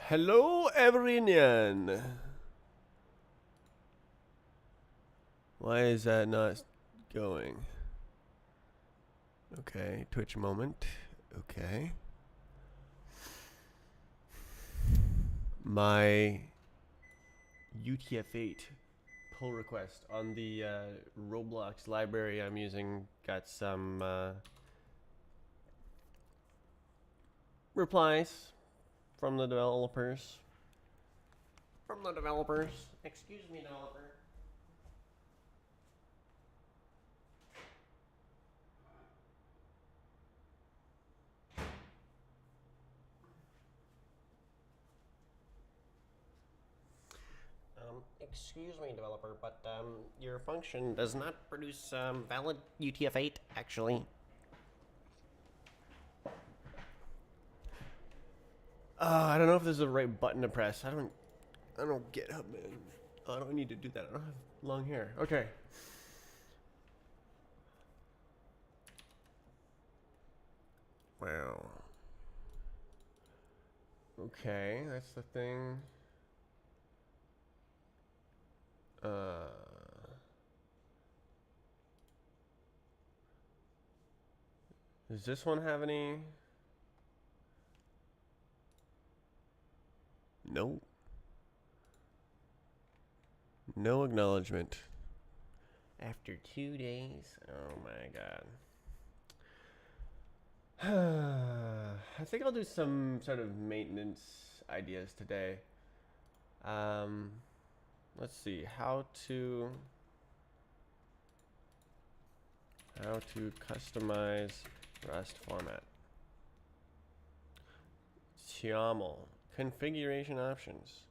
Hello, Everinian. Why is that not going? Okay, Twitch moment. Okay. My UTF-8 pull request on the Roblox library I'm using got some replies from the developers. Excuse me, developer. Excuse me, developer, but your function does not produce valid UTF-8, actually. I don't know if this is the right button to press. I don't GitHub, man. I don't need to do that. I don't have long hair. Okay. Wow. Okay, that's the thing. Does this one have any? No. No acknowledgement. After 2 days? Oh my god. I think I'll do some sort of maintenance ideas today. Let's see. How to customize Rust format. YAML. Configuration options.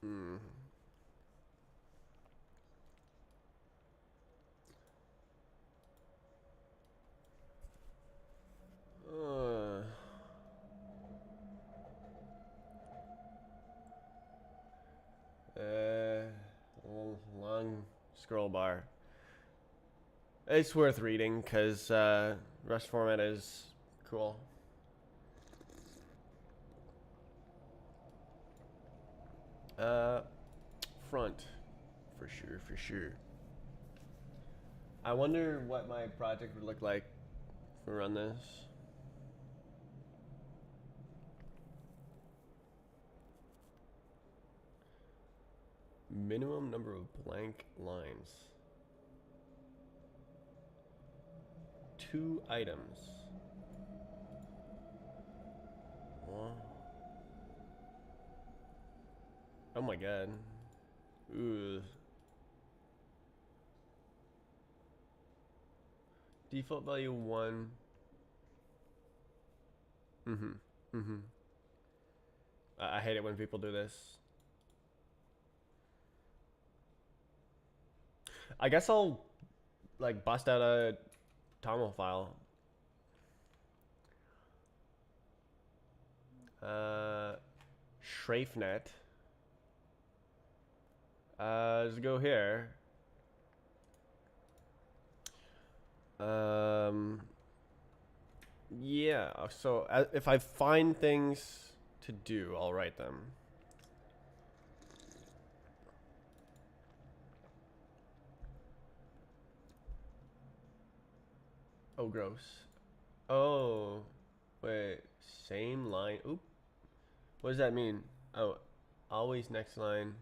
Hmm. Uh, long scroll bar. It's worth reading because Rust format is cool. Front, for sure, for sure. I wonder what my project would look like if we run this. Minimum number of blank lines. 2 items. One. Oh my god. Ooh. Default value 1. I hate it when people do this. I guess I'll like bust out a TOML file. StrafeNet. Let's go here. Yeah, so if I find things to do, I'll write them. Oh, gross. Oh, wait, same line. Oop. What does that mean? Oh, always next line.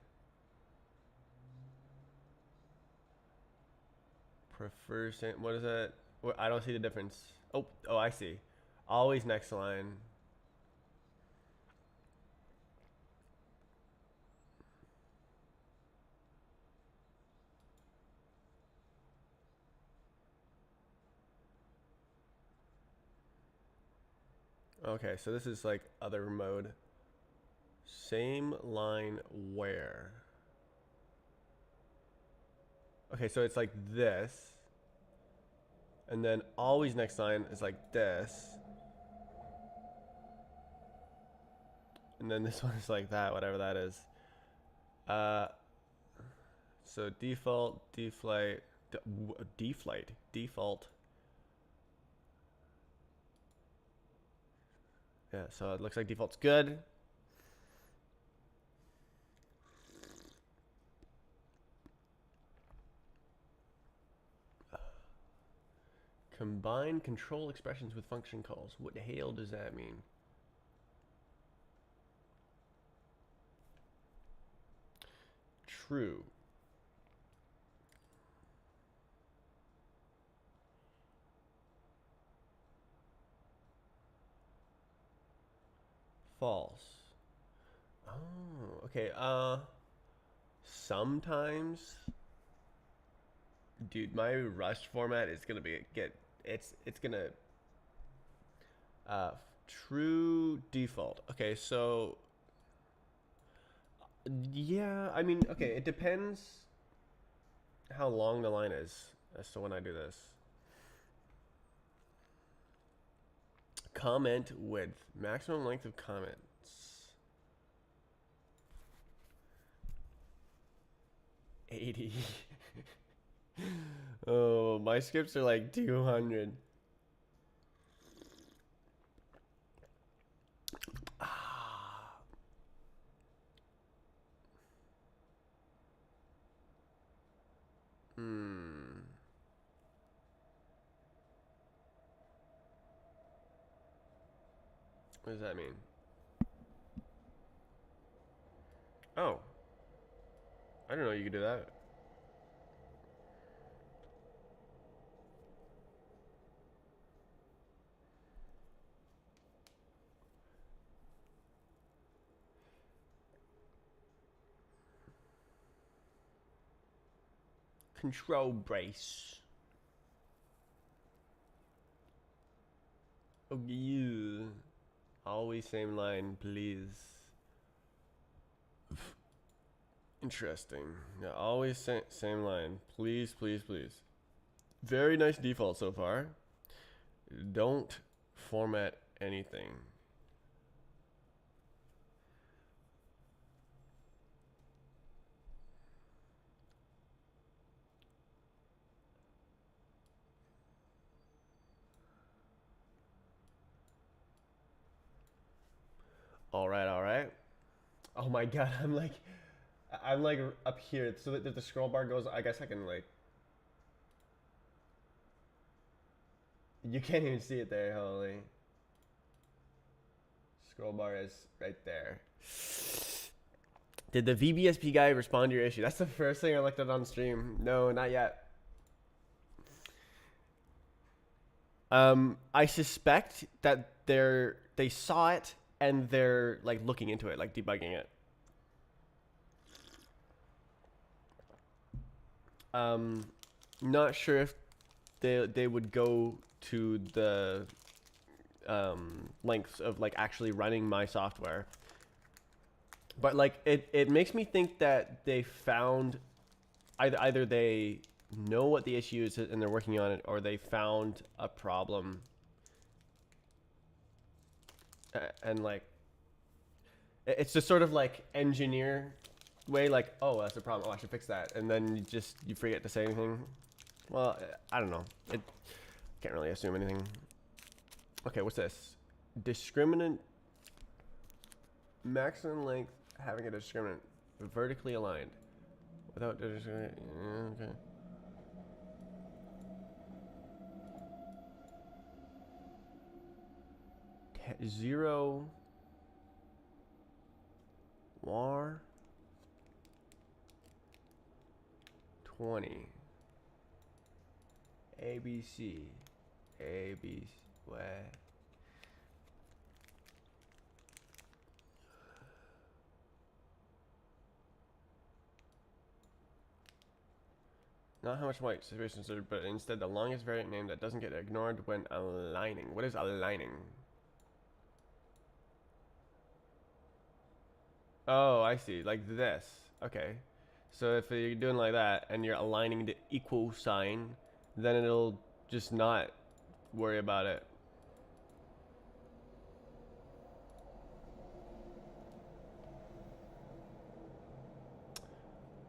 Prefer same. What is that? What, I don't see the difference. Oh, I see. Always next line. Okay, so this is like other mode. Same line where? Okay, so it's like this. And then always next line is like this. And then this one is like that, whatever that is. So default, deflate, deflight default. Yeah, so it looks like default's good. Combine control expressions with function calls. What the hell does that mean? True. False. Oh, okay. Sometimes, dude, my Rust format is gonna it's gonna uh true default. Okay, so yeah, I mean, okay, it depends how long the line is as to when I do this. Comment width, maximum length of comments. 80. Oh, my scripts are like 200. Ah. Hmm. What does that mean? Oh, I didn't know you could do that. Control brace. Oh, yeah. Always same line, please. Interesting. Yeah, always same line. Please, please, please. Very nice default so far. Don't format anything. All right, all right. Oh my god, I'm like up here, so that the scroll bar goes. I guess I can like. You can't even see it there, holy. Scroll bar is right there. Did the VBSP guy respond to your issue? That's the first thing I looked at on stream. No, not yet. I suspect that they saw it and they're like looking into it, like debugging it. Not sure if they would go to the lengths of like actually running my software. But like it makes me think that they found either they know what the issue is and they're working on it, or they found a problem and like it's just sort of like engineer way, like, oh, that's a problem, oh, I should fix that, and then you forget to say anything. Well, I don't know, it can't really assume anything. Okay, what's this? Discriminant maximum length, having a discriminant vertically aligned without discriminant. Okay. Zero war 20 ABC ABC what? Not how much white situations are, but instead the longest variant name that doesn't get ignored when aligning. What is aligning? Oh, I see. Like this. Okay. So if you're doing like that and you're aligning the equal sign, then it'll just not worry about it.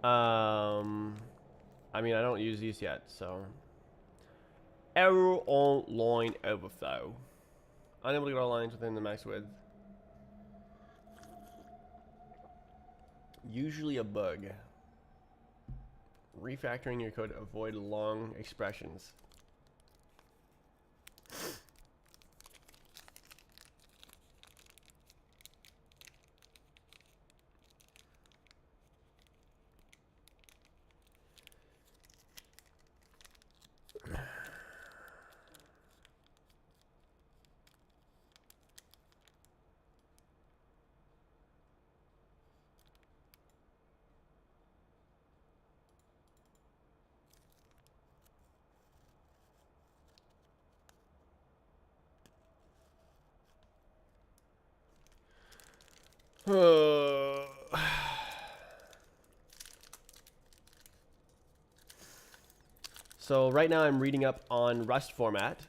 Um, I mean, I don't use these yet, so. Error on line overflow. Unable to get all lines within the max width. Usually a bug. Refactoring your code to avoid long expressions. So right now I'm reading up on Rust format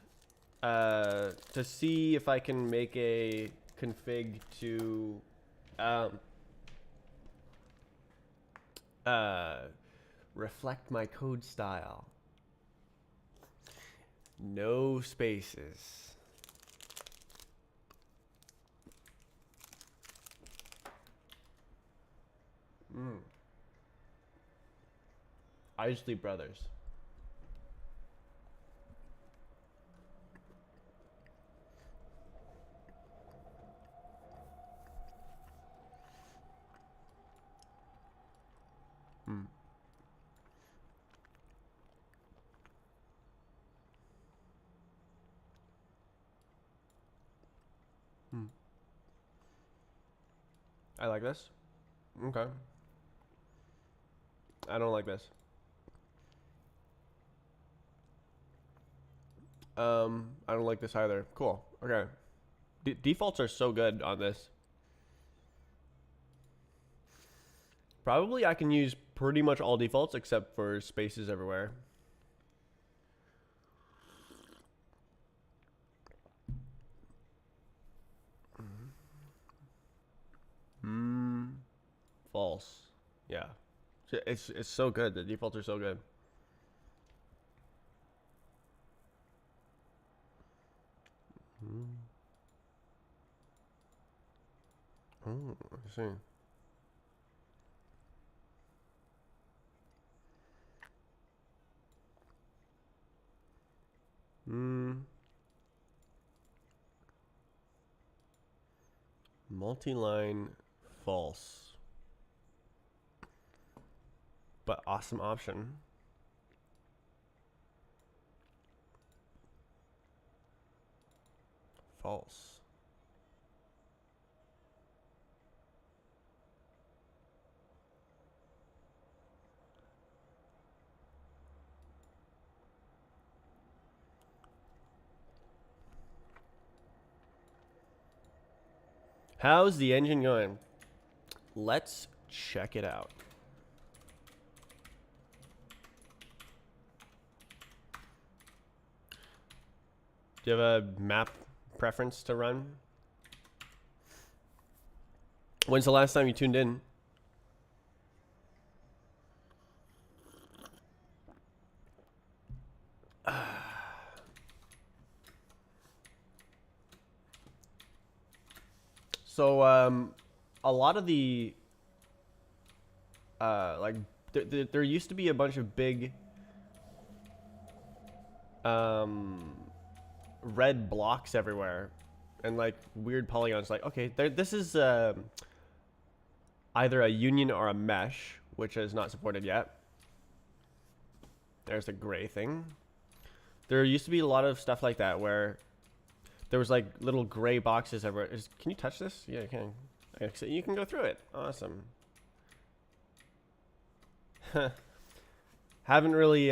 to see if I can make a config to reflect my code style. No spaces. Isley Brothers. I like this. Okay. I don't like this. I don't like this either. Cool. Okay. Defaults are so good on this. Probably I can use pretty much all defaults except for spaces everywhere. False. Yeah. It's so good. The defaults are so good. Oh, I see. Multi-line false. But awesome option. False. How's the engine going? Let's check it out. Do you have a map preference to run? When's the last time you tuned in? So, a lot of the, like, there used to be a bunch of big, red blocks everywhere, and like weird polygons. Like, okay, this is either a union or a mesh, which is not supported yet. There's the gray thing. There used to be a lot of stuff like that where there was like little gray boxes everywhere. Can you touch this? Yeah, you can. Okay, so you can go through it. Awesome. Haven't really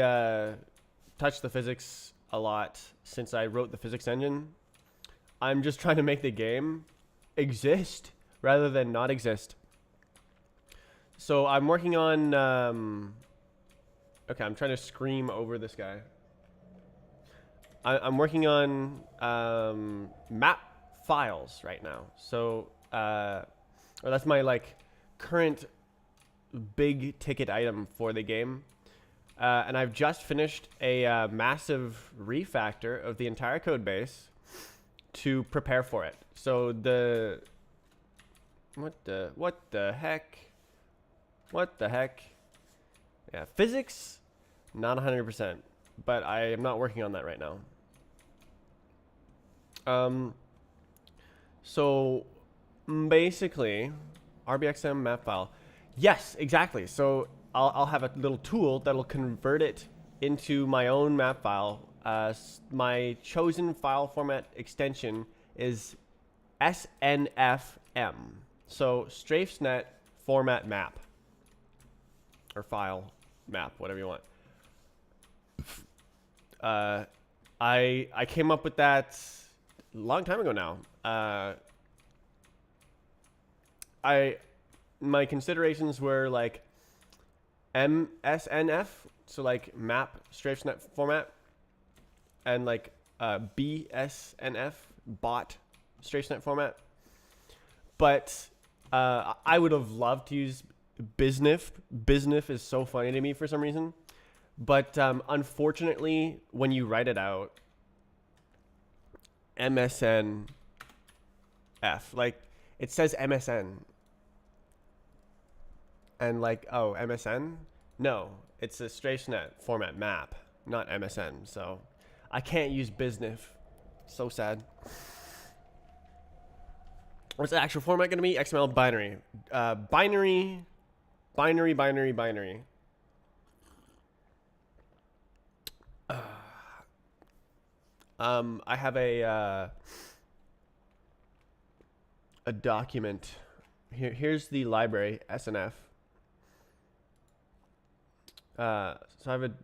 touched the physics a lot since I wrote the physics engine. I'm just trying to make the game exist rather than not exist. So I'm working on okay, I'm trying to scream over this guy. I'm working on map files right now. So that's my like current big ticket item for the game. and I've just finished a massive refactor of the entire code base to prepare for it. So what the heck? Yeah, physics, not 100%, but I am not working on that right now. So basically, RBXM map file. Yes, exactly. So I'll have a little tool that'll convert it into my own map file. My chosen file format extension is SNFM. So Strafenet format map. Or file map, whatever you want. I came up with that a long time ago now. My considerations were like MSNF, so like map Strafenet format, and like BSNF, bot Strafenet format. But I would have loved to use Biznif. Biznif is so funny to me for some reason. But unfortunately, when you write it out, MSNF, like it says MSN. And like, oh, MSN? No, it's a Strafenet format map, not MSN. So I can't use Biznif. So sad. What's the actual format going to be? XML binary. Binary. I have a document. Here's the library, SNF. So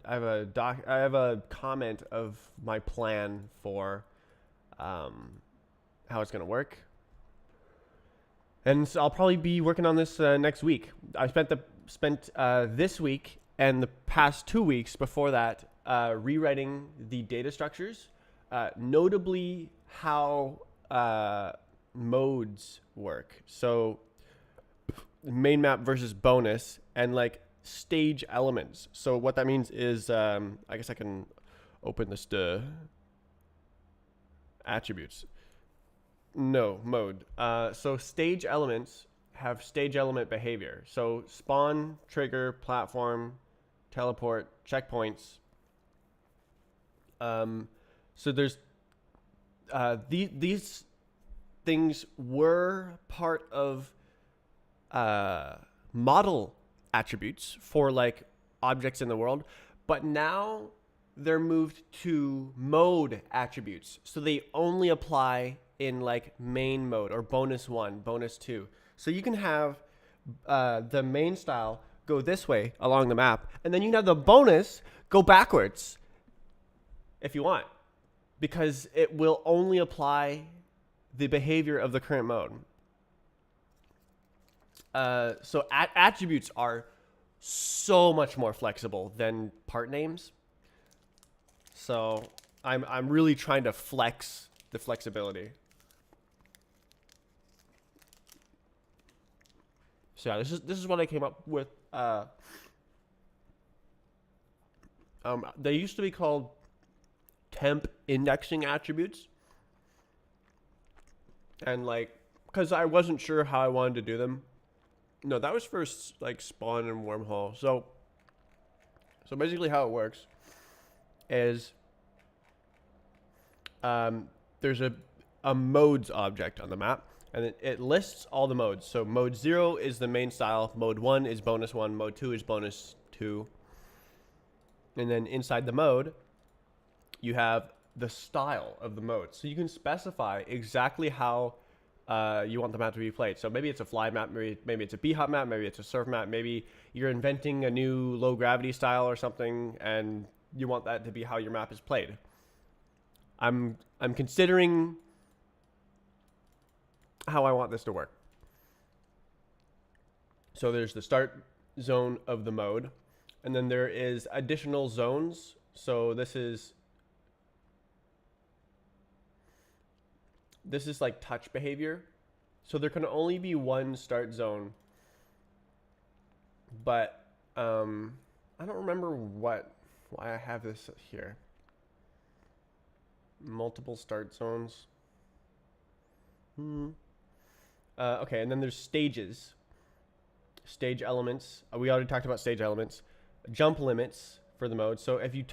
I have a comment of my plan for how it's gonna work, and so I'll probably be working on this next week. I spent this week and the past 2 weeks before that rewriting the data structures, notably how modes work. So main map versus bonus, and like stage elements. So what that means is, I guess I can open this to attributes. No, mode. So stage elements have stage element behavior. So spawn, trigger, platform, teleport, checkpoints. So there's these things were part of model attributes for like objects in the world, but now they're moved to mode attributes. So they only apply in like main mode or bonus 1, bonus 2. So you can have the main style go this way along the map, and then you can have the bonus go backwards if you want, because it will only apply the behavior of the current mode. So attributes are so much more flexible than part names. So I'm really trying to flex the flexibility. So yeah, this is what I came up with. They used to be called temp indexing attributes, and like, because I wasn't sure how I wanted to do them. No, that was for like spawn and wormhole. So basically how it works is there's a modes object on the map, and it lists all the modes. So mode 0 is the main style, mode 1 is bonus 1, mode 2 is bonus 2. And then inside the mode, you have the style of the mode. So you can specify exactly how you want the map to be played. So maybe it's a fly map, maybe it's a b-hop map, maybe it's a surf map, maybe you're inventing a new low gravity style or something, and you want that to be how your map is played. I'm considering how I want this to work. So there's the start zone of the mode, and then there is additional zones. So this is like touch behavior. So there can only be one start zone, but I don't remember what why I have this here. Multiple start zones. Okay, and then there's stages. Stage elements. We already talked about stage elements. Jump limits for the mode. So if you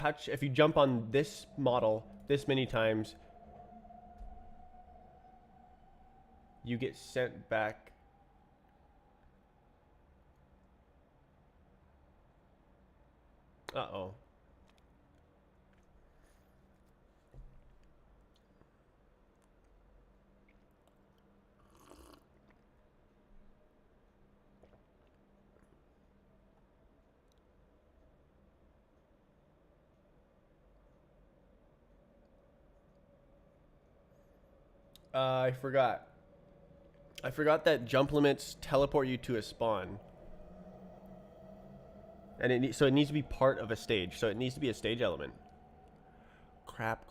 jump on this model this many times, you get sent back. Uh-oh. I forgot. I forgot that jump limits teleport you to a spawn. And so it needs to be part of a stage. So it needs to be a stage element. Crap.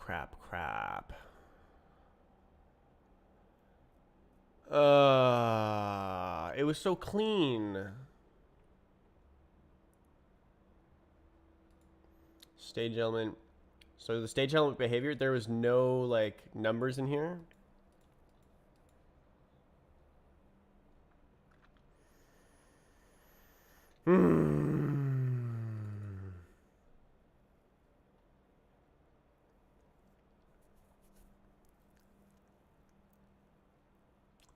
It was so clean. Stage element. So the stage element behavior, there was no like numbers in here.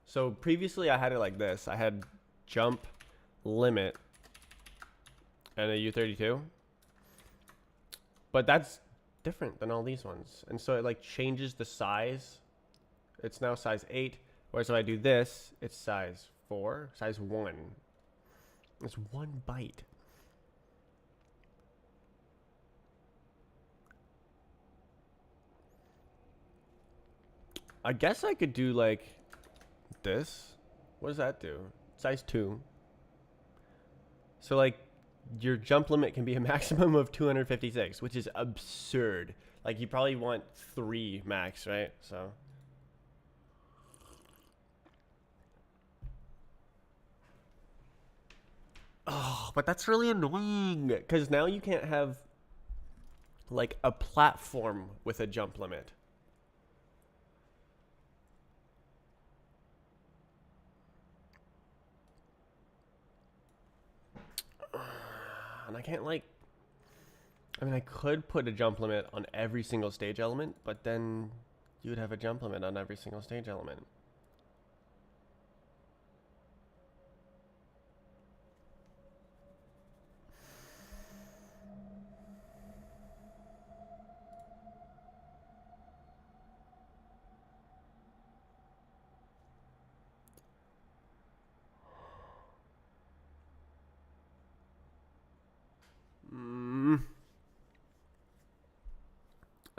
So previously I had it like this. I had jump limit and a U32. But that's different than all these ones. And so it like changes the size. It's now size 8. Whereas if I do this, it's size 4, size 1. It's 1 byte. I guess I could do like this. What does that do? Size 2. So like your jump limit can be a maximum of 256, which is absurd. Like you probably want 3 max, right? So oh, but that's really annoying because now you can't have like a platform with a jump limit. And I can't like, I mean, I could put a jump limit on every single stage element, but then you would have a jump limit on every single stage element.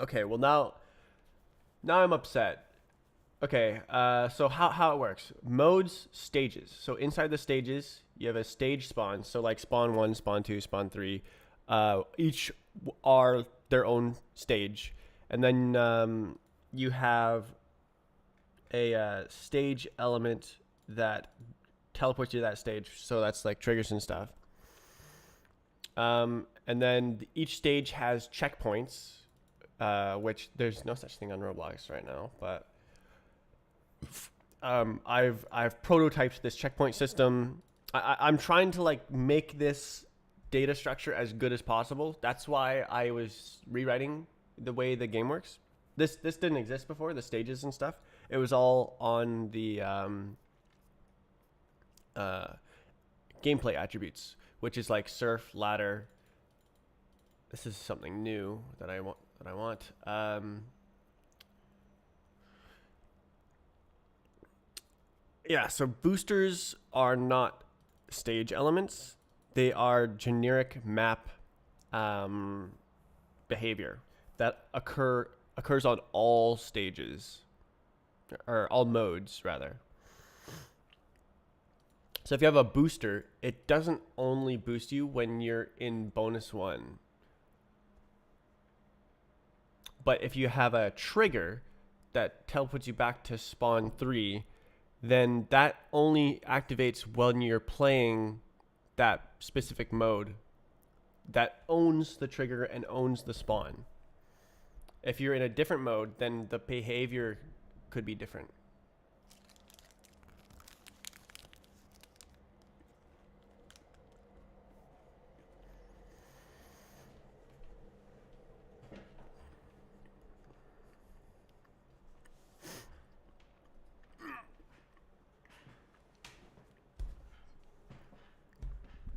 Okay, well now I'm upset. Okay, so how it works? Modes, stages. So inside the stages, you have a stage spawn. So like spawn 1, spawn 2, spawn 3. Each are their own stage. And then you have a stage element that teleports you to that stage. So that's like triggers and stuff. And then each stage has checkpoints, which there's no such thing on Roblox right now, but I've prototyped this checkpoint system. I'm trying to like make this data structure as good as possible. That's why I was rewriting the way the game works. This didn't exist before, the stages and stuff. It was all on the gameplay attributes, which is like surf, ladder. This is something new that I want. Yeah, so boosters are not stage elements. They are generic map behavior that occurs on all stages, or all modes rather. So if you have a booster, it doesn't only boost you when you're in bonus 1. But if you have a trigger that teleports you back to spawn 3, then that only activates when you're playing that specific mode. that owns the trigger and owns the spawn. If you're in a different mode, then the behavior could be different.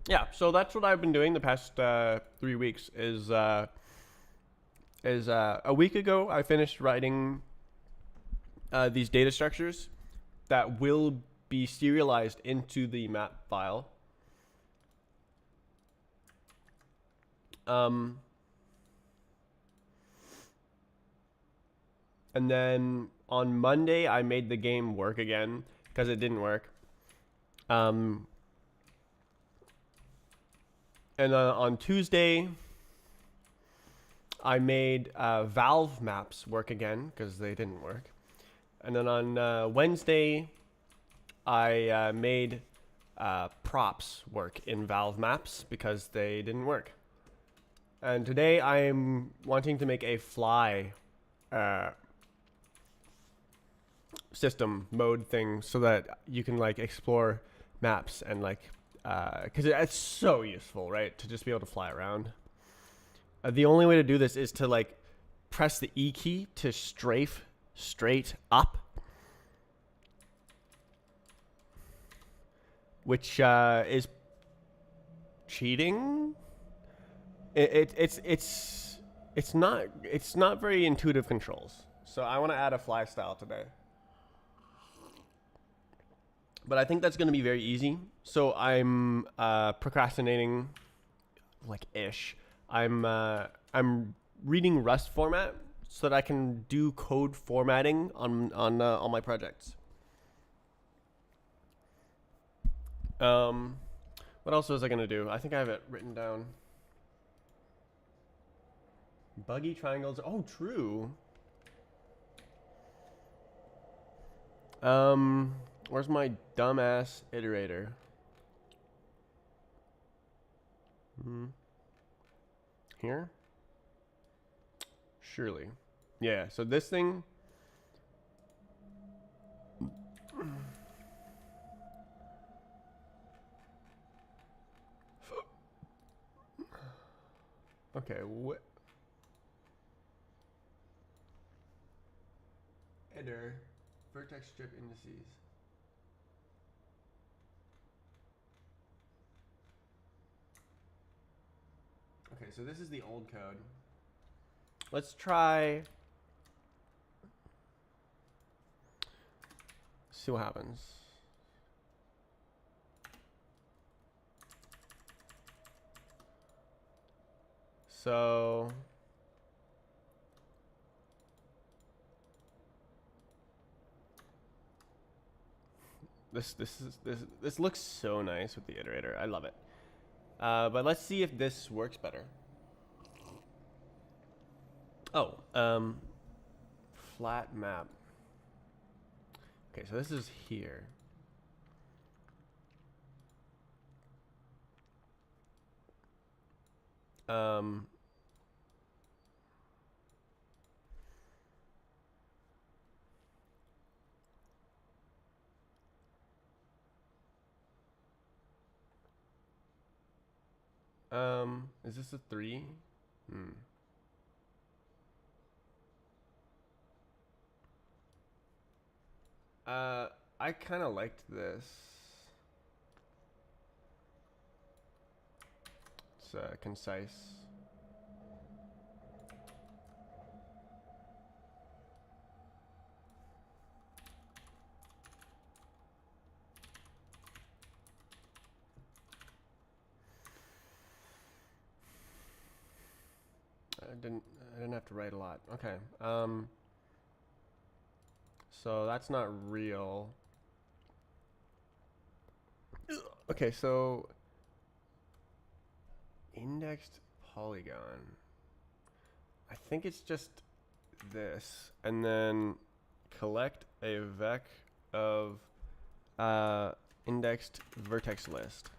Yeah, so that's what I've been doing the past 3 weeks. A week ago I finished writing these data structures that will be serialized into the map file. And then on Monday I made the game work again because it didn't work. And on Tuesday, I made Valve maps work again because they didn't work. And then on Wednesday, I made props work in Valve maps because they didn't work. And today I am wanting to make a fly system mode thing so that you can like explore maps and like because it's so useful, right, to just be able to fly around. The only way to do this is to like press the E key to strafe straight up, which is cheating. It's not very intuitive controls. So I want to add a fly style today. But I think that's going to be very easy. So I'm procrastinating, like ish. I'm reading Rust format so that I can do code formatting on all my projects. What else was I going to do? I think I have it written down. Buggy triangles. Oh, true. Where's my dumbass iterator? Here? Surely. Yeah, so this thing. Okay, what? Header, vertex strip indices. Okay, so this is the old code. Let's try. See what happens. So this looks so nice with the iterator. I love it. But let's see if this works better. Oh, flat map. Okay, so this is here. Is this a 3? I kind of liked this. It's concise. I didn't have to write a lot. Okay. So that's not real. Okay, so indexed polygon. I think it's just this, and then collect a vec of indexed vertex list.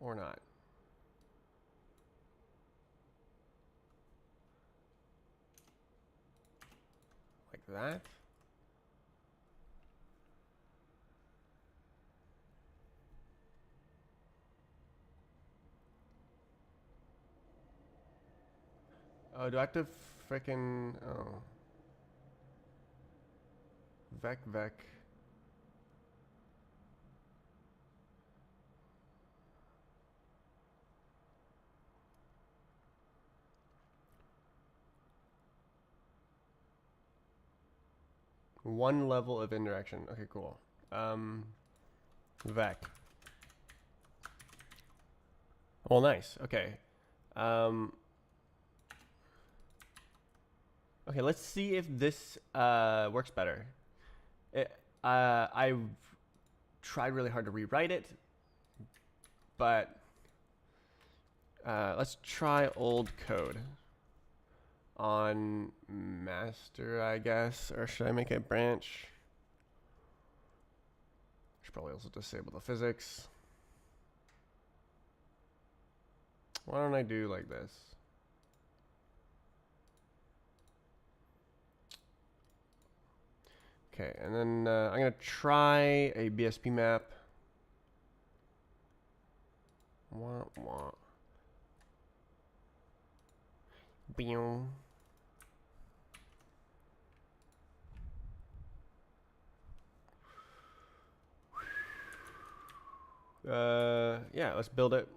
or not. Like that. Oh, do I have to frickin'... Oh. Vec. One level of indirection. Okay, cool. Vec. Well, nice. Okay. Okay, let's see if this works better. I've tried really hard to rewrite it, but let's try old code on master, I guess, or should I make a branch? Should probably also disable the physics. Why don't I do like this? Okay, and then I'm gonna try a BSP map. Wah, wah. Boom. Yeah, let's build it.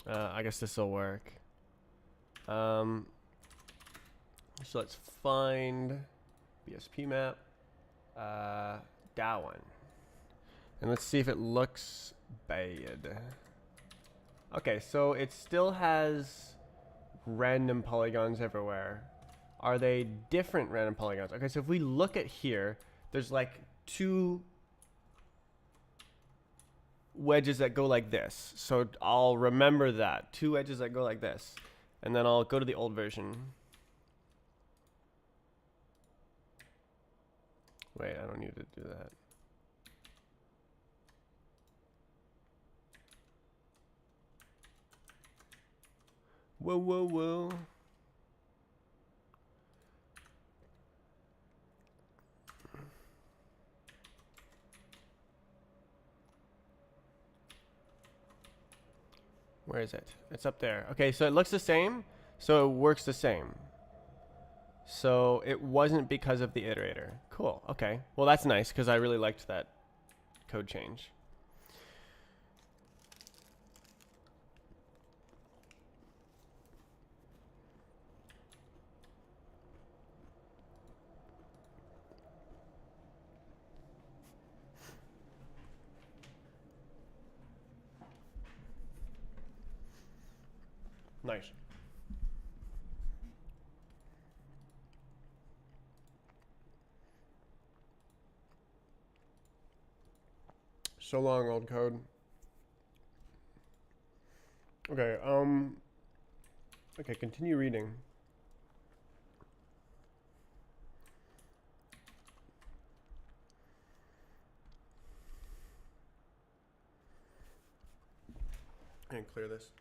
I guess this will work. So let's find BSP map, that one, and let's see if it looks bad. Okay, so it still has random polygons everywhere. Are they different random polygons? Okay, so if we look at here, there's like two wedges that go like this. So I'll remember that. Two edges that go like this. And then I'll go to the old version. Wait, I don't need to do that. Whoa. Where is it? It's up there. Okay, so it looks the same, so it works the same. So it wasn't because of the iterator. Cool, okay. Well, that's nice, because I really liked that code change. Nice. So long, old code. Okay, okay, continue reading. And clear this.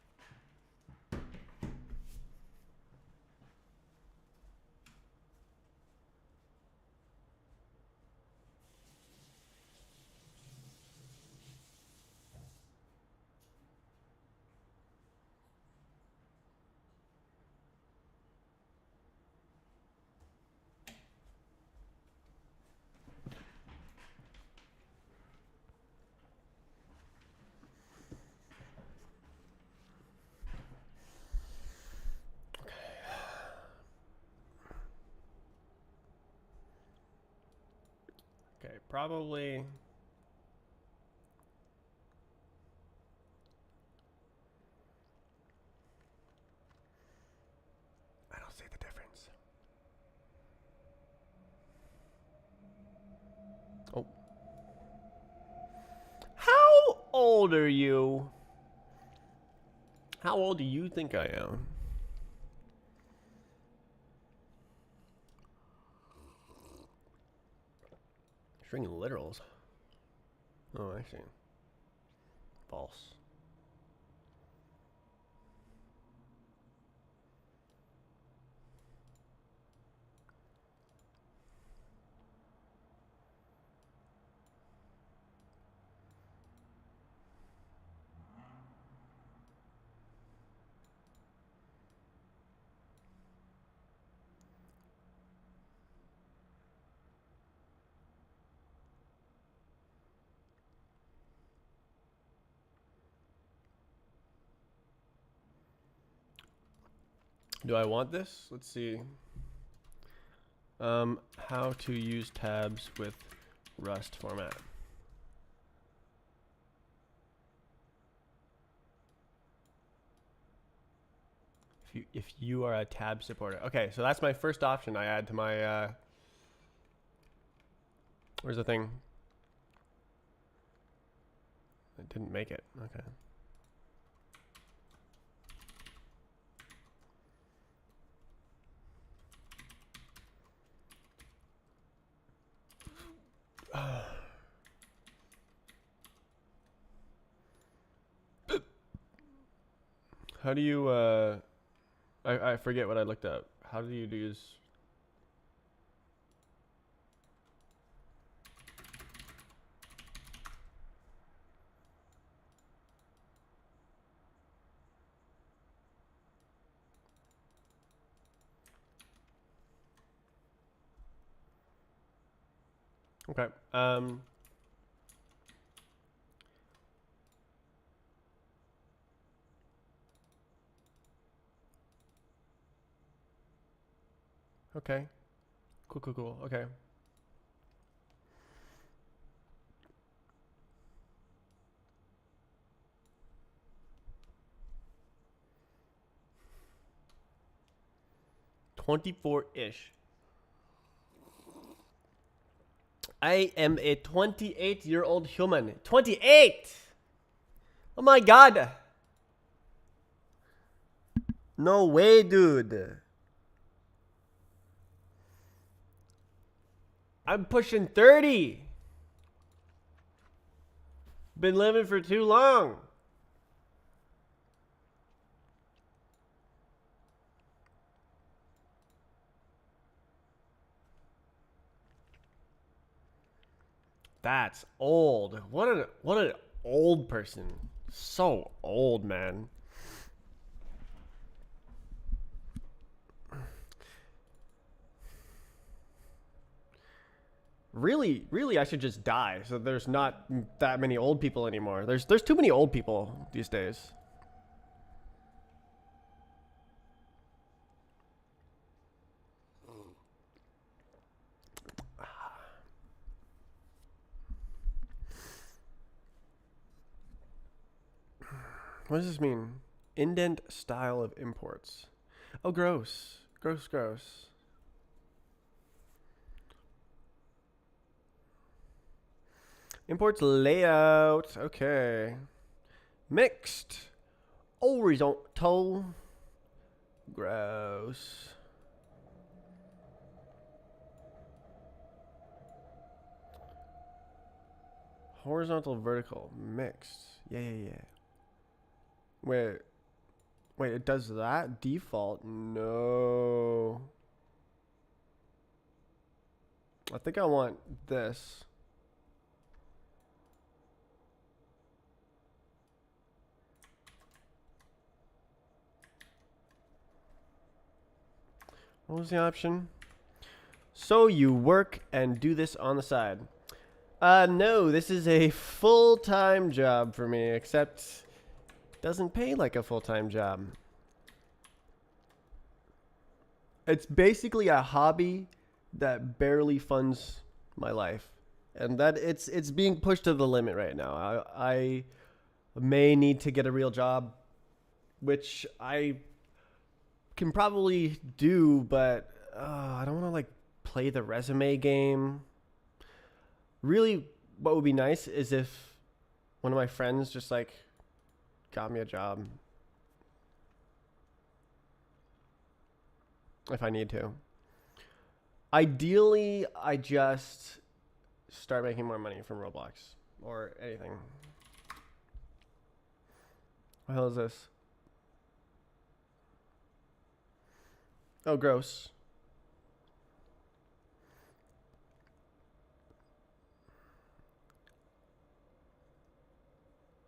Okay, probably. I don't see the difference. Oh. How old old are you? How old do you think I am? String literals. Oh, I see. False. Do I want this? Let's see. How to use tabs with Rust format. If you are a tab supporter. Okay, so that's my first option I add to my where's the thing? It didn't make it. Okay. How do you I forget what I looked up. How do you use Okay. Okay. Cool. Okay. $24-ish. I am a 28-year-old human. 28! Oh my god! No way, dude. I'm pushing 30. Been living for too long. That's old. What an old person. So old, man. Really, I should just die. So there's not that many old people anymore. There's too many old people these days. What does this mean? Indent style of imports. Oh, gross. Gross. Imports layout. Okay. Mixed. Horizontal. Gross. Horizontal, vertical. Mixed. Yeah. Wait, it does that? Default? No. I think I want this. What was the option? So you work and do this on the side. No, this is a full-time job for me, except it doesn't pay like a full-time job. It's basically a hobby that barely funds my life. And that it's being pushed to the limit right now. I may need to get a real job, which I can probably do, but I don't want to like play the resume game. Really, what would be nice is if One of my friends just like got me a job if I need to. Ideally, I just start making more money from Roblox or anything. What the hell is this? Oh, gross.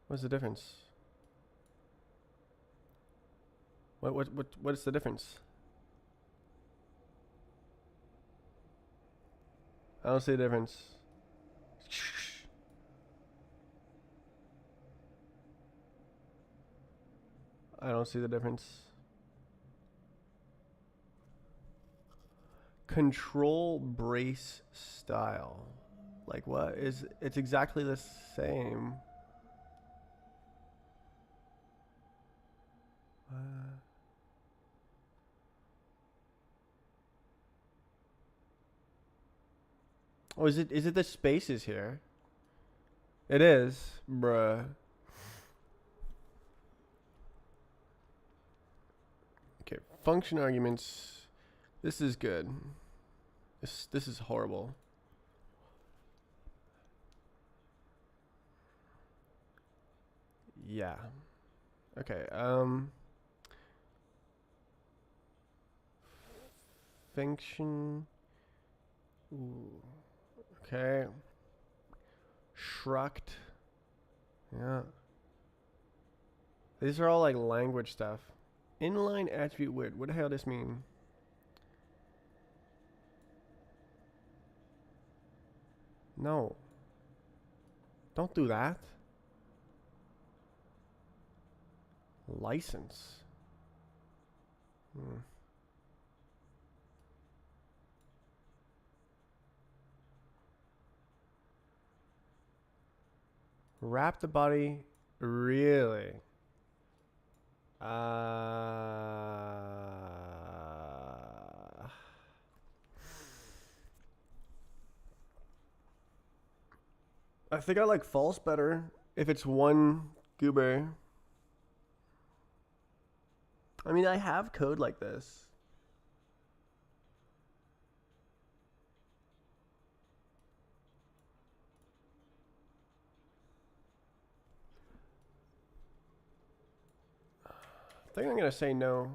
What's the difference? What is the difference? I don't see the difference. I don't see the difference. Control brace style. Like what is it's exactly the same. Oh, is it the spaces here? It is, bruh. Okay, function arguments. This is good. This is horrible. Yeah. Okay. Function. Ooh. Okay. Struct. Yeah. These are all like language stuff. Inline attribute width. What the hell does this mean? No. Don't do that. License. Wrap the body. Really? I think I like false better if it's one goober. I mean, I have code like this. I think I'm going to say no.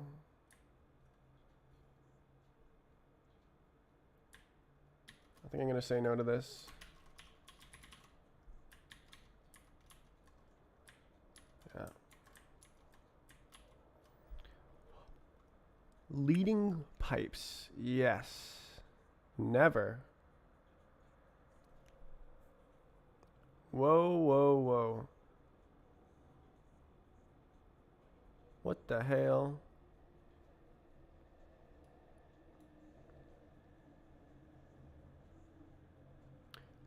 I think I'm going to say no to this. Yeah. Leading pipes. Yes. Never. Whoa, whoa, whoa. What the hell?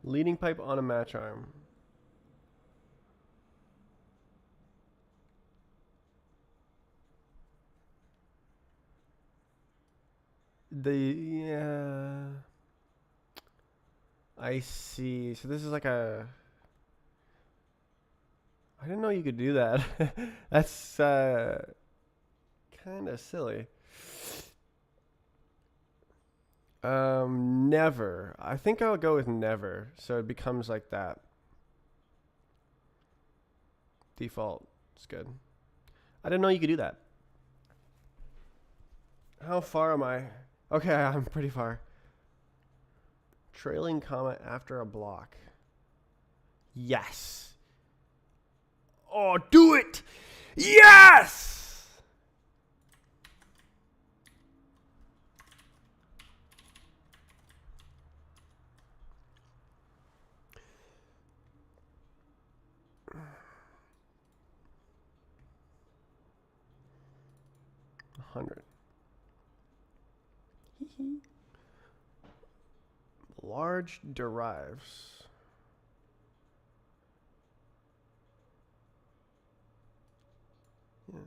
Leading pipe on a match arm. Yeah. I see. So this is like a. I didn't know you could do that. That's kind of silly. Never. I think I'll go with never. So it becomes like that. Default. It's good. I didn't know you could do that. How far am I? Okay, I'm pretty far. Trailing comma after a block. Yes. Oh, do it! Yes! $100. Large derives. Yeah.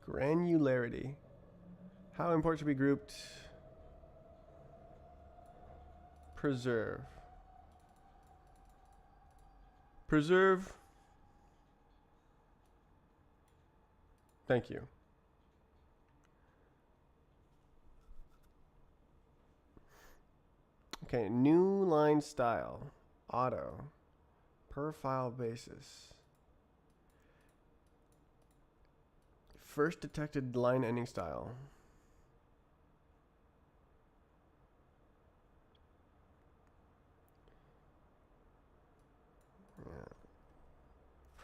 Granularity. How important should be grouped? Preserve. Preserve. Thank you. Okay, new line style. Auto. Per file basis. First detected line ending style. Yeah.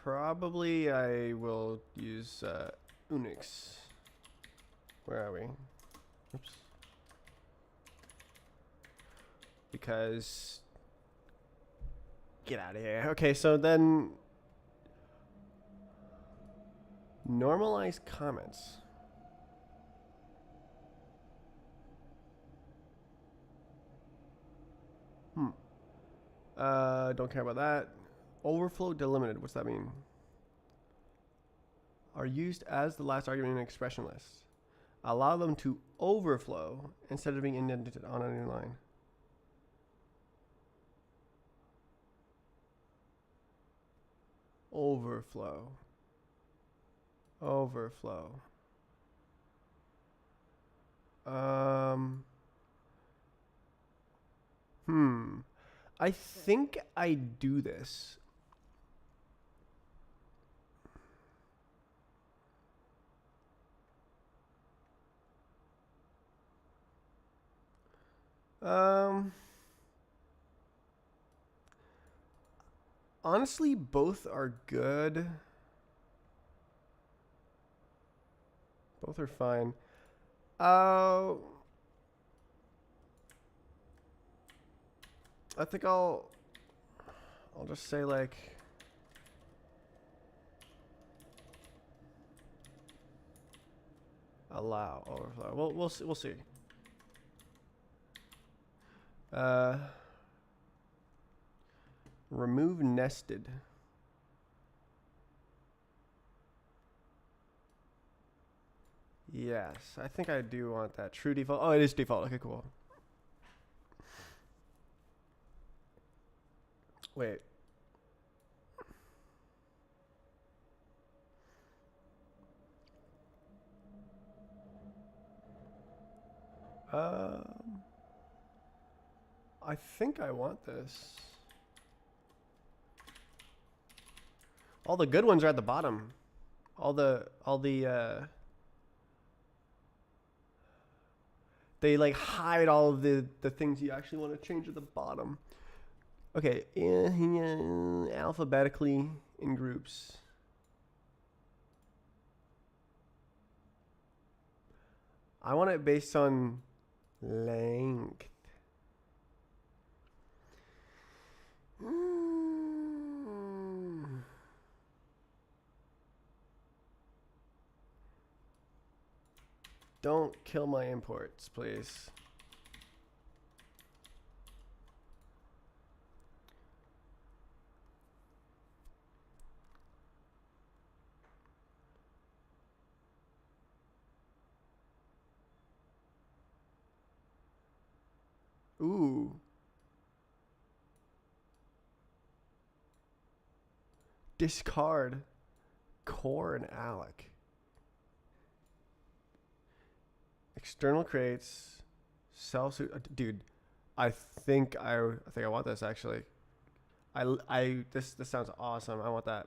Probably I will use Unix. Where are we? Oops. Because get out of here. Okay, so then normalize comments. Don't care about that. Overflow delimited. What's that mean? Are used as the last argument in an expression list. Allow them to overflow instead of being indented on a new line. Overflow. Overflow. I think I do this. Honestly, both are good. Both are fine. I think I'll just say like allow overflow. We'll see. Remove nested. Yes, I think I do want that. True default. Oh, it is default. Okay, cool. Wait. I think I want this. All the good ones are at the bottom. They like hide all of the things you actually want to change at the bottom. Okay, alphabetically in groups. I want it based on length. Don't kill my imports, please. Ooh. Discard core and alloc. External crates. Self dude. I think I want this actually. This sounds awesome. I want that.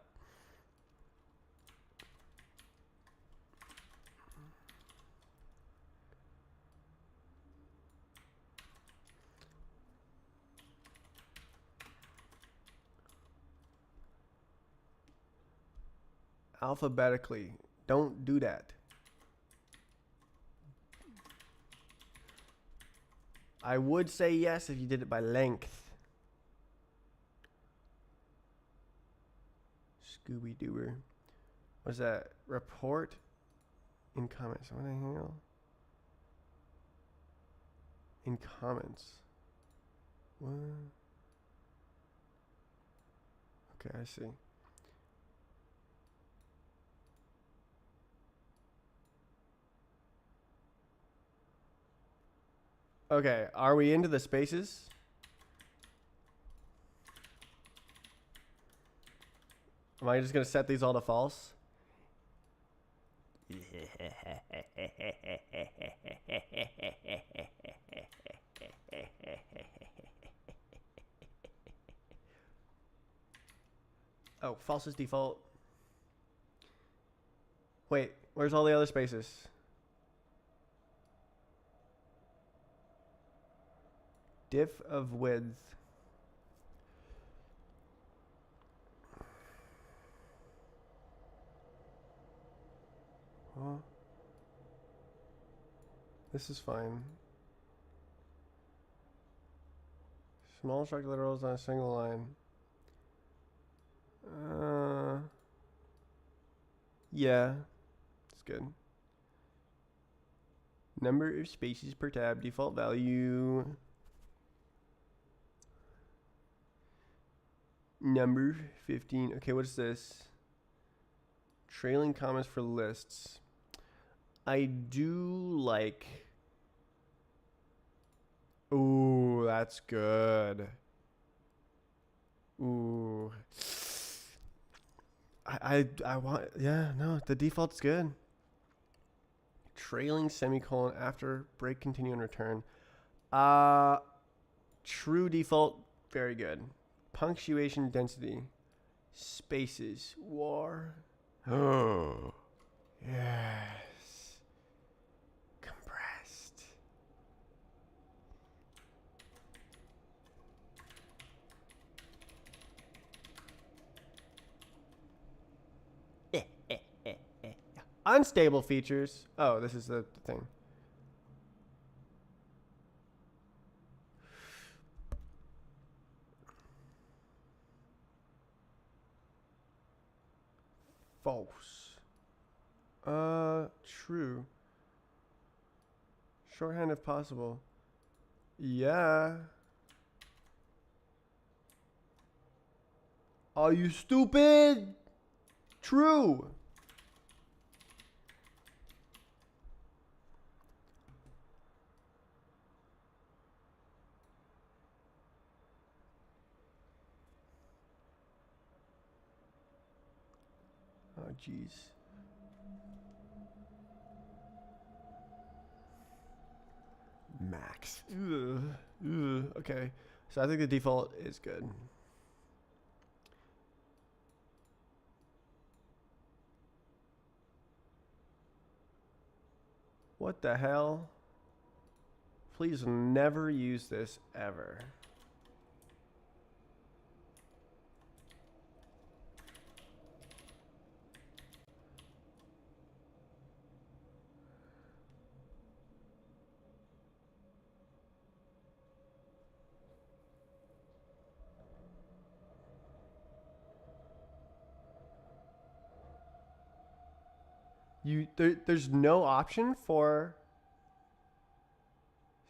Alphabetically. Don't do that. I would say yes if you did it by length. Scooby Doober. What's that? Report in comments. What the hell? In comments. What? Okay, I see. Okay, are we into the spaces? Am I just gonna set these all to false? Oh, false is default. Wait, where's all the other spaces? Diff of width. Huh? This is fine. Small struct literals on a single line. Yeah, it's good. Number of spaces per tab, default value. Number 15. Okay, what is this? Trailing commas for lists. I do like. Ooh, that's good. Ooh. I want, yeah, no, the default's good. Trailing semicolon after break, continue, and return. True default, very good. Punctuation density. Spaces. War. Oh. Yes. Compressed. Unstable features. Oh, this is the thing. False. True. Shorthand if possible. Yeah. Are you stupid? True. Oh, jeez. Max. Ugh. Ugh. Okay. So I think the default is good. What the hell? Please never use this ever. There's no option for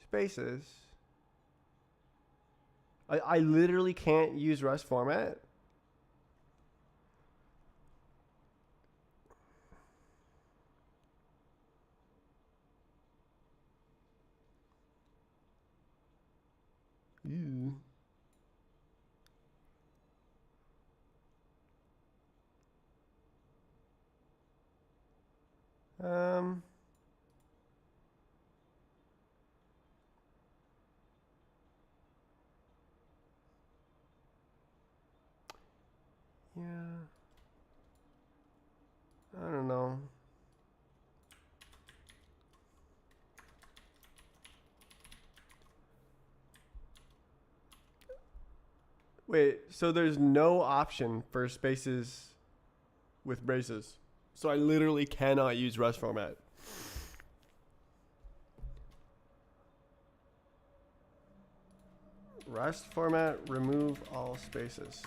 spaces. I literally can't use Rust format. Ew. Um. Yeah. I don't know. Wait, so there's no option for spaces with braces. So I literally cannot use Rust format. Rust format, remove all spaces.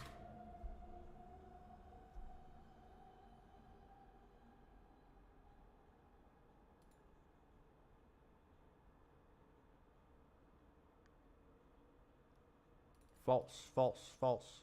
False, false, false.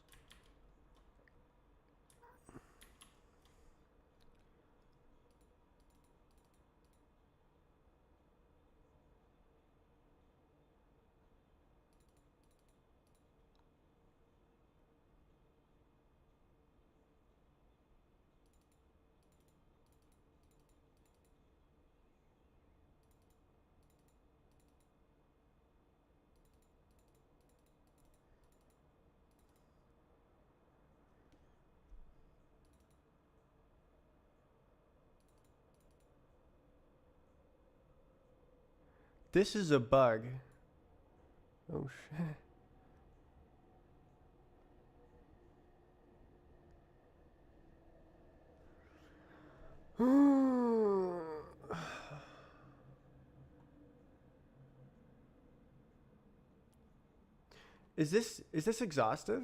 This is a bug. Oh shit. Is this exhaustive?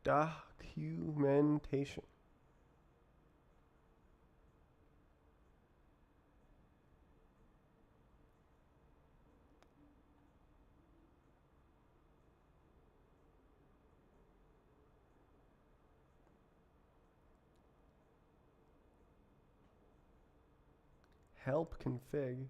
Documentation. Help config.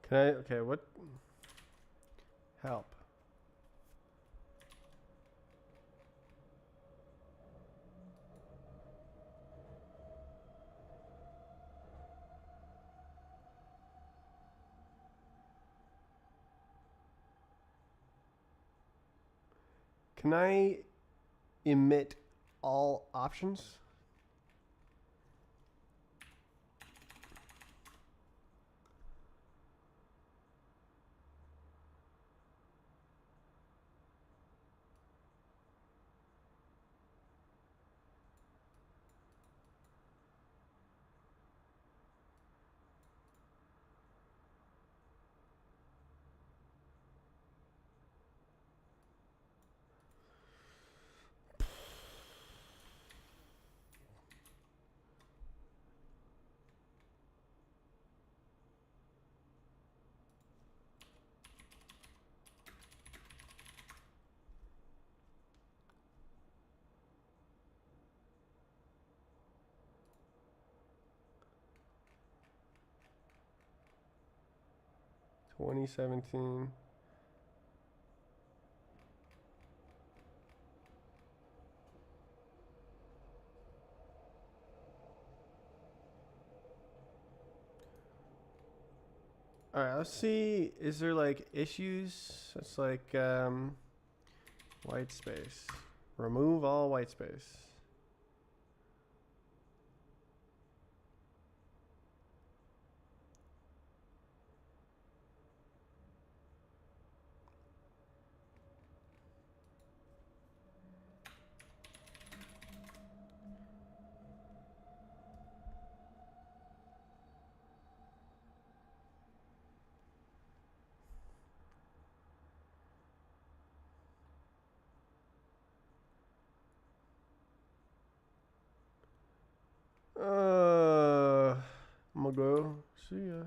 Can I? Okay, what? Help. Can I emit all options? (2017). All right, let's see. Is there like issues? It's like white space. Remove all white space. I'm gonna go. See ya.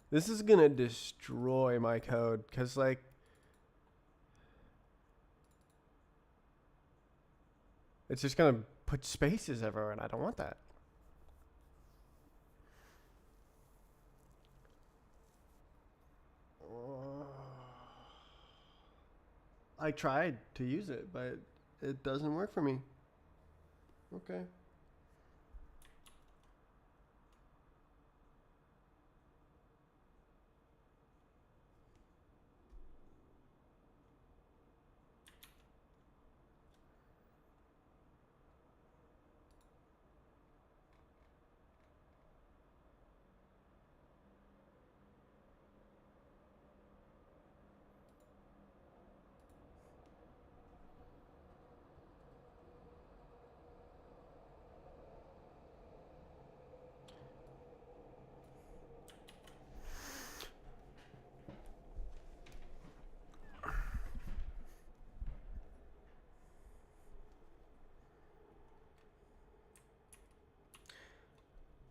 This is gonna destroy my code because like it's just gonna put spaces everywhere, and I don't want that. I tried to use it, but it doesn't work for me. Okay.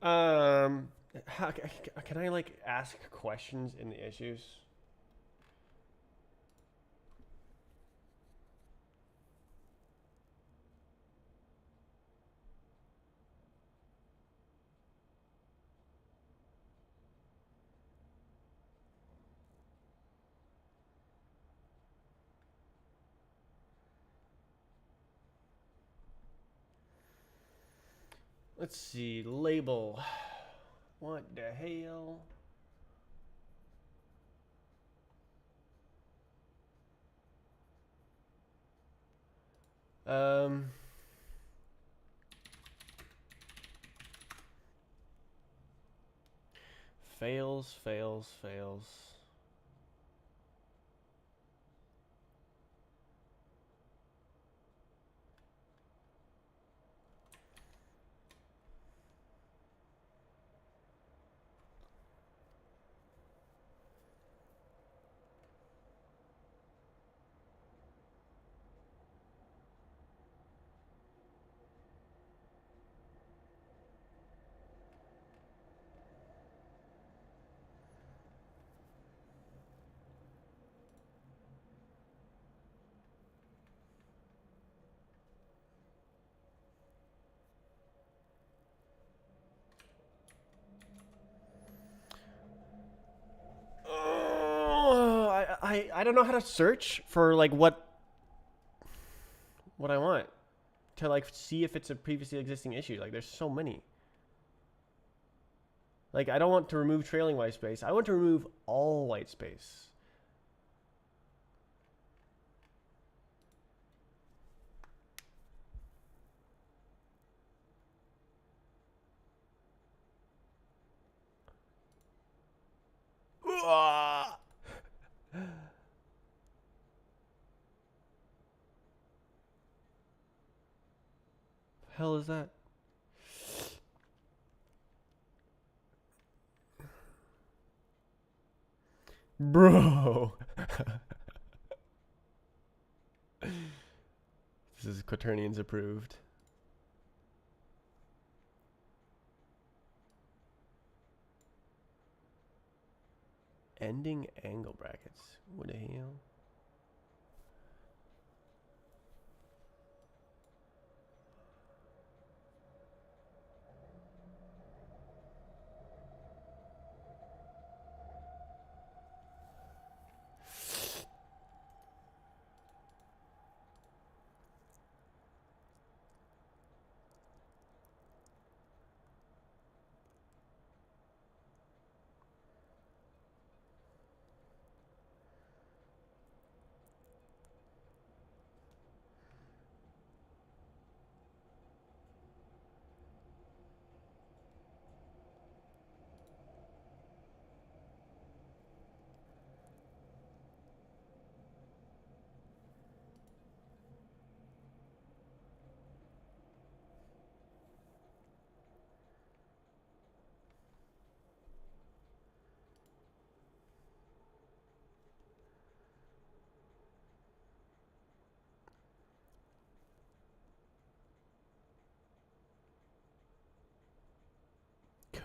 How can I like ask questions in the issues? Let's see. Label. What the hell? Um. Fails, fails, fails. Oh, I don't know how to search for like what I want to like see if it's a previously existing issue. Like there's so many. Like I don't want to remove trailing white space. I want to remove all white space. Hell is that? Bro. This is Quaternions approved. Ending angle brackets. What the hell?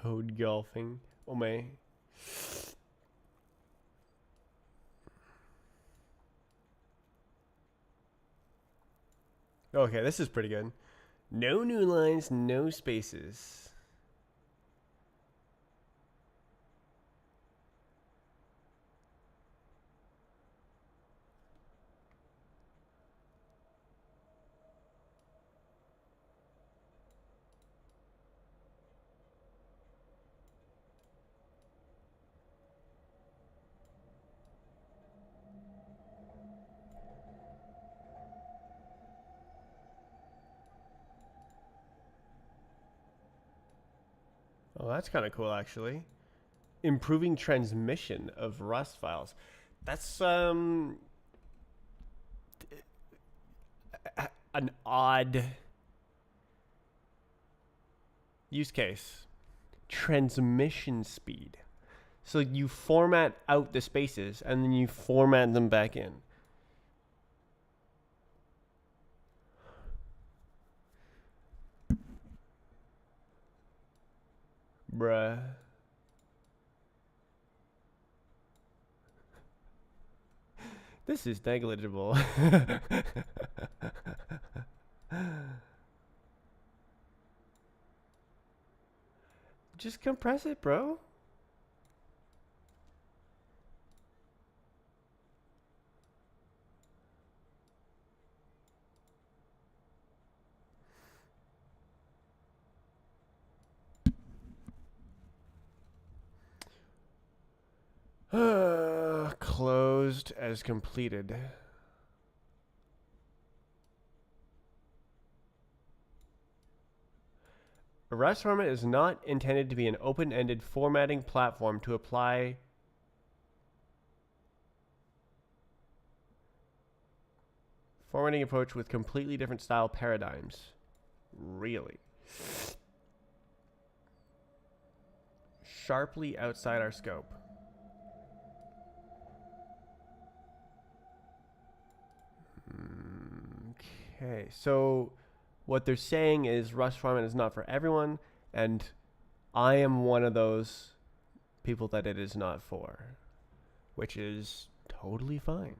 Code golfing. Oh my. Okay, this is pretty good. No new lines, no spaces. Oh, that's kind of cool, actually. Improving transmission of Rust files. That's an odd use case. Transmission speed. So you format out the spaces and then you format them back in. Bruh. This is negligible. Just compress it, bro. Closed as completed. A REST format is not intended to be an open-ended formatting platform to apply formatting approach with completely different style paradigms. Really? Sharply outside our scope. Okay, so what they're saying is Rust format is not for everyone, and I am one of those people that it is not for, which is totally fine.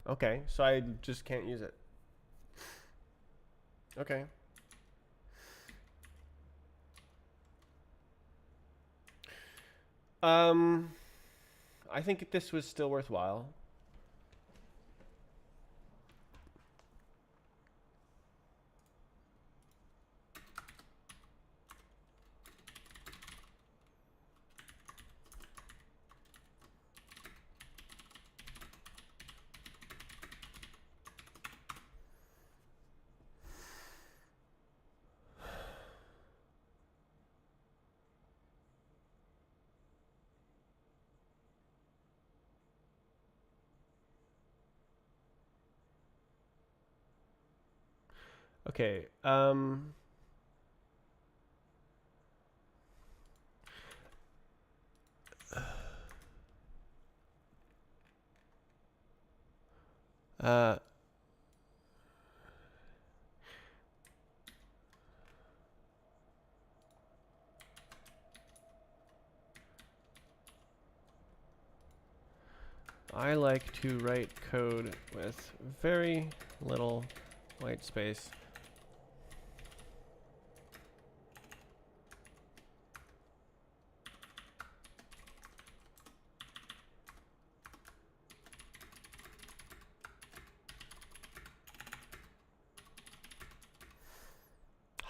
Okay, so I just can't use it. Okay. I think this was still worthwhile. Okay. Uh, I like to write code with very little white space.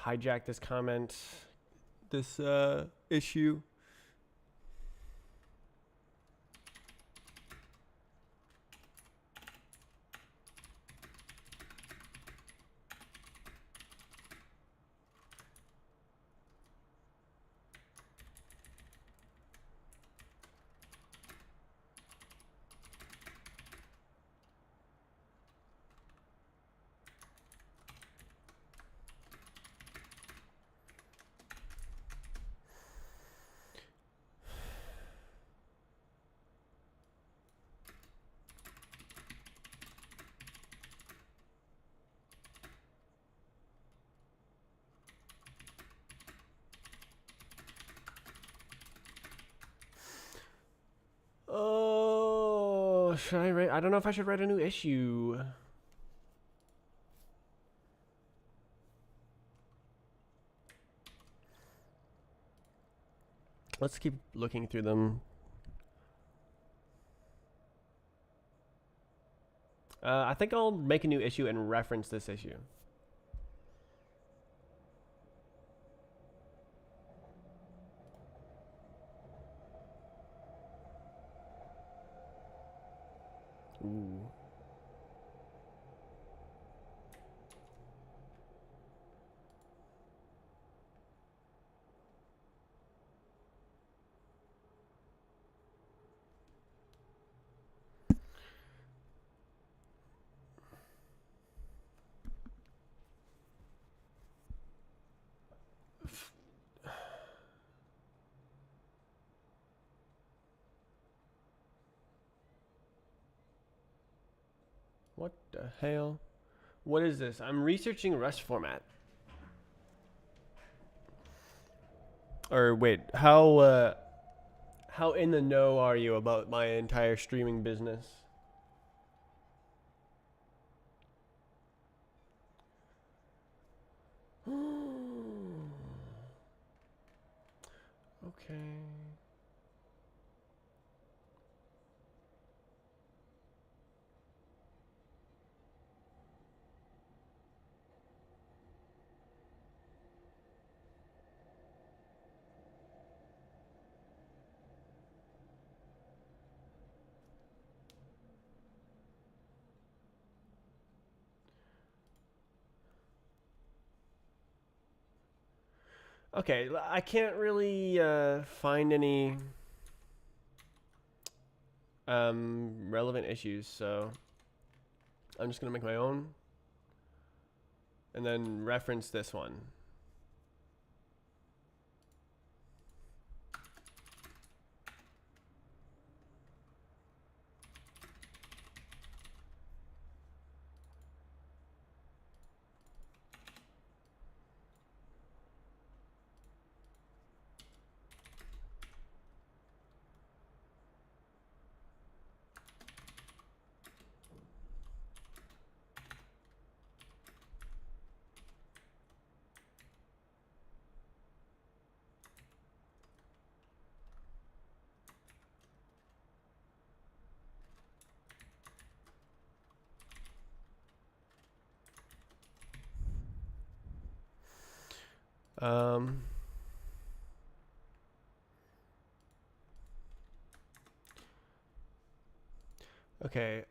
Hijack this comment, this issue. Oh, should I write? I don't know if I should write a new issue. Let's keep looking through them. I think I'll make a new issue and reference this issue. Ooh. What the hell? What is this? I'm researching Rust format. Or wait, how in the know are you about my entire streaming business? Okay. Okay, I can't really find any relevant issues, so I'm just gonna make my own and then reference this one. Um, okay.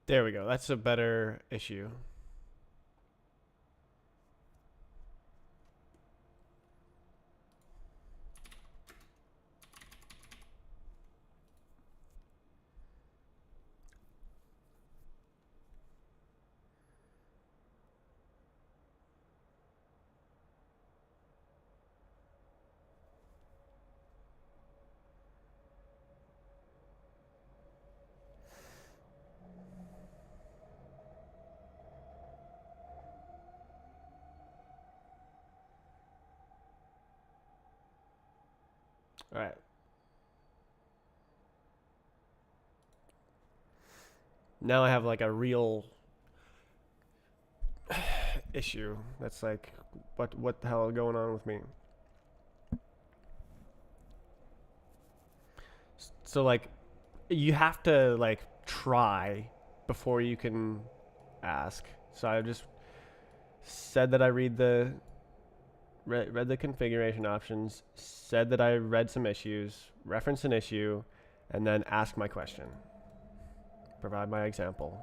There we go. That's a better issue. All right. Now I have like a real issue that's like, what the hell is going on with me? So like, you have to like try before you can ask. So I just said that I read the configuration options, said that I read some issues, referenced an issue, and then asked my question. Provide my example.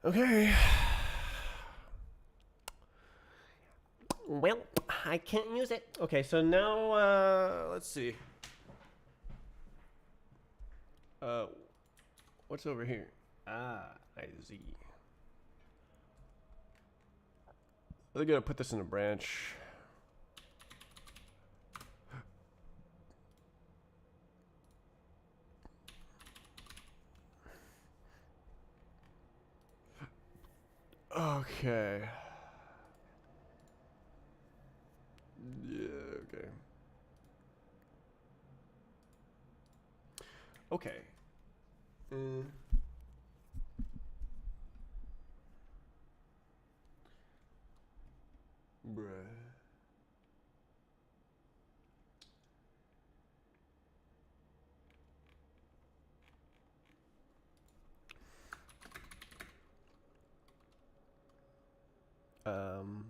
Okay. Well, I can't use it. Okay, so now let's see. Uh, what's over here? Ah, I see. They're gonna put this in a branch. Okay. Yeah, okay. Okay. Bruh. Um.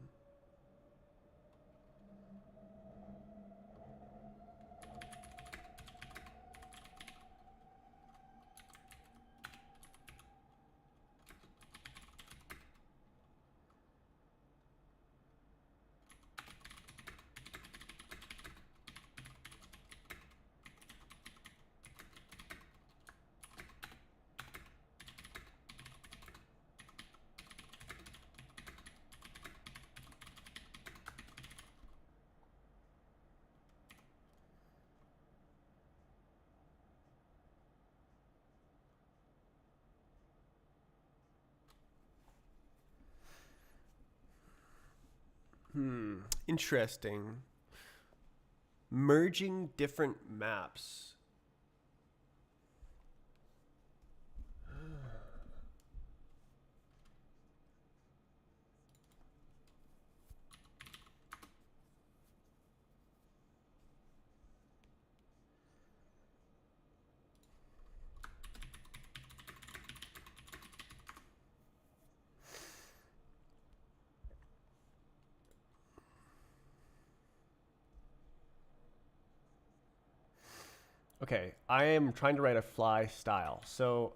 Interesting. Merging different maps. Okay, I am trying to write a fly style. So,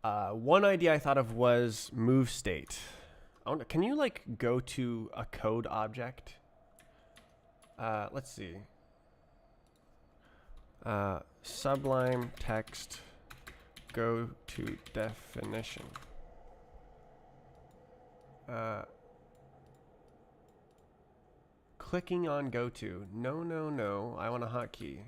one idea I thought of was move state. Can you like go to a code object? Let's see. Sublime text, go to definition. Clicking on go to. No, no, no. I want a hotkey.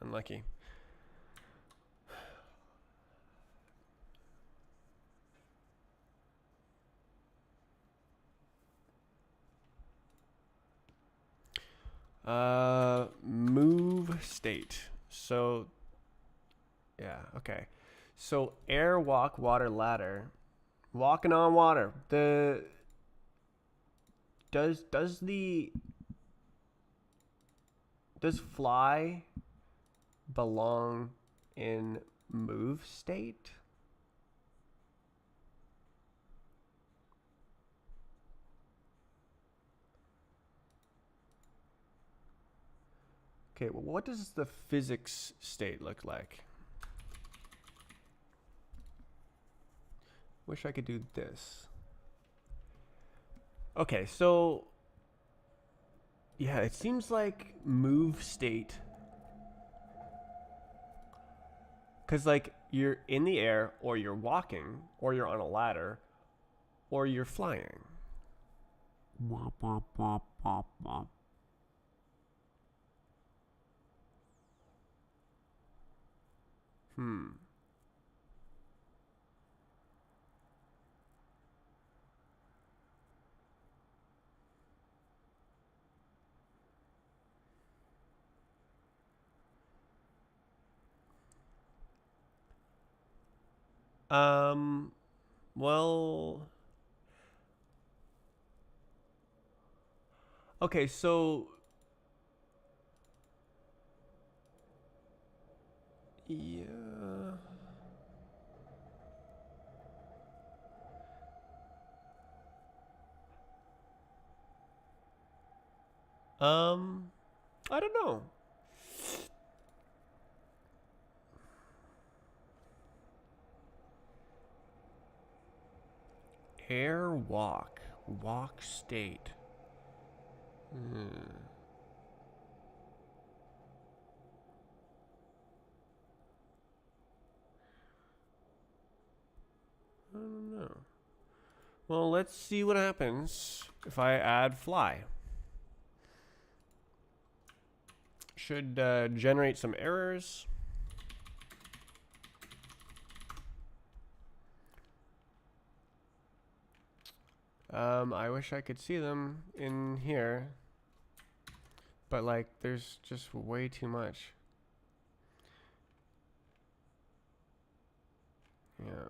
Unlucky. Move state. So, yeah, okay. So air, walk, water, ladder. Walking on water. Does fly belong in move state? Okay, well, what does the physics state look like? Wish I could do this. Okay, so yeah, it seems like move state, because like you're in the air, or you're walking, or you're on a ladder, or you're flying. Hmm. Well, okay, so yeah. I don't know. Air walk, walk state. Hmm. I don't know. Well, let's see what happens if I add fly. Should generate some errors. I wish I could see them in here, but like there's just way too much. Yeah.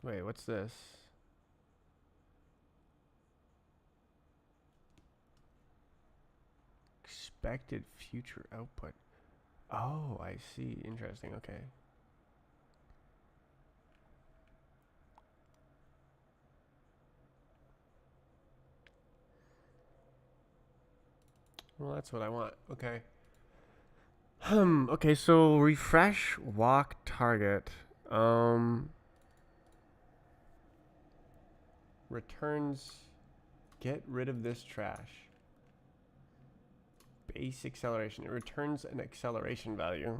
Wait, what's this? Expected future output. Oh, I see. Interesting. Okay. Well, that's what I want. Okay. Okay, so refresh walk target. Returns, get rid of this trash. Base acceleration. It returns an acceleration value.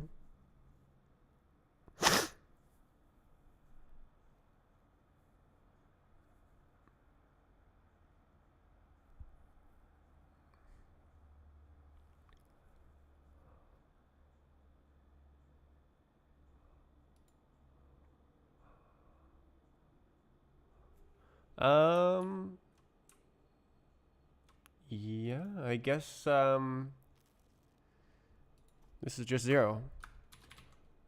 Yeah, I guess, this is just 0.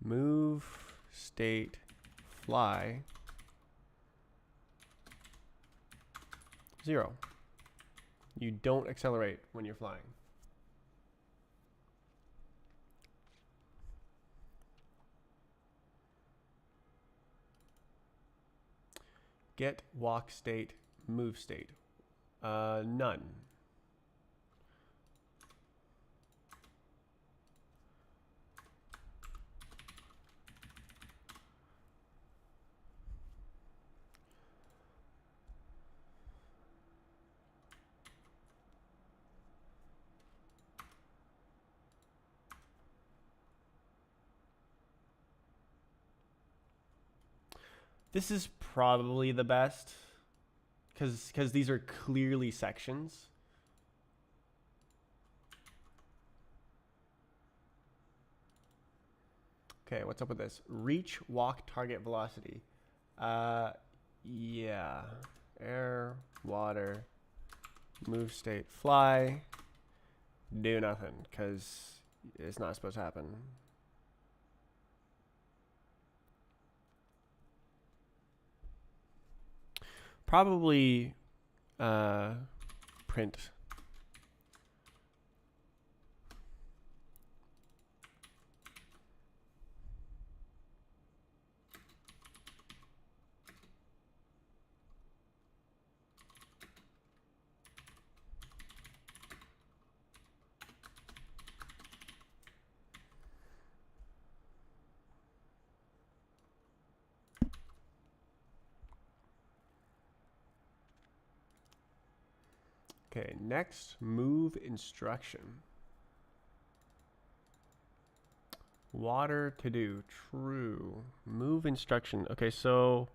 Move, state, fly, 0. You don't accelerate when you're flying. Get walk state, move state. None. This is probably the best, because these are clearly sections. Okay, what's up with this? Reach walk target velocity. Yeah. Air, water, move state, fly. Do nothing, because it's not supposed to happen. Probably print. Okay, next, move instruction. Water to do, true. Move instruction. Okay, so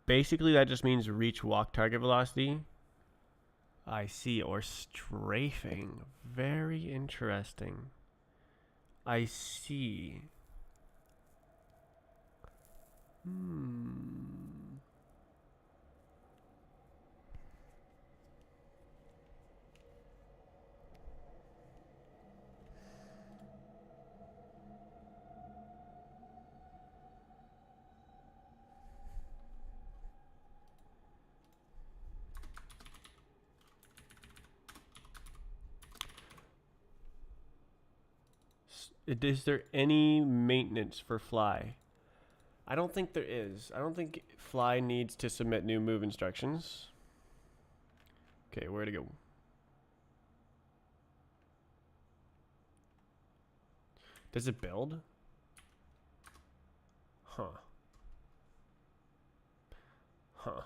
basically that just means reach walk target velocity. I see, or strafing. Very interesting. I see. Is there any maintenance for fly? I don't think there is. I don't think fly needs to submit new move instructions. Okay, where to go? Does it build? Huh. Huh.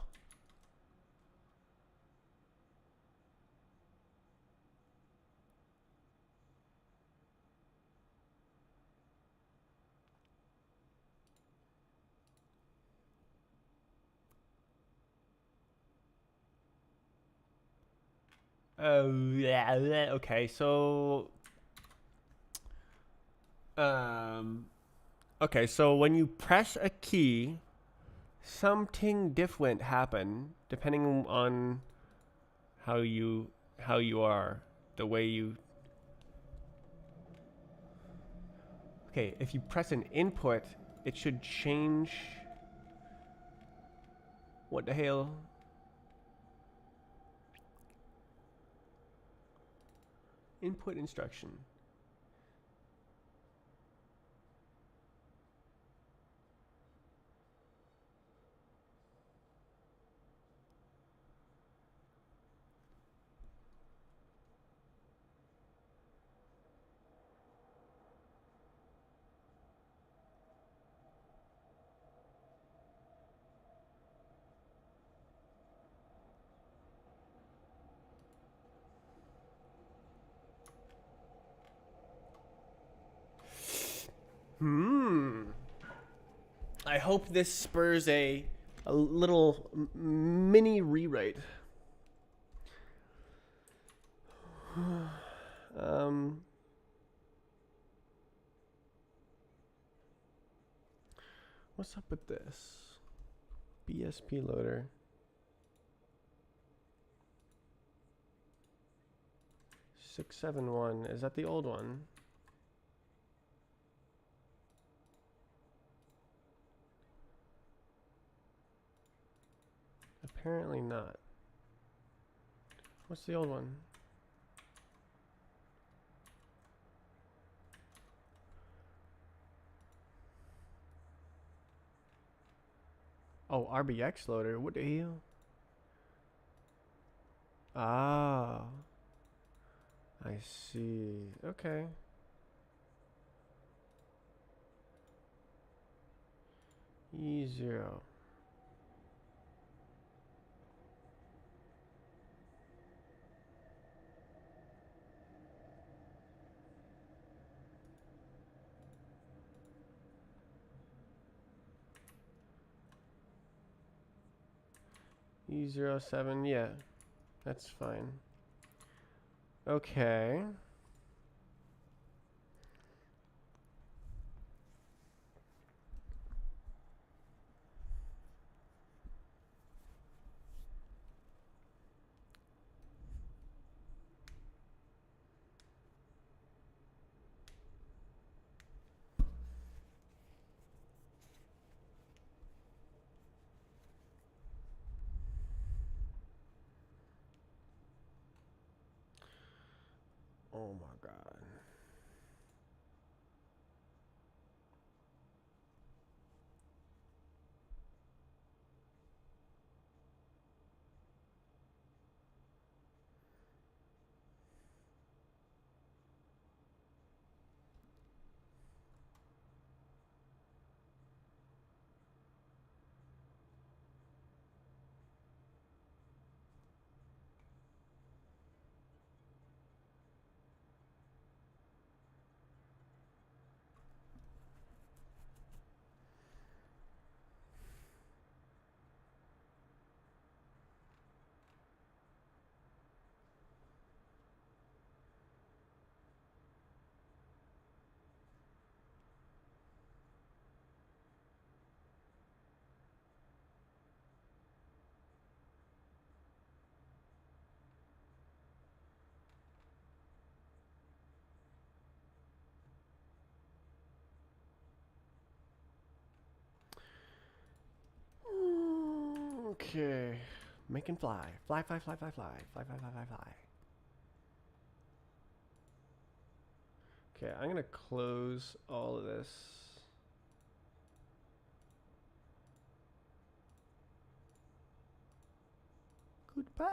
Oh, yeah. Okay, so okay, so when you press a key, something different happen depending on how you are, the way you. Okay, if you press an input, it should change. What the hell? Input instruction. I hope this spurs a little mini rewrite. um, what's up with this? BSP loader. Six 7-1. Is that the old one? Apparently not. What's the old one? Oh, RBX loader. What the hell? Ah, I see. Okay. E0. E07, yeah. That's fine. Okay. Okay. Make and fly. Fly, fly, fly, fly, fly. Fly, fly, fly, fly, fly. Okay, I'm going to close all of this. Goodbye.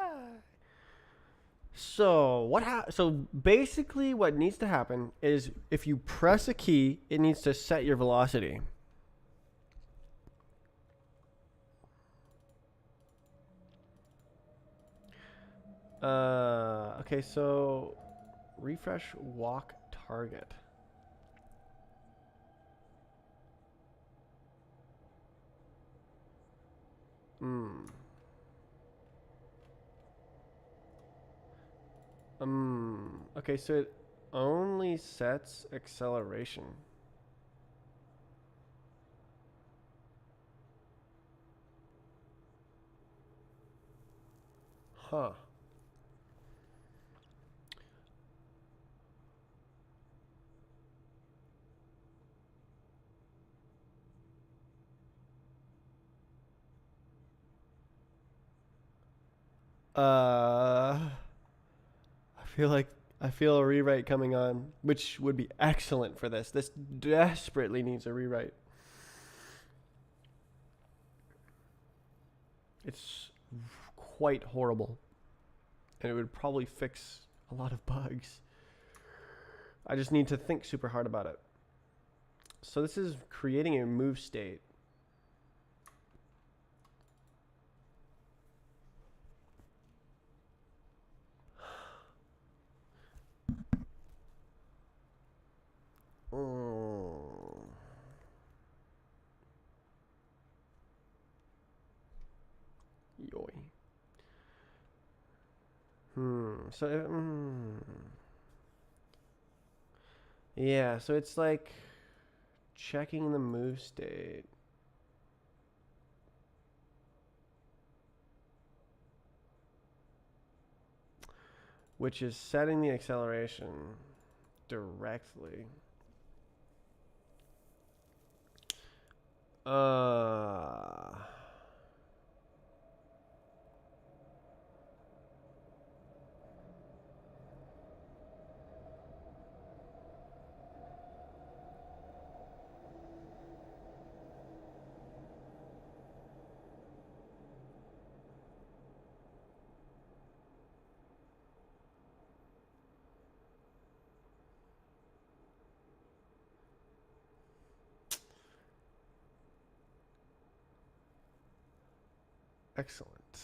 So so basically what needs to happen is if you press a key, it needs to set your velocity. Okay, so refresh walk target. Okay, so it only sets acceleration. Huh. I feel a rewrite coming on, which would be excellent for this. This desperately needs a rewrite. It's quite horrible, and it would probably fix a lot of bugs. I just need to think super hard about it. So this is creating a move state. Yoy. So, yeah, so it's like checking the move state. Which is setting the acceleration directly. Excellent.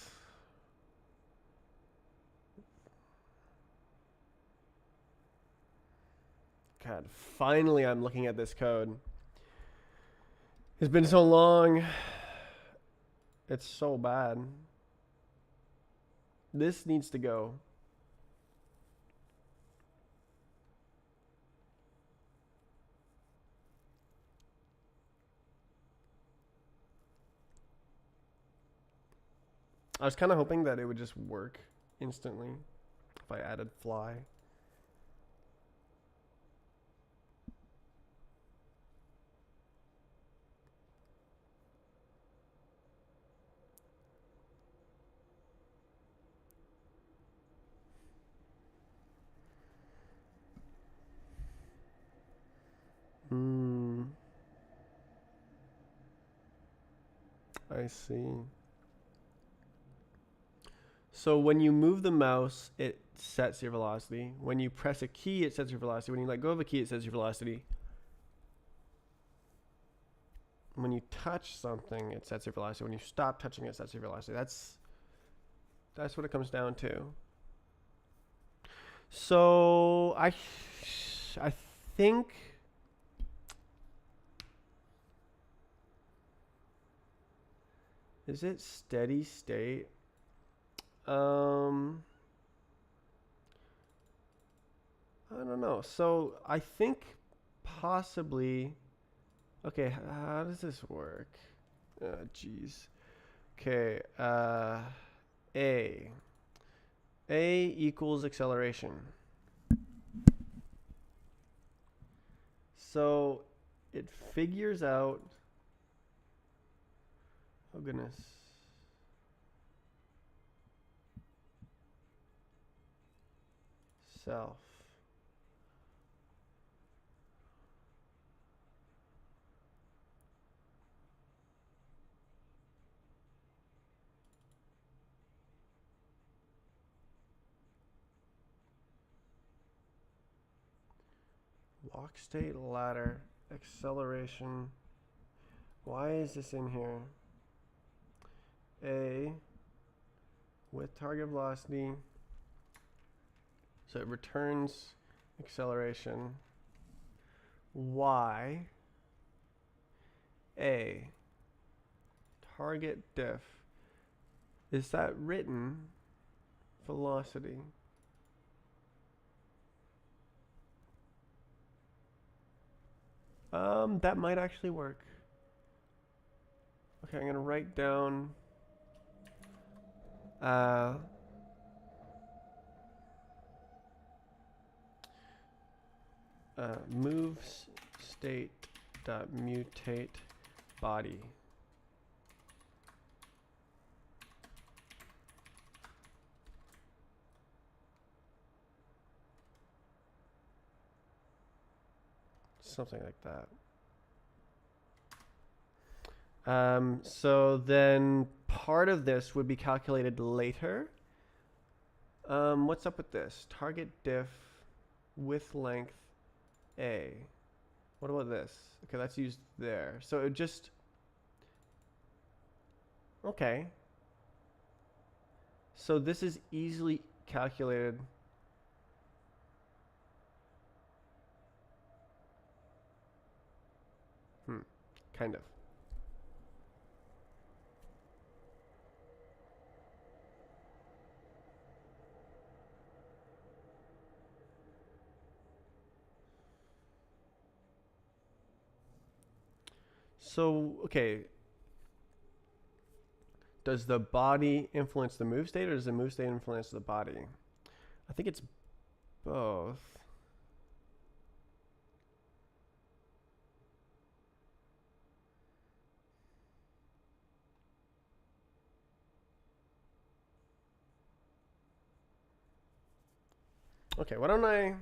God, finally I'm looking at this code. It's been so long. It's so bad. This needs to go. I was kind of hoping that it would just work instantly if I added fly. I see. So when you move the mouse, it sets your velocity. When you press a key, it sets your velocity. When you let go of a key, it sets your velocity. When you touch something, it sets your velocity. When you stop touching it, it sets your velocity. That's what it comes down to. So I think is it steady state? I don't know. So I think possibly. Okay, how does this work? Jeez. Okay. A equals acceleration. So it figures out. Oh goodness. self. Walk state, ladder, acceleration. Why is this in here? A with target velocity. So it returns acceleration. Y A target diff. Is that written velocity? That might actually work. Okay, I'm gonna write down moves state dot mutate body. Something like that. So then part of this would be calculated later. What's up with this? Target diff with length A. What about this? Okay, that's used there. So it just... Okay. So this is easily calculated. Kind of. So, okay. Does the body influence the move state, or does the move state influence the body? I think it's both. Okay, why don't I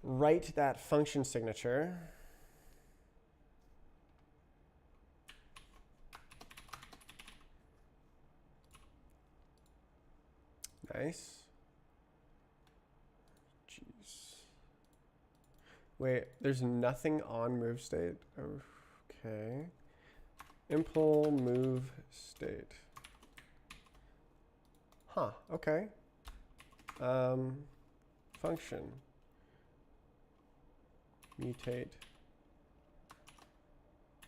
write that function signature. Nice. Jeez. Wait, there's nothing on move state. Okay. Impl move state. Huh, okay. Function. Mutate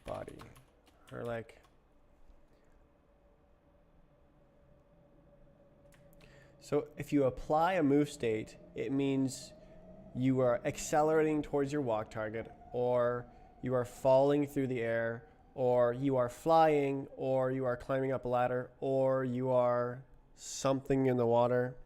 body. Or like... So if you apply a move state, it means you are accelerating towards your walk target, or you are falling through the air, or you are flying, or you are climbing up a ladder, or you are something in the water.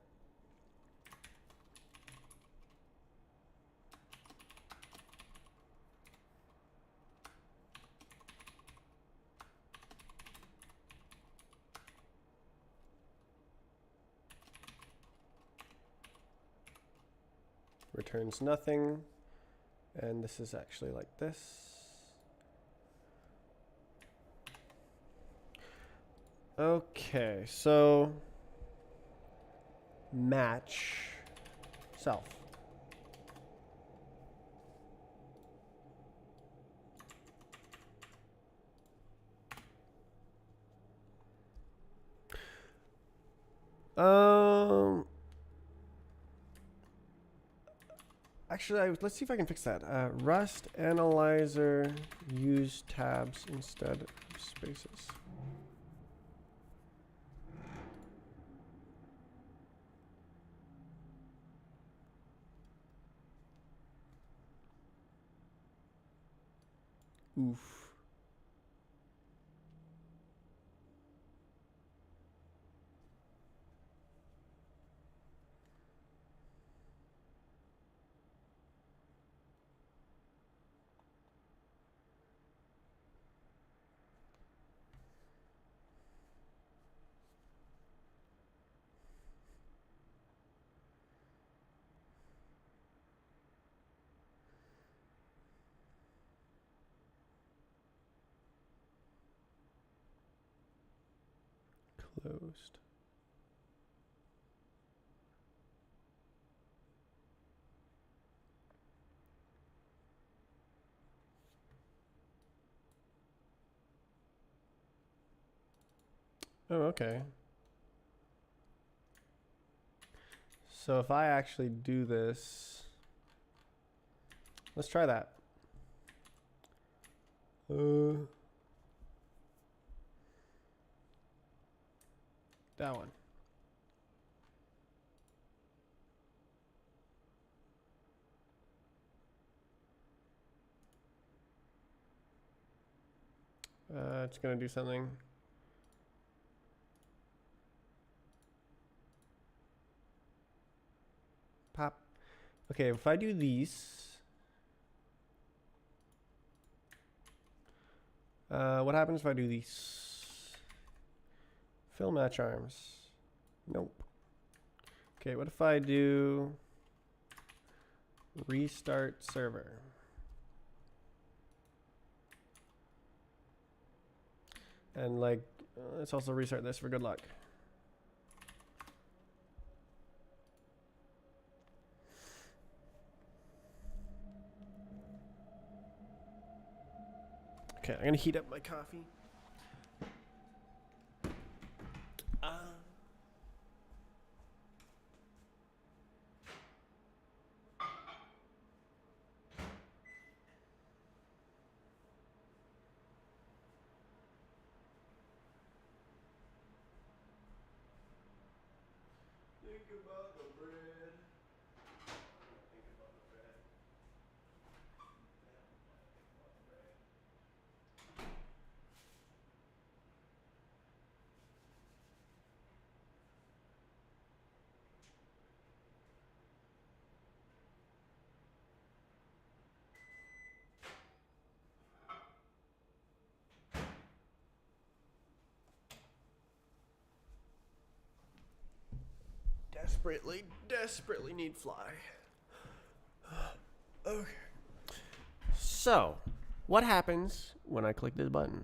Returns nothing. And this is actually like this. Okay, so match self. Actually, let's see if I can fix that. Rust analyzer, use tabs instead of spaces. Oof. Closed. Oh, okay. So if I actually do this, let's try that. That one. It's gonna do something. Pop. Okay, if I do these, what happens if I do these? Fill match arms. Nope. Okay, what if I do restart server? And like, let's also restart this for good luck. Okay, I'm gonna heat up my coffee. Think about the bread. Think about the bread. Desperately need fly. Okay. So, what happens when I click this button?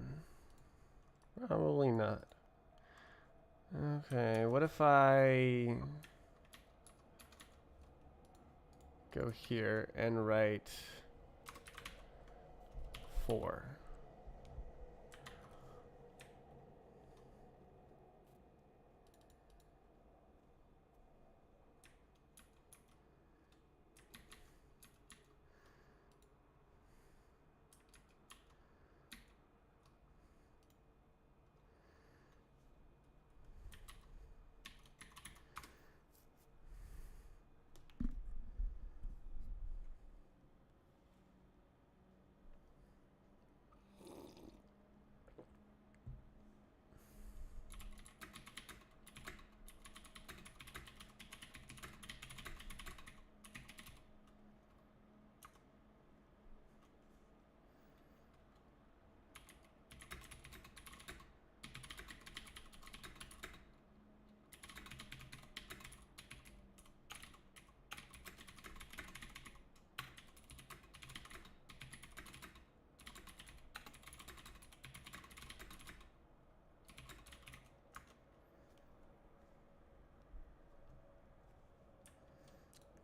Probably not. Okay, what if I go here and write 4?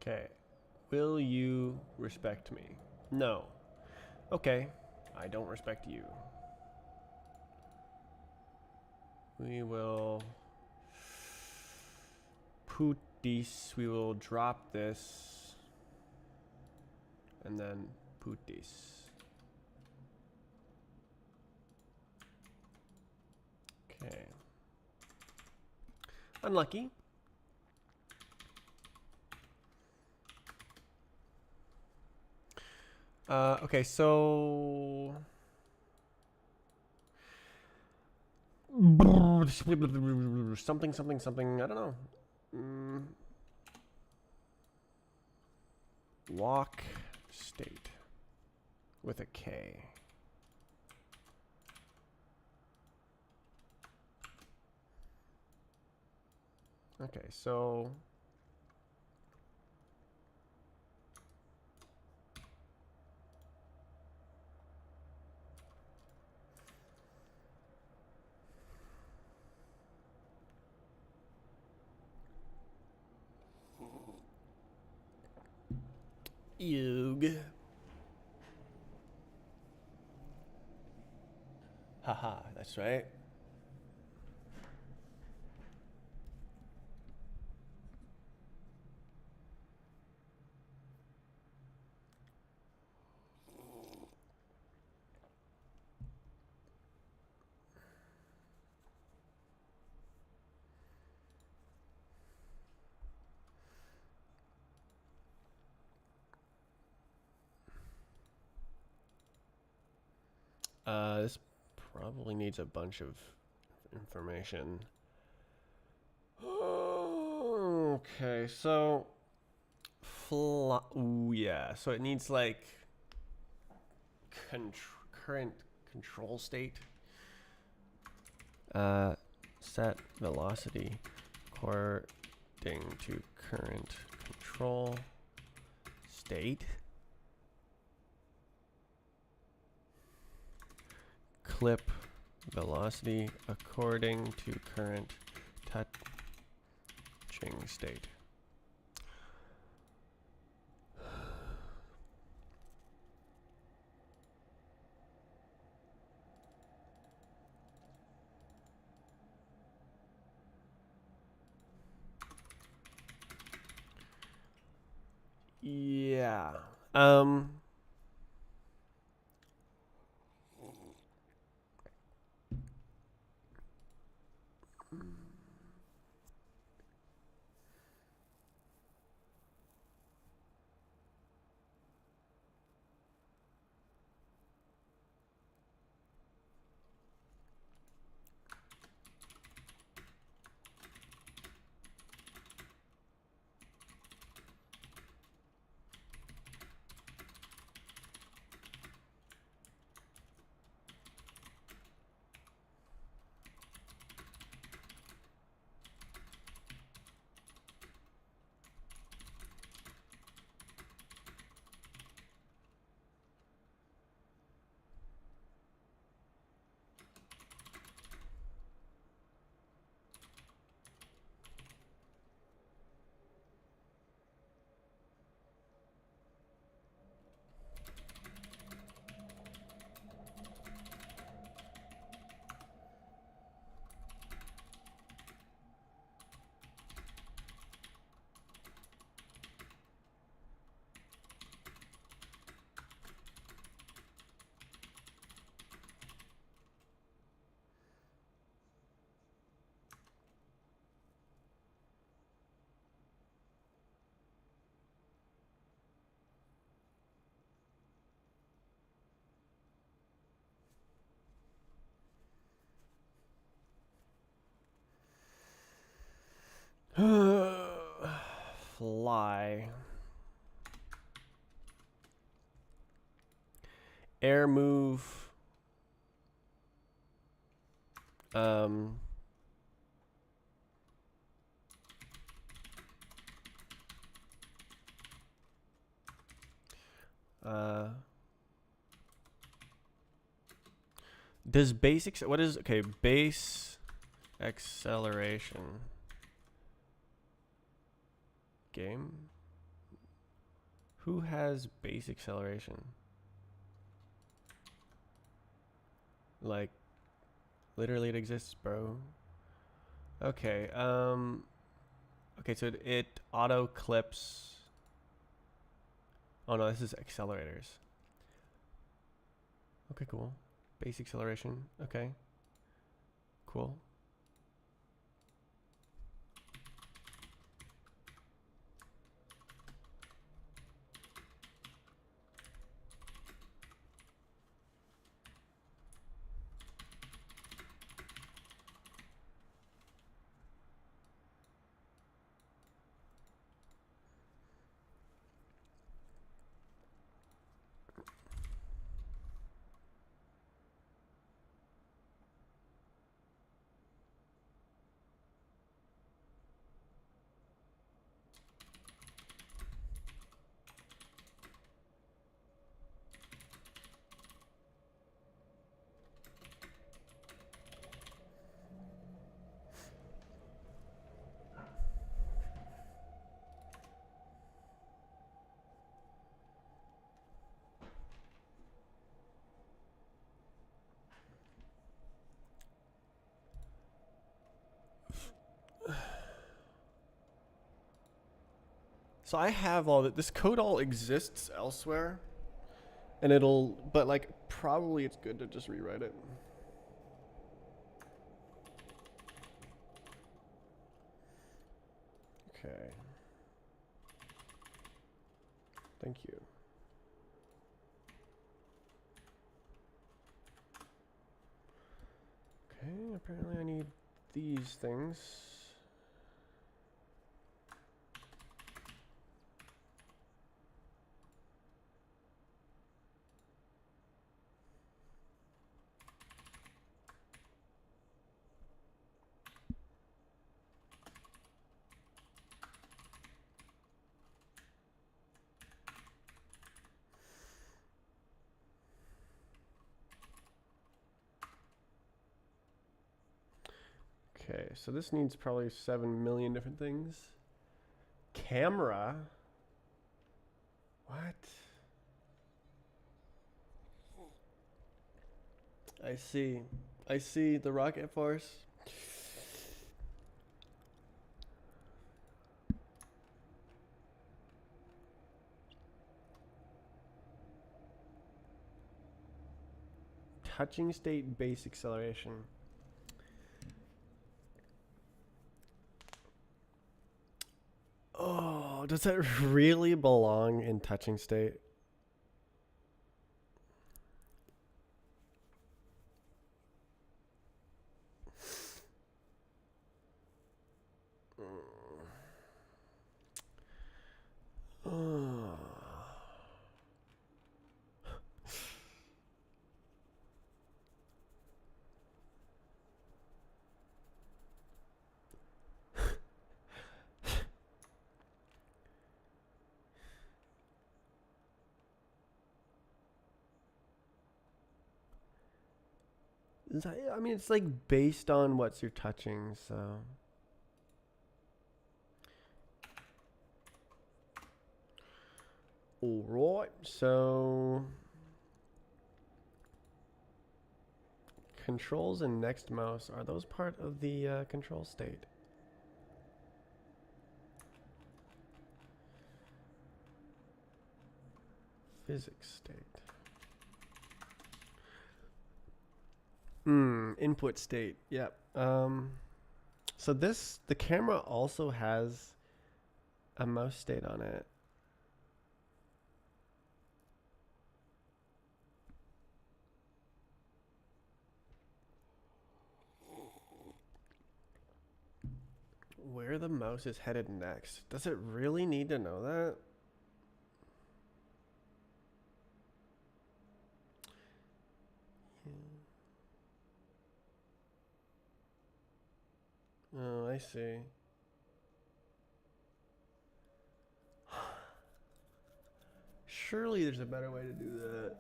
Okay. Will you respect me? No. Okay. I don't respect you. We will put this. We will drop this. And then put this. Okay. Unlucky. Okay, so something. I don't know. Walk state with a K. Okay, so Eug. Haha, that's right. This probably needs a bunch of information. Okay, so ooh, yeah. So it needs like current control state. Set velocity according to current control state. Clip velocity according to current touching state. Yeah. Fly. Air move. Um. Does basics? What is okay? Base acceleration. Game. Who has base acceleration? Like, literally, it exists, bro. Okay. Okay, so it auto clips. Oh no, this is accelerators. Okay, cool. Base acceleration. Okay. Cool. So I have all that. This code all exists elsewhere, and but like probably it's good to just rewrite it. Okay. Thank you. Okay, apparently I need these things. Okay, so this needs probably 7 million different things. Camera? What? I see. I see the rocket force. Touching state base acceleration. Oh, does that really belong in touching state? I mean, it's like based on what you're touching, so. All right, so controls and next mouse, are those part of the control state? Physics state. Input state. Yep. So the camera also has a mouse state on it. Where the mouse is headed next. Does it really need to know that? Oh, I see. Surely there's a better way to do that.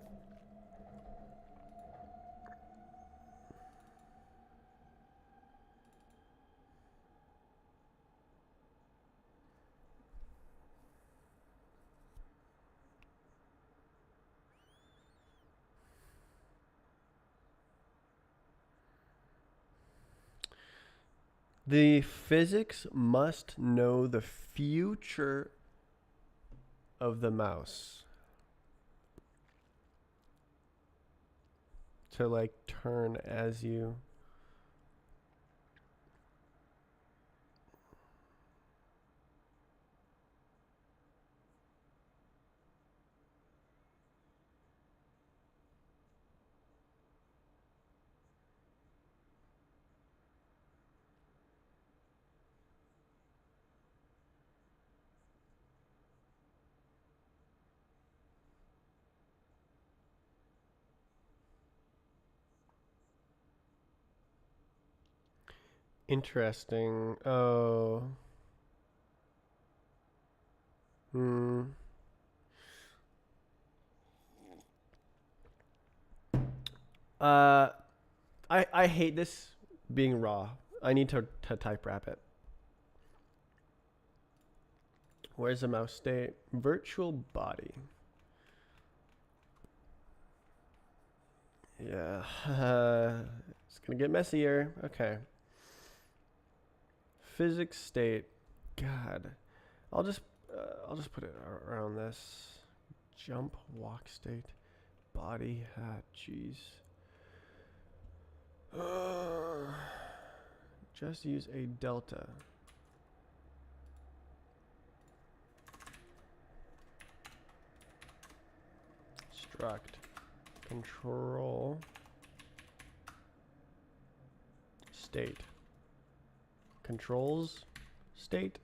The physics must know the future of the mouse to like turn as you. Interesting. Oh. Hmm. Uh, I hate this being raw. I need to type wrap it. Where's the mouse state? Virtual body. Yeah. It's gonna get messier. Okay. Physics state. God. I'll just put it around this. Jump, walk state, body, hat, jeez. Just use a delta. Struct control state controls state.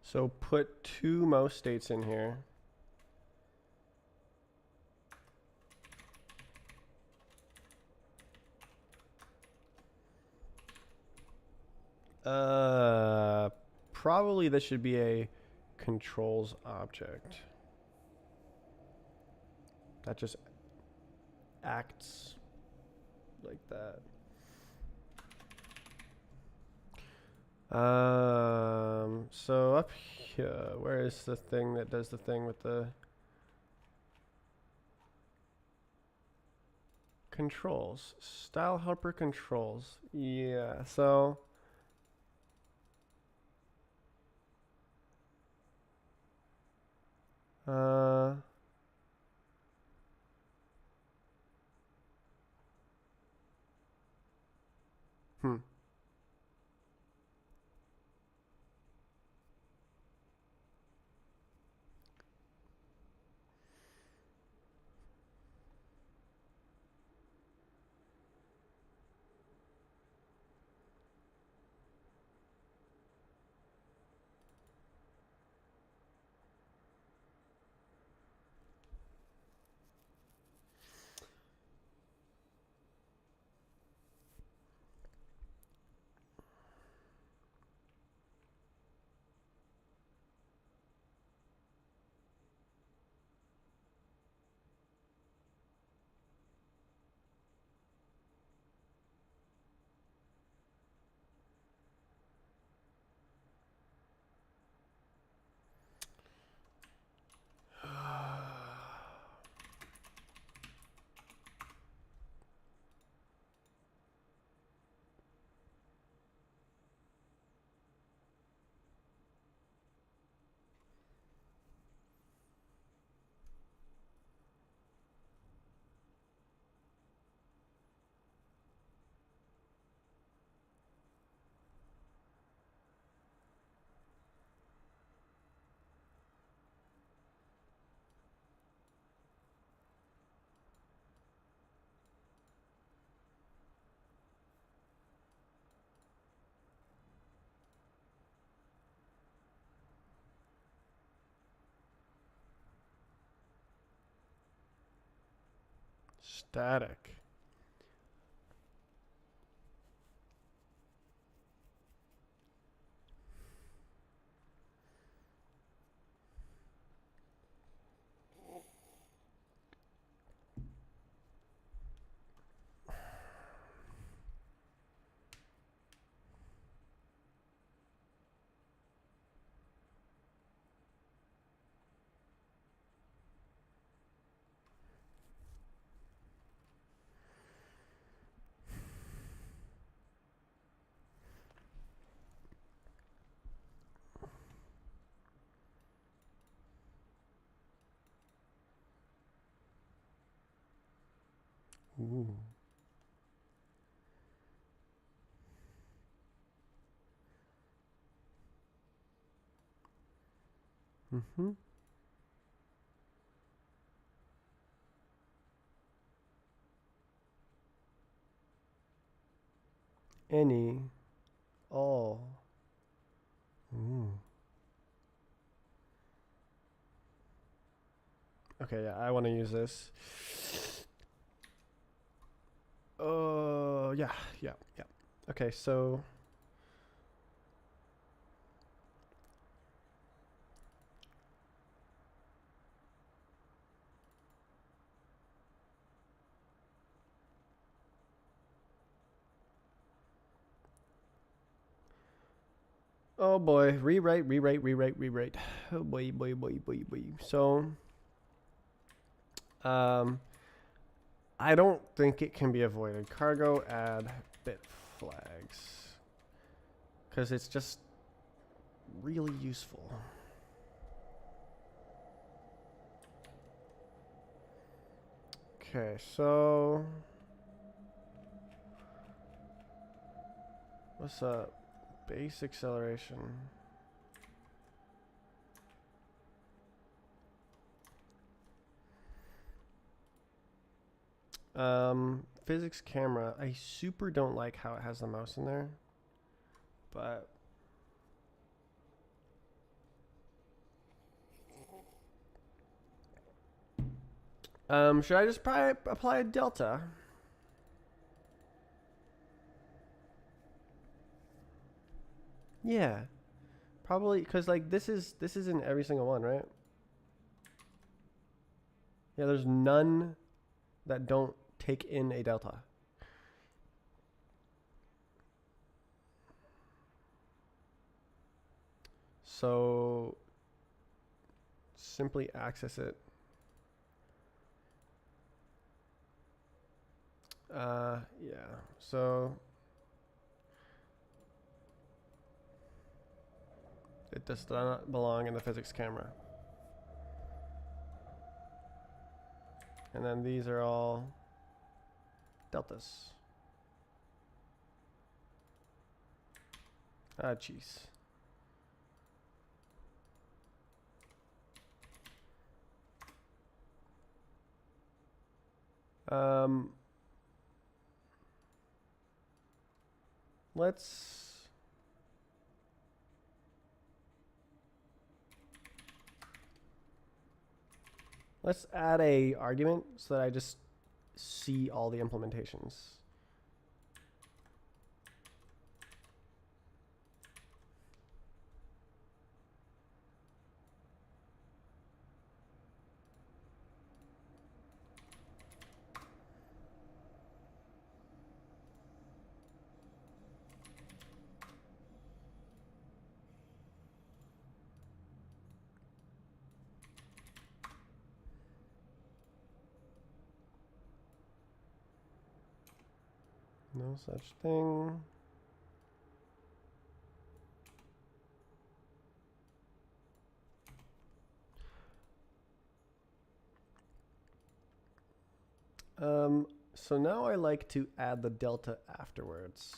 So put 2 mouse states in here. Probably this should be a controls object. That just acts like that. So up here, where is the thing that does the thing with the controls? Style helper controls. Yeah, so hmm. Static. Ooh. Mm-hmm. Any, all. Ooh. Okay, yeah, I want to use this. Yeah. Okay, so oh boy, rewrite. Oh boy. So, um, I don't think it can be avoided. Cargo add bit flags, because it's just really useful. Okay, so what's up? Base acceleration. Physics camera. I super don't like how it has the mouse in there, but should I just probably apply a delta? Yeah, probably because like this is in every single one, right? Yeah, there's none that don't take in a delta. So simply access it. Yeah. So it does not belong in the physics camera. And then these are all deltas. Ah, jeez. Um, let's add a argument so that I just see all the implementations. No such thing. So now I like to add the delta afterwards,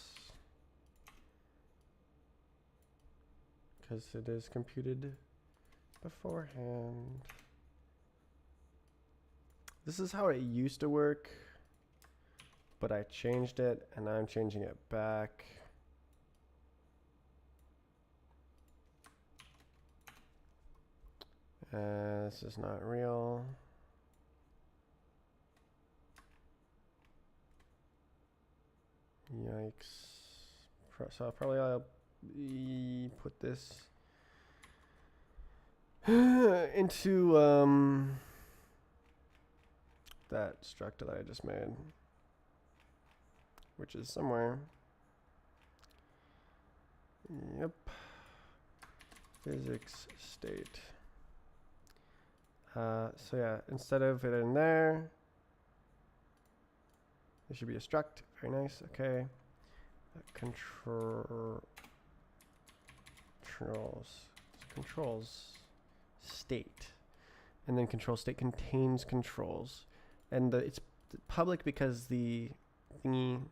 because it is computed beforehand. This is how it used to work, but I changed it and now I'm changing it back. This is not real. Yikes. So probably I'll put this into that struct that I just made, which is somewhere. Yep. Physics state. So yeah, instead of it in there, it should be a struct. Very nice. Okay. Controls state, and then control state contains controls, and it's public because the thingy.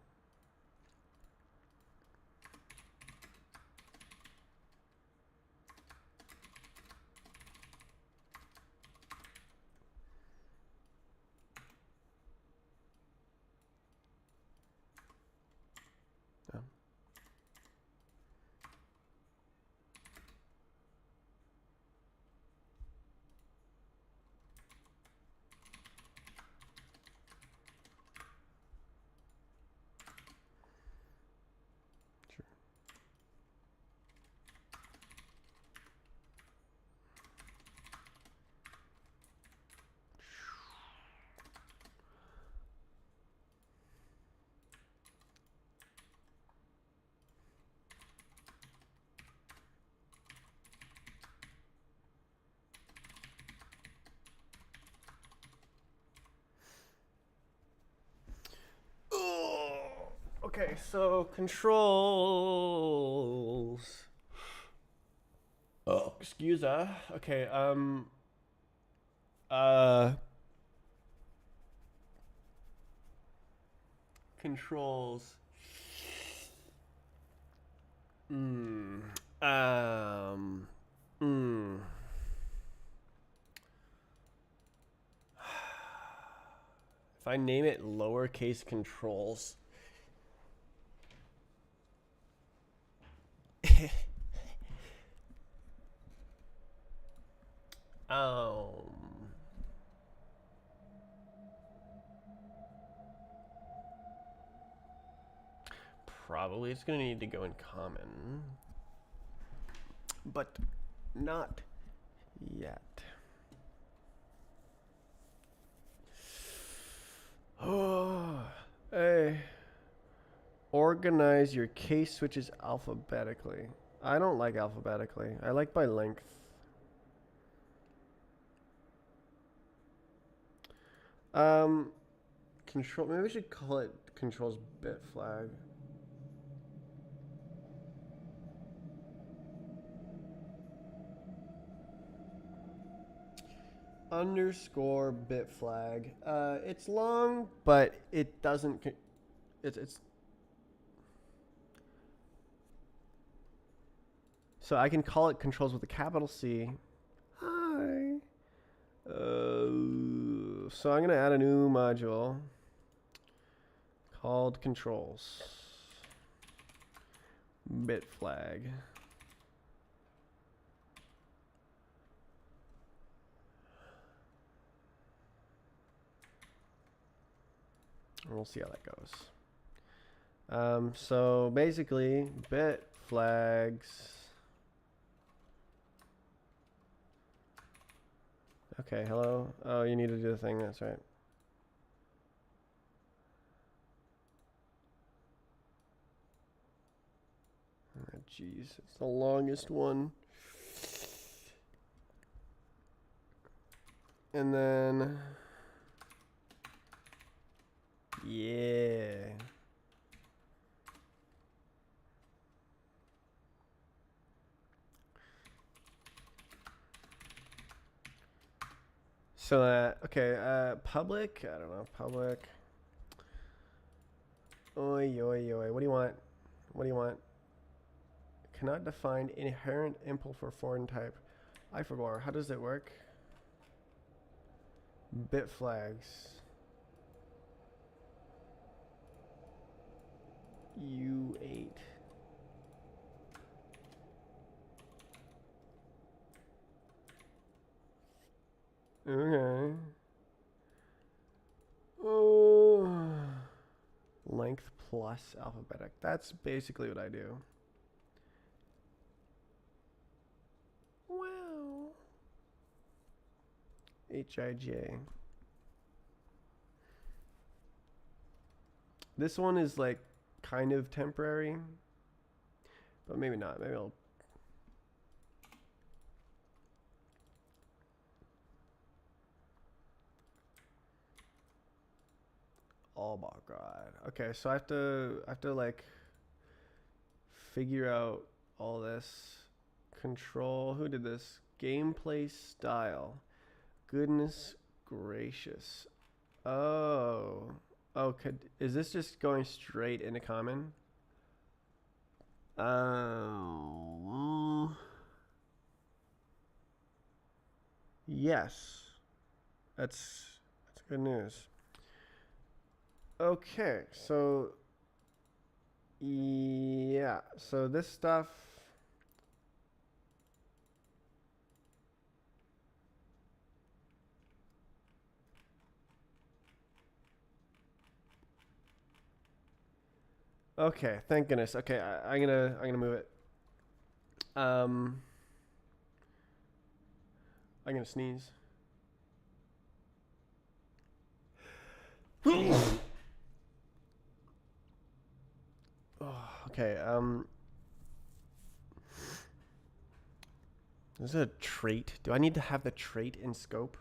Okay, so controls. Oh, excuse us. Okay, uh, controls. Hmm. Um. Hmm. If I name it lowercase controls. um. Probably it's gonna need to go in common, but not yet. Oh, hey. Organize your case switches alphabetically. I don't like alphabetically. I like by length. Um, control. Maybe we should call it controls bit flag. Underscore bit flag. It's long, but it doesn't. It's. So I can call it controls with a capital C. Hi. So I'm gonna add a new module called controls bit flag. And we'll see how that goes. So basically, bit flags. Okay, hello. Oh, you need to do the thing. That's right. Oh, jeez, it's the longest one. And then, yeah. So okay, public. I don't know, public. Oi, oi, oi. What do you want? What do you want? Cannot define inherent impl for foreign type. I forgot. How does it work? Bit flags. U8. Okay. Length plus alphabetic. That's basically what I do. Wow. HIJ. This one is like kind of temporary, but maybe not. Maybe I'll. Oh my god. Okay, so I have to like figure out all this. Control. Who did this? Gameplay style. Goodness gracious. Oh. Oh, is this just going straight into common? Oh. Yes. That's good news. Okay, so yeah, so this stuff. Okay, thank goodness. Okay, I'm gonna move it. I'm gonna sneeze. Oh, okay. This is a trait. Do I need to have the trait in scope?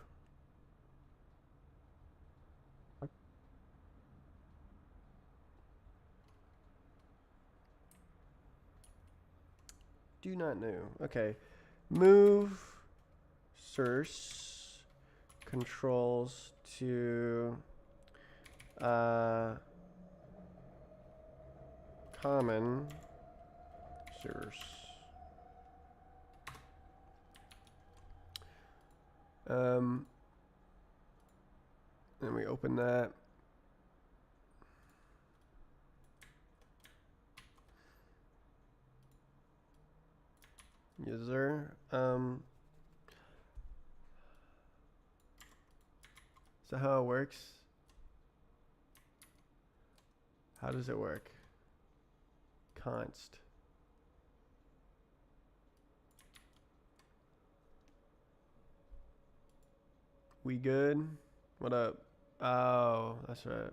Do not know. Okay. Move source controls to common source. Then we open that. User. Is that how it works? How does it work? Const. We good? What up? Oh, that's right.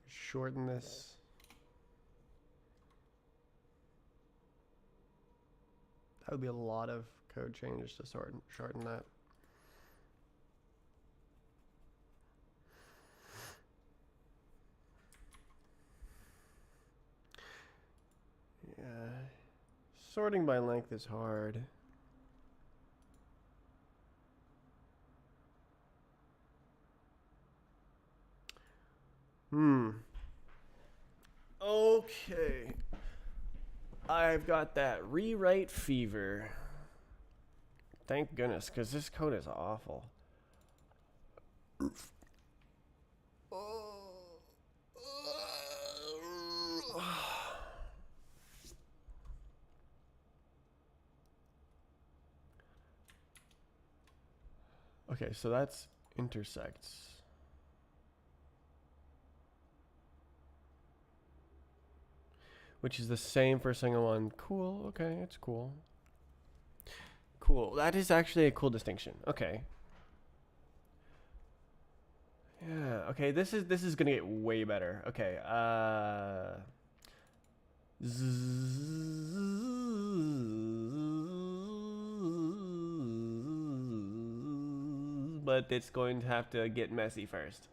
Shorten this. That would be a lot of code changes to shorten that. Yeah. Sorting by length is hard. Okay. I've got that rewrite fever. Thank goodness, because this code is awful. Okay, so that's intersects. Which is the same for a single one. Cool, okay, it's cool. Cool, that is actually a cool distinction. Okay. Yeah, okay, this is gonna get way better. Okay, but it's going to have to get messy first.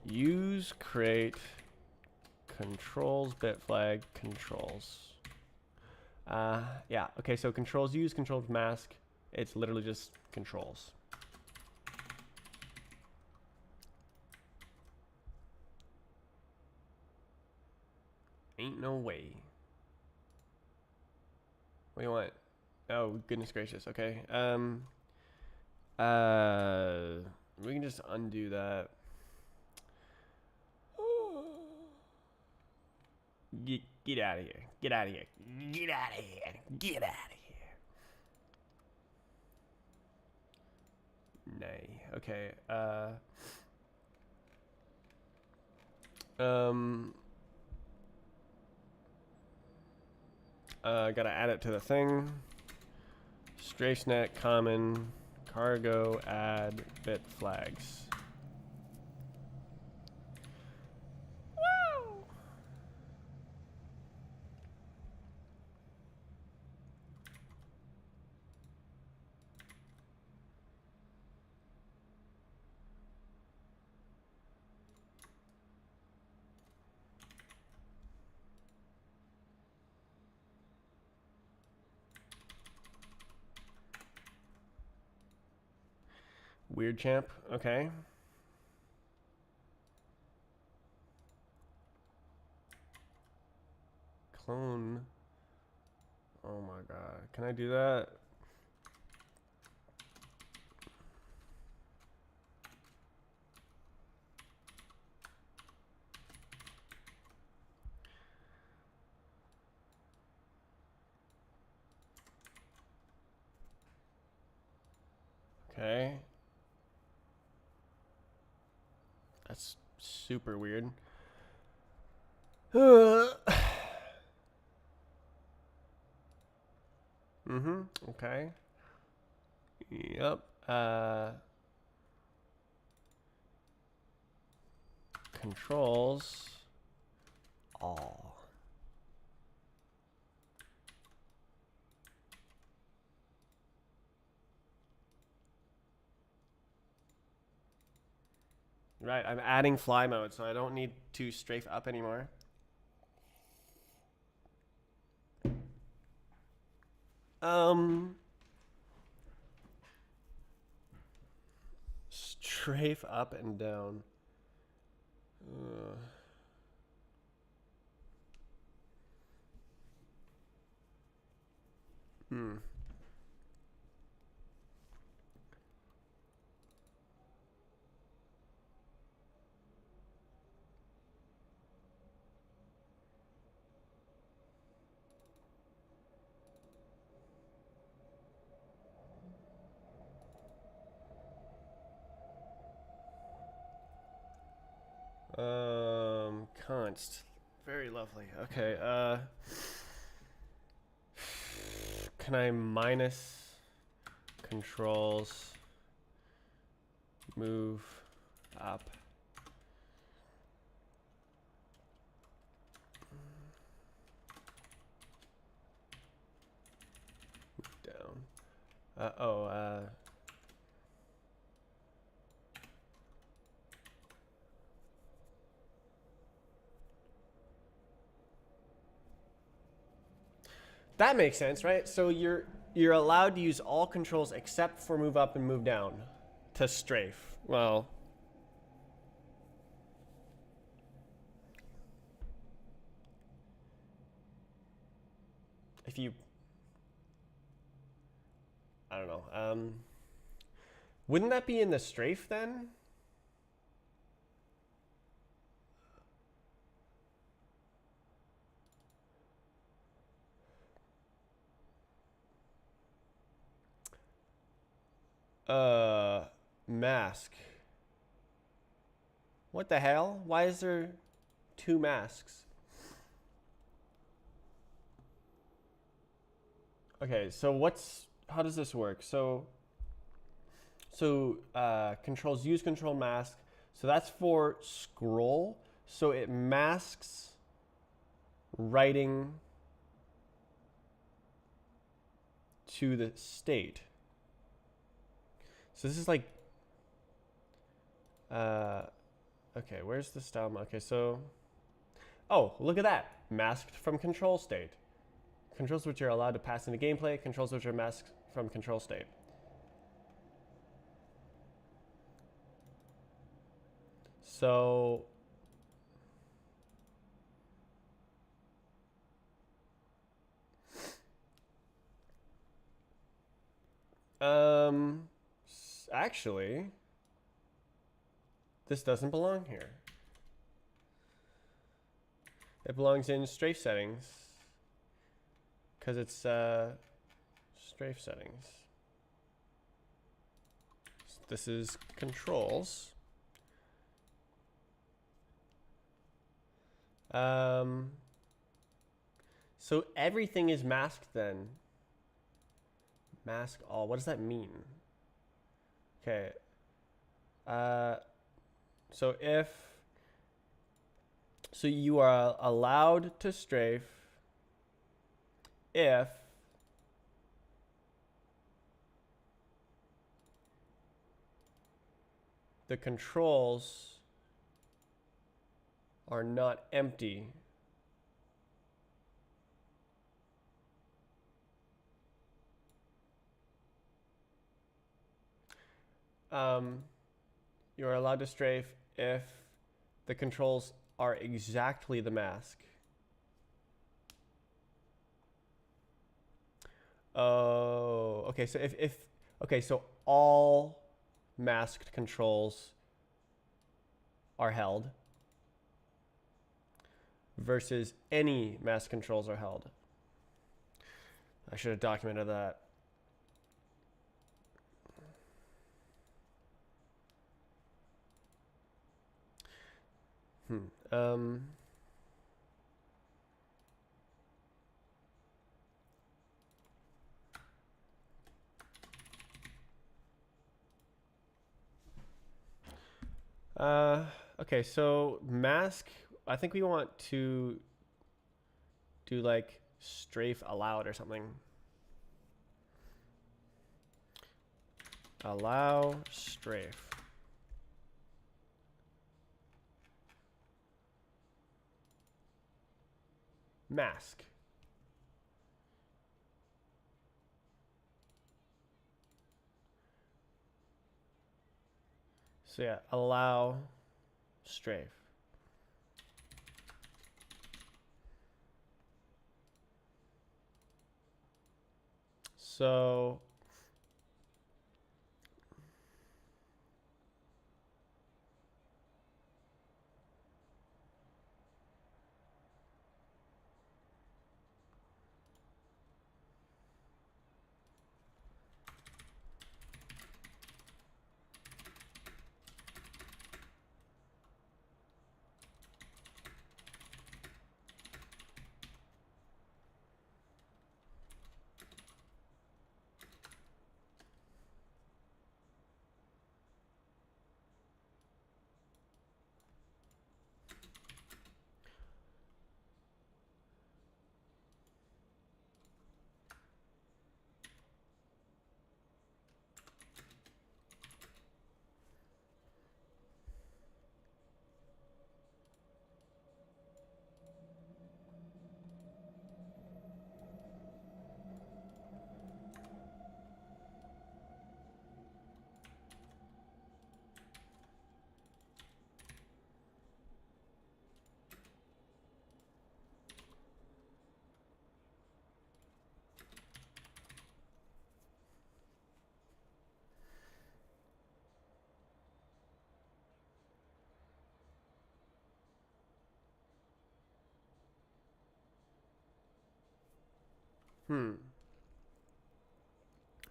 Use create controls bit flag controls. Yeah, okay, so controls use, controls mask. It's literally just controls. Ain't no way. What do you want? Oh, goodness gracious. Okay. We can just undo that. Get out of here. Get out of here. Get out of here. Get out of here. Nay. Okay. Gotta add it to the thing. StraceNet common cargo add bit flags. Woo! Weird champ. Okay. Clone. Oh my god. Can I do that? Okay. That's super weird. Okay. Yep. controls all. Right, I'm adding fly mode, so I don't need to strafe up anymore. Strafe up and down. Hmm. Const. Very lovely. Okay, can I minus controls move up? Down. That makes sense, right? So you're allowed to use all controls except for move up and move down to strafe. Well, if you, I don't know, wouldn't that be in the strafe then? Mask. What the hell? Why is there two masks? Okay, so how does this work? So controls use control mask. So that's for scroll. So it masks writing to the state. So this is like, okay, where's the style? Okay, so, oh, look at that. Masked from control state. Controls which are allowed to pass into gameplay. Controls which are masked from control state. So, actually, this doesn't belong here. It belongs in strafe settings because it's strafe settings. This is controls. So everything is masked then. Mask all. What does that mean? Okay. So you are allowed to strafe if the controls are not empty. You are allowed to strafe if the controls are exactly the mask. Oh, okay. So okay, so all masked controls are held versus any masked controls are held. I should have documented that. Okay, so mask. I think we want to do like strafe allowed or something. Allow strafe. Mask. So yeah, allow strafe. So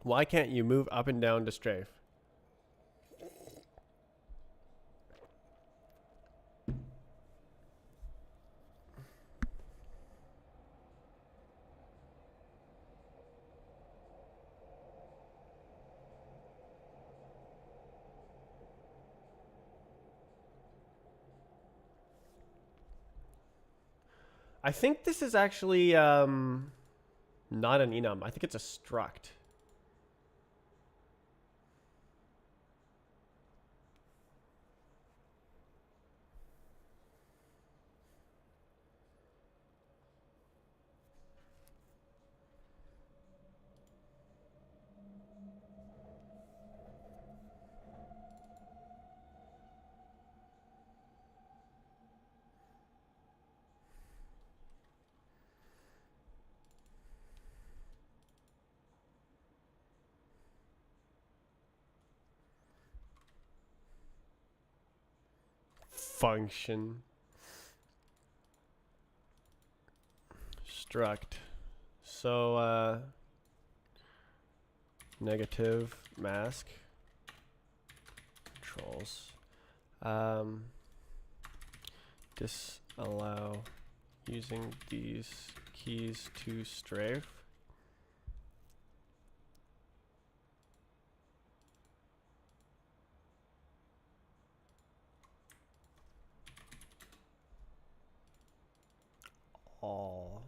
why can't you move up and down to strafe? I think this is actually not an enum. I think it's a struct. Function. Struct. So negative mask controls. Disallow using these keys to strafe. All.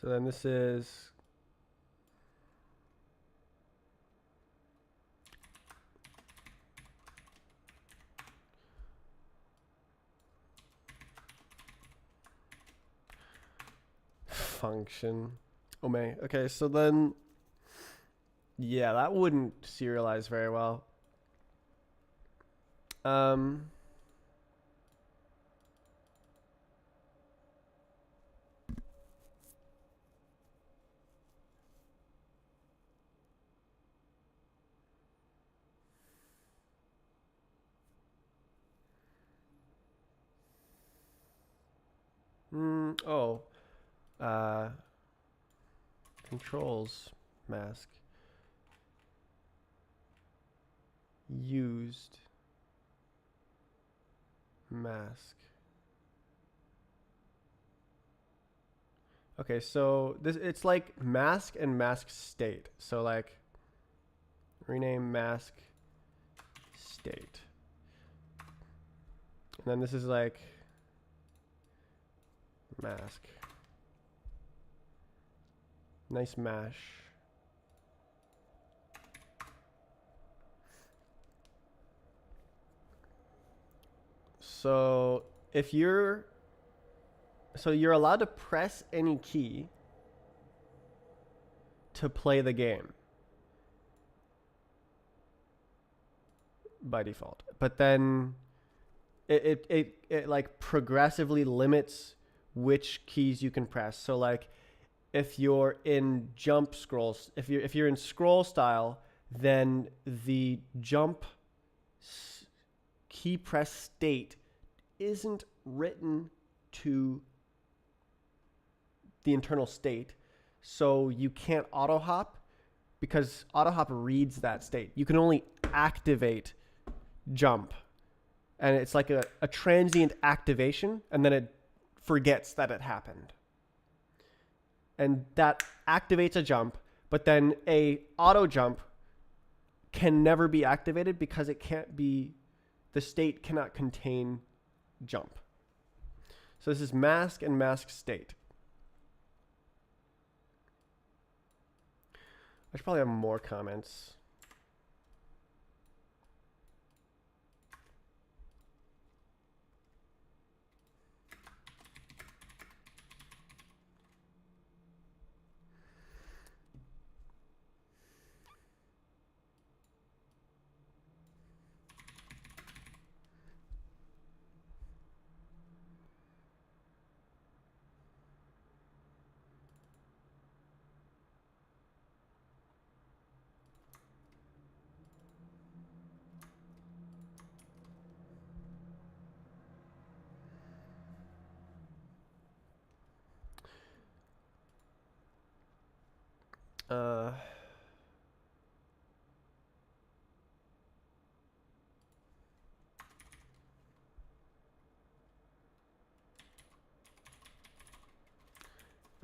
So then this is function. Oh may. Okay, so then yeah, that wouldn't serialize very well. Um oh. Uh controls mask used mask Okay, so this it's like mask and mask state. So like rename mask state. And then this is like mask. Nice mash. So if you're allowed to press any key to play the game by default. But then it like progressively limits which keys you can press. So like if you're in jump scrolls, if you're in scroll style, then the jump key press state isn't written to the internal state, so you can't auto hop because auto hop reads that state. You can only activate jump, and it's like a transient activation, and then it forgets that it happened. And that activates a jump, but then a auto jump can never be activated because it can't be, the state cannot contain jump. So this is mask and mask state. I should probably have more comments.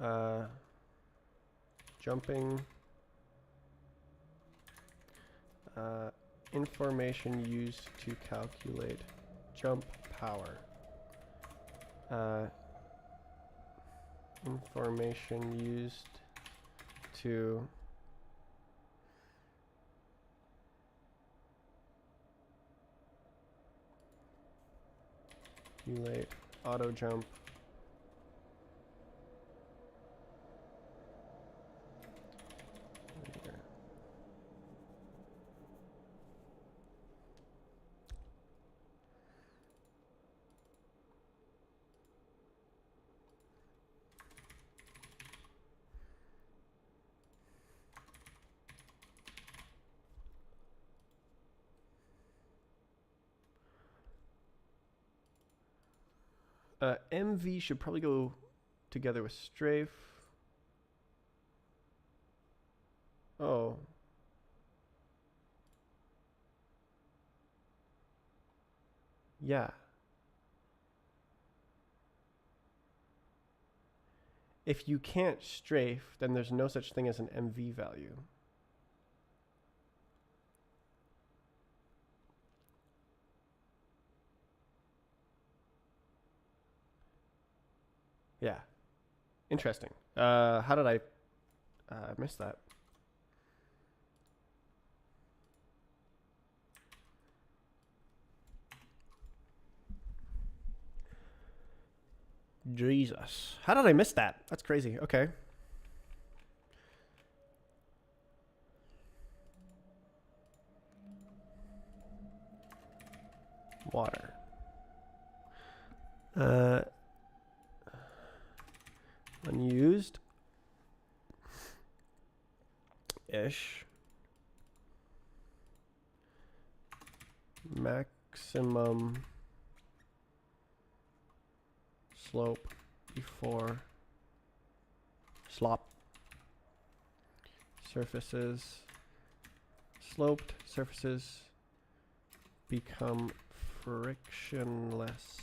Uh, jumping, information used to calculate jump power. Information used to calculate auto jump. MV should probably go together with strafe. Oh. Yeah. If you can't strafe, then there's no such thing as an MV value. Yeah. Interesting. How did I miss that? Jesus. How did I miss that? That's crazy. Okay. Water. Unused. Ish. Maximum slope before slop. Surfaces. Sloped surfaces become frictionless.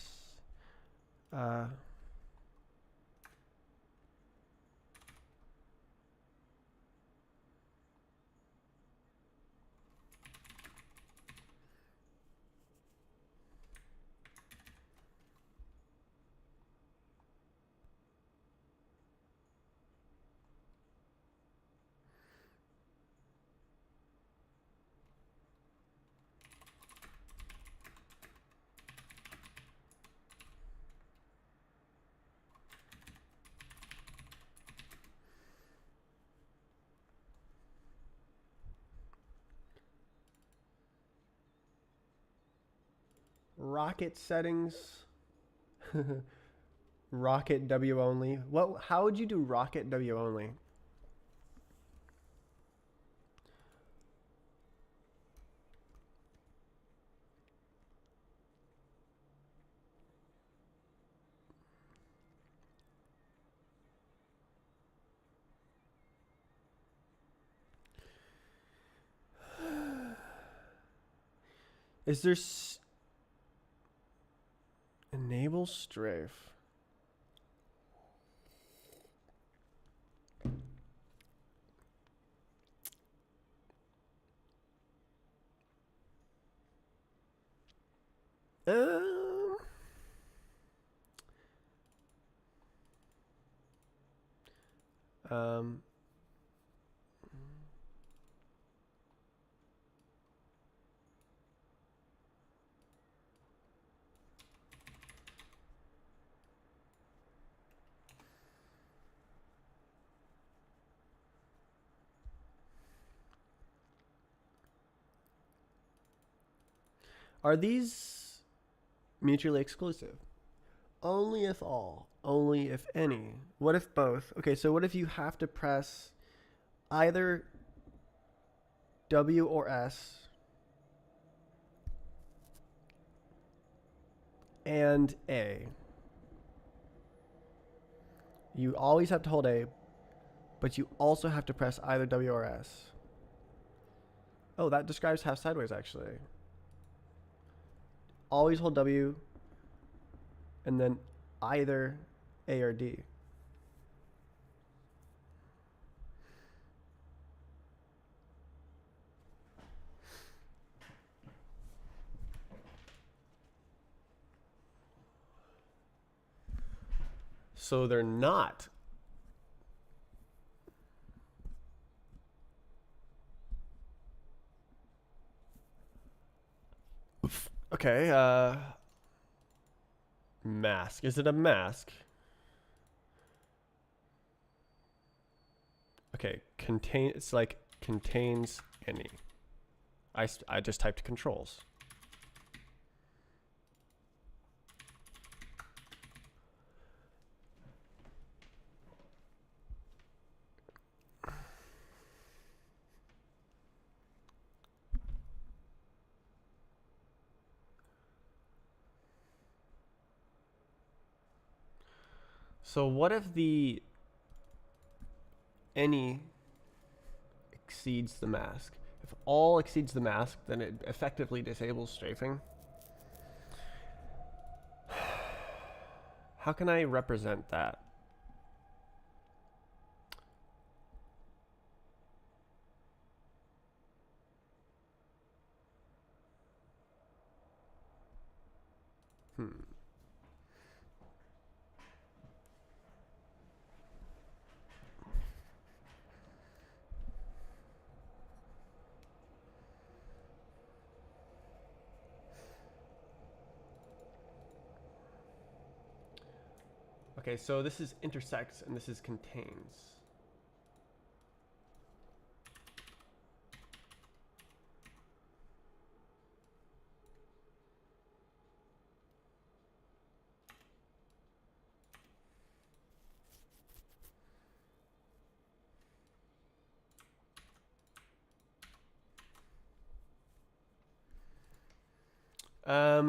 Rocket settings. Rocket W only. What? How would you do rocket W only? Is there enable strafe? Um, um, are these mutually exclusive? Only if all. Only if any. What if both? Okay, so what if you have to press either W or S and A? You always have to hold A, but you also have to press either W or S. Oh, that describes half sideways actually. Always hold W and then either A or D. So they're not. Okay, mask. Is it a mask? Okay, contain, it's like contains any. I just typed controls. So what if the any exceeds the mask? If all exceeds the mask, then it effectively disables strafing. How can I represent that? Okay, so this is intersects and this is contains.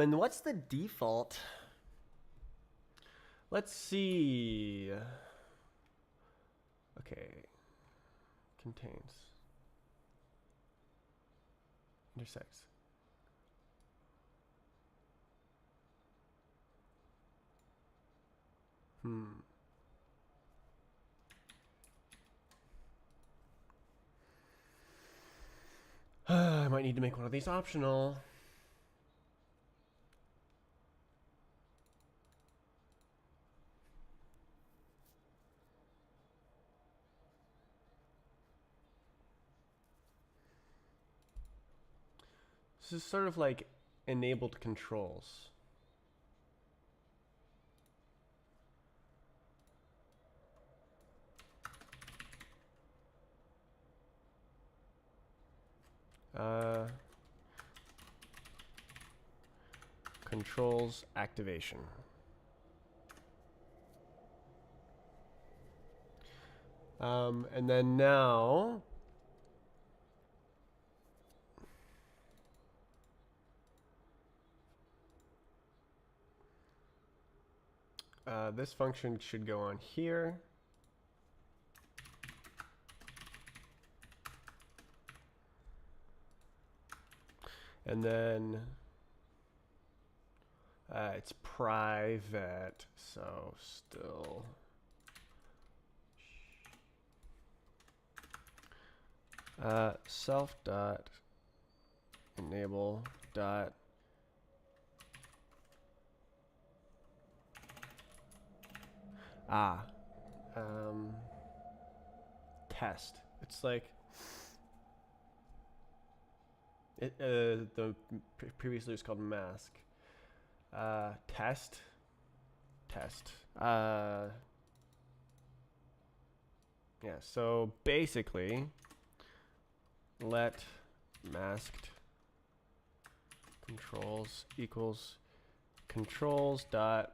And what's the default? Let's see. Okay. Contains. Intersects. I might need to make one of these optional. This is sort of like enabled controls. controls activation. And then now this function should go on here. And then it's private, so still self dot enable dot test. It's like it the previously was called mask. Test. Yeah, so basically let masked controls equals controls dot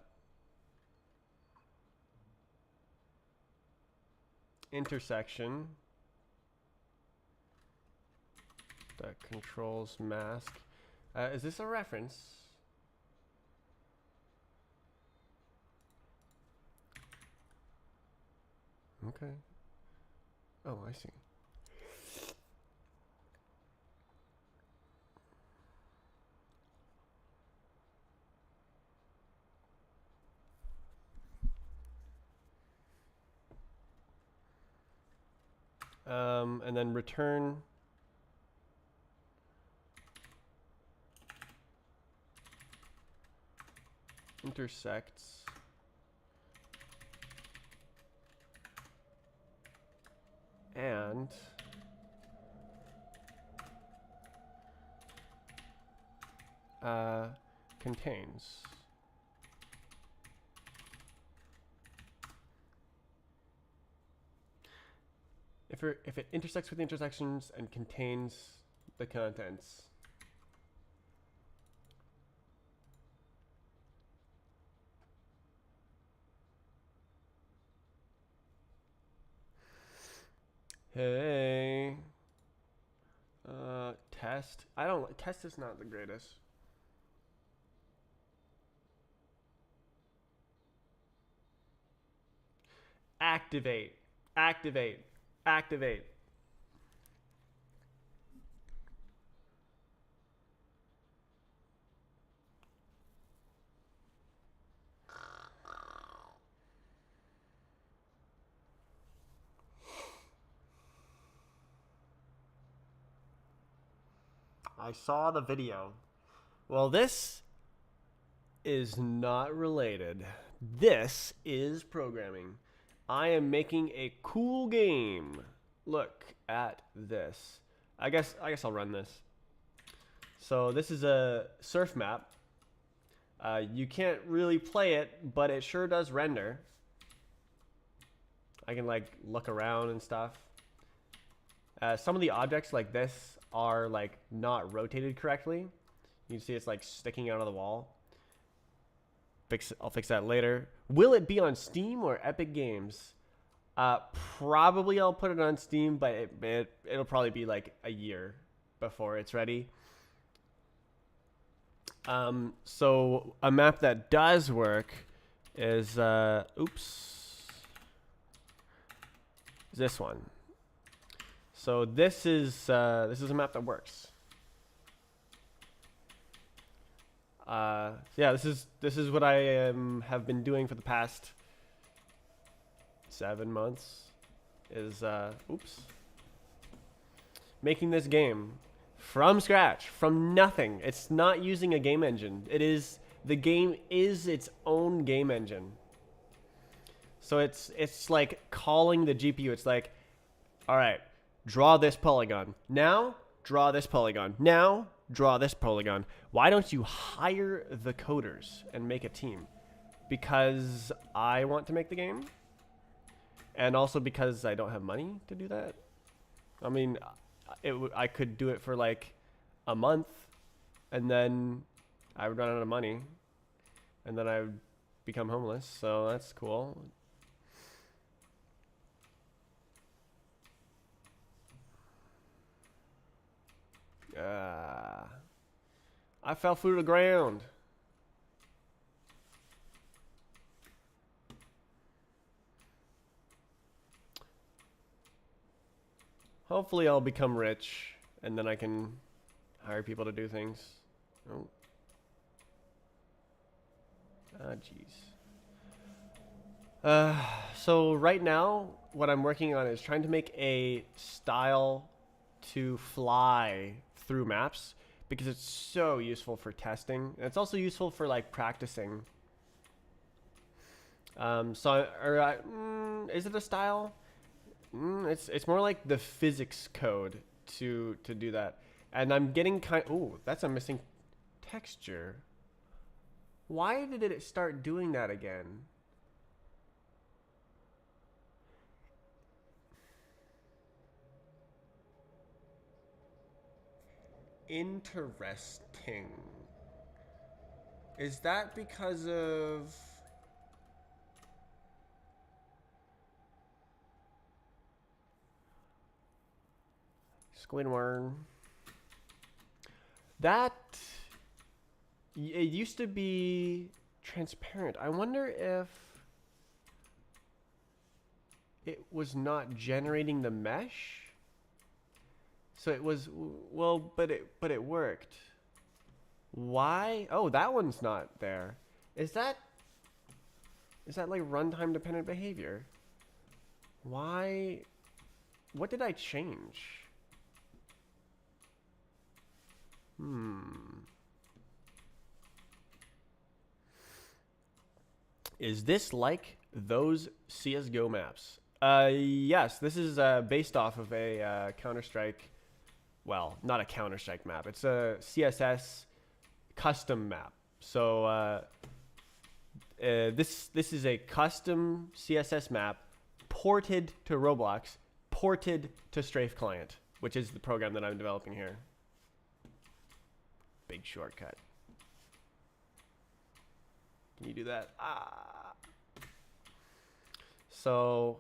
intersection dot controls mask. Is this a reference? Okay. Oh, I see. And then return intersects and contains. If it intersects with the intersections and contains the contents. Hey. Test. Test is not the greatest. Activate. Activate. Activate. I saw the video. Well, this is not related. This is programming. I am making a cool game. Look at this. I guess I'll run this. So this is a surf map. You can't really play it, but it sure does render. I can like look around and stuff. Some of the objects like this are like not rotated correctly. You can see it's like sticking out of the wall. I'll fix that later. Will it be on Steam or Epic Games? Probably I'll put it on Steam, but it'll probably be like a year before it's ready. So a map that does work is this one. So this is a map that works. Yeah, this is what I have been doing for the past 7 months. Is making this game from scratch, from nothing. It's not using a game engine. The game is its own game engine. So it's like calling the GPU. It's like, all right, draw this polygon. Now draw this polygon. Now draw this polygon. Why don't you hire the coders and make a team? Because I want to make the game, and also because I don't have money to do that. I mean, I could do it for like a month, and then I would run out of money, and then I would become homeless. So that's cool. I fell through the ground. Hopefully I'll become rich, and then I can hire people to do things. Oh. Ah, jeez. So right now, what I'm working on is trying to make a style to fly through maps because it's so useful for testing. And it's also useful for like practicing. Is it a style? It's more like the physics code to do that. And I'm getting ooh, that's a missing texture. Why did it start doing that again? Interesting. Is that because of Squidward? That it used to be transparent. I wonder if it was not generating the mesh. So it was, well, but it worked. Why? Oh, that one's not there. Is that like runtime dependent behavior? Why? What did I change? Is this like those CSGO maps? Yes, this is based off of a Counter-Strike. Well, not a Counter-Strike map. It's a CSS custom map. So this is a custom CSS map ported to Roblox, ported to Strafe Client, which is the program that I'm developing here. Big shortcut. Can you do that? Ah. So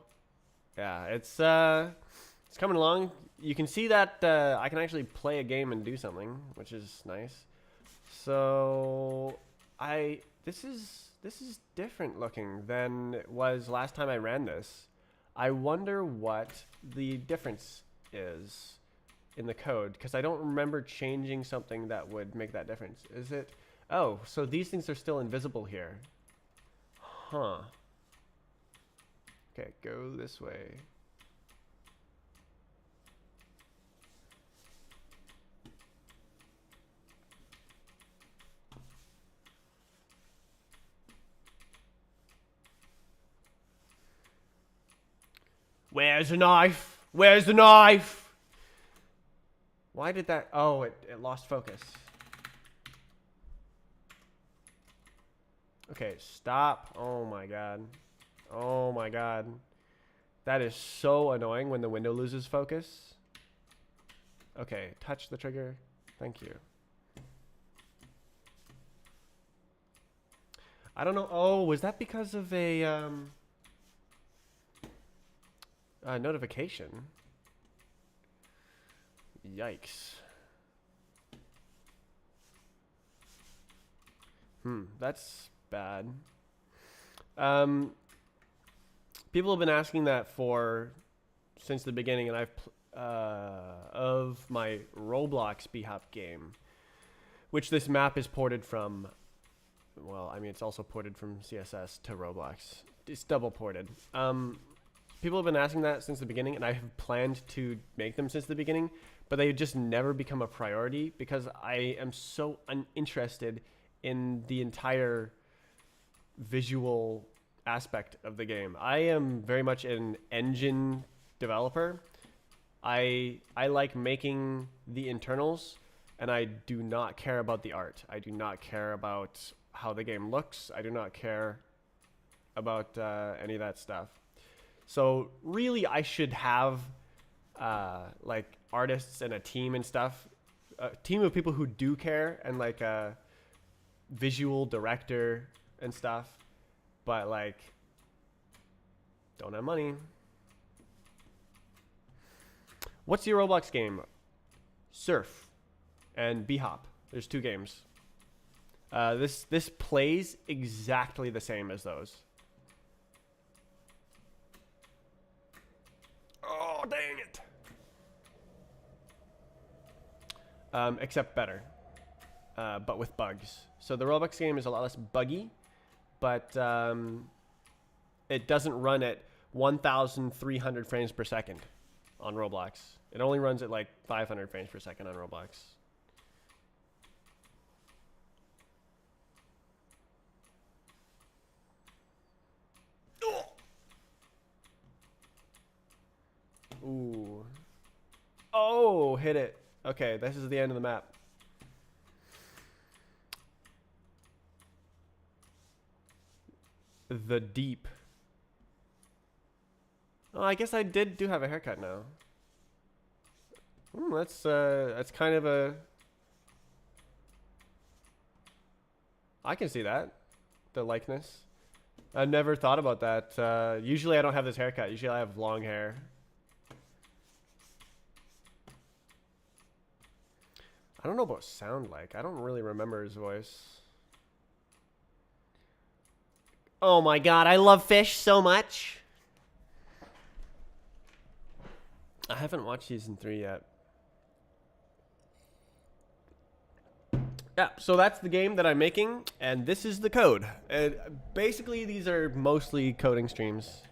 yeah, it's coming along. You can see that I can actually play a game and do something, which is nice. So this is different looking than it was last time I ran this. I wonder what the difference is in the code, because I don't remember changing something that would make that difference. Is it? Oh, so these things are still invisible here. Huh. Okay, go this way. Where's the knife? Where's the knife? Why did that? Oh, it lost focus. Okay, stop. Oh my god. Oh my god. That is so annoying when the window loses focus. Okay, touch the trigger. Thank you. I don't know. Oh, was that because of a notification? Yikes. That's bad. People have been asking that since the beginning, and of my Roblox B-Hop game, which this map is ported from. Well, I mean, it's also ported from CSS to Roblox. It's double ported. People have been asking that since the beginning, and I have planned to make them since the beginning, but they just never become a priority because I am so uninterested in the entire visual aspect of the game. I am very much an engine developer. I like making the internals, and I do not care about the art. I do not care about how the game looks. I do not care about any of that stuff. So really, I should have like artists and a team and stuff, a team of people who do care, and like visual director and stuff, but like don't have money. What's your Roblox game? Surf and B-Hop. There's 2 games. This plays exactly the same as those. Oh, dang it. Except better, but with bugs. So the Roblox game is a lot less buggy, but it doesn't run at 1,300 frames per second on Roblox. It only runs at like 500 frames per second on Roblox. Ooh. Oh, hit it. Okay, this is the end of the map. The deep. Oh, I guess I do have a haircut now. That's kind of a... I can see that. The likeness. I've never thought about that. Usually I don't have this haircut. Usually I have long hair. I don't know about sound like. I don't really remember his voice. Oh my god, I love fish so much. I haven't watched season 3 yet. Yeah, so that's the game that I'm making, and this is the code. And basically, these are mostly coding streams.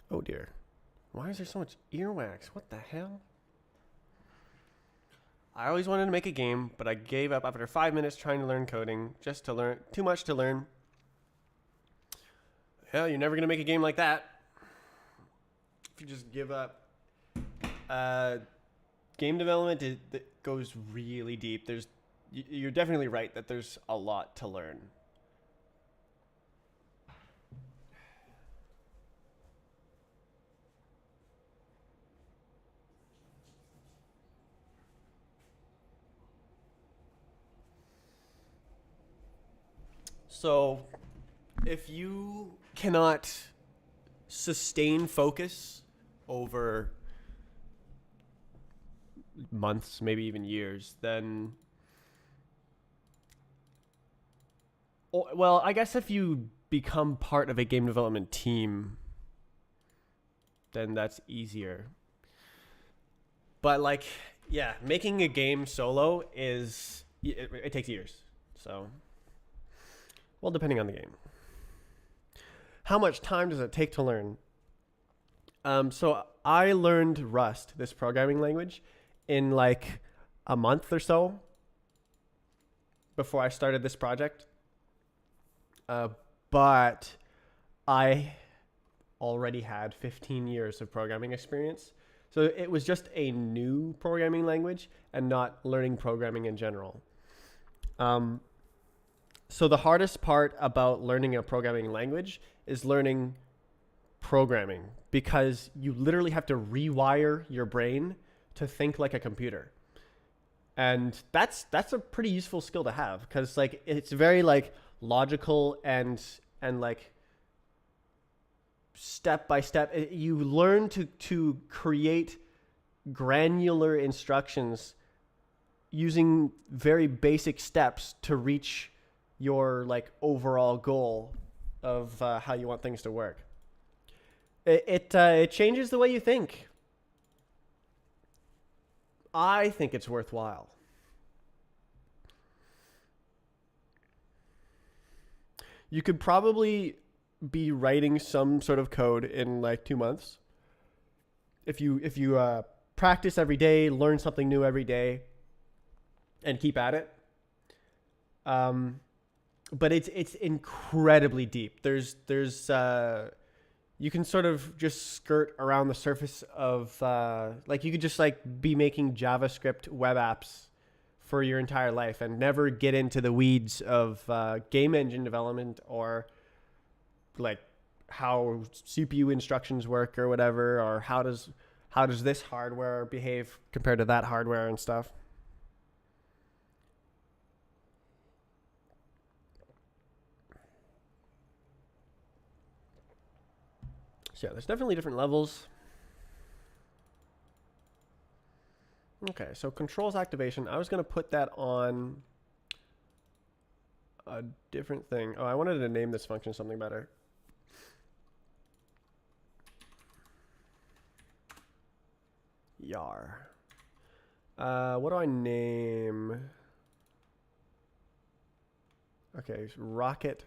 Oh dear. Why is there so much earwax? What the hell? I always wanted to make a game, but I gave up after 5 minutes trying to learn coding. Just to learn. Too much to learn. Hell, you're never going to make a game like that. If you just give up. Game development it goes really deep. You're definitely right that there's a lot to learn. So, if you cannot sustain focus over months, maybe even years, then... Well, I guess if you become part of a game development team, then that's easier. But, like, yeah, making a game solo is... It takes years, so... Well, depending on the game. How much time does it take to learn? So I learned Rust, this programming language, in like a month or so before I started this project. But I already had 15 years of programming experience. So it was just a new programming language and not learning programming in general. So the hardest part about learning a programming language is learning programming, because you literally have to rewire your brain to think like a computer. And that's a pretty useful skill to have, because like it's very like logical and like step by step. You learn to create granular instructions using very basic steps to reach your like overall goal of how you want things to work. It changes the way you think. I think it's worthwhile. You could probably be writing some sort of code in like 2 months. If you practice every day, learn something new every day. and keep at it. But it's incredibly deep. There's you can sort of just skirt around the surface of like you could just like be making JavaScript web apps for your entire life and never get into the weeds of game engine development or like how CPU instructions work or whatever, or how does this hardware behave compared to that hardware and stuff. So yeah, there's definitely different levels. Okay, so controls activation. I was going to put that on a different thing. Oh, I wanted to name this function something better. Yar. What do I name? Okay, rocket.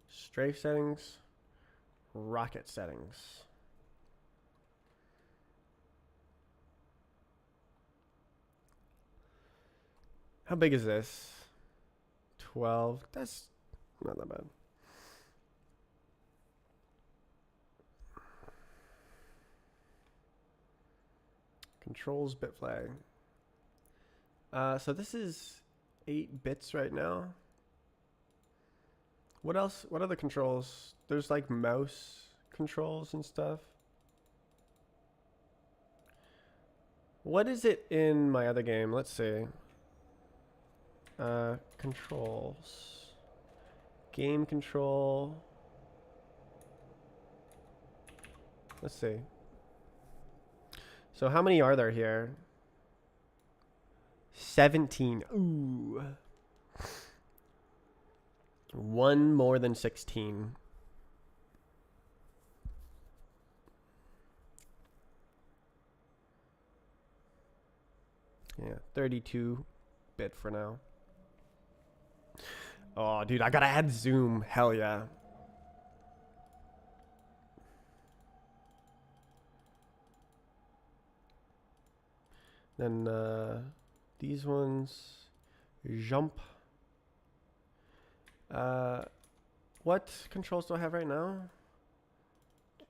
Strafe settings. Rocket settings. How big is this? 12. That's not that bad. Controls bit flag. So this is 8 bits right now. What else? What other controls? There's like mouse controls and stuff. What is it in my other game? Let's see. Controls. Game control. Let's see. So how many are there here? 17. Ooh. One more than 16. Yeah, 32-bit for now. Oh, dude, I gotta add zoom. Hell yeah. Then these ones, jump. What controls do I have right now?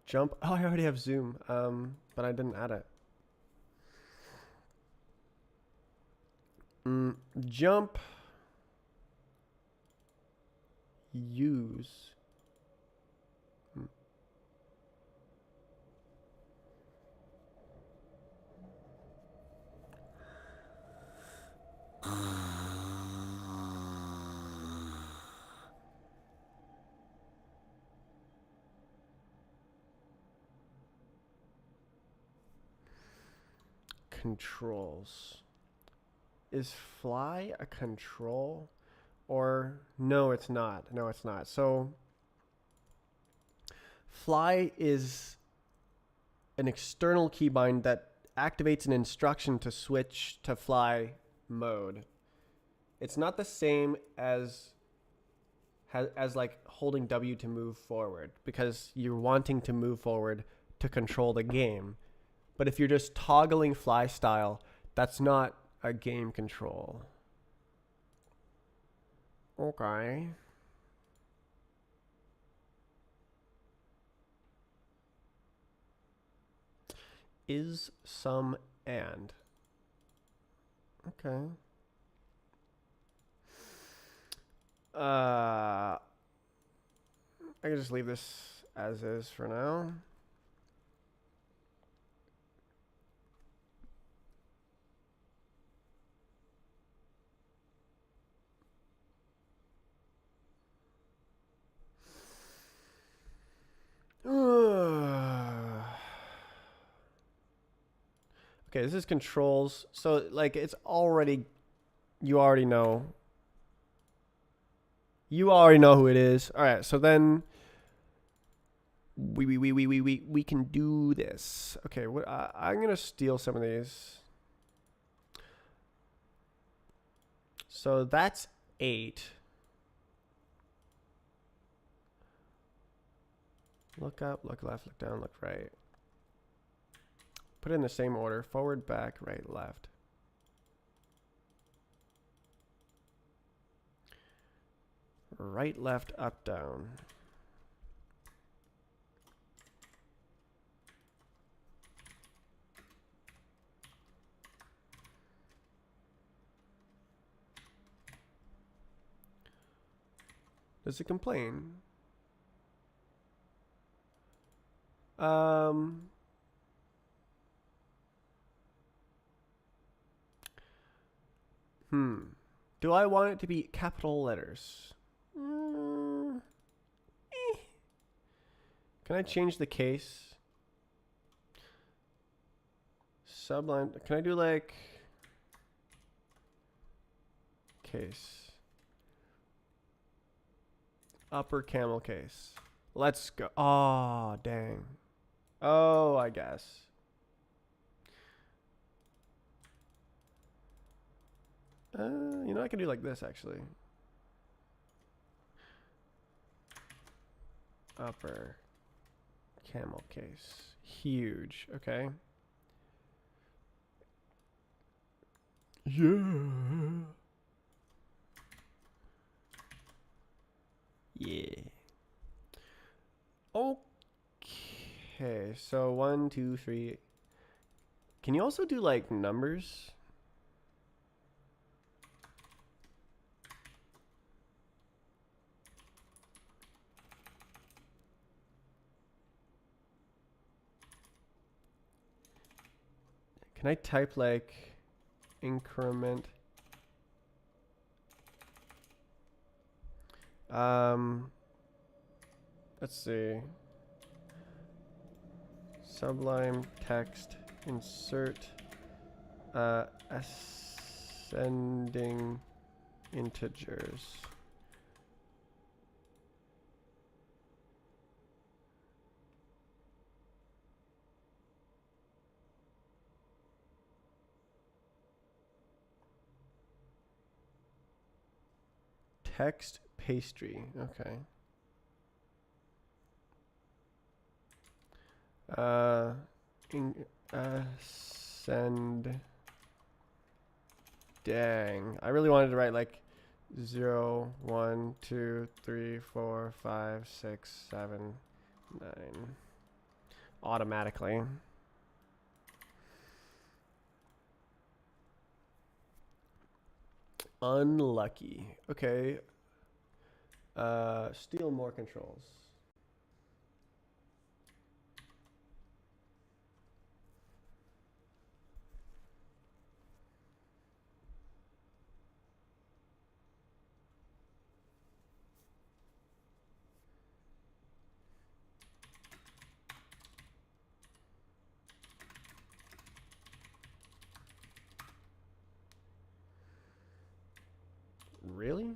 Jump. Oh, I already have zoom, but I didn't add it. Jump. Use. Controls. Is fly a control? Or no, it's not. No, it's not. So fly is an external keybind that activates an instruction to switch to fly mode. It's not the same as like holding W to move forward, because you're wanting to move forward to control the game. But if you're just toggling fly style, that's not a game control. Okay. Is some and. Okay. I can just leave this as is for now. Okay, this is controls. So like it's already, you already know. You already know who it is. All right, so then we can do this. Okay, what I'm gonna steal some of these. So that's 8. Look up, look left, look down, look right. put it in the same order. Forward, back, right, left. Right, left, up, down. Does it complain? Do I want it to be capital letters? Can I change the case? Subline. Can I do like case? Upper camel case. Let's go. Oh, dang. Oh, I guess. You know, I can do like this actually. Upper camel case. Huge. Okay. Yeah. Yeah. Okay. So 1, 2, 3. Can you also do like numbers? Can I type like increment? Let's see. Sublime text insert ascending integers. Text pastry. Okay. Ascend. Dang. I really wanted to write like 0, 1, 2, 3, 4, 5, 6, 7, 9. Automatically. Unlucky. Okay. Steal more controls. Really?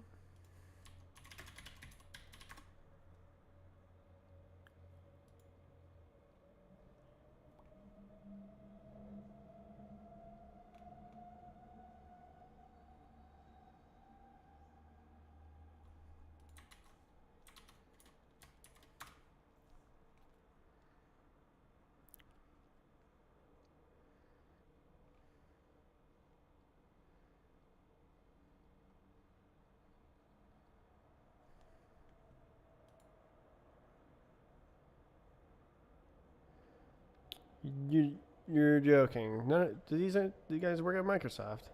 You're joking. None. Do you guys work at Microsoft?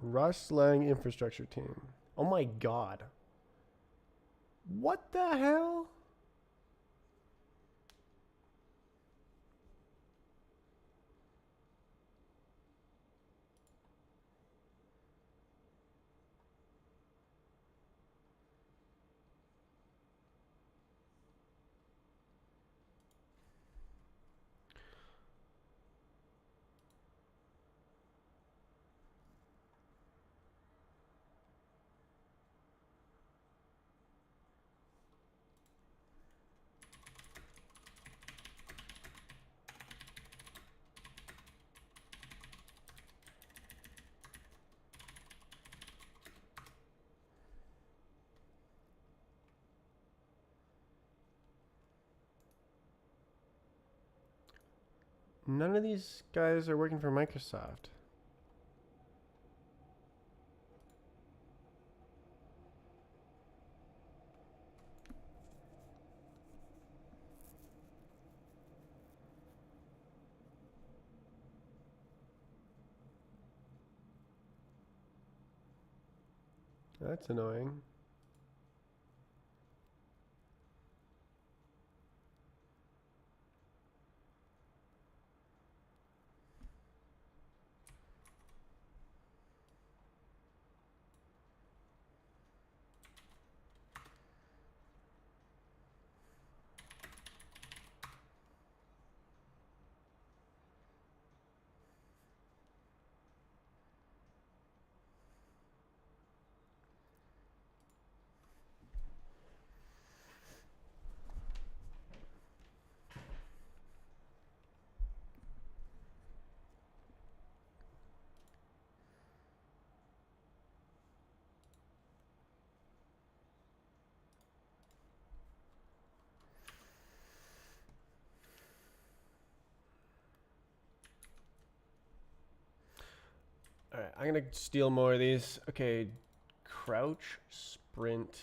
Russ Lang infrastructure team. Oh my god. What the hell? None of these guys are working for Microsoft. That's annoying. All right, I'm gonna steal more of these. Okay, crouch, sprint.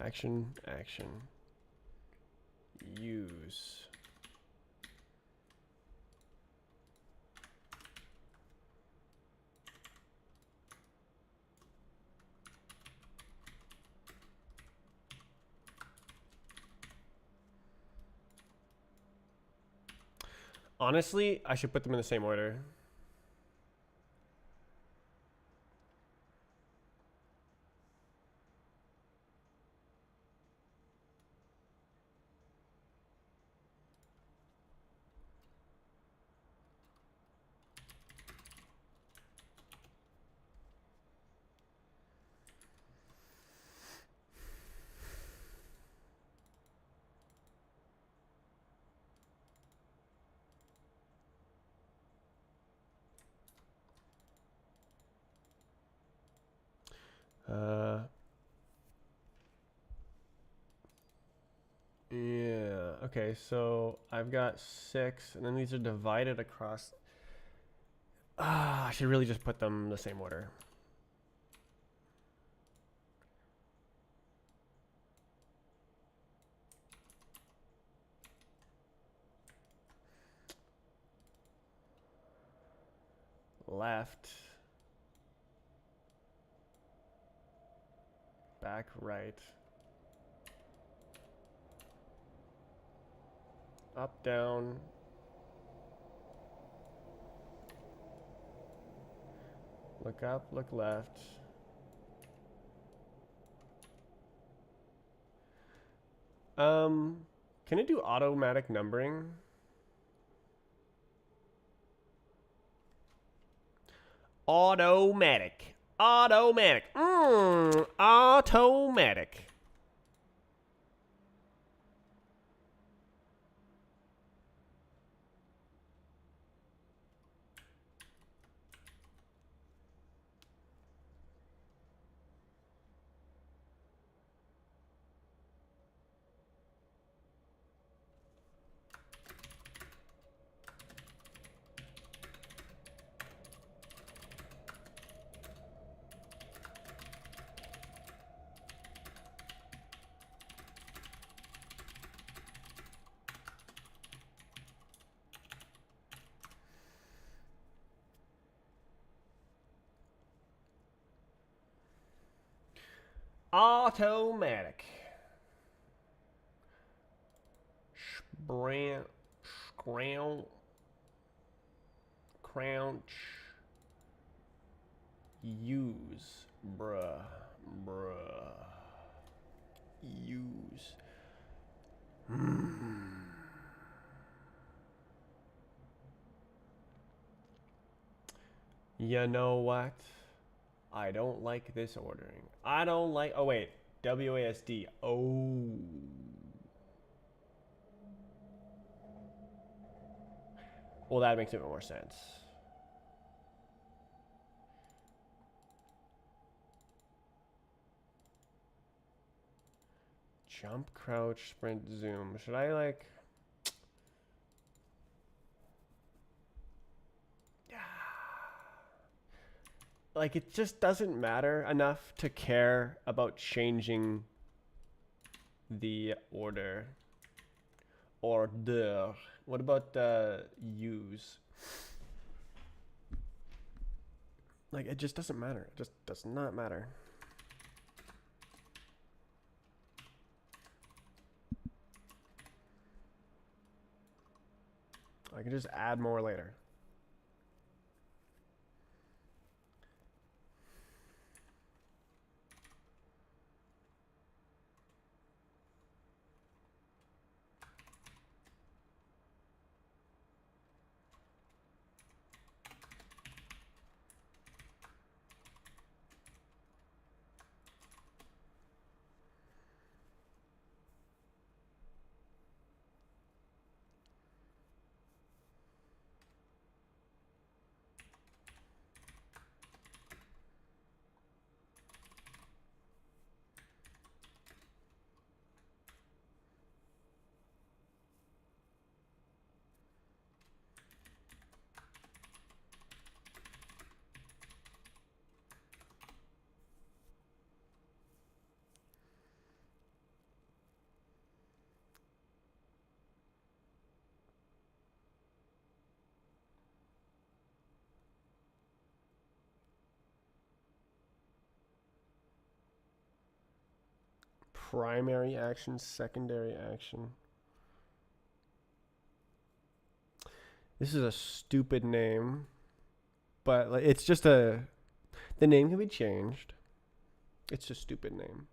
Action, action. Use. Honestly, I should put them in the same order. Yeah, okay, so I've got 6, and then these are divided across. I should really just put them in the same order. Left. Back, right. Up, down. Look up, look left. Can it do automatic numbering? Automatic. Automatic. Automatic. Automatic. Sprint. Scrounch. Crouch. Use. Bruh. Use. You know what? I don't like this ordering. I don't like. Oh, wait. WASD. Oh. Well, that makes a bit more sense. Jump, crouch, sprint, zoom. Should I like... Like, it just doesn't matter enough to care about changing the order. Order. What about the use? Like, it just doesn't matter. It just does not matter. I can just add more later. Primary action, secondary action. This is a stupid name, but like, it's just a... The name can be changed. It's a stupid name.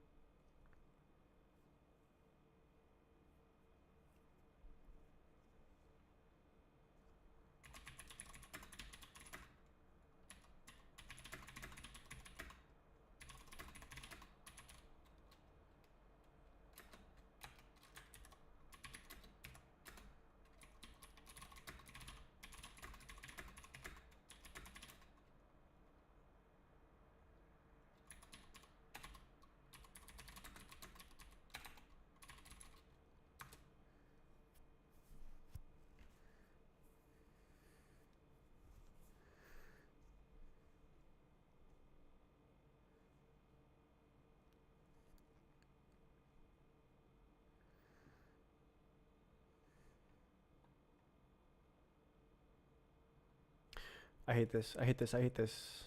I hate this. I hate this. I hate this.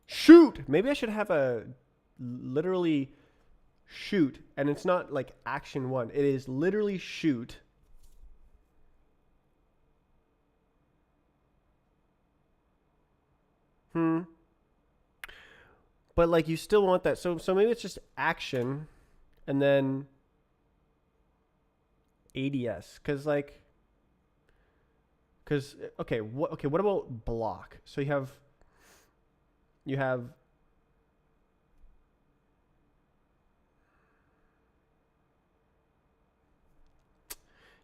Shoot! Maybe I should have a literally shoot, and it's not like action one. It is literally shoot. But like you still want that. So maybe it's just action, and then ADS, because okay, what about block? So you have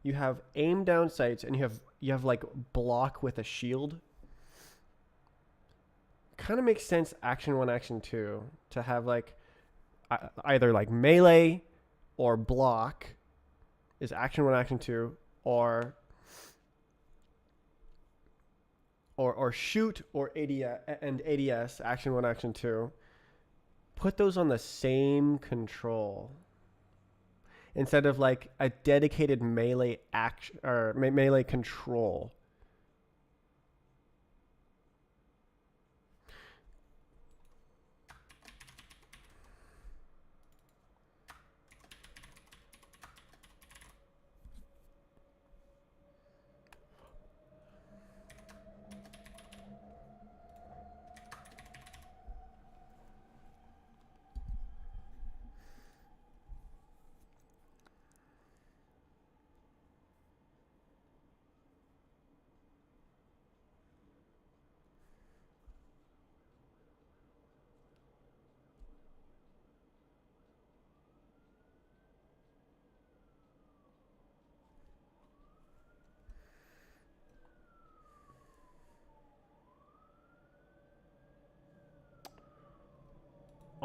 you have aim down sights, and you have like block with a shield. Kind of makes sense action 1, action 2 to have like either like melee or block is action 1, action 2, or shoot or ADS action 1, action 2. Put those on the same control instead of like a dedicated melee action or melee control.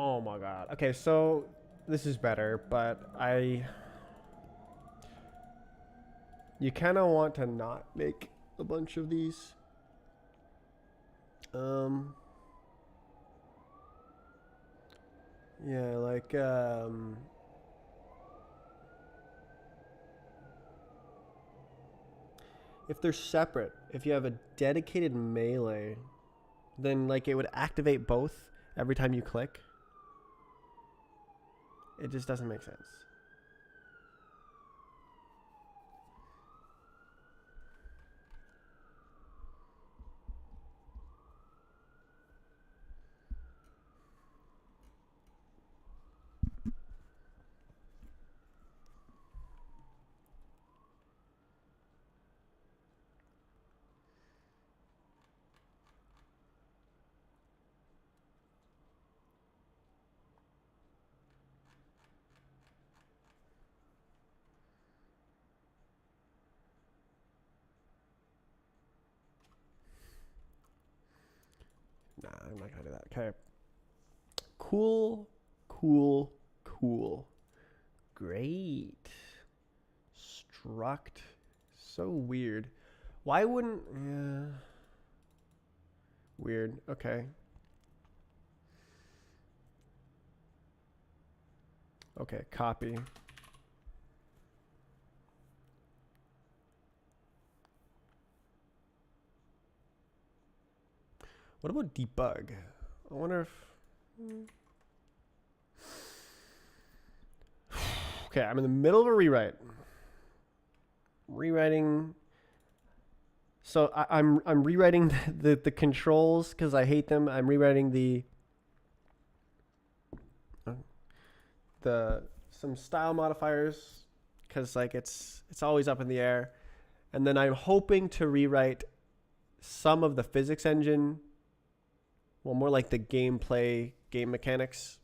Oh my god. Okay, so this is better, but you kind of want to not make a bunch of these. Yeah, like if they're separate, if you have a dedicated melee, then like it would activate both every time you click. It just doesn't make sense. Nah, I'm not gonna do that. Okay. Cool, cool, cool. Great. Struct. So weird. Why wouldn't... Yeah. Weird. Okay. Okay, copy. What about debug? I wonder if... Okay, I'm in the middle of a rewrite. Rewriting... So I'm rewriting the controls because I hate them. I'm rewriting some style modifiers because like it's always up in the air, and then I'm hoping to rewrite some of the physics engine. Well, more like the game mechanics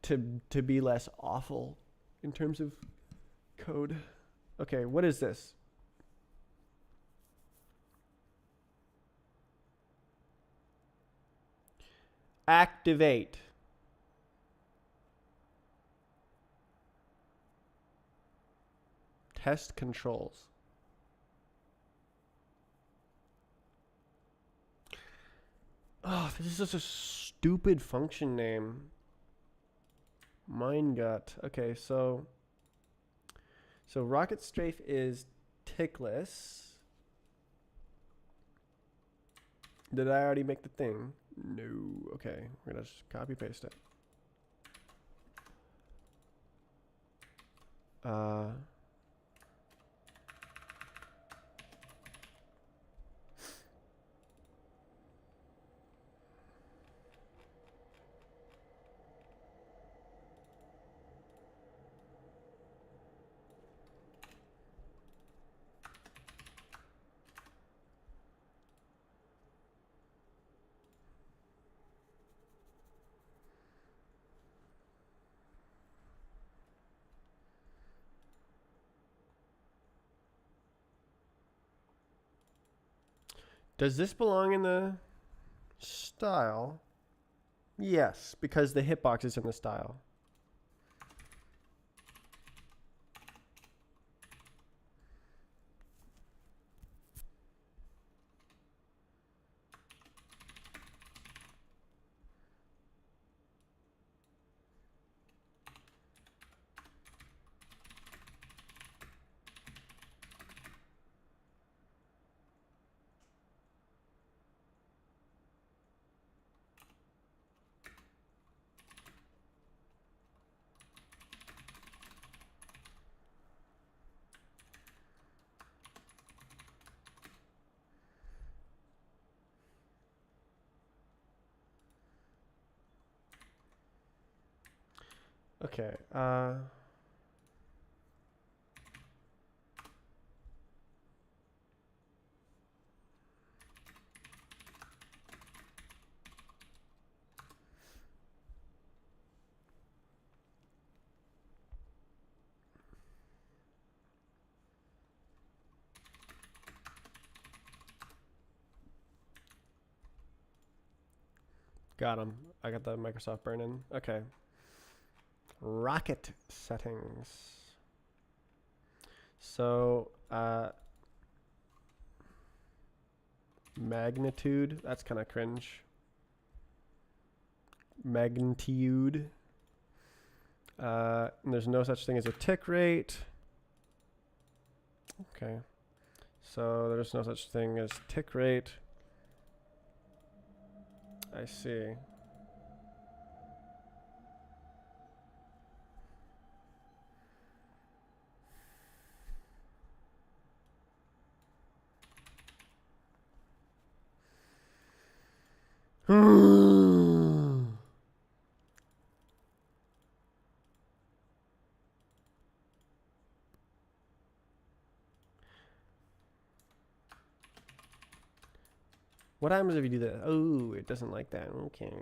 to be less awful in terms of code. Okay, what is this? Activate. Test controls. Oh, this is such a stupid function name. Mindgut. Okay, so Rocket Strafe is tickless. Did I already make the thing? No. Okay, we're gonna just copy paste it. Does this belong in the style? Yes, because the hitbox is in the style. Okay. Got him. I got the Microsoft burn in. Okay. Rocket settings. So, magnitude. That's kind of cringe. Magnitude. And there's no such thing as a tick rate. Okay. So there's no such thing as tick rate. I see. What happens if you do that? Oh, it doesn't like that. Okay.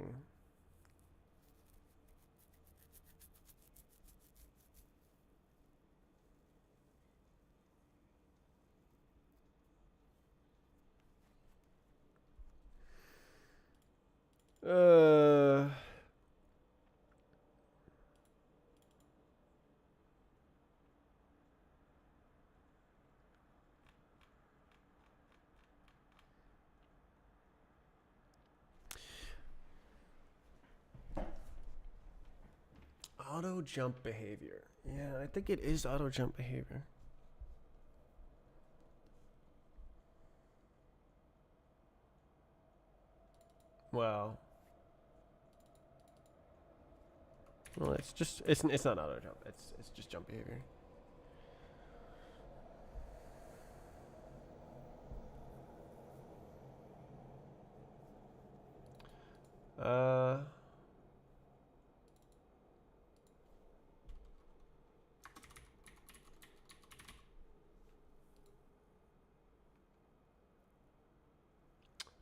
Auto jump behavior. Yeah, I think it is auto jump behavior. Well, it's just it's not auto jump. It's just jump behavior.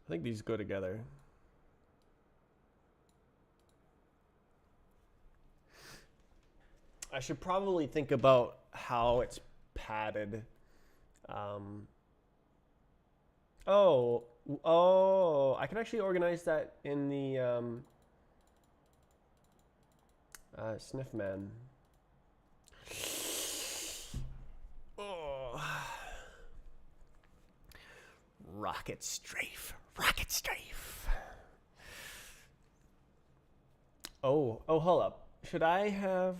I think these go together. I should probably think about how it's padded. Oh, I can actually organize that in the sniff man. Oh. Rocket strafe. Rocket strafe. Oh, hold up. Should I have...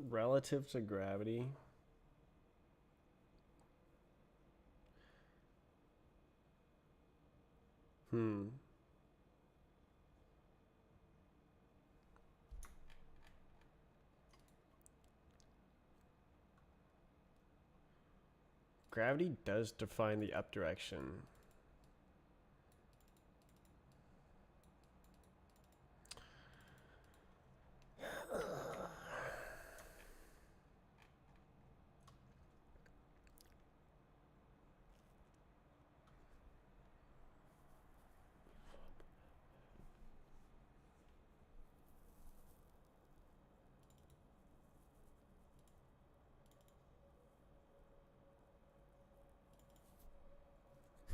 Relative to gravity. Gravity does define the up direction.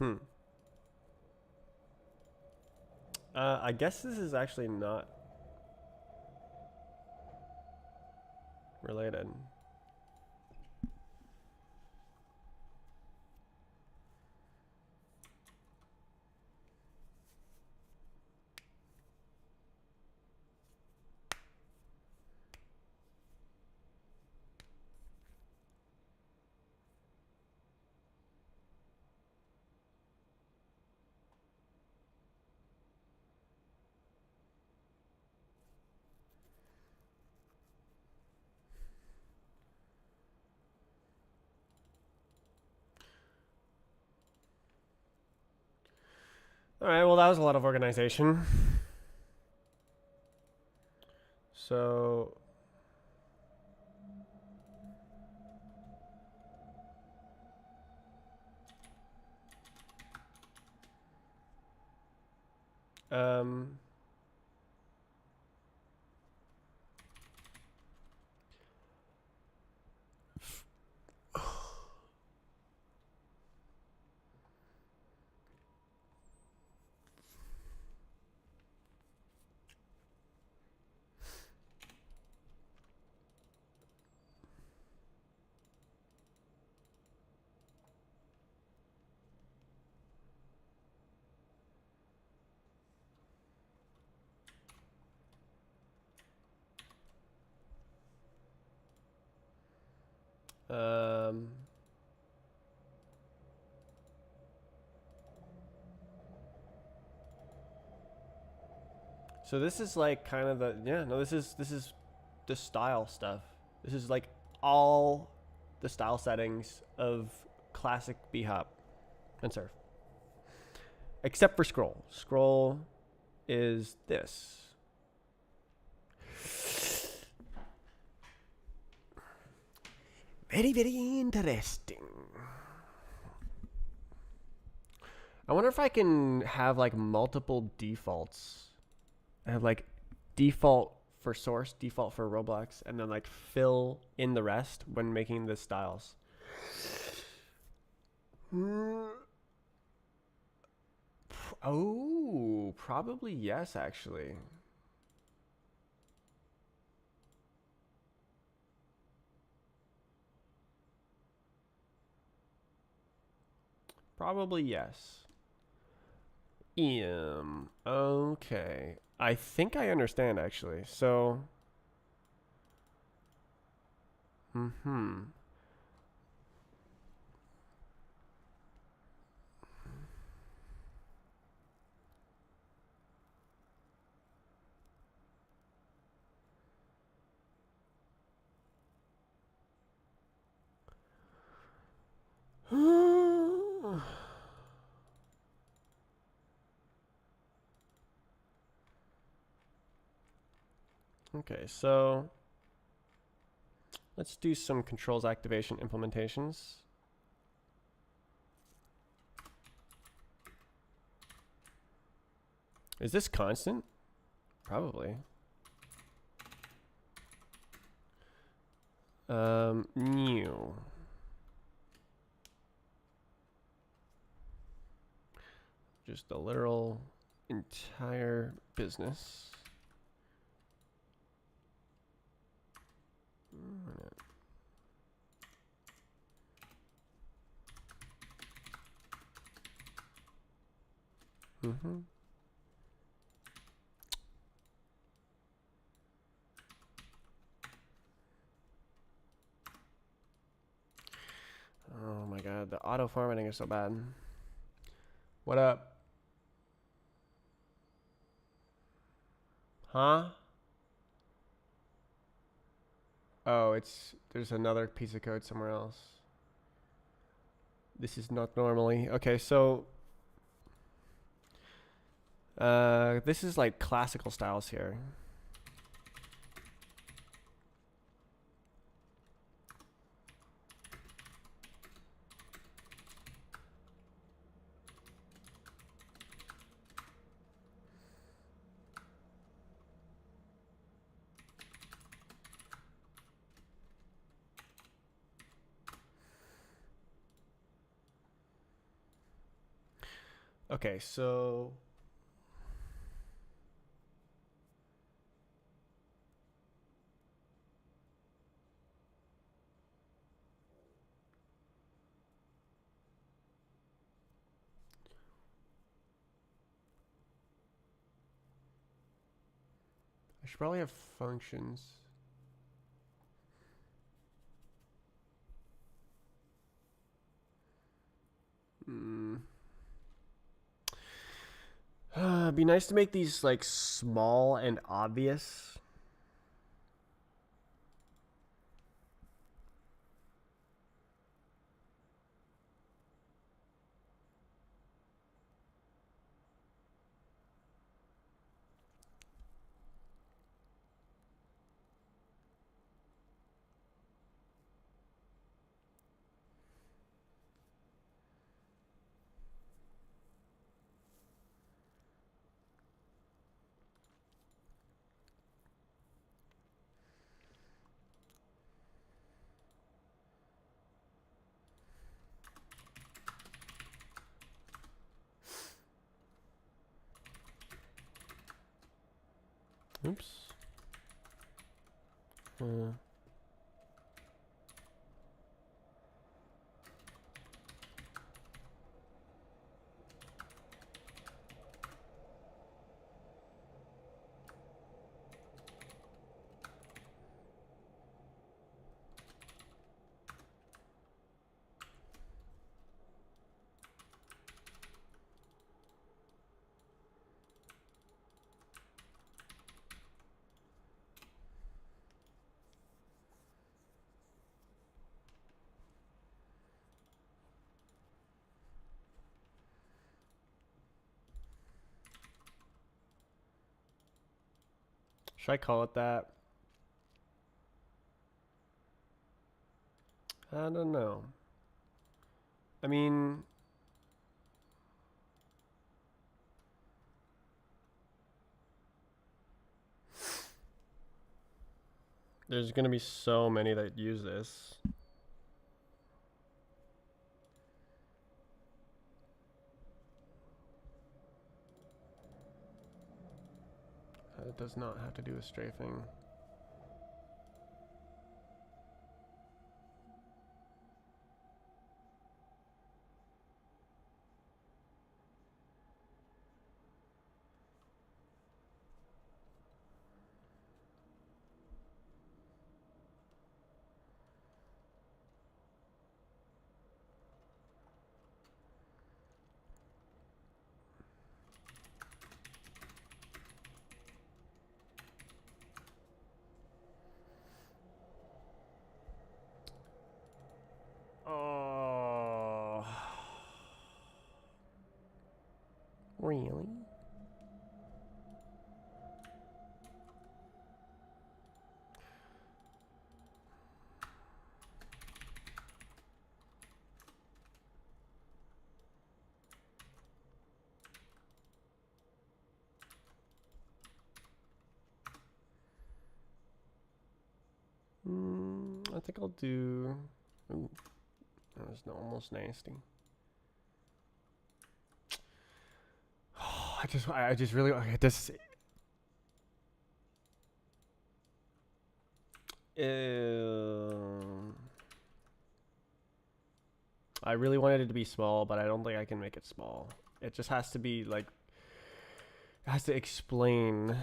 Hmm. I guess this is actually not related. All right, well, that was a lot of organization. So, um, um, so this is like kind of the this is the style stuff. This is like all the style settings of classic B hop and surf, except for scroll. Scroll is this. Very, very interesting. I wonder if I can have like multiple defaults. I have like default for source, default for Roblox, and then like fill in the rest when making the styles. Oh, probably yes, actually. Probably yes. Okay. I think I understand actually. So, hmm. Okay, so let's do some controls activation implementations. Is this constant? Probably. New. Just the literal entire business. Mm-hmm. Oh my god, the auto formatting is so bad. What up? Huh? Oh, there's another piece of code somewhere else. This is not normally. Okay, so this is like classical styles here. Okay, so I should probably have functions. It'd be nice to make these like small and obvious. Oops. Should I call it that? I don't know. I mean, there's gonna be so many that use this. It does not have to do with strafing. Oh, really? I think I'll do. Ooh, that was almost nasty. I just really this. I really wanted it to be small, but I don't think I can make it small. It just has to be like. It has to explain.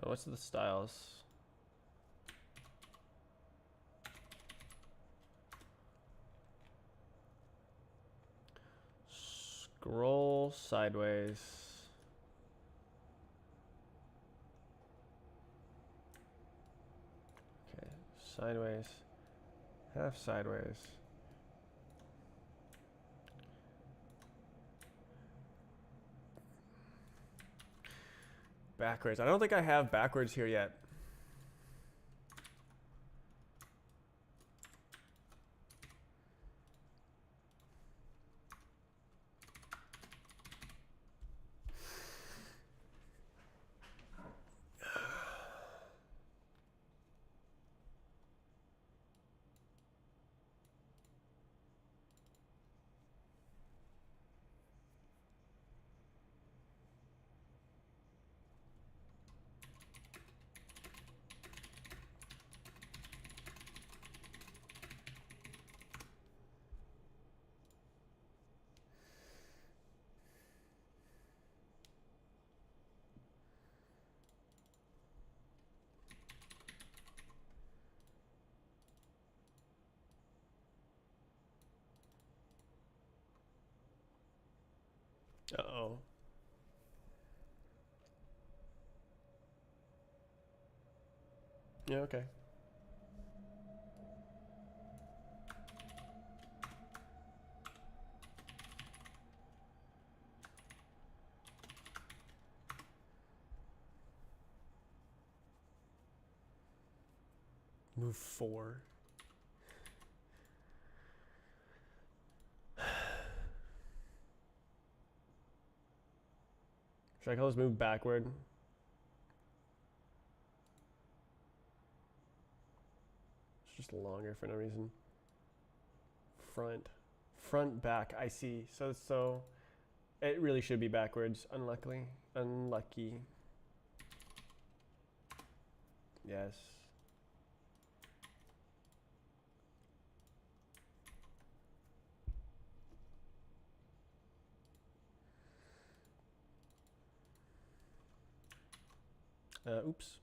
What's the styles? Scroll sideways. Okay, sideways. Half sideways. Backwards. I don't think I have backwards here yet. Uh-oh. Yeah, okay. Move 4. Should I call this move backward? It's just longer for no reason. Front. Front, back. I see. So it really should be backwards. Unlucky. Unlucky. Yes. Oops.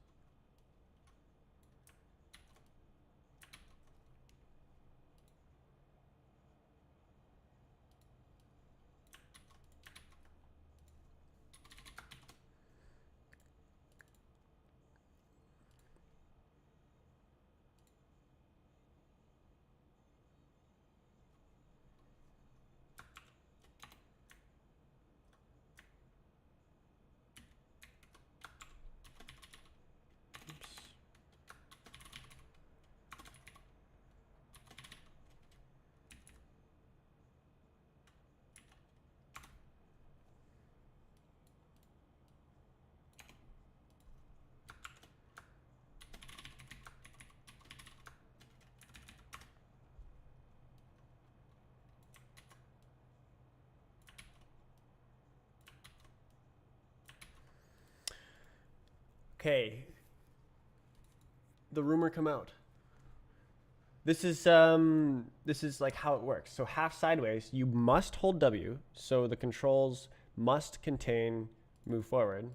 Okay. The rumor come out. This is like how it works. So half sideways, you must hold W, so the controls must contain move forward.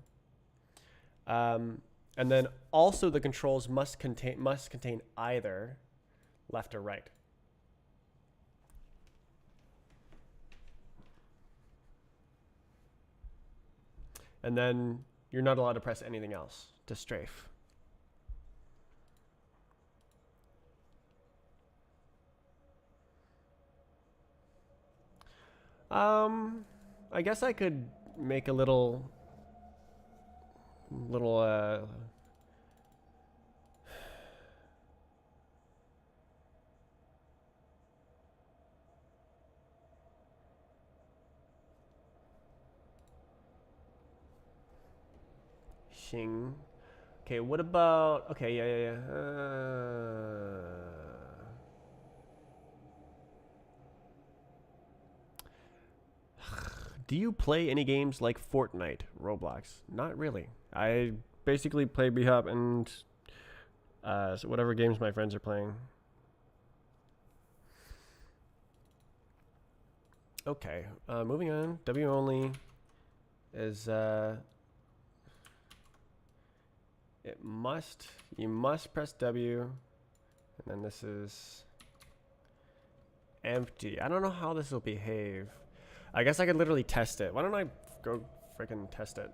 And then also the controls must contain either left or right. And then you're not allowed to press anything else to strafe. I guess I could make a little Xing. Okay, what about... Okay, yeah. Do you play any games like Fortnite, Roblox? Not really. I basically play B-Hop and so whatever games my friends are playing. Okay, moving on. W only is... you must press W, and then this is empty. I don't know how this will behave. I guess I could literally test it. Why don't I go freaking test it?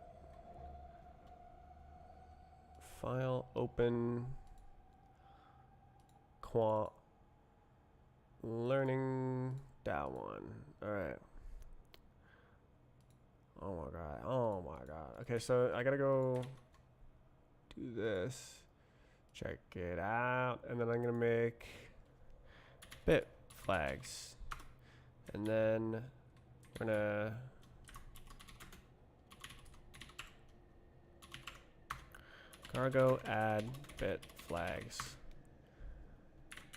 File, open, quant, learning, that one. All right. Oh my god. Oh my god. Okay, so I gotta go do this. Check it out. And then I'm gonna make bit flags. And then we're gonna cargo add bit flags.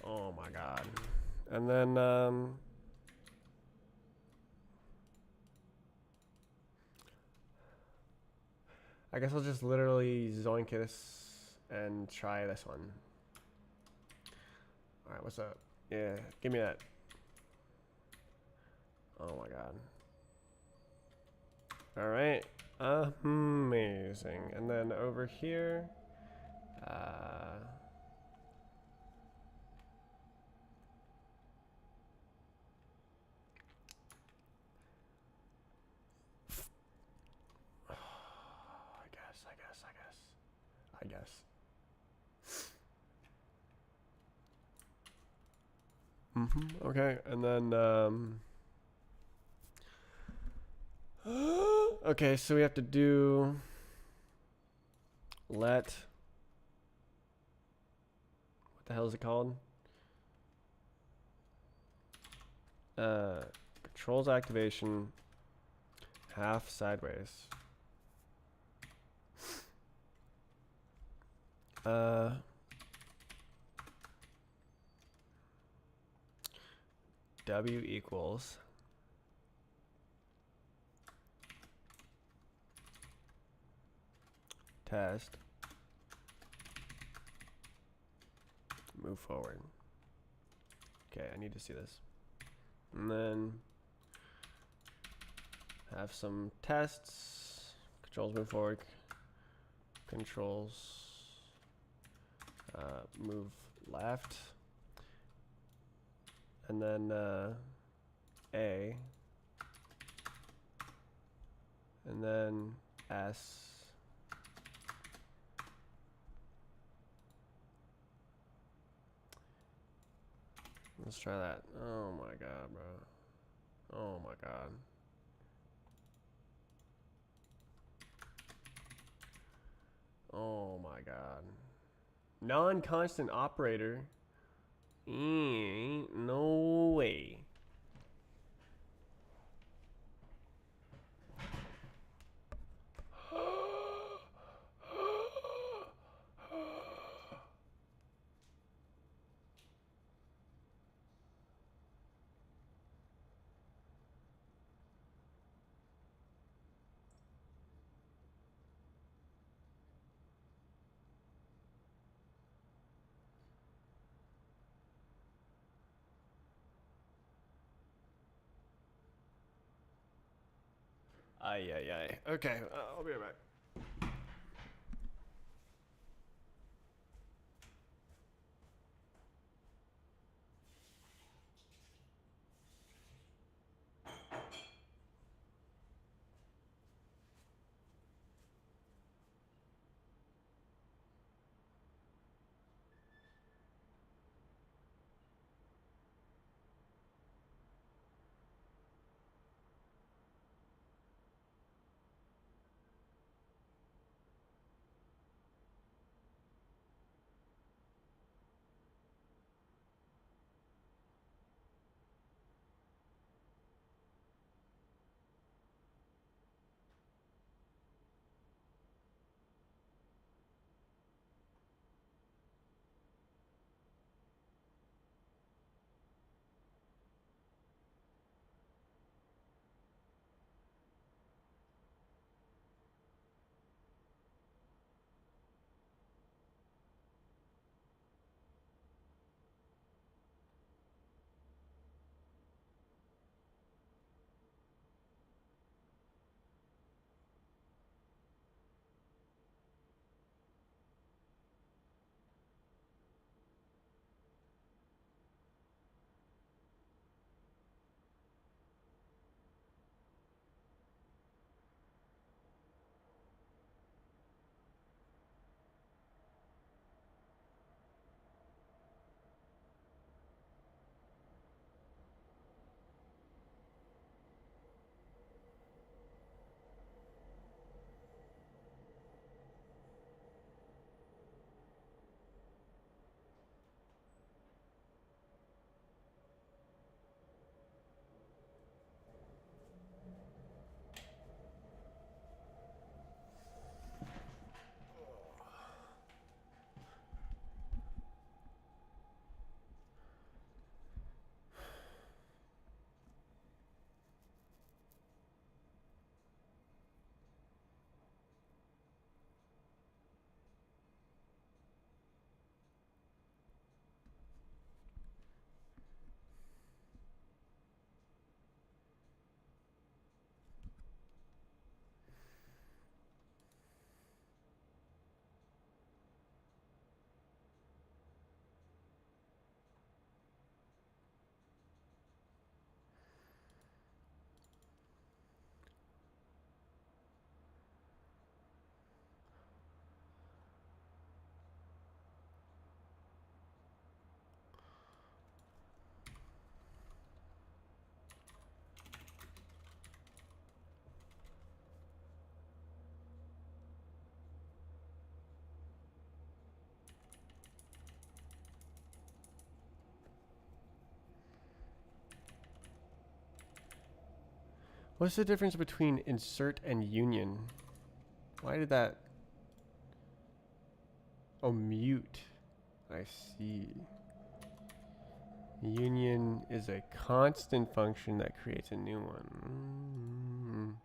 Oh my god. And then I guess I'll just literally zoink this and try this one. Alright, what's up? Yeah, give me that. Oh my god. Alright. Amazing. And then over here, I guess. Okay, and then okay, so we have to do let, what the hell is it called? Controls activation half sideways. W equals test move forward. Okay, I need to see this. And then have some tests. Controls move forward. Controls move left. And then A. And then S. Let's try that. Oh my god, bro. Oh my god. Oh my god. Non-constant operator. Ain't no way. Ay, ay, ay. Okay, I'll be right back. What's the difference between insert and union? Why did that... Oh, mute. I see. Union is a constant function that creates a new one.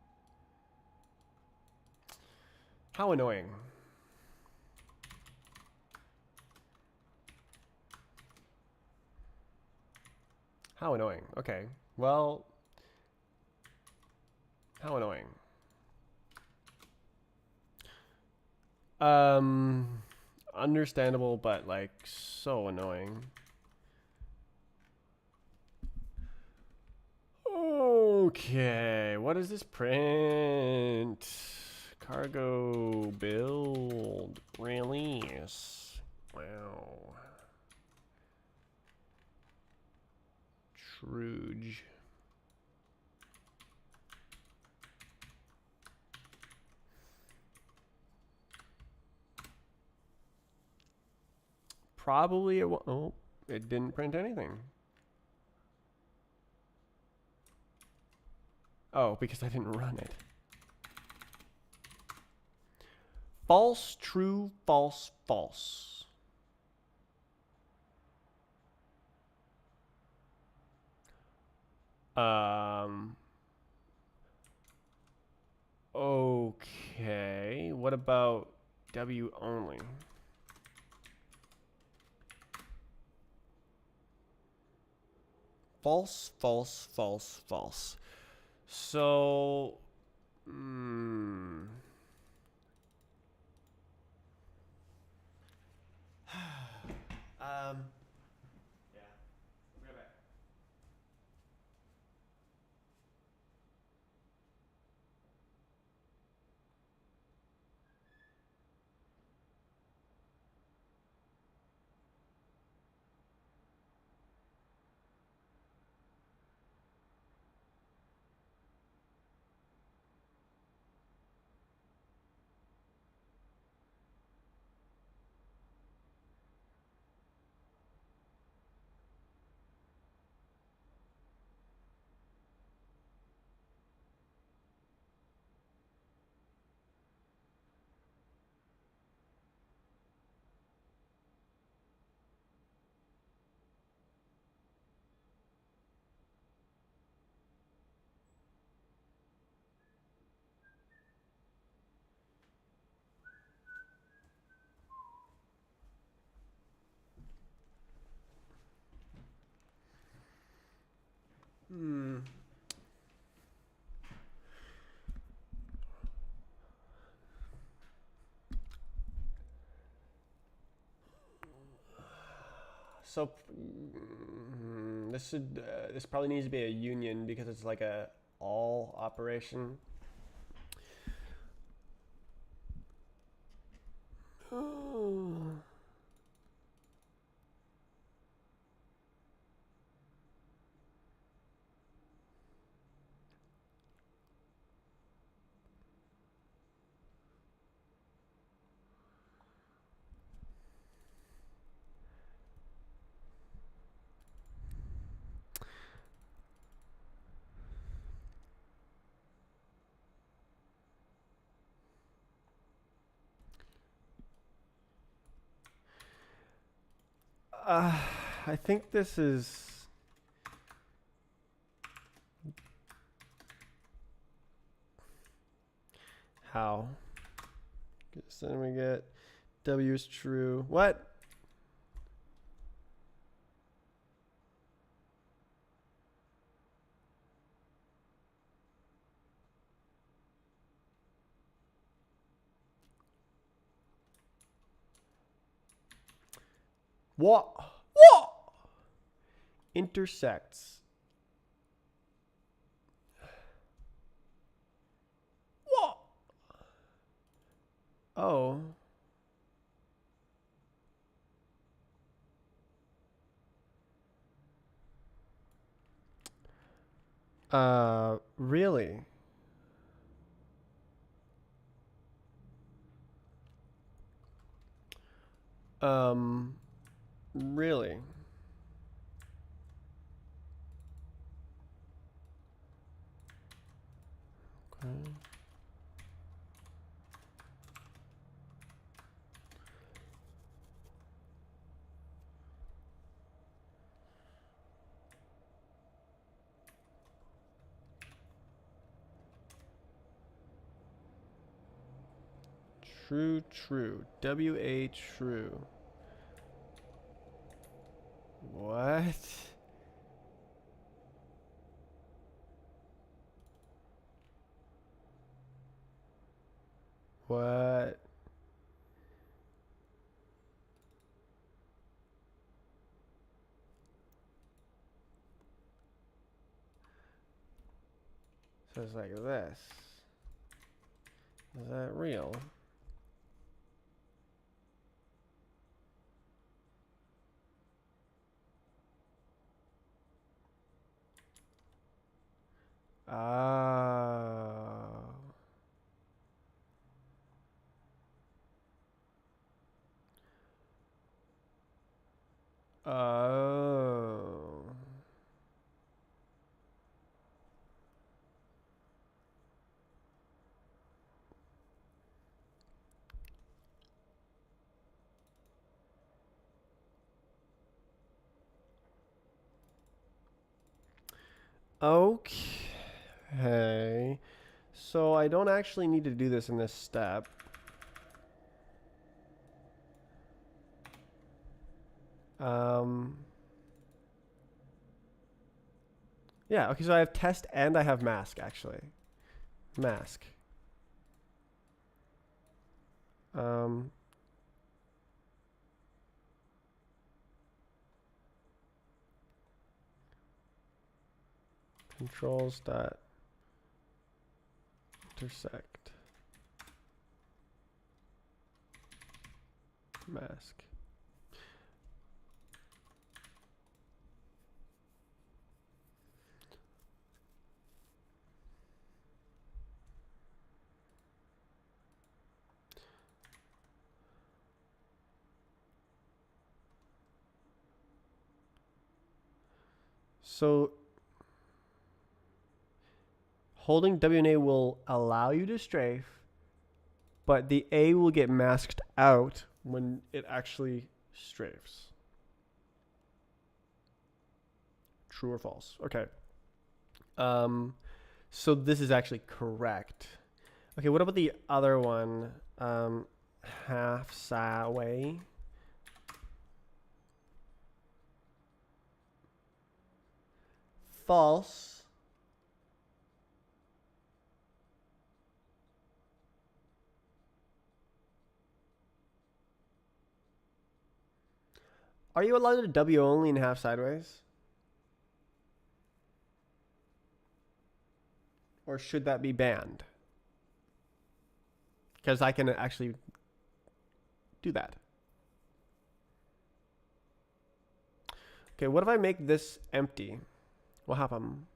How annoying. How annoying. Okay. Well, how annoying. Understandable, but like so annoying. Okay, what does this print? Cargo build release. Wow. Truge. Probably it oh, it didn't print anything. Oh, because I didn't run it. False, true, false, false. Okay. What about W only? False, false, false, false. So, yeah. We'll go back. So this probably needs to be a union because it's like a all operation. I think this is how. So then we get W is true. What? What? What? Intersects. What? Oh. Really? Really? True, true. W-A true. What? What? So it's like this. Is that real? Oh. Oh. Okay. So I don't actually need to do this in this step. Yeah, okay, so I have test and I have mask actually. Mask. Um, Controls dot intersect mask. So holding W and A will allow you to strafe, but the A will get masked out when it actually strafes. True or false? Okay. So this is actually correct. Okay, what about the other one? Half sideways. False. Are you allowed to W only in half sideways? Or should that be banned? Because I can actually do that. Okay, what if I make this empty? What happened?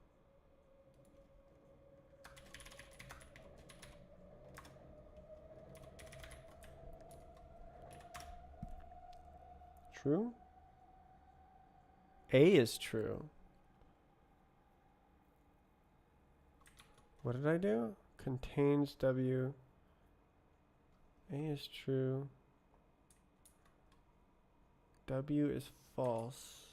True? A is true. What did I do? Contains W. A is true. W is false.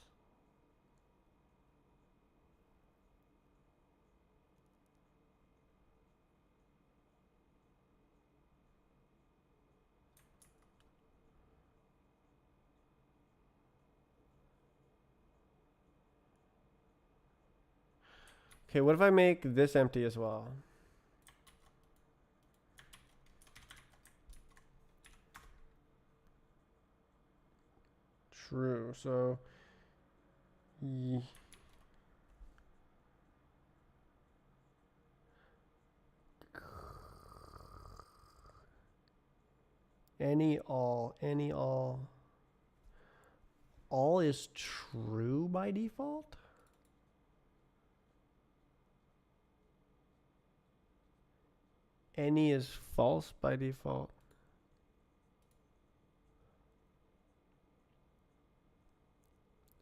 Okay, what if I make this empty as well? True. So any all is true by default? Any is false by default.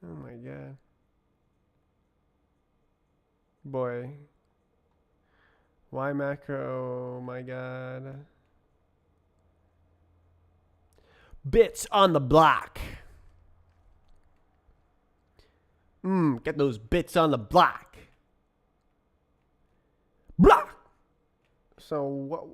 Oh my god. Boy. Y macro, oh my god. Bits on the block. Get those bits on the block. Block. So what?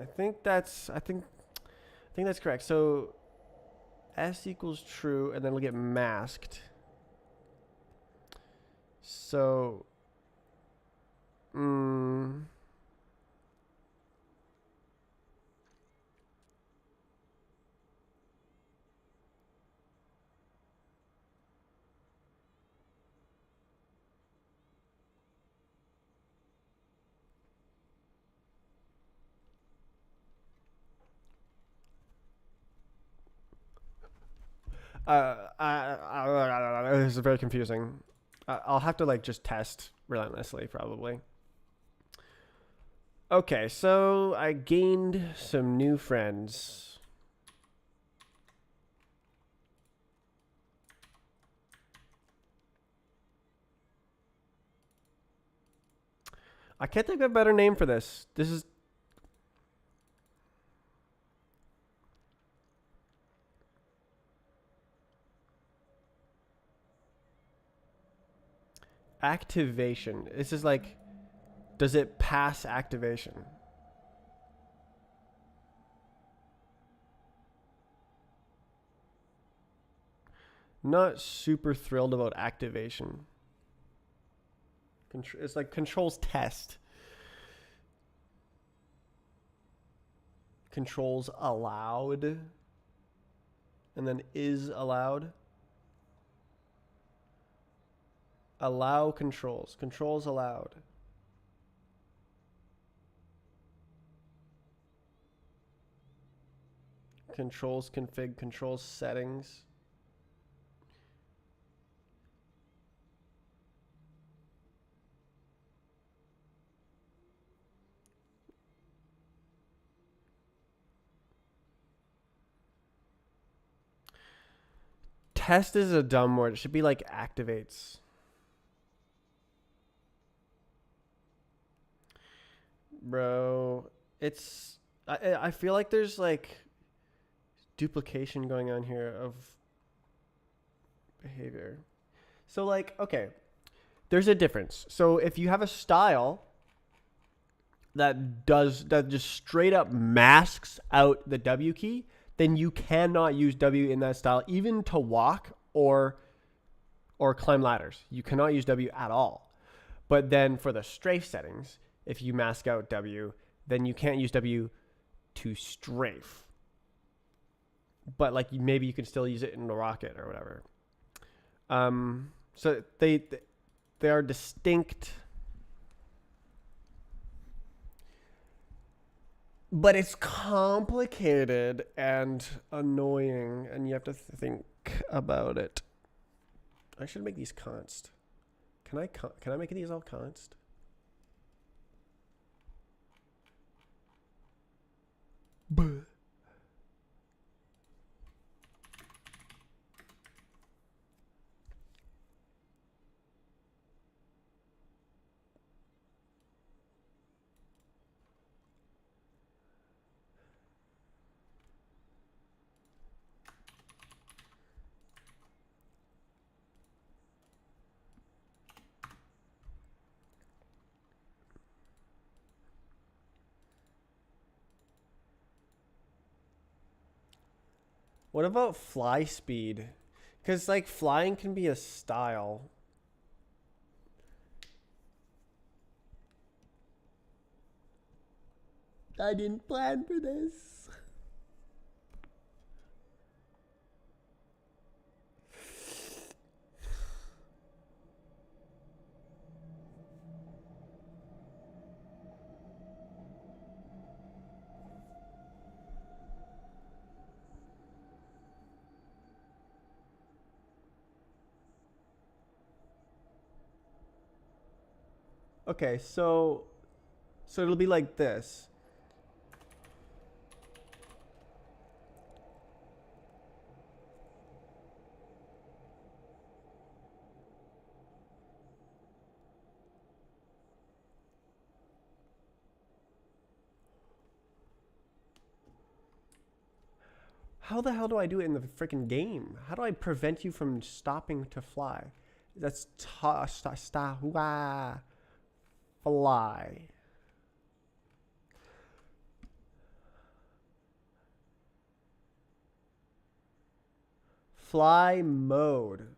I think that's correct. So S equals true, and then it'll get masked. So, this is very confusing. I'll have to like just test relentlessly, probably. Okay, so I gained some new friends. I can't think of a better name for this. This is activation. This is like, does it pass activation? Not super thrilled about activation. It's like controls test. Controls allowed. And then is allowed. Allow controls. Controls allowed. Controls config. Controls settings. Test is a dumb word. It should be like activates. Bro, it's I feel like there's like duplication going on here of behavior. So like, okay, there's a difference. So if you have a style that just straight up masks out the W key, then you cannot use W in that style, even to walk or climb ladders. You cannot use W at all. But then for the strafe settings, if you mask out W, then you can't use W to strafe. But like maybe you can still use it in the rocket or whatever. So they are distinct, but it's complicated and annoying, and you have to think about it. I should make these const. Can I make these all const? Buh. What about fly speed? Because like flying can be a style. I didn't plan for this. Okay, so it'll be like this. How the hell do I do it in the freaking game? How do I prevent you from stopping to fly? That's fly. Fly mode.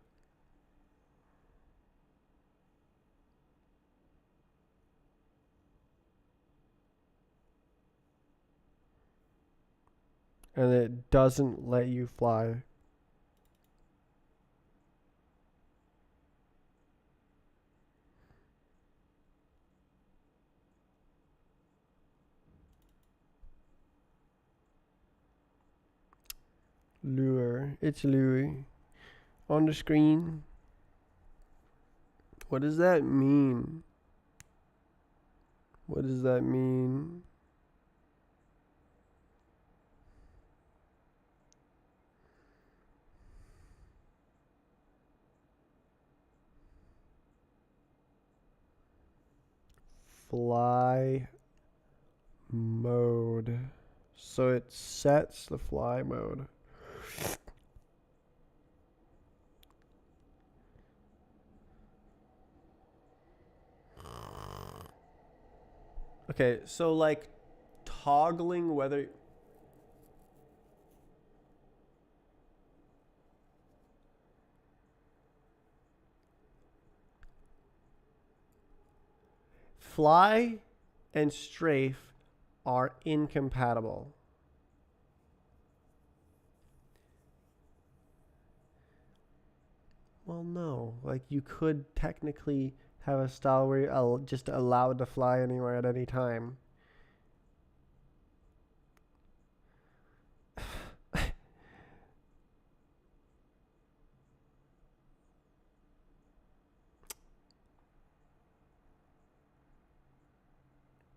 And it doesn't let you fly. Lure. It's Louis. On the screen. What does that mean? What does that mean? Fly mode. So it sets the fly mode. Okay, so like toggling whether fly and strafe are incompatible. Well, no. Like you could technically have a style where you're just allowed to fly anywhere at any time.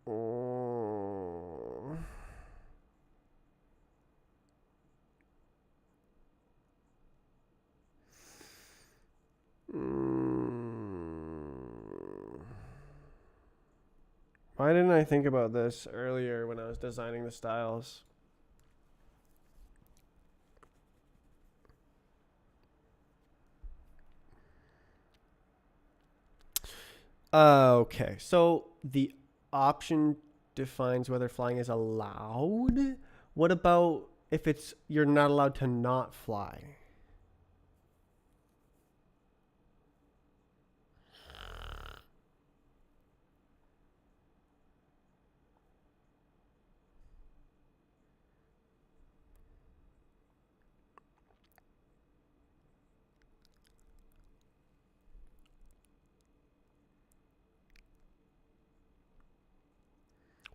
Oh. Why didn't I think about this earlier when I was designing the styles? Okay, so the option defines whether flying is allowed. What about if it's you're not allowed to not fly?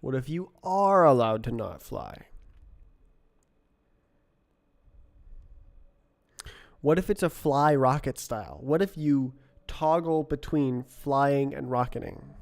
What if you are allowed to not fly? What if it's a fly rocket style? What if you toggle between flying and rocketing?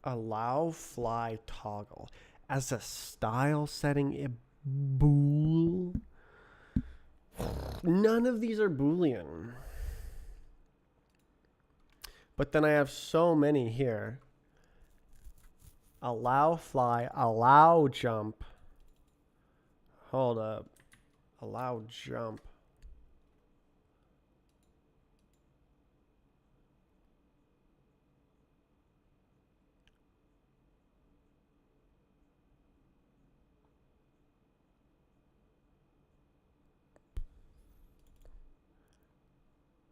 Allow fly toggle as a style setting a bool. None of these are boolean. But then I have so many here. Allow fly, allow jump. Hold up. Allow jump.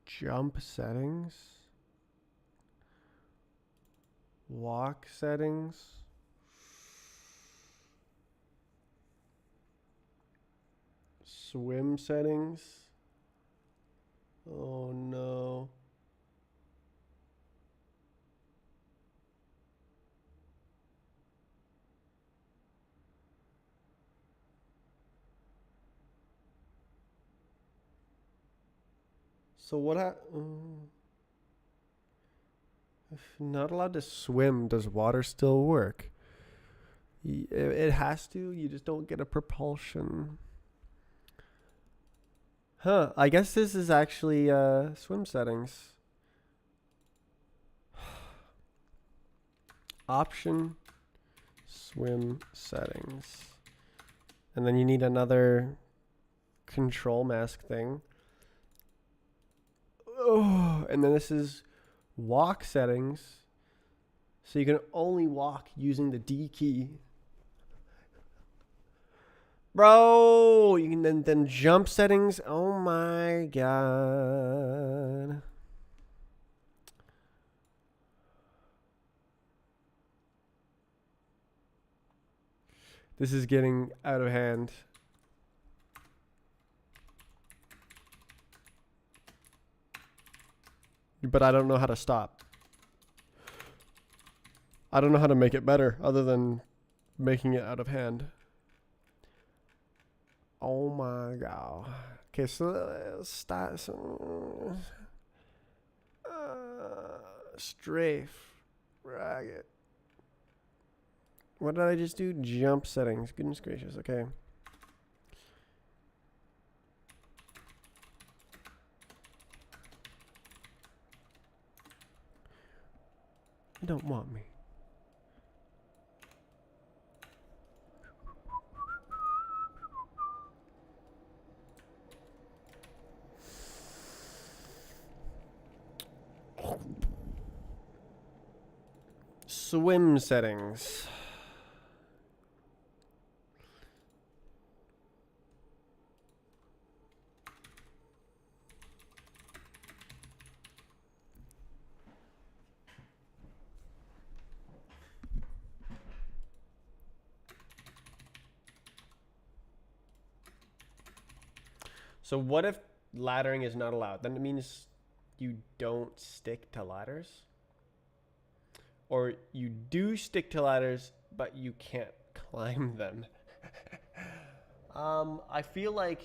Jump settings. Walk settings. Swim settings. Oh no. So what If not allowed to swim, does water still work? It has to. You just don't get a propulsion. Huh. I guess this is actually swim settings. Option swim settings. And then you need another control mask thing. Oh, and then this is walk settings. So you can only walk using the D key. Bro, you can then jump settings. Oh my god. This is getting out of hand. But I don't know how to stop. I don't know how to make it better other than making it out of hand. Oh my god. Okay, so start. Strafe. Ragged. What did I just do? Jump settings. Goodness gracious. Okay. You don't want me. Swim settings. So what if laddering is not allowed? Then it means you don't stick to ladders? Or you do stick to ladders, but you can't climb them. I feel like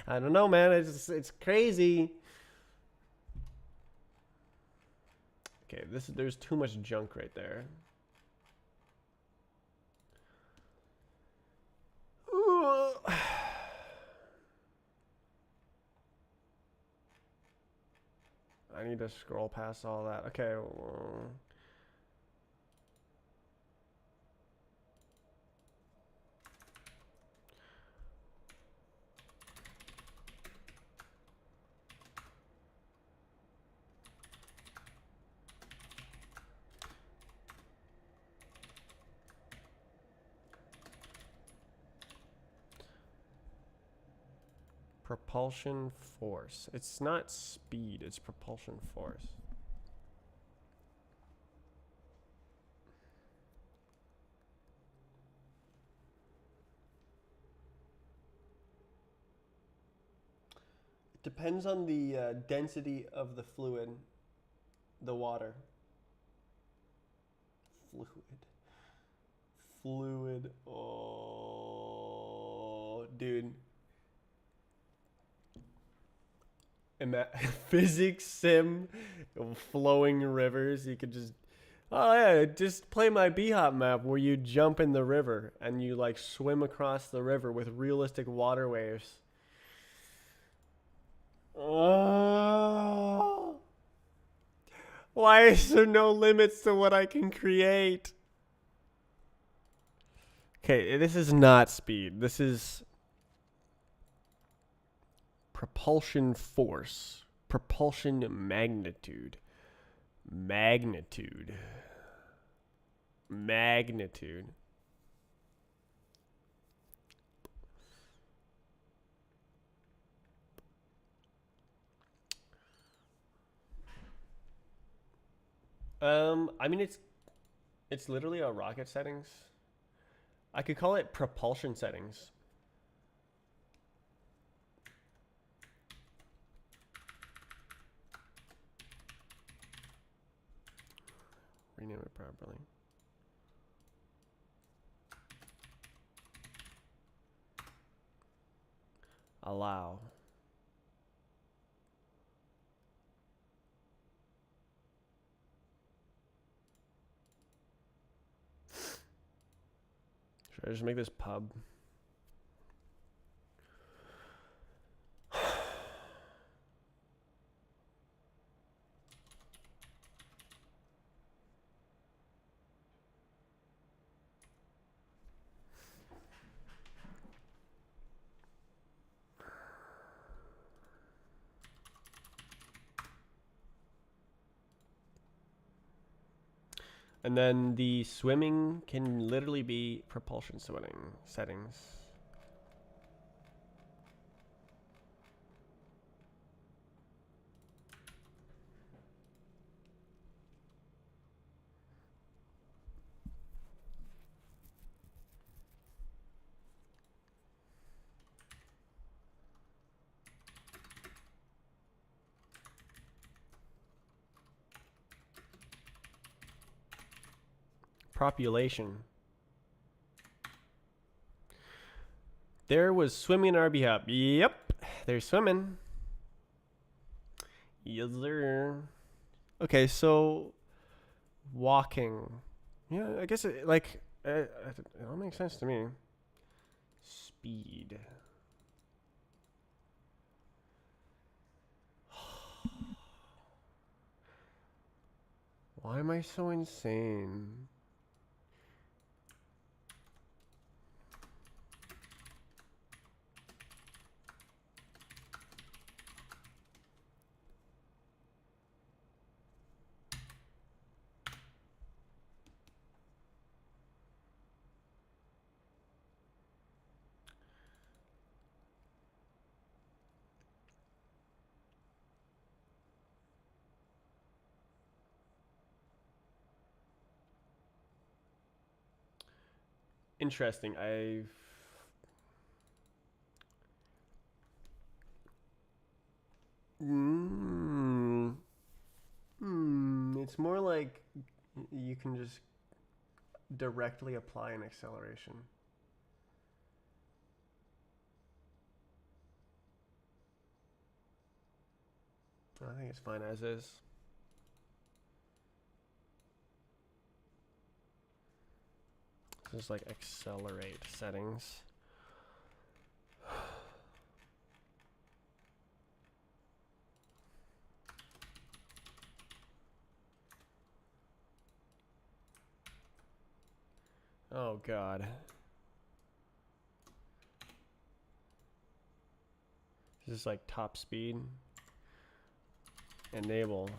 I don't know, man. It's crazy. Okay, there's too much junk right there. I need to scroll past all that. Okay. Propulsion force. It's not speed, it's propulsion force. It depends on the density of the fluid, the water. Fluid. Oh, dude. Physics sim, flowing rivers. You could just, oh yeah, just play my B-Hop map where you jump in the river and you like swim across the river with realistic water waves. Oh, why is there no limits to what I can create? Okay, this is not speed. This is propulsion force, propulsion magnitude, magnitude. I mean it's literally a rocket settings. I could call it propulsion settings. Rename it properly. Allow. Should I just make this pub? And then the swimming can literally be propulsion swimming settings. Population. There was swimming in RB Hub. Yep, they're swimming. Yes, sir. Okay, so walking. Yeah, I guess it all makes sense to me. Speed. Why am I so insane? Interesting. It's more like you can just directly apply an acceleration. I think it's fine as is. This is like accelerate settings. Oh God. This is like top speed. Enable.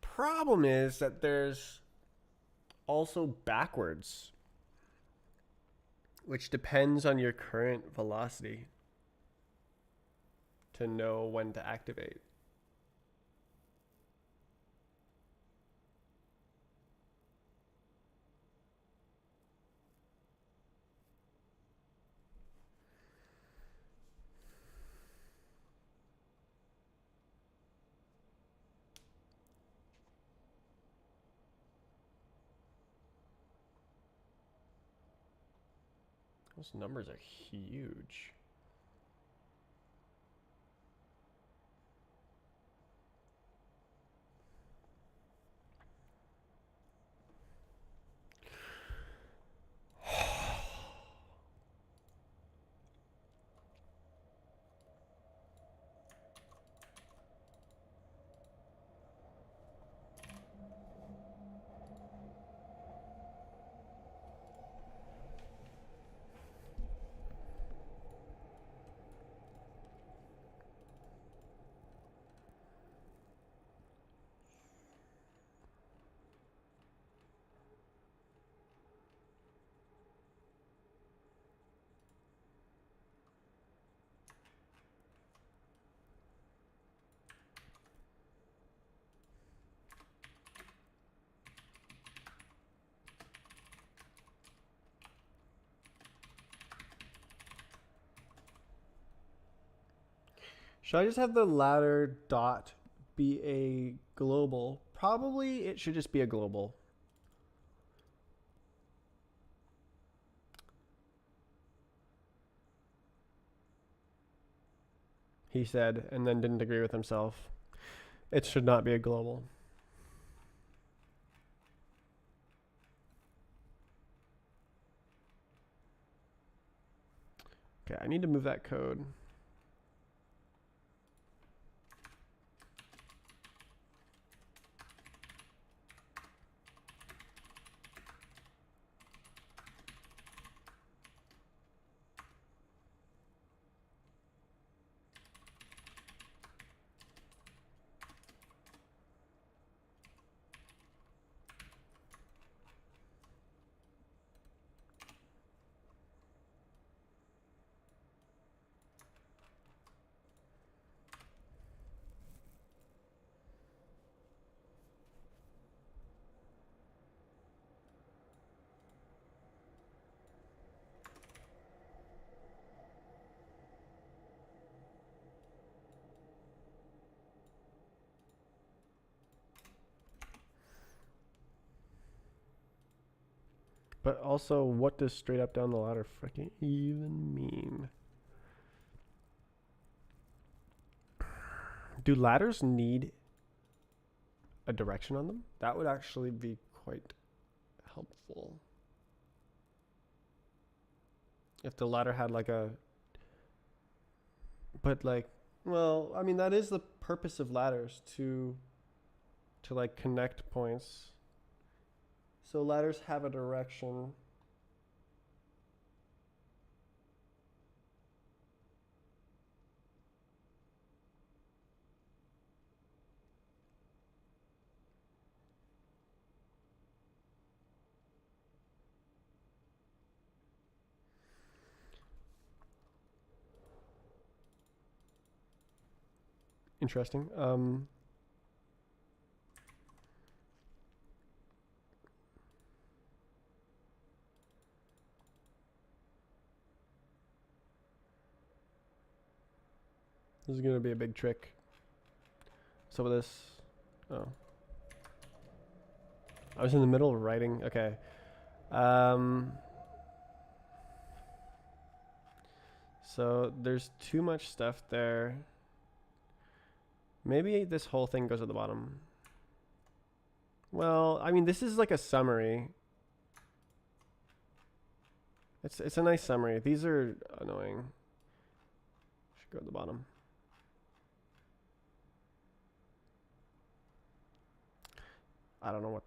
Problem is that there's also backwards, which depends on your current velocity to know when to activate. Those numbers are huge. Should I just have the ladder dot be a global. Probably it should just be a global. He said, and then didn't agree with himself. It should not be a global. Okay, I need to move that code. But also, what does straight up down the ladder freaking even mean? Do ladders need a direction on them? That would actually be quite helpful. If the ladder had like a... But like, well, I mean, that is the purpose of ladders, to like connect points. So ladders have a direction. Interesting. This is gonna be a big trick. So with this, oh, I was in the middle of writing. Okay. So there's too much stuff there. Maybe this whole thing goes at the bottom. Well, I mean, this is like a summary. It's a nice summary. These are annoying. Should go at the bottom. I don't know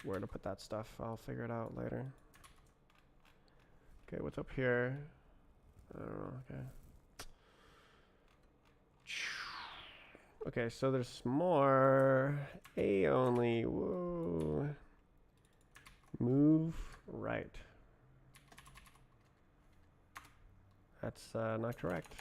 where to put that stuff. I'll figure it out later. Okay, what's up here? I don't know. Okay. Okay, so there's more. A only. Whoa. Move right. That's not correct.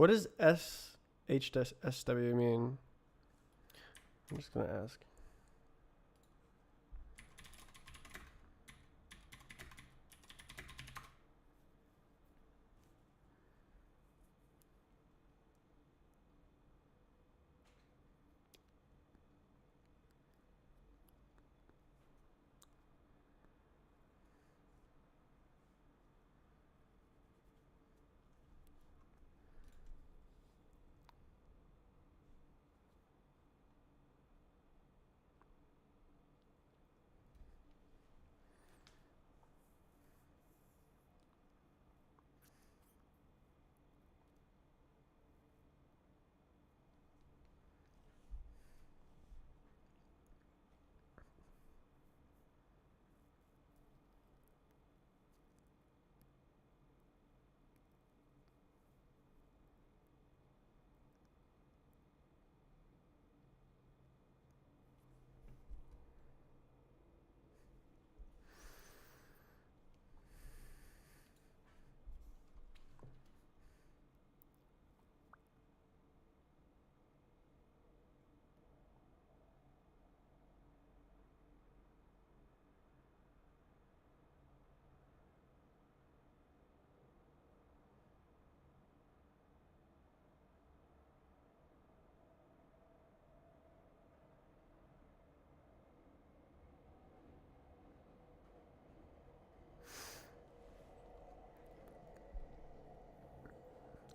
What does SHW mean? I'm just gonna ask.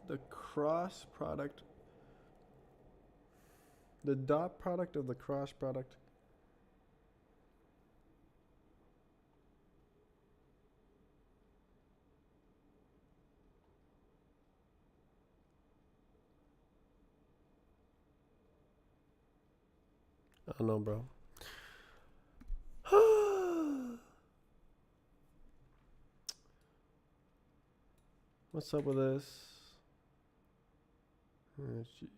The cross product, the dot product of the cross product. I don't know, bro. What's up with this? Oh, jeez.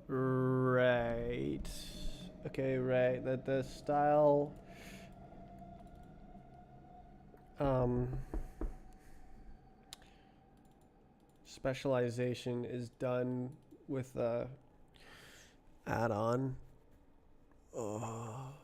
Right. Okay, right. That the style specialization is done with a add-on. Oh.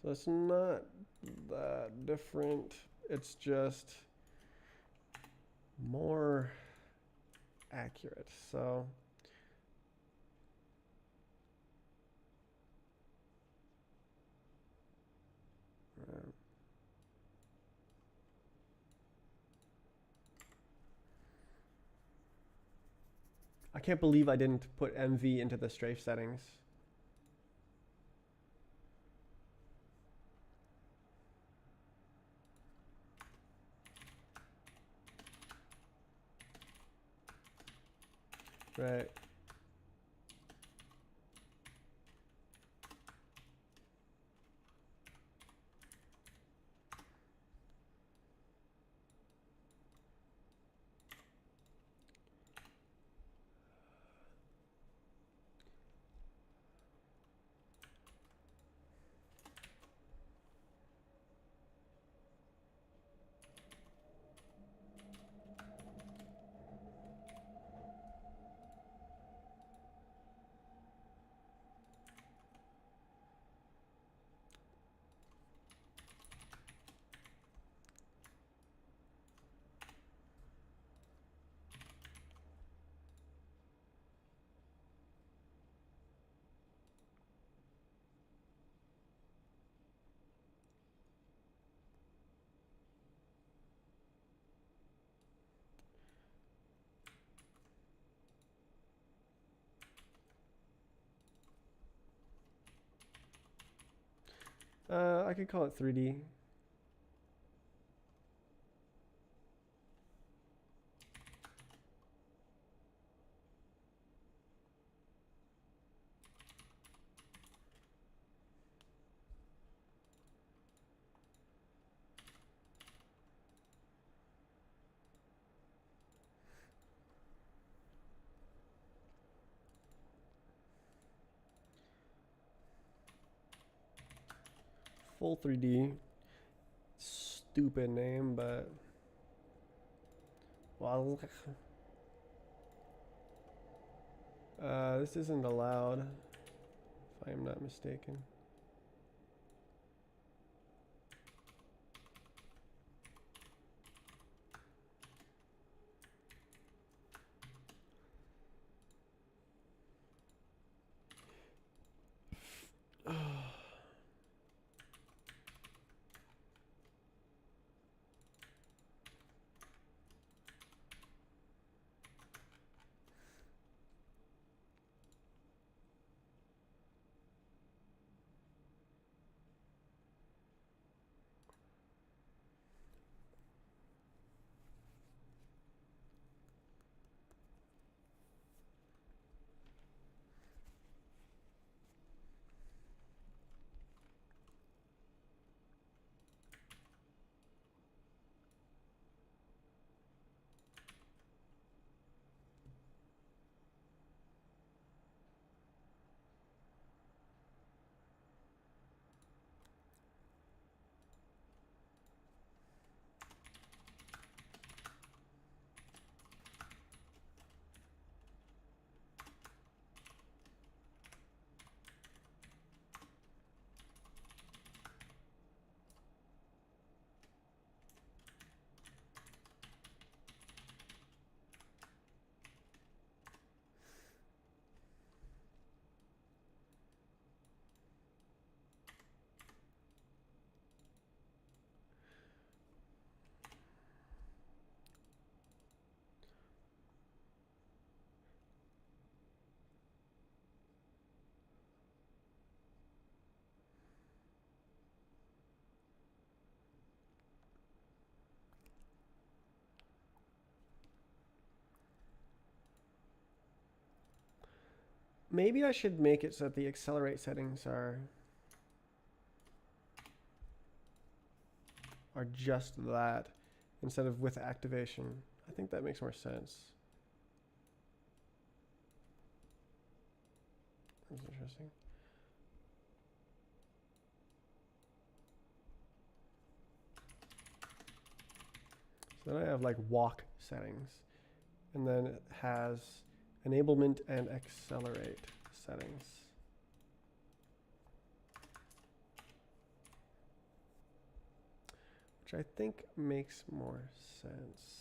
So it's not that different. It's just more accurate. So I can't believe I didn't put MV into the strafe settings. Right. I could call it 3D. Full 3D. Stupid name, but well, this isn't allowed, if I am not mistaken. Maybe I should make it so that the accelerate settings are just that instead of with activation. I think that makes more sense. That's interesting. So then I have like walk settings, and then it has enablement and accelerate settings. Which I think makes more sense.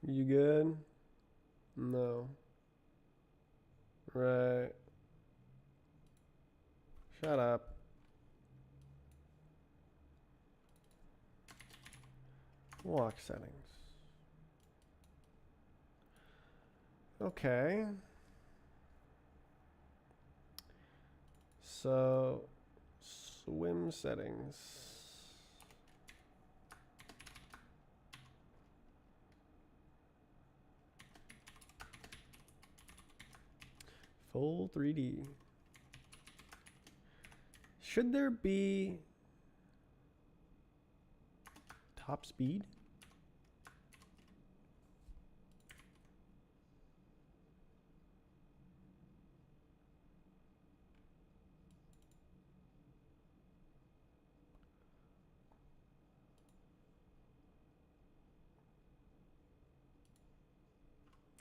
You good? No. Right. Shut up. Lock settings. Okay. So, swim settings. Full 3D. Should there be top speed?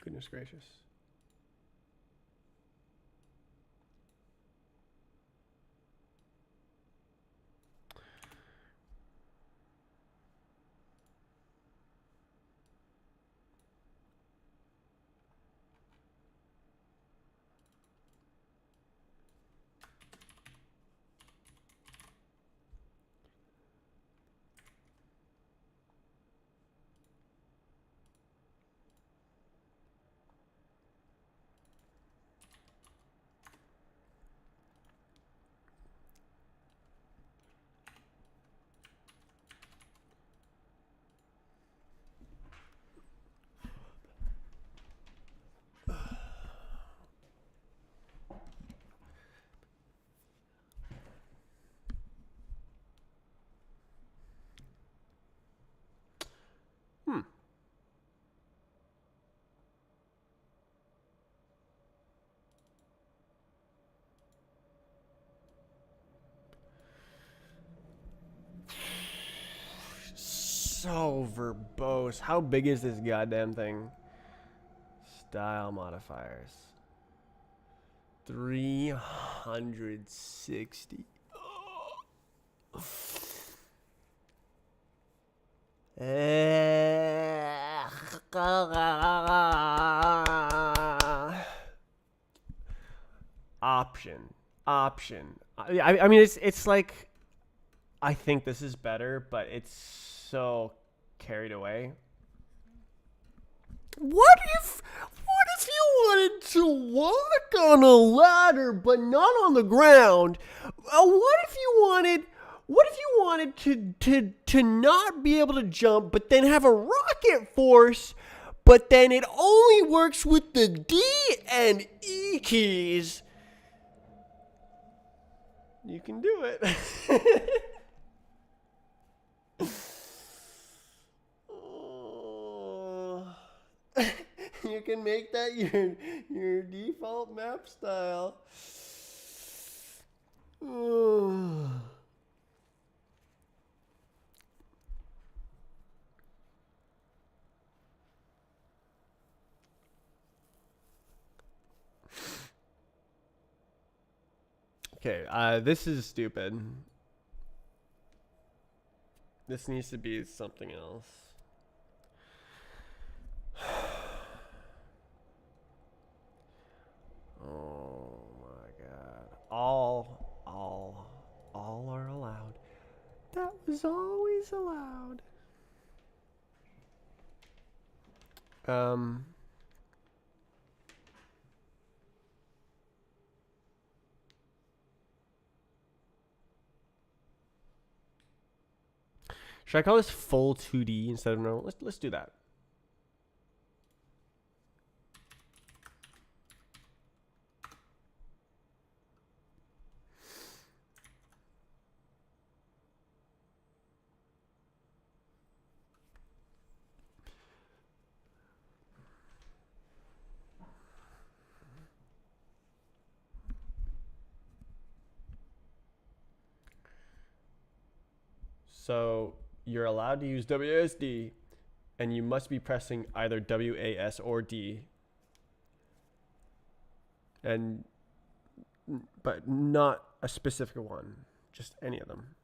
Goodness gracious. Hmm. So verbose. How big is this goddamn thing? Style modifiers. 360. Option. I mean, it's like, I think this is better, but it's so carried away. What if you wanted to walk on a ladder but not on the ground? What if you wanted to not be able to jump but then have a rocket force, but then it only works with the D and E keys? You can do it. You can make that your default map style. Okay, this is stupid. This needs to be something else. Oh my god. All are allowed. That was always allowed. Should I call this full 2D instead of normal? Let's do that. So you're allowed to use WASD, and you must be pressing either WAS or D, but not a specific one, just any of them.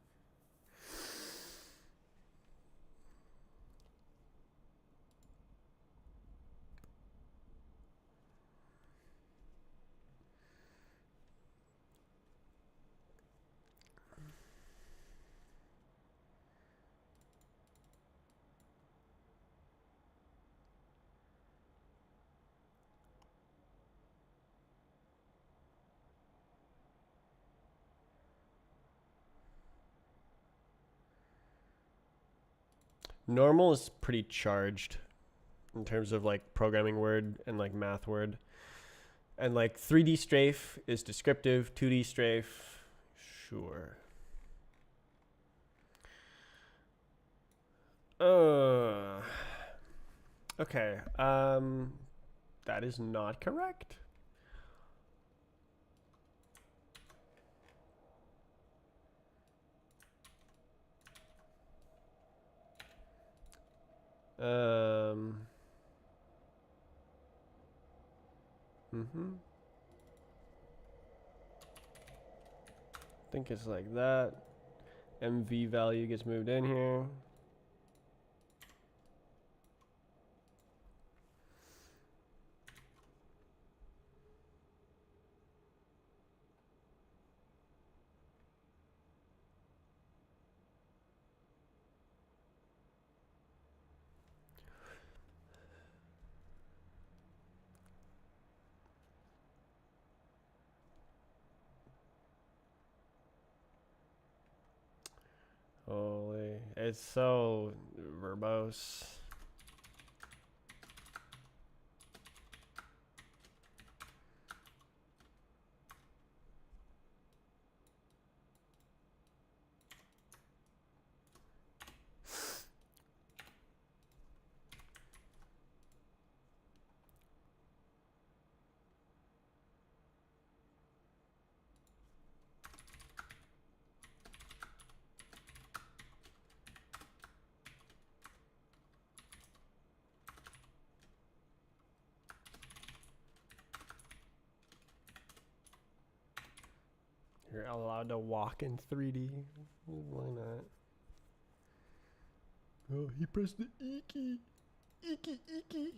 Normal is pretty charged in terms of like programming word and like math word. And like 3D strafe is descriptive, 2D strafe, sure. Okay. That is not correct. I think it's like that. MV value gets moved in here. Holy, it's so verbose. You're allowed to walk in 3D. Why not? Oh, he pressed the E key. E key, E key.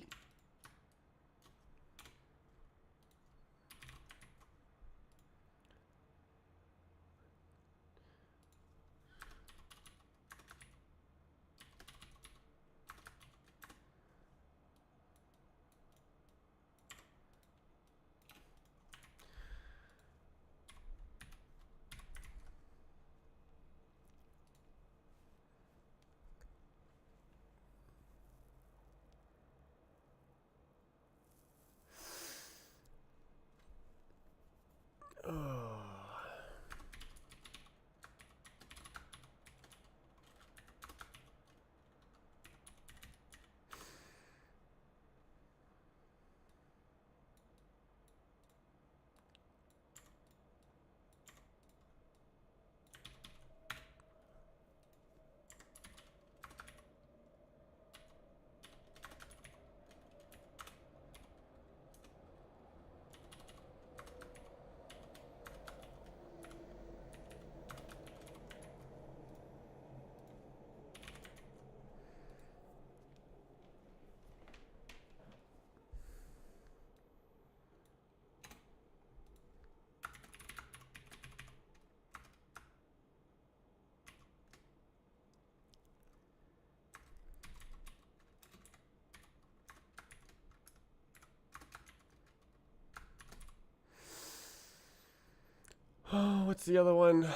Oh, what's the other one?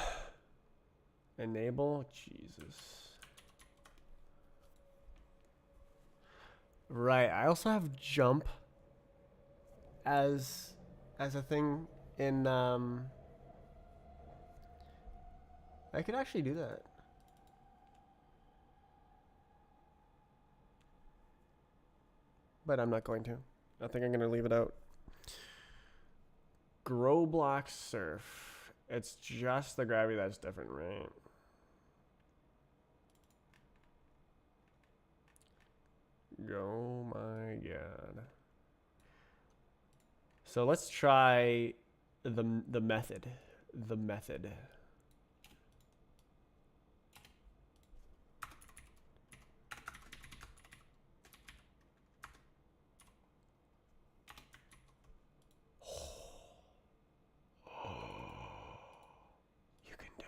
Enable? Jesus. Right, I also have jump as a thing in I could actually do that. But I'm not going to. I think I'm going to leave it out. Grow block surf. It's just the gravity that's different, right? Oh my god. So let's try the method. The method. You can do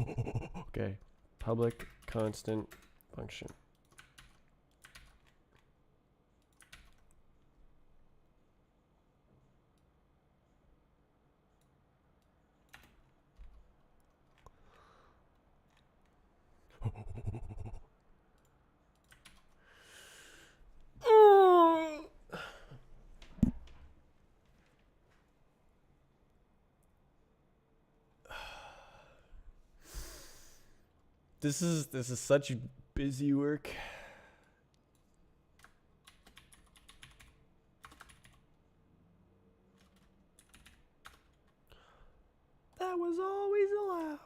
it. Okay. Public constant function. This is such busy work. That was always allowed.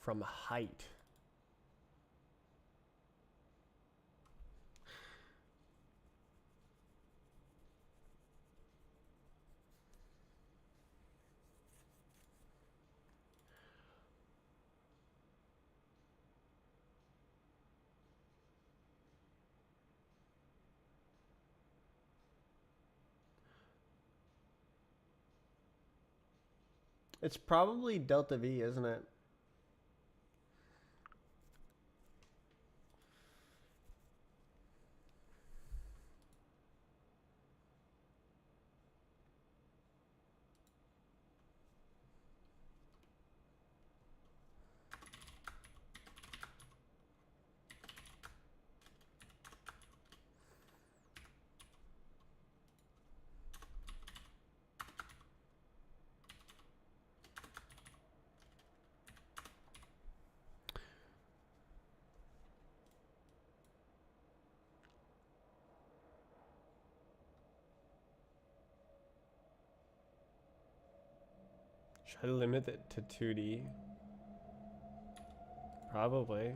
From height. It's probably delta V, isn't it? Should I limit it to 2D? Probably.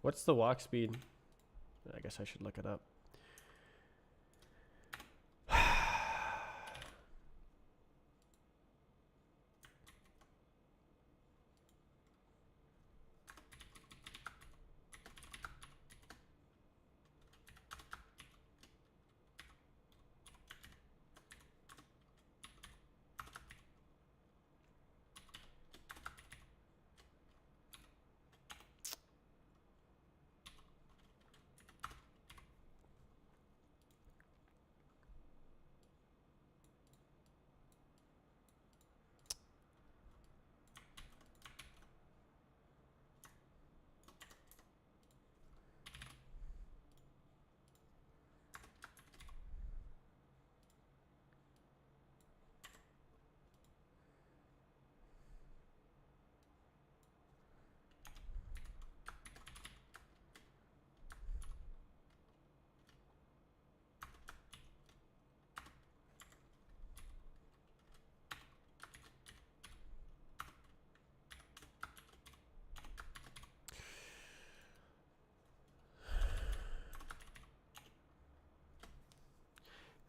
What's the walk speed? I guess I should look it up.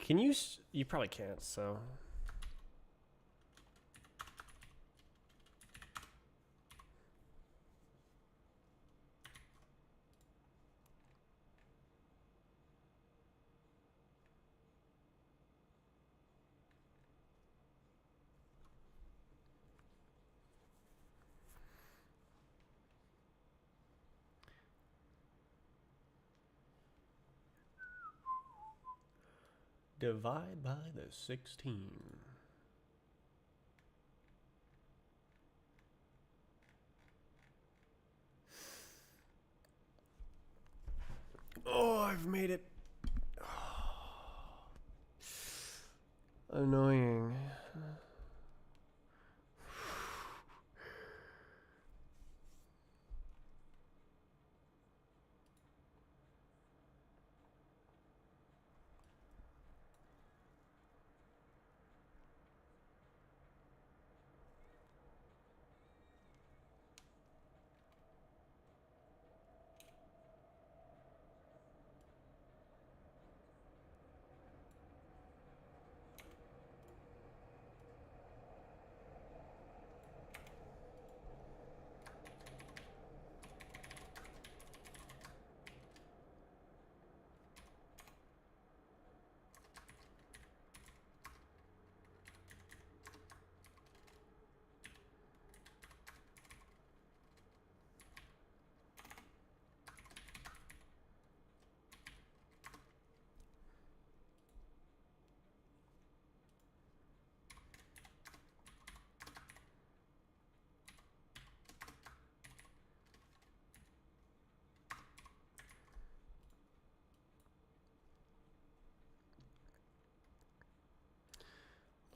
Can you? You probably can't. So. Divide by the 16. Oh, I've made it. Annoying.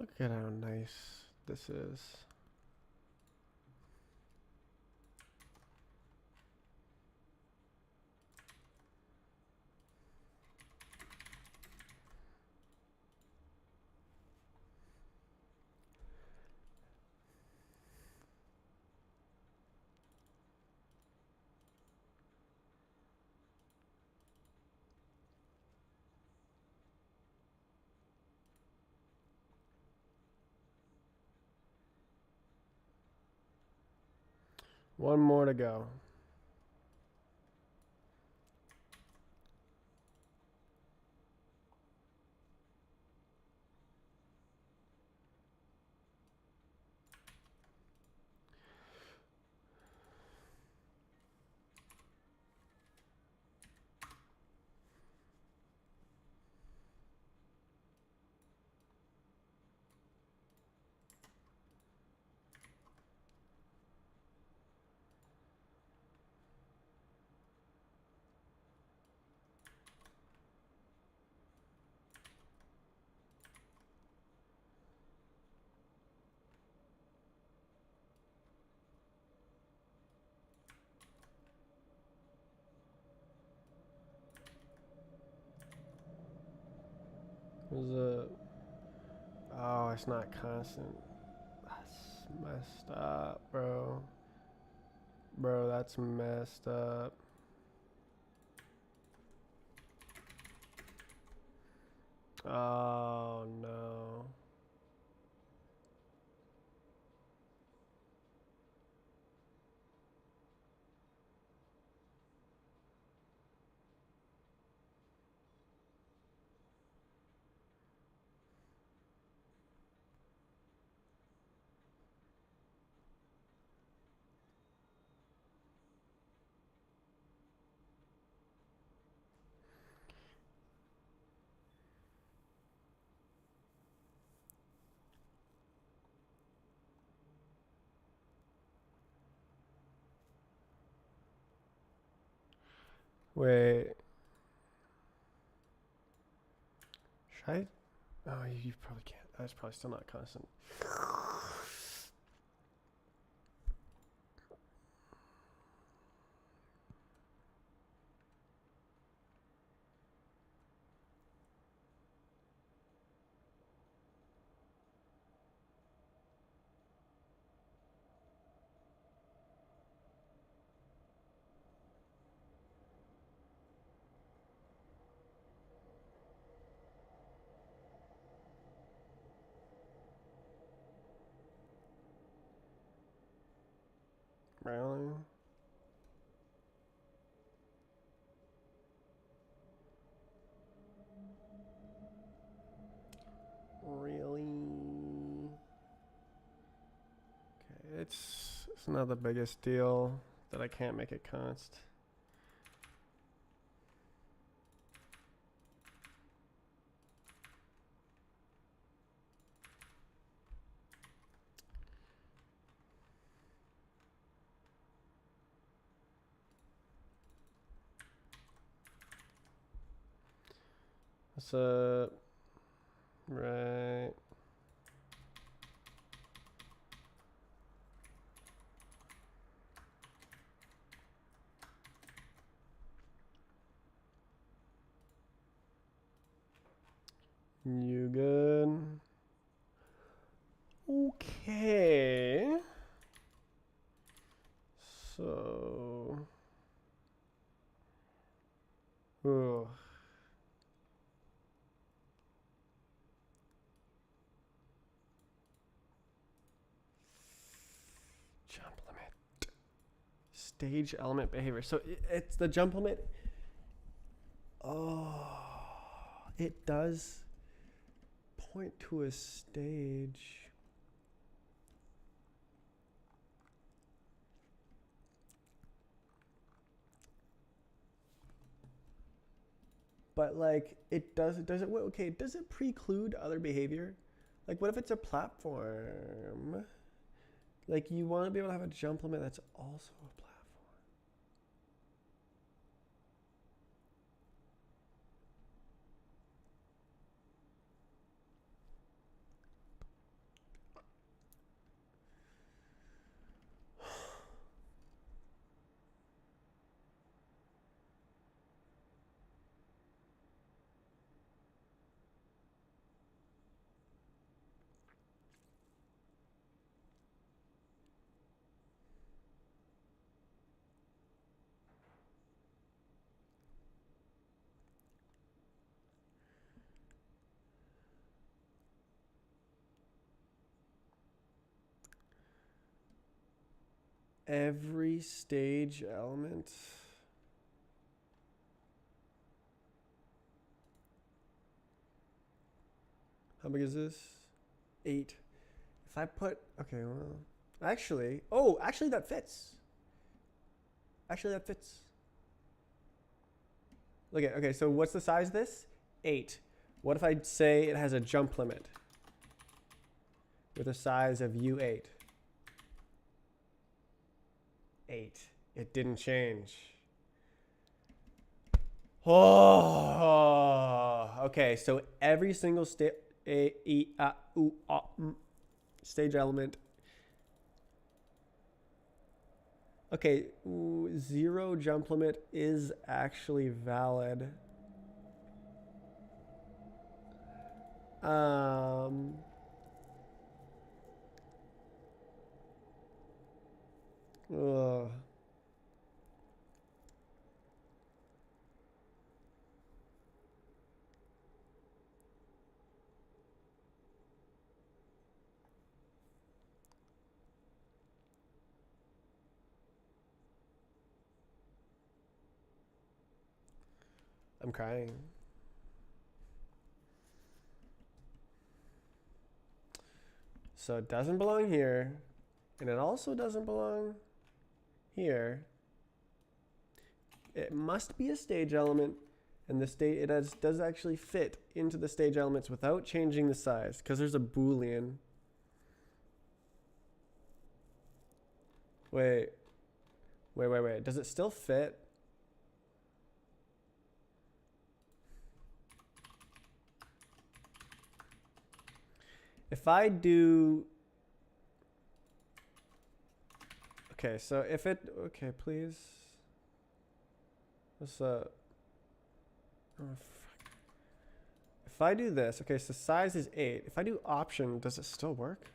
Look at how nice this is. One more to go. There's a... Oh, it's not constant. That's messed up, bro. Bro, that's messed up. Oh, no. Wait. Should I? Oh, you probably can't. That's probably still not constant. Really? Really? Okay, it's not the biggest deal that I can't make it const. What's up? Right. You good? Okay. So. Ugh. Jump limit. Stage element behavior. So it's the jump limit. Oh, it does point to a stage. But like does it okay, does it preclude other behavior? Like what if it's a platform? Like you want to be able to have a jump limit that's also a platform. Every stage element. How big is this? 8. If I put, okay, well, actually, actually that fits. Actually that fits. Look at, okay, so what's the size of this? 8. What if I say it has a jump limit with a size of U8? 8. It didn't change. Oh, okay, so every single stage element. Okay, 0 jump limit is actually valid. Ugh. I'm crying. So it doesn't belong here, and it also doesn't belong here. It must be a stage element, and the stage does actually fit into the stage elements without changing the size, because there's a Boolean. Wait. Does it still fit? If I do, okay, so if it, okay, please. What's up? Oh, if I do this, okay, so size is 8. If I do option, does it still work?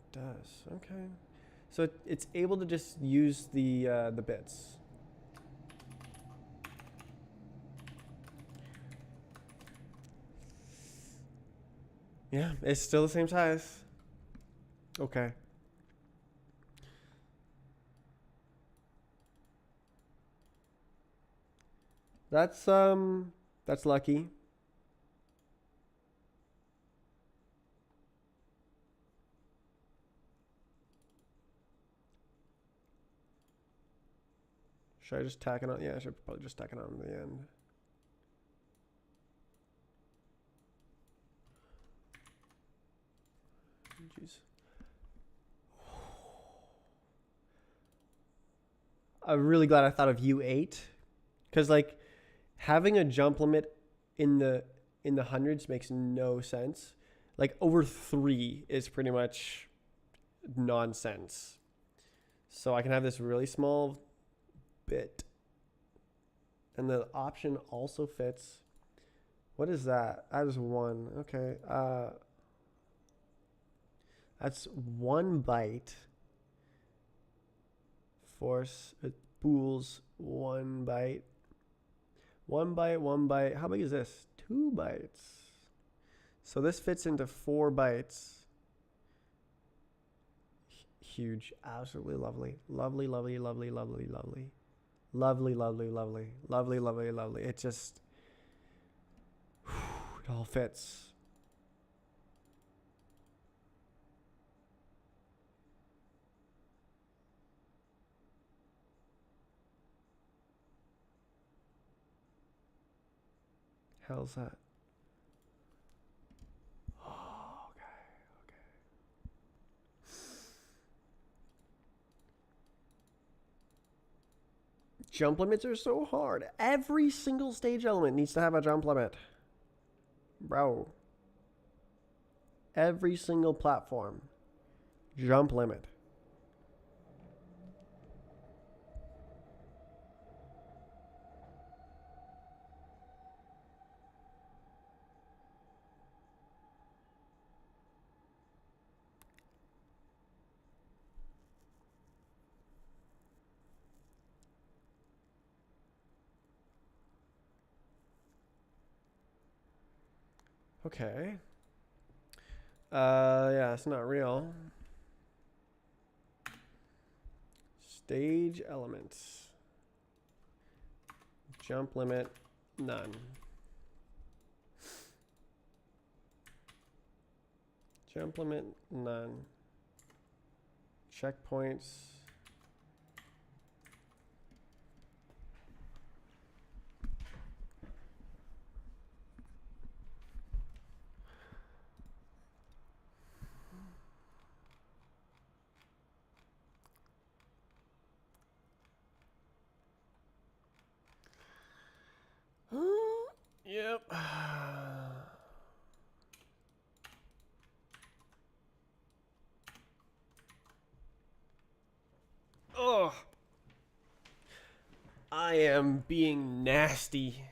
It does. Okay. So it's able to just use the bits. Yeah, it's still the same size. Okay. That's lucky. Should I just tack it on? Yeah, I should probably just tack it on to the end. Jeez. I'm really glad I thought of U8, because like having a jump limit in the hundreds makes no sense. Like over 3 is pretty much nonsense. So I can have this really small bit And the option also fits. What is that? That is 1. Okay. That's 1 byte. Force it bools 1 byte. 1 byte, 1 byte. How big is this? 2 bytes. So this fits into 4 bytes. Huge. Absolutely lovely. Lovely, lovely, lovely, lovely, lovely. Lovely, lovely, lovely. Lovely, lovely, lovely. It just... it all fits. Hell's that? Oh, okay, okay. Jump limits are so hard. Every single stage element needs to have a jump limit. Bro. Every single platform. Jump limit. Okay. Yeah, it's not real. Stage elements. Jump limit, none. Jump limit, none. Checkpoints. Yep. Oh. I am being nasty.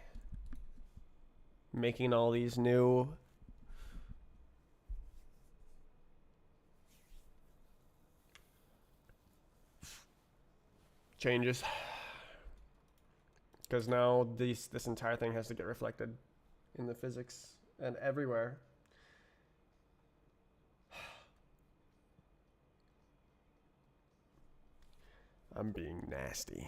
Making all these new changes. Because now this entire thing has to get reflected in the physics and everywhere. I'm being nasty.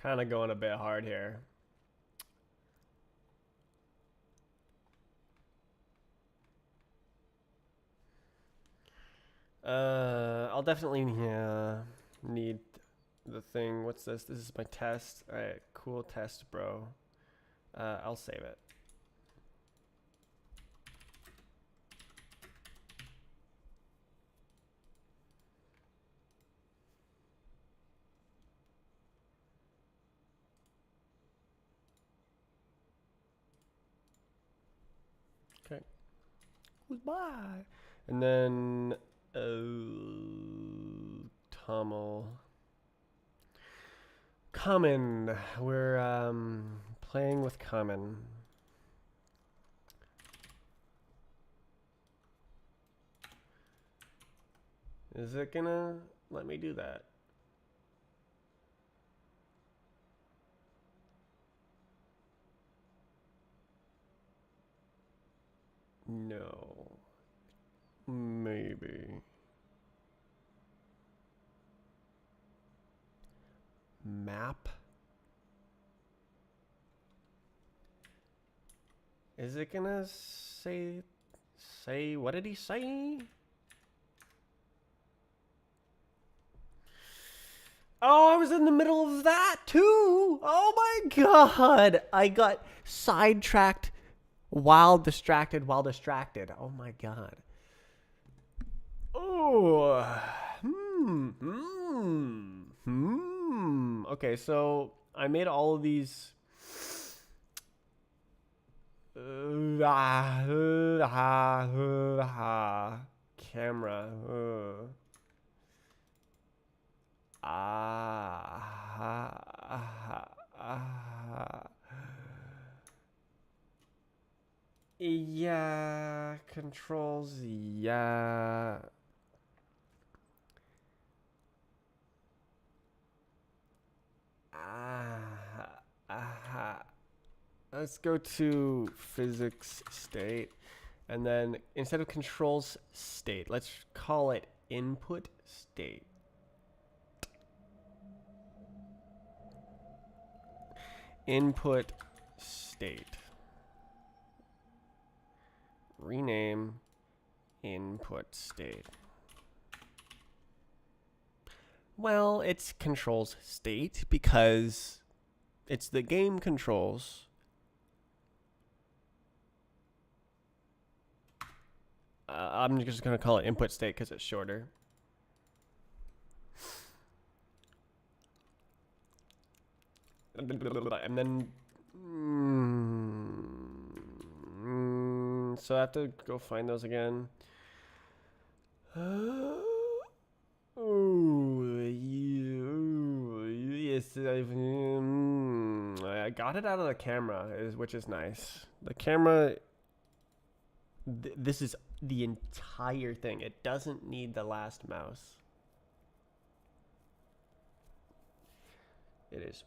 Kind of going a bit hard here. I'll definitely need the thing. What's this? This is my test. All right, cool test, bro. I'll save it. Okay. Goodbye. And then, Tommel. Common. We're playing with common. Is it gonna let me do that? No. Maybe. Map. Is it gonna say what did he say? Oh, I was in the middle of that too. Oh my god. I got sidetracked while distracted. Oh my god. Oh. Okay, so I made all of these camera. Yeah, controls. Yeah. Let's go to physics state, and then instead of controls state, let's call it input state. Input state. Rename input state. Well, it's controls state because it's the game controls. I'm just going to call it input state because it's shorter. And then so I have to go find those again. Yes, I got it out of the camera, which is nice. The camera. This is the entire thing. It doesn't need the last mouse. It is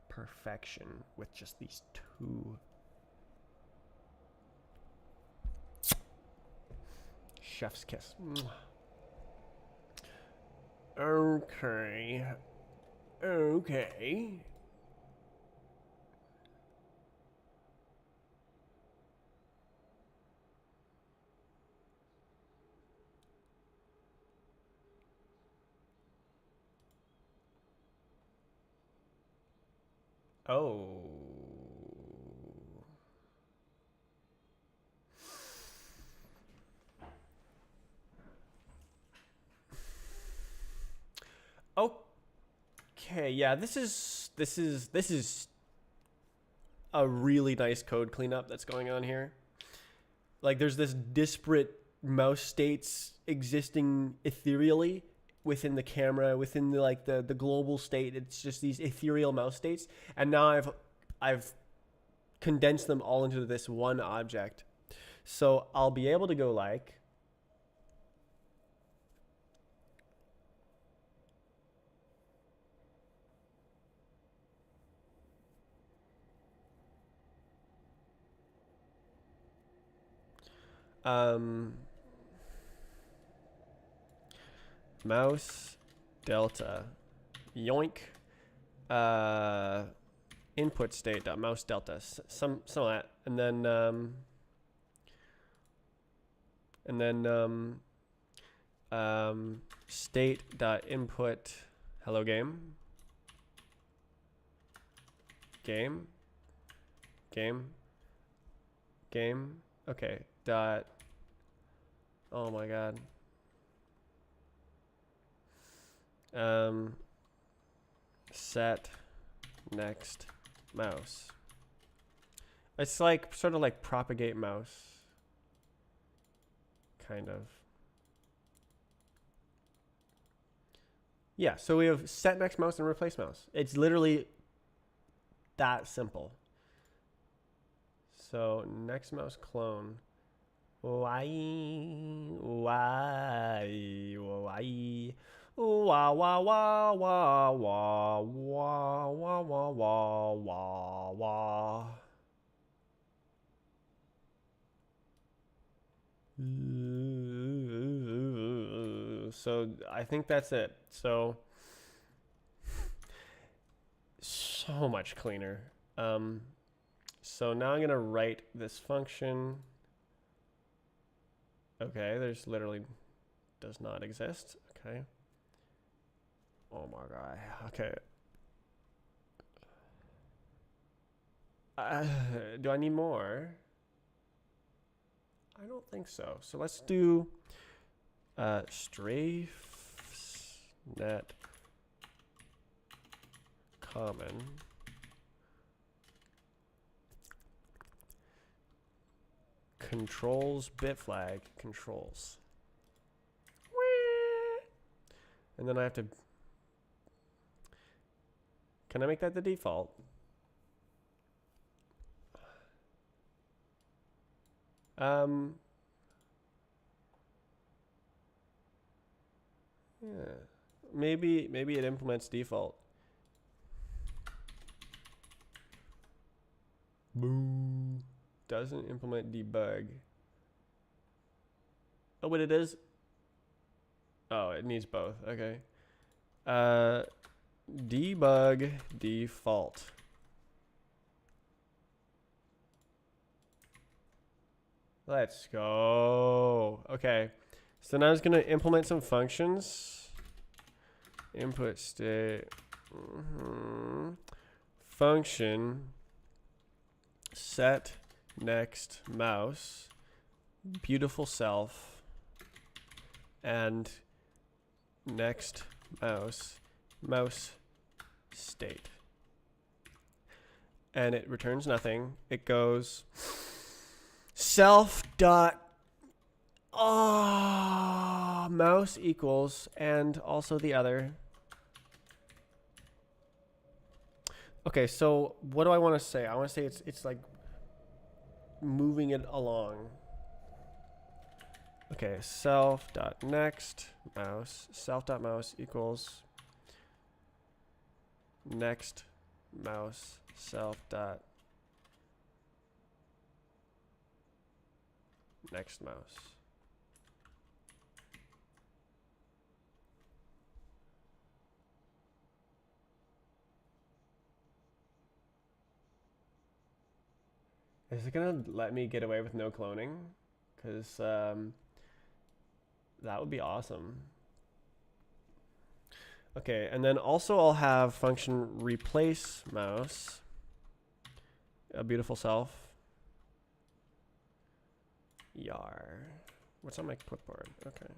perfection with just these two. Chef's kiss. Okay. Okay. Oh. Okay, yeah, this is a really nice code cleanup that's going on here. Like there's this disparate mouse states existing ethereally within the camera, within the global state. It's just these ethereal mouse states, and now I've condensed them all into this one object. So I'll be able to go like mouse delta yoink input state dot mouse delta some of that, and then state dot input hello game okay dot oh my god set next mouse. It's like sort of like propagate mouse kind of. Yeah, so we have set next mouse and replace mouse. It's literally that simple. So next mouse clone. Why? Wah wah wah wah wah wah wah wah wah wah wah. So I think that's it. So much cleaner. So now I'm gonna write this function. Okay, there's literally does not exist. Okay. Oh my god. Okay. Do I need more? I don't think so. So let's do strafe net common controls bit flag controls. And then I have to, can I make that the default? Yeah. Maybe it implements default. Boo. Doesn't implement debug. Oh, but it is. Oh, it needs both. Okay. Debug default. Let's go. Okay. So now I'm just going to implement some functions. Input state. Function set next mouse beautiful self and next mouse state, and it returns nothing. It goes self dot mouse equals and also the other. Okay, so what do I want to say? I want to say it's like moving it along. Okay, self dot next mouse equals next mouse self dot next mouse. Is it gonna let me get away with no cloning? Because that would be awesome. Okay, and then also I'll have function replace mouse, a beautiful self. Yar. What's on my clipboard? Okay.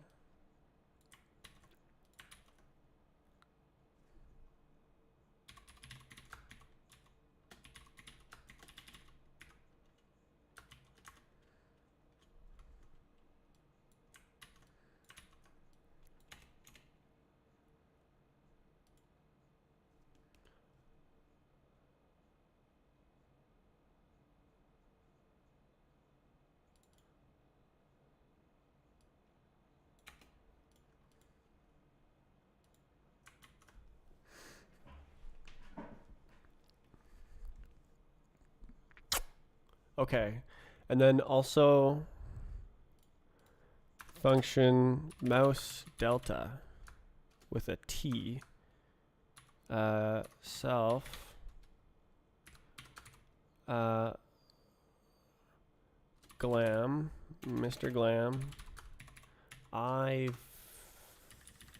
Okay, and then also function mouse delta with a T, self, glam, Mr. Glam, I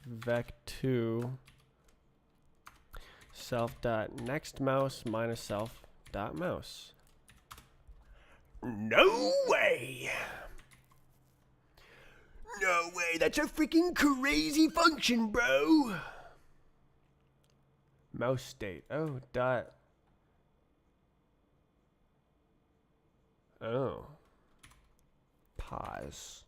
vec2 self dot next mouse minus self dot mouse. No way! No way, that's a freaking crazy function, bro! Mouse state. Oh, dot. Oh. Pause.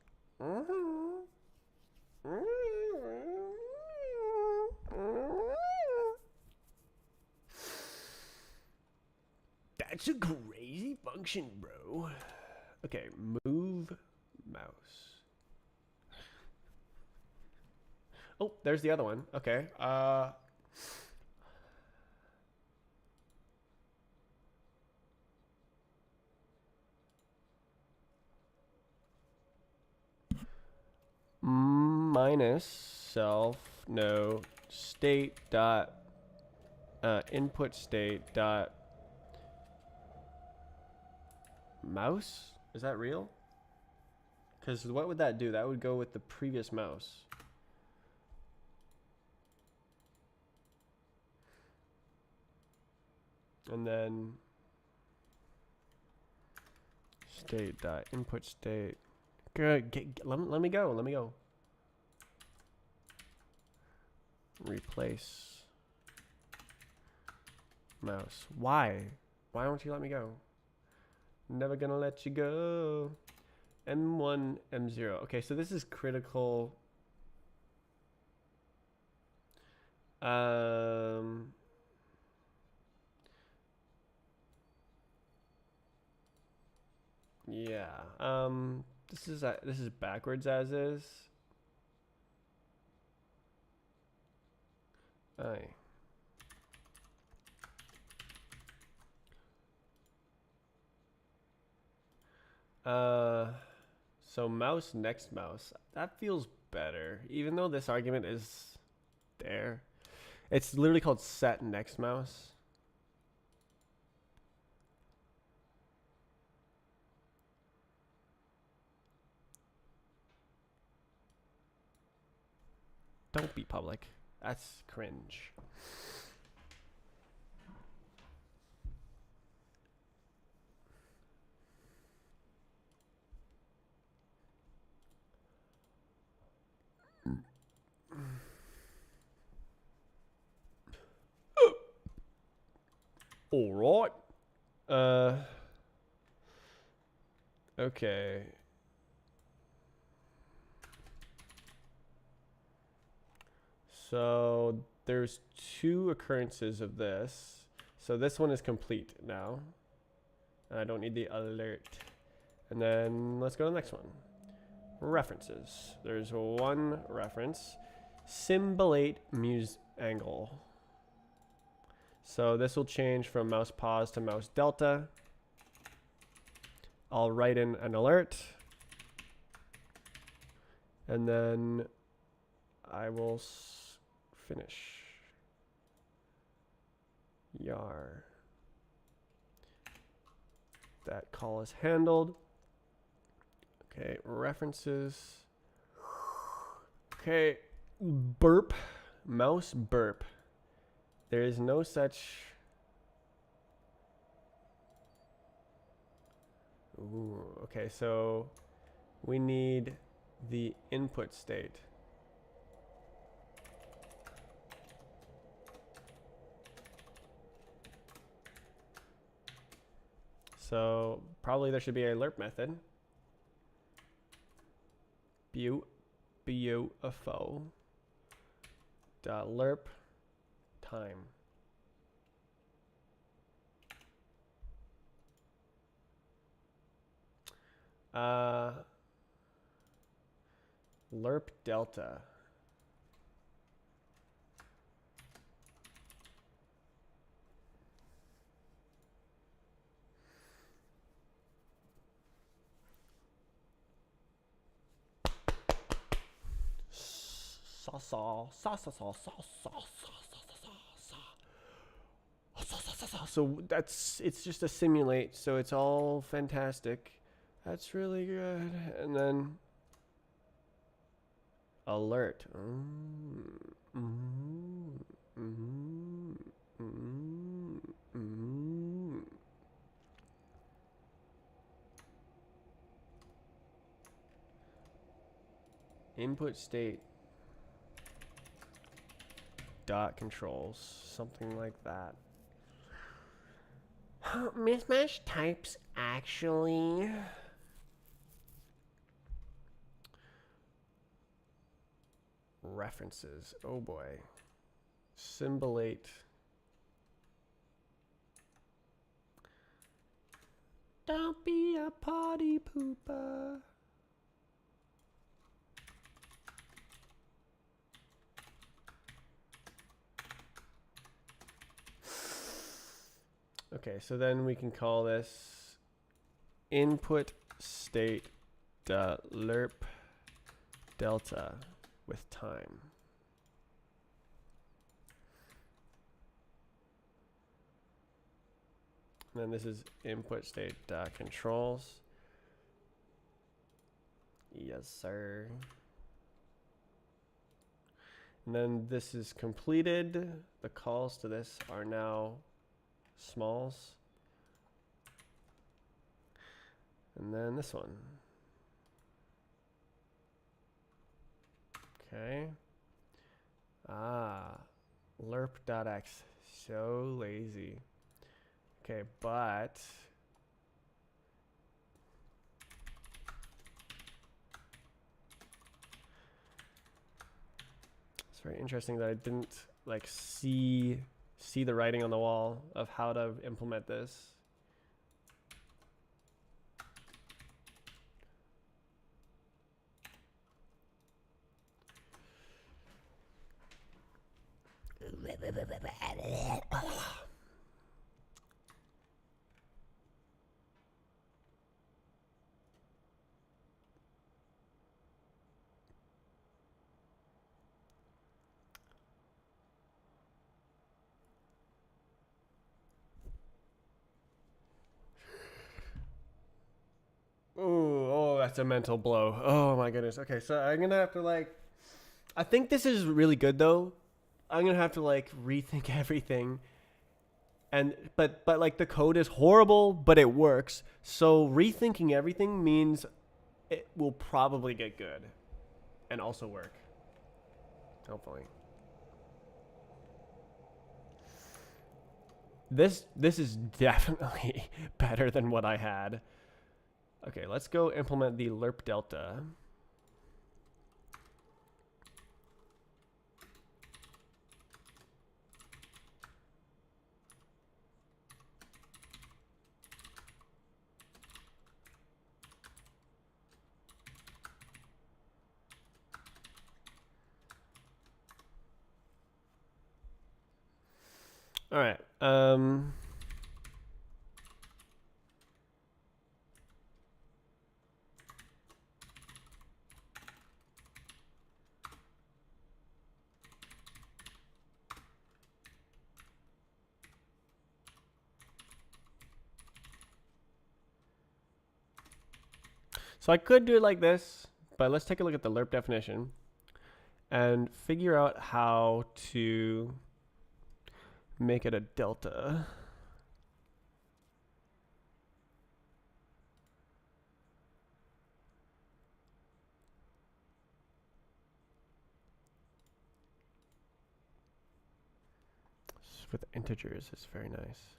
That's a crazy function, bro. Okay, move mouse. Oh, there's the other one. Okay. Minus self no state dot input state dot mouse. Is that real? Because what would that do? That would go with the previous mouse. And then state dot input state. Good. Let me go. Let me go. Replace mouse. Why? Why won't you let me go? Never gonna let you go. M1, M0. Okay, so this is critical. Yeah. This is backwards as is. Aye. So mouse next mouse. That feels better, even though this argument is there. It's literally called set next mouse. Don't be public. That's cringe. All right. Okay. So there's two occurrences of this. So this one is complete now. I don't need the alert. And then let's go to the next one. References. There's one reference. Symbolate muse angle. So this will change from mouse pause to mouse delta. I'll write in an alert. And then I will finish. Yar. That call is handled. Okay, references. Okay, burp, mouse burp. There is no such. Ooh, okay, so we need the input state. So probably there should be a lerp method. Beautiful. Lerp time. Lerp delta. So it's just a simulate, so it's all fantastic. That's really good. And then alert. Input state dot controls, something like that. Mismatch types actually. References. Oh boy. Symbolate. Don't be a party pooper. Okay, so then we can call this input state lerp delta with time. And then this is input state controls. Yes, sir. And then this is completed. The calls to this are now smalls. And then this one. Okay. Lerp.x. So lazy. Okay, but it's very interesting that I didn't like see the writing on the wall of how to implement this. Ooh, oh, that's a mental blow. Oh my goodness. Okay, so I'm gonna have to like, I think this is really good though. I'm gonna have to like rethink everything. And but like the code is horrible, but it works. So rethinking everything means it will probably get good and also work. Hopefully. This is definitely better than what I had. Okay, let's go implement the lerp delta. All right. So I could do it like this, but let's take a look at the lerp definition and figure out how to make it a delta. With integers is very nice.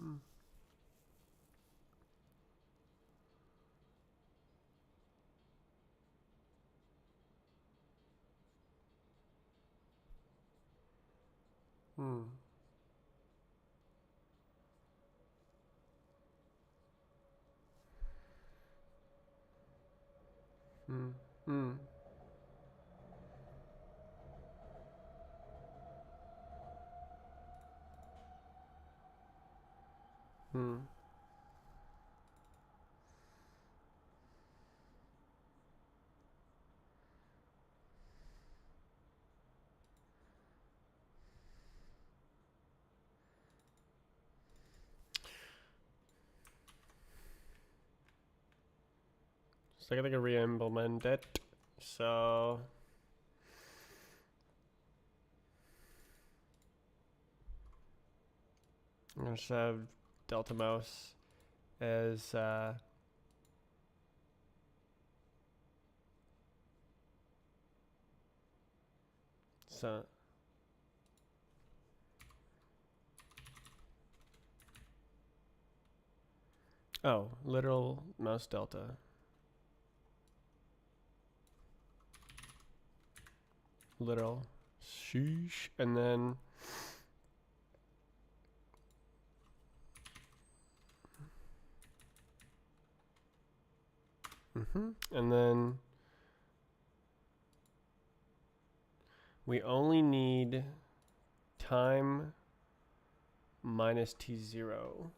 Hmm. Hmm. Hmm. Hmm. Hmm. So I gotta re-implement it. So I'm gonna have delta mouse as so. Oh, literal mouse delta. Literal. Sheesh. And then and then we only need time minus t0.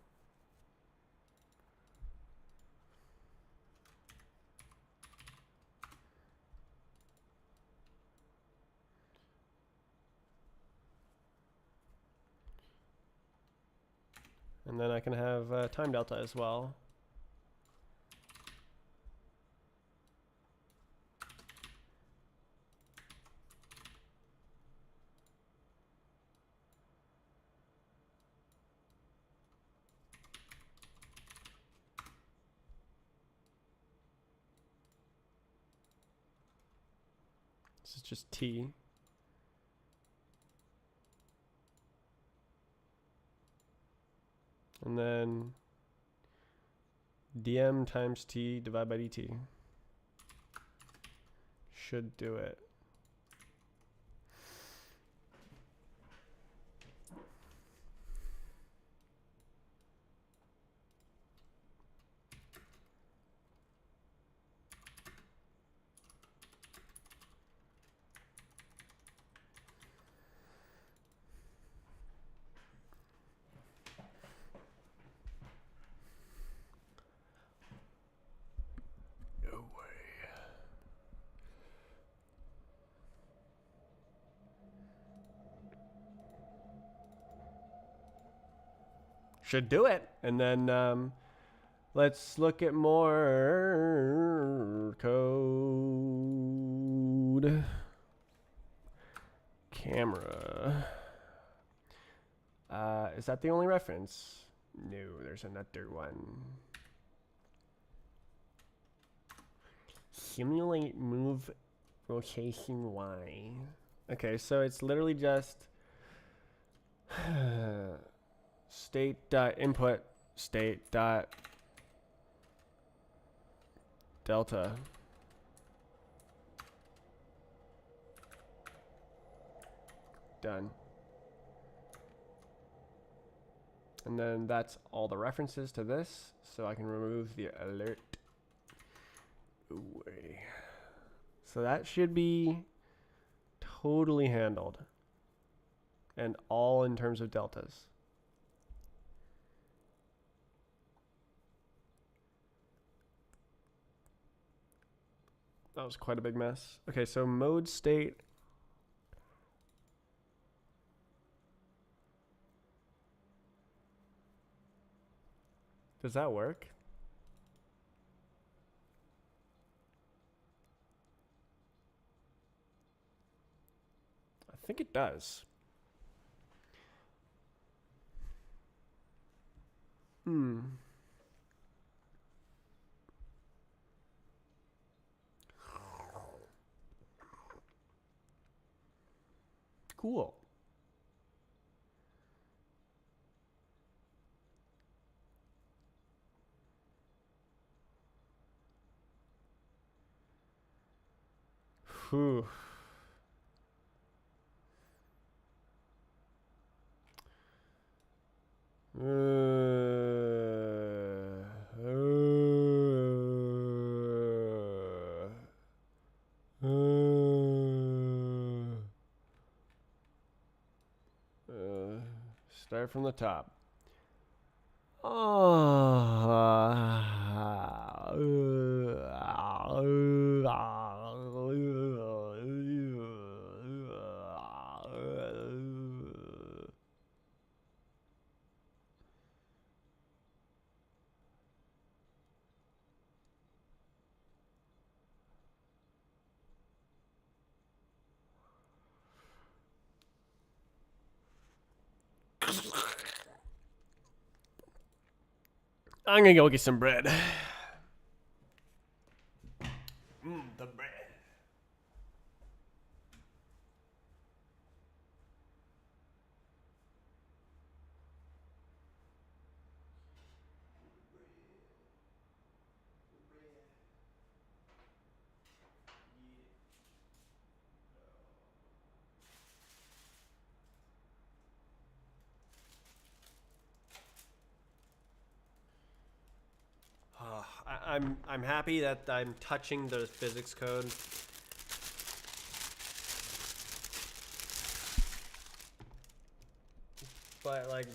And then I can have time delta as well. This is just t. And then dm times t divided by dt. Should do it. Should do it. And then let's look at more code. Camera. Is that the only reference? No, there's another one. Simulate move rotation Y. Okay, so it's literally just state dot input state dot delta. Done. And then that's all the references to this, so I can remove the alert. Away. So that should be totally handled. And all in terms of deltas. That was quite a big mess. Okay, so mode state. Does that work? I think it does. Cool. Whew. Start from the top. I'm gonna go get some bread. The bread. I'm happy that I'm touching the physics code. But like,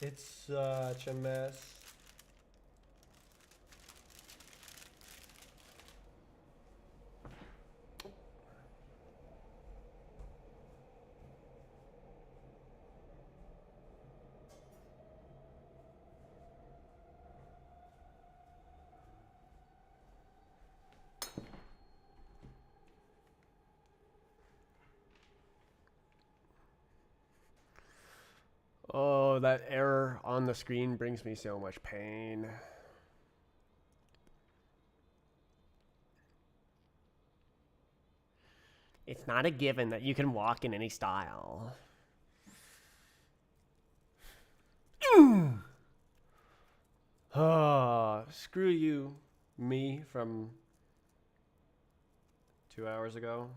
it's such a mess. Oh, that error on the screen brings me so much pain. It's not a given that you can walk in any style. Oh, screw you, me from 2 hours ago.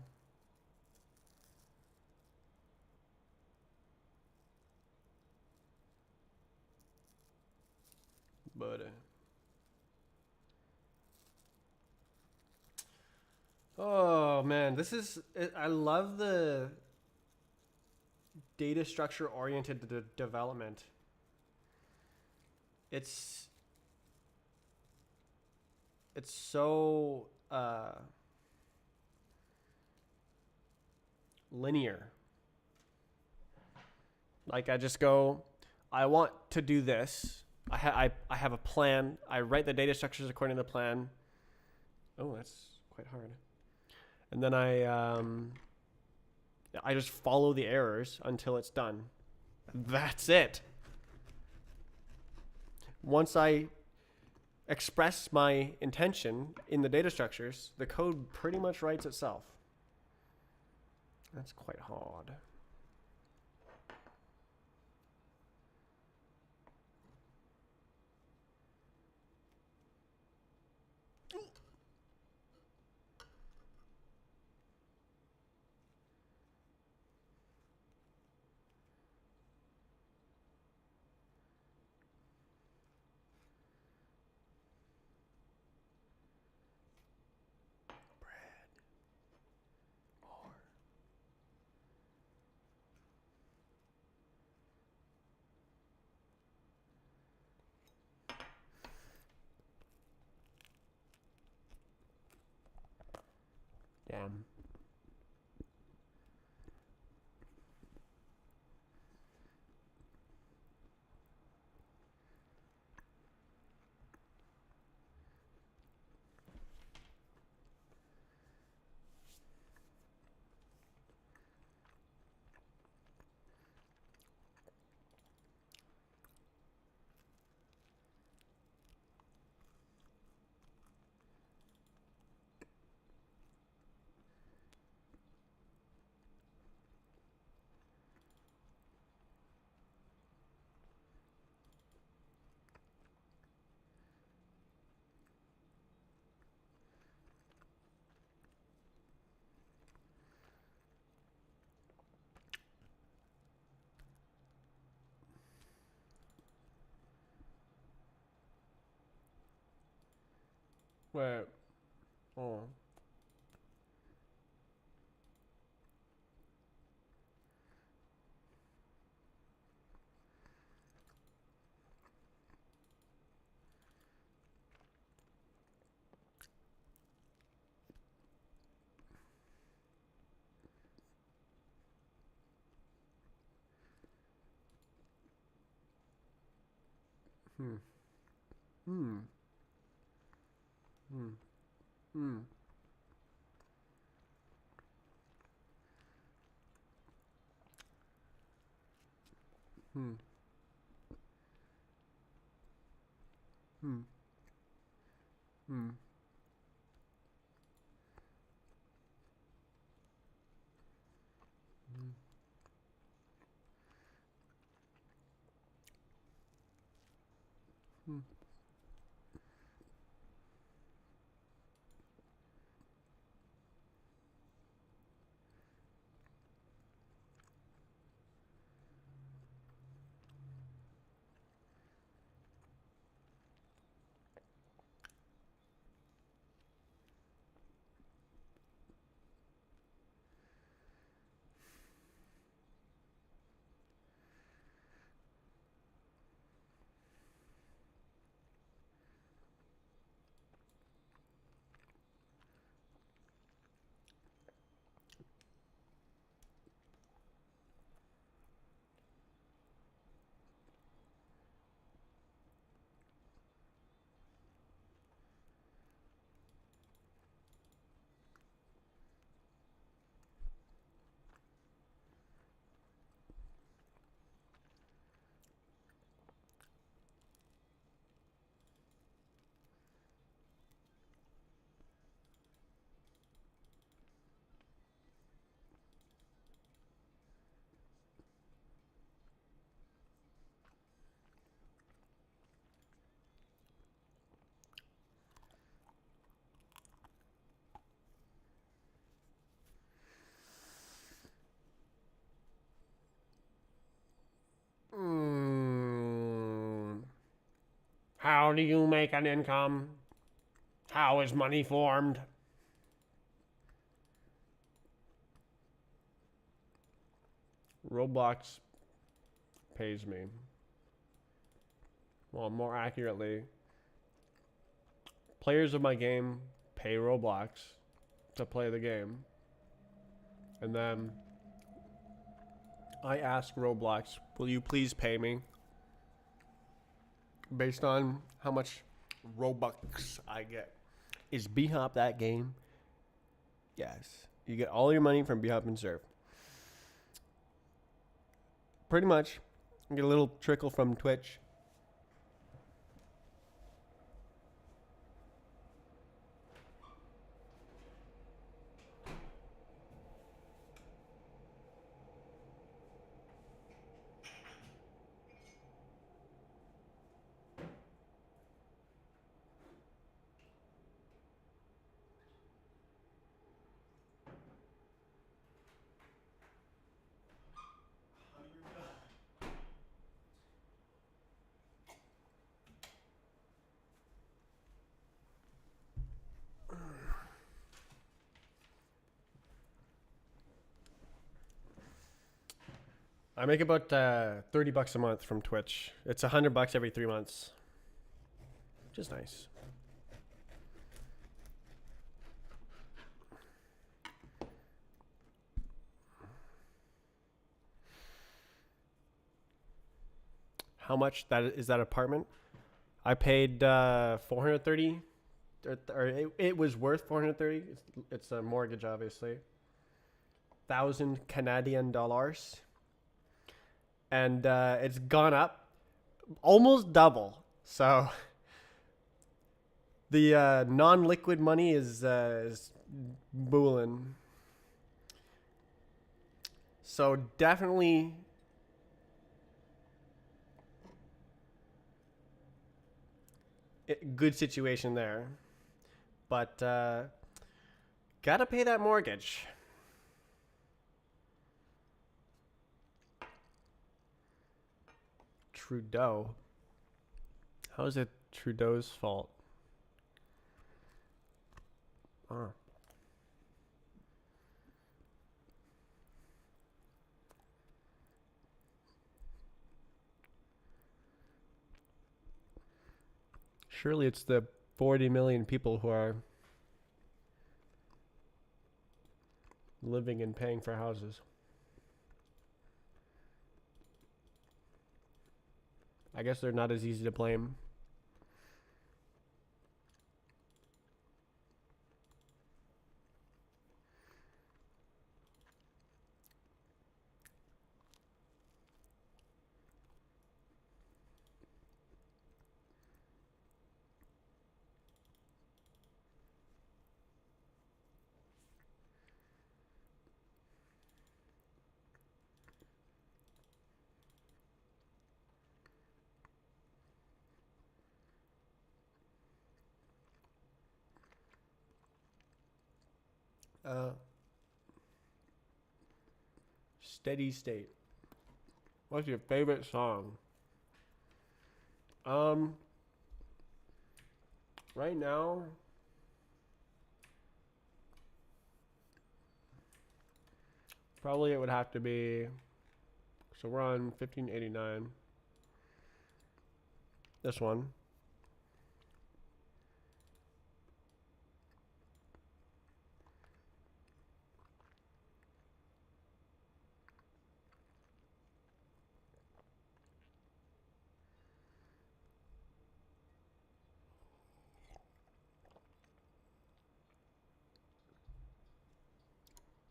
But oh man, this is I love the data structure oriented development. It's so linear. Like I just go, I want to do this. I have a plan. I write the data structures according to the plan. Oh, that's quite hard. And then I just follow the errors until it's done. That's it. Once I express my intention in the data structures, the code pretty much writes itself. That's quite hard. Damn. Wait. Oh. Hmm. Hmm. Hmm. Hmm. Hmm. Hmm. Hmm. Hmm. Mm. How do you make an income? How is money formed? Roblox pays me. Well, more accurately, players of my game pay Roblox to play the game. And then I ask Roblox, will you please pay me based on how much Robux I get? Is B-Hop that game? Yes. You get all your money from B-Hop and Surf. Pretty much. You get a little trickle from Twitch. I make about $30 a month from Twitch. It's $100 every 3 months, which is nice. How much that is that apartment? I paid 430, or it was worth 430. It's a mortgage, obviously. 1,000 Canadian dollars, and it's gone up almost double. So the non-liquid money is booling. So definitely good situation there, but gotta pay that mortgage. Trudeau. How is it Trudeau's fault? Oh. Surely it's the 40 million people who are living and paying for houses. I guess they're not as easy to blame. Steady state. What's your favorite song? Right now, probably it would have to be. So we're on 1589. This one.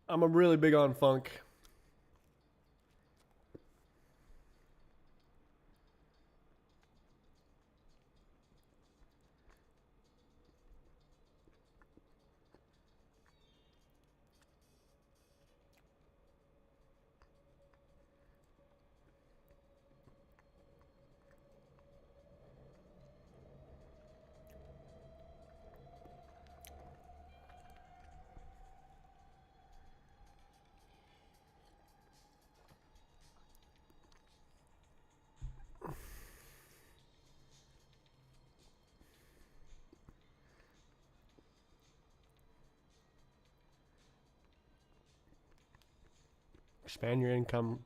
I'm a really big on funk. Expand your income.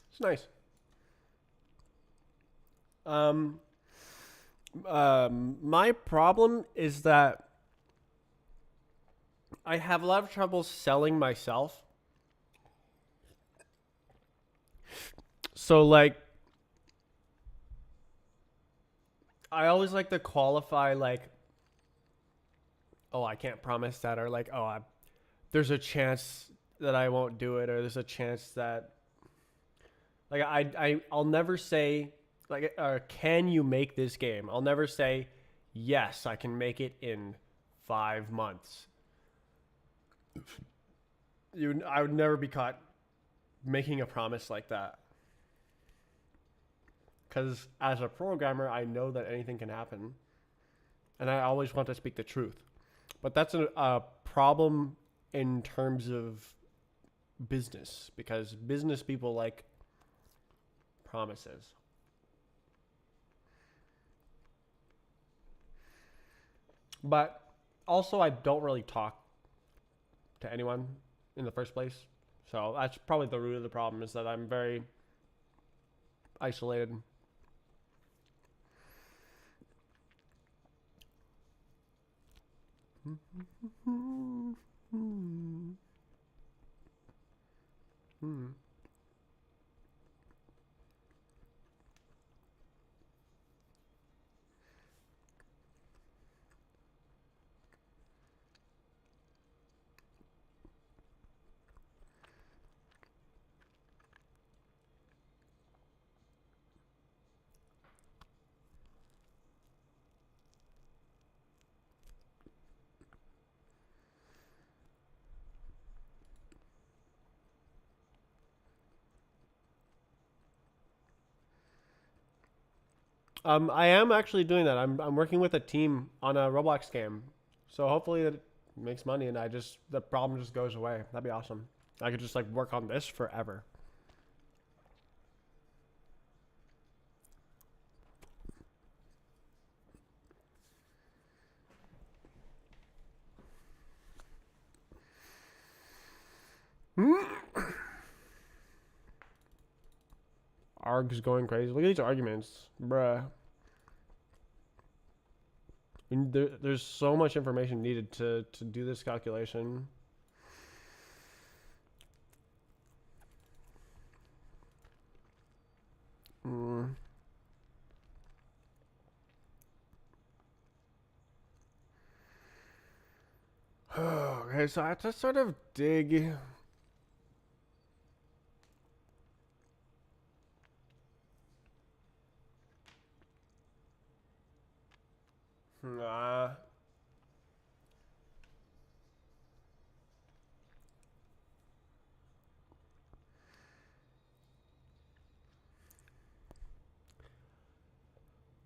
It's nice. My problem is that I have a lot of trouble selling myself. So like, I always like to qualify like, oh, I can't promise that, or like, oh, there's a chance that I won't do it, or there's a chance that, like, I'll never say like, can you make this game? I'll never say yes, I can make it in 5 months. I would never be caught making a promise like that. Because as a programmer, I know that anything can happen. And I always want to speak the truth. But that's a problem in terms of business. Because business people like promises. But also, I don't really talk to anyone in the first place. So that's probably the root of the problem, is that I'm very isolated. I am actually doing that. I'm working with a team on a Roblox game, so hopefully it makes money and the problem just goes away. That'd be awesome. I could just like work on this forever. Arg's going crazy. Look at these arguments, bruh. And there's so much information needed to do this calculation. Okay, so I have to sort of dig. Uh,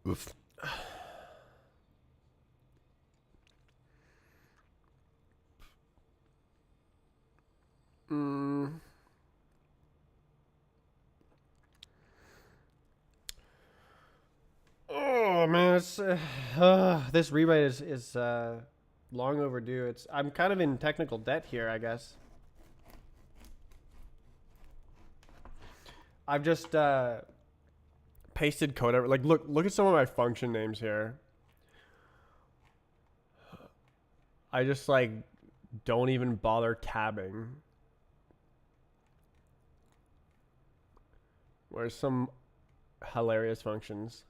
Oof. Mm. Oh man, this rewrite is long overdue. I'm kind of in technical debt here, I guess. I've just pasted code. Like, look at some of my function names here. I just like don't even bother tabbing. Where's some hilarious functions?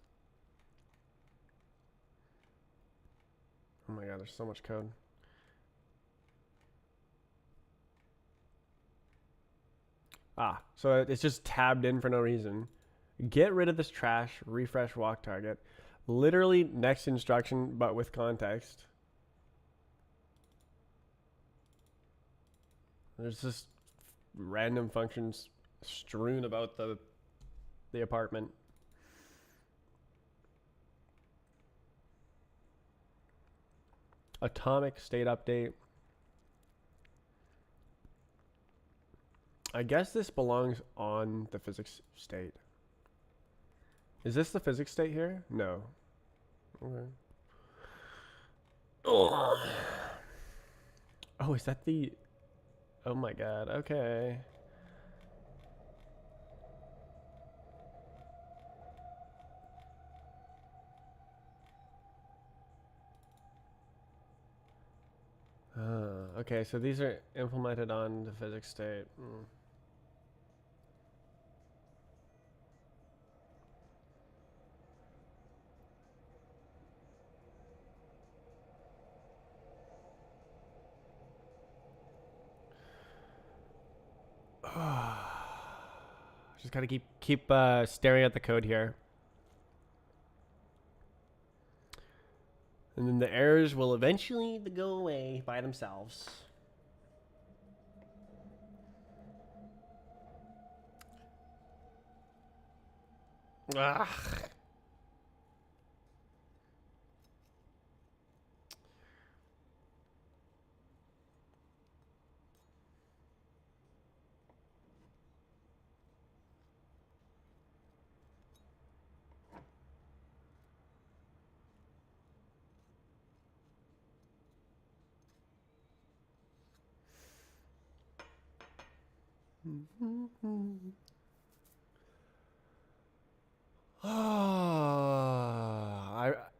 Oh my god, there's so much code. Ah, so it's just tabbed in for no reason. Get rid of this trash, refresh walk target. Literally next instruction, but with context. There's just random functions strewn about the apartment. Atomic state update. I guess this belongs on the physics state. Is this the physics state here? No. Okay. Oh, is that the... Oh my god, okay. Okay, so these are implemented on the physics state. Just gotta keep staring at the code here. And then the errors will eventually go away by themselves. Ah.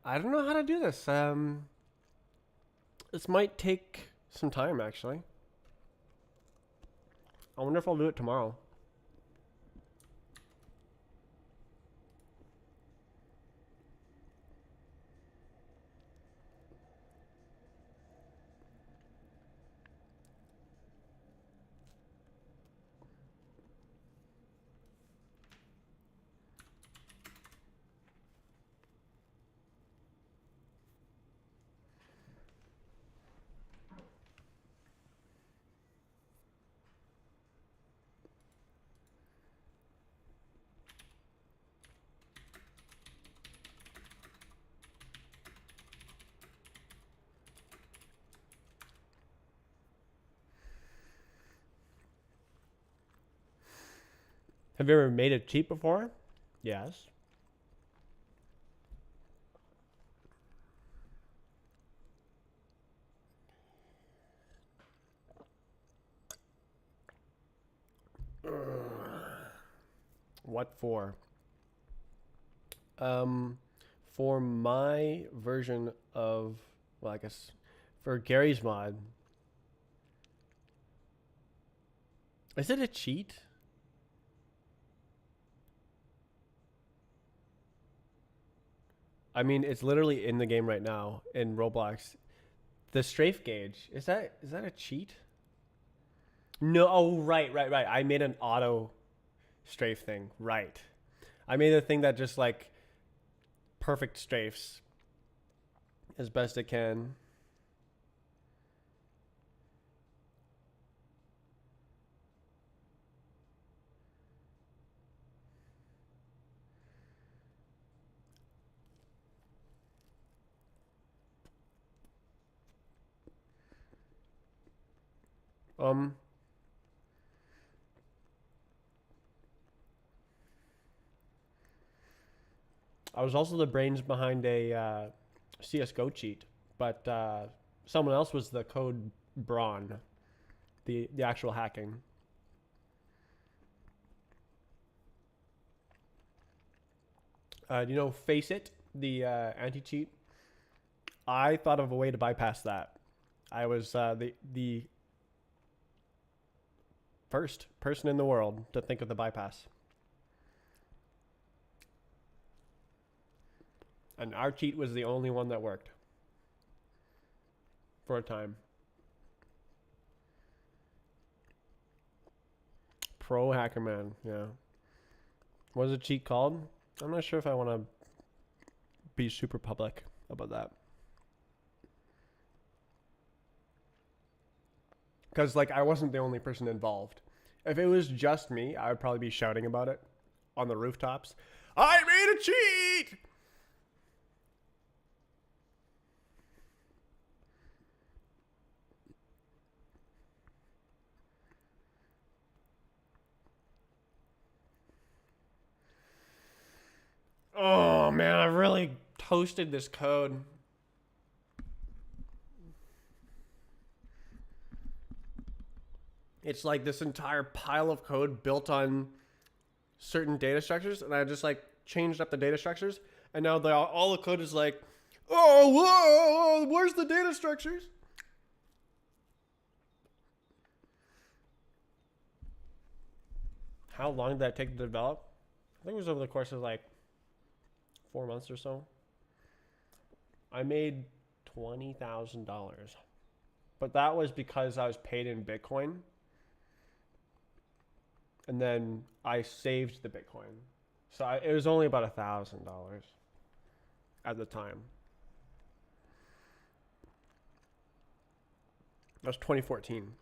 I don't know how to do this. This might take some time actually. I wonder if I'll do it tomorrow. Have you ever made a cheat before? Yes. What for? Um, for my version of, well, I guess for Gary's mod. Is it a cheat? I mean, it's literally in the game right now in Roblox. The strafe gauge. Is that a cheat? No. Oh, right. I made an auto strafe thing. Right. I made a thing that just like perfect strafes as best it can. Um, I was also the brains behind a CS:GO cheat, but someone else was the code brawn, the actual hacking. You know, Face It, the anti cheat. I thought of a way to bypass that. I was the first person in the world to think of the bypass. And our cheat was the only one that worked for a time. Pro Hacker Man, yeah. What was the cheat called? I'm not sure if I want to be super public about that. Because, like, I wasn't the only person involved. If it was just me, I would probably be shouting about it on the rooftops. I made a cheat! Oh, man, I really toasted this code. It's like this entire pile of code built on certain data structures, and I just like changed up the data structures, and now all the code is like, oh, whoa, where's the data structures? How long did that take to develop? I think it was over the course of like 4 months or so. I made $20,000, but that was because I was paid in Bitcoin, and then I saved the Bitcoin, so it was only about $1,000 at the time. That was 2014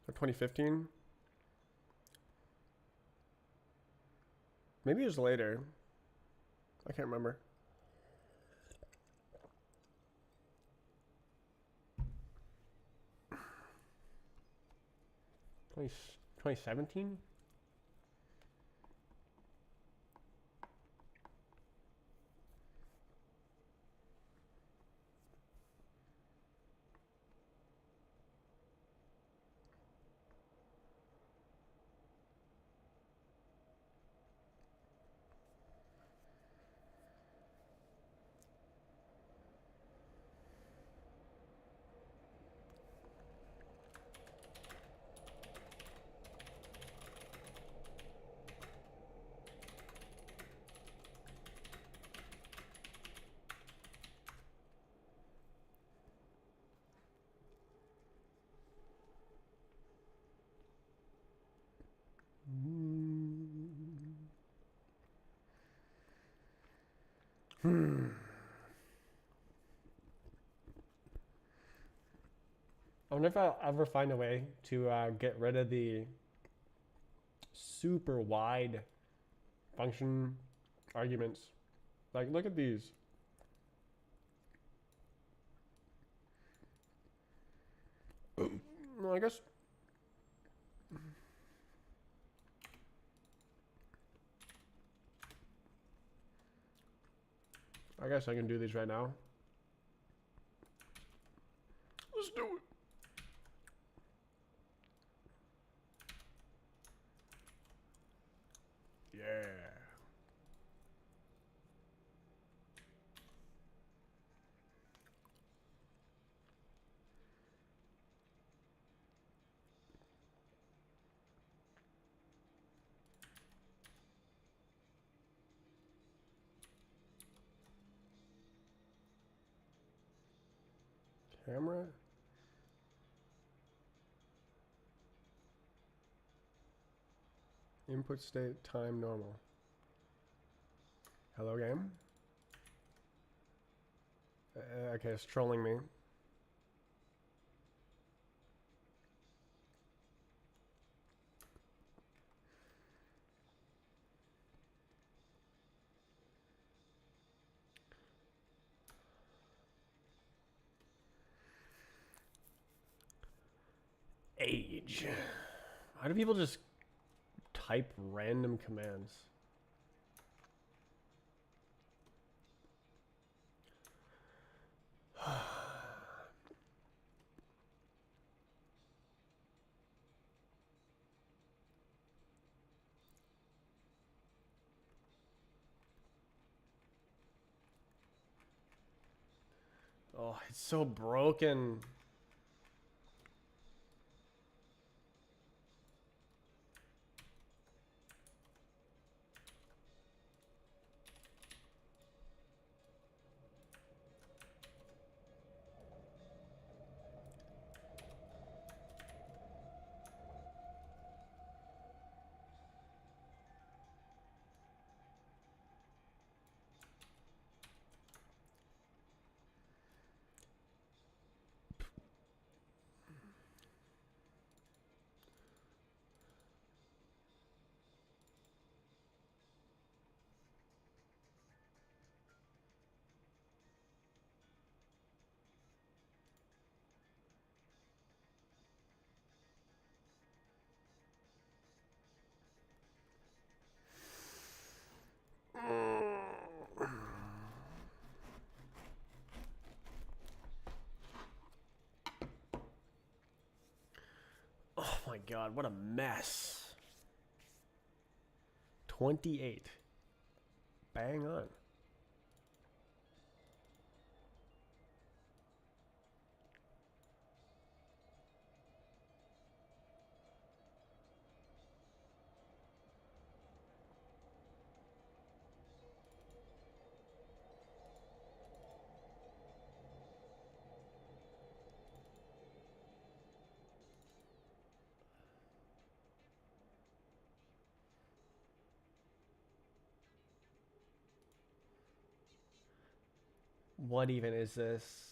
or 2015. Maybe it was later. I can't remember. 2017? I wonder if I'll ever find a way to get rid of the super wide function arguments. Like, look at these. No, I guess I can do these right now. Let's do it. Yeah. Camera. Input state time normal. Hello game. Okay, it's trolling me. Age. Why do people just type random commands? Oh, it's so broken. Oh my god, what a mess. 28. Bang on. What even is this?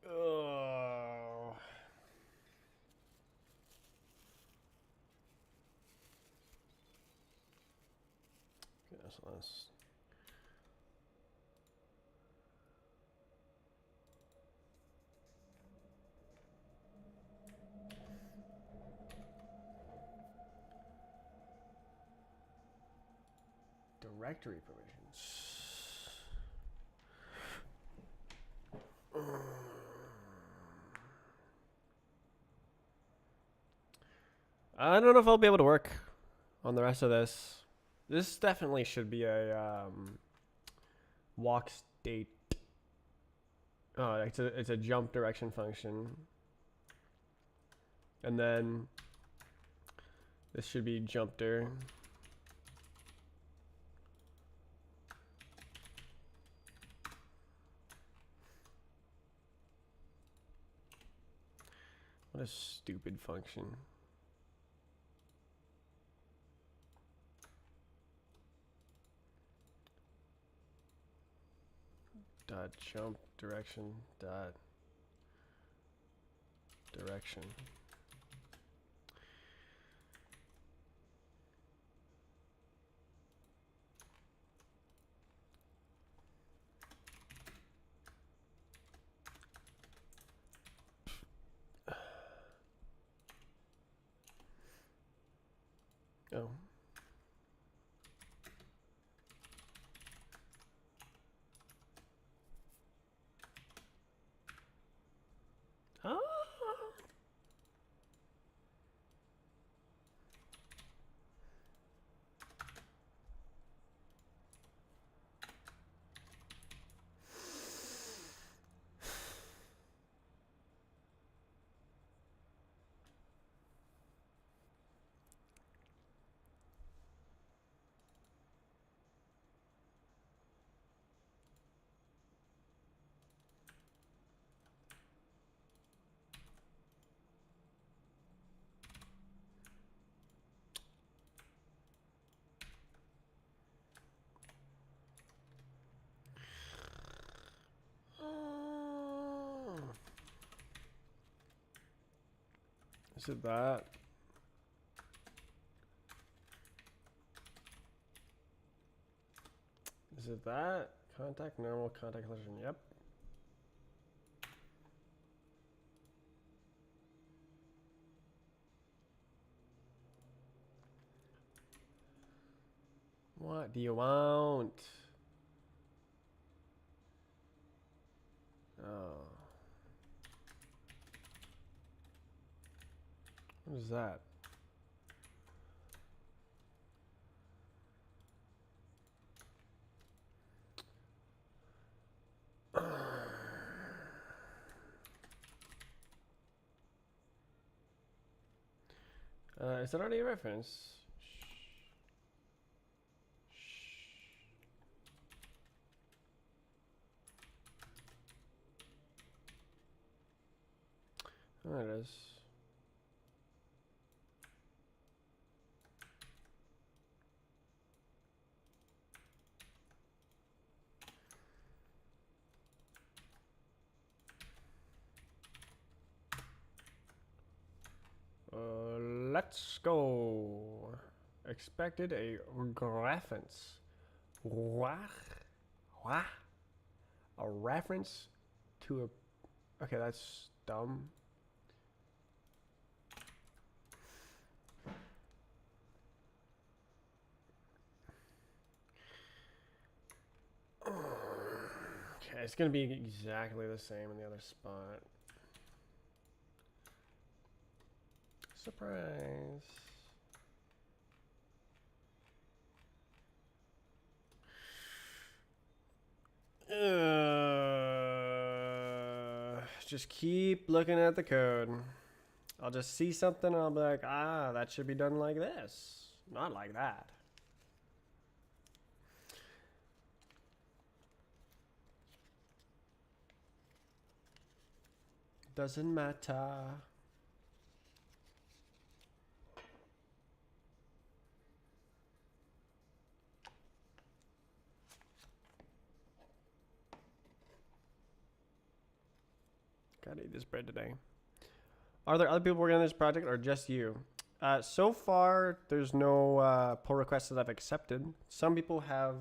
Oh. Goodness, let's. Directory permissions. I don't know if I'll be able to work on the rest of this. This definitely should be a walk state. Oh, it's a jump direction function, and then this should be jumpter. What a stupid function. Dot jump direction dot direction. Oh. Is it that? Is it that? Contact normal, contact collision. Yep. What do you want? Oh. What is that? Is that already a reference? There it is. Let's go. Expected a reference. What? What? A reference to a... Okay, that's dumb. Okay, it's gonna be exactly the same in the other spot. Surprise. Just keep looking at the code. I'll just see something and I'll be like, ah, that should be done like this, not like that. Doesn't matter. Gotta eat this bread today. Are there other people working on this project or just you? So far, there's no pull requests that I've accepted. Some people have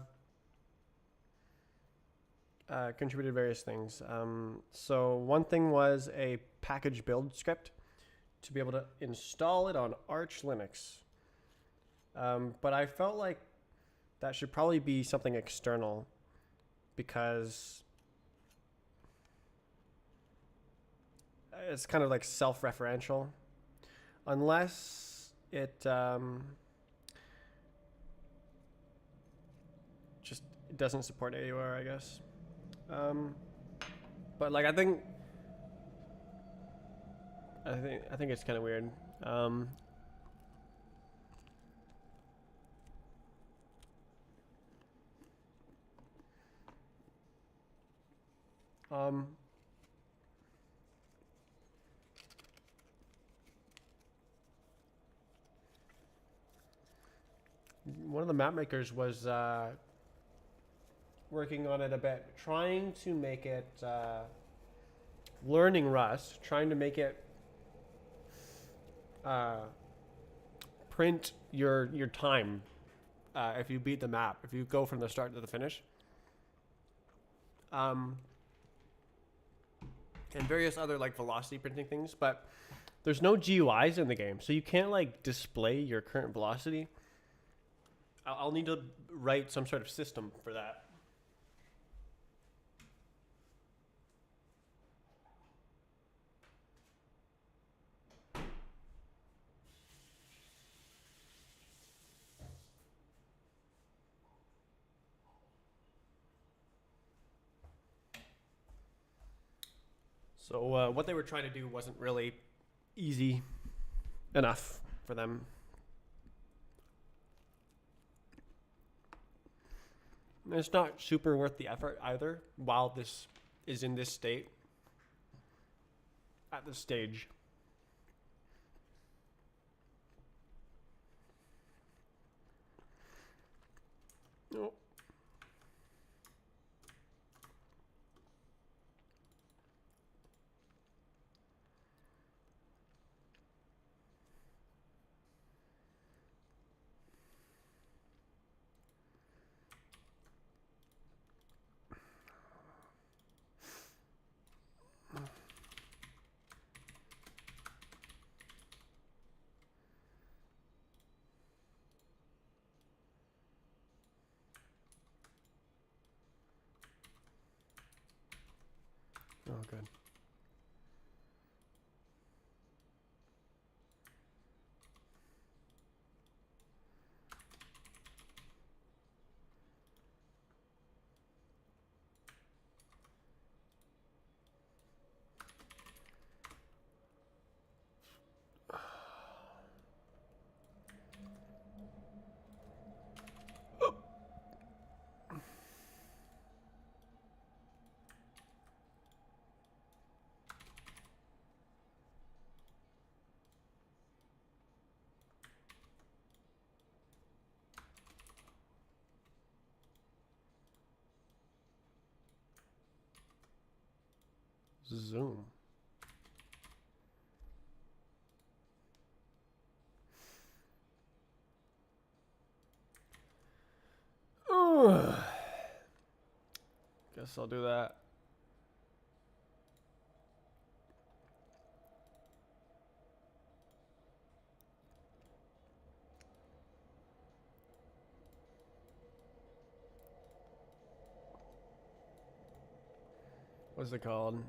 contributed various things. So one thing was a package build script to be able to install it on Arch Linux. But I felt like that should probably be something external because it's kind of like self-referential. Unless it just doesn't support AUR, I guess. But like I think it's kind of weird. One of the map makers was working on it a bit, trying to make it learning Rust, trying to make it print your time if you beat the map, if you go from the start to the finish. And various other like velocity printing things, but there's no GUIs in the game, so you can't like display your current velocity. I'll need to write some sort of system for that. So what they were trying to do wasn't really easy enough for them. It's not super worth the effort either while this is in this state at this stage. Oh. Oh, good. Zoom. Guess I'll do that. What's it called?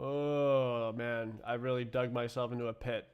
Oh man, I really dug myself into a pit.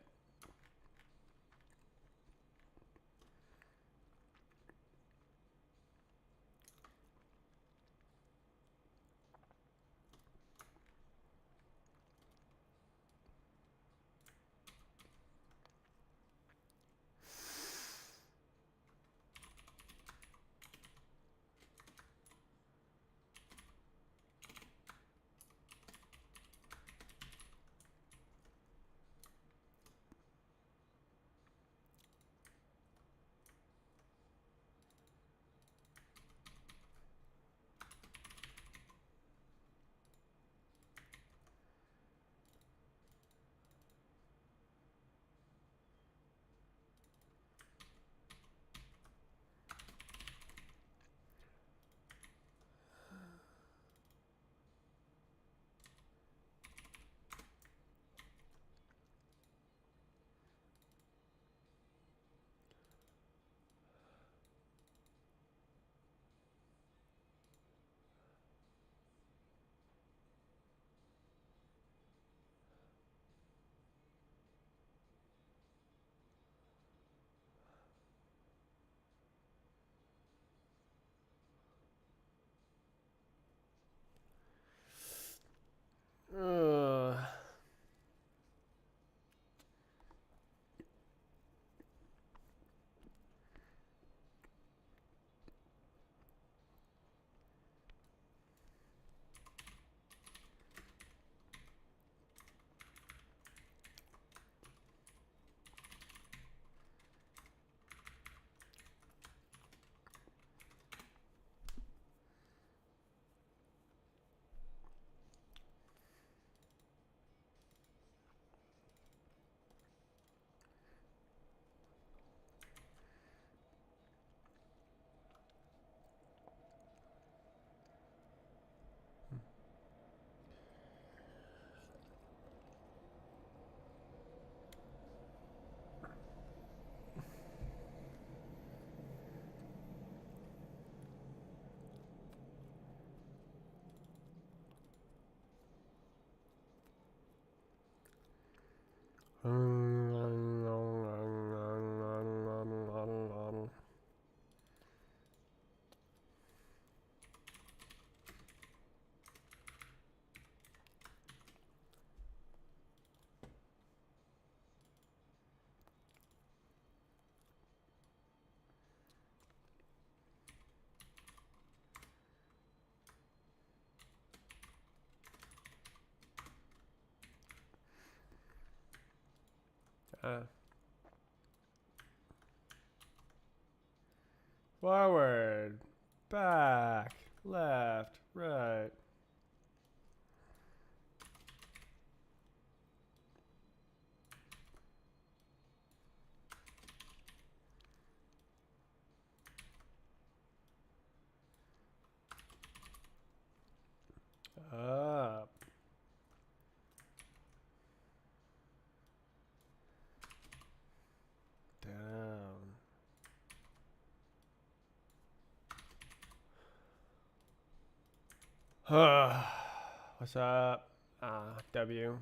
Uh, Forward, back, left, right. Up. Down. What's up? W.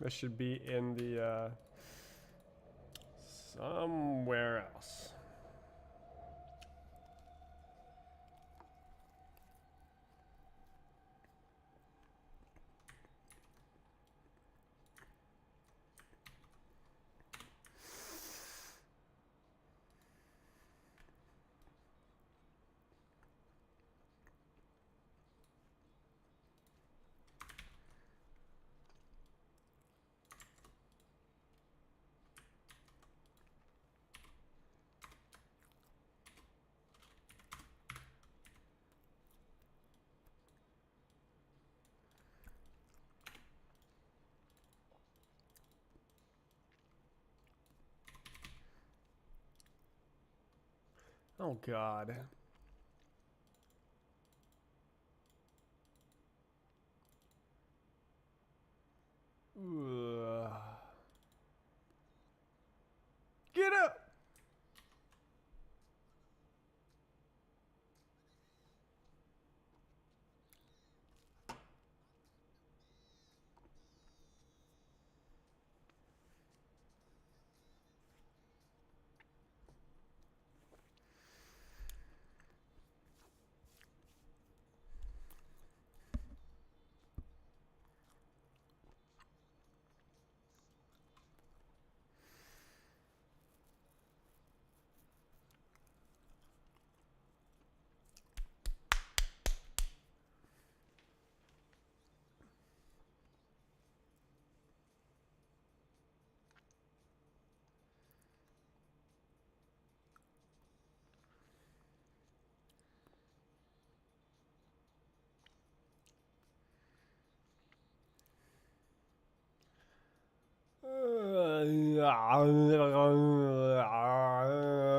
This should be in the somewhere else. Oh God. Ugh. Get up.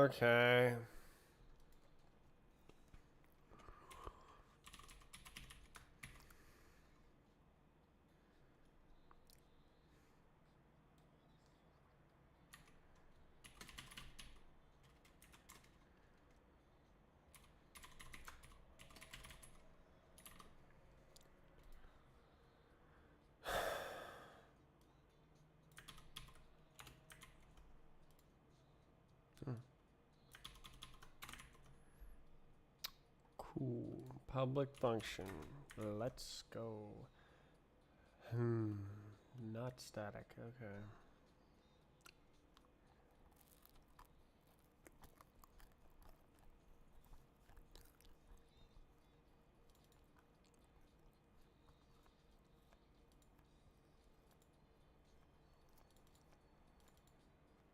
Okay. Cool. Public function. Let's go. Not static. Okay.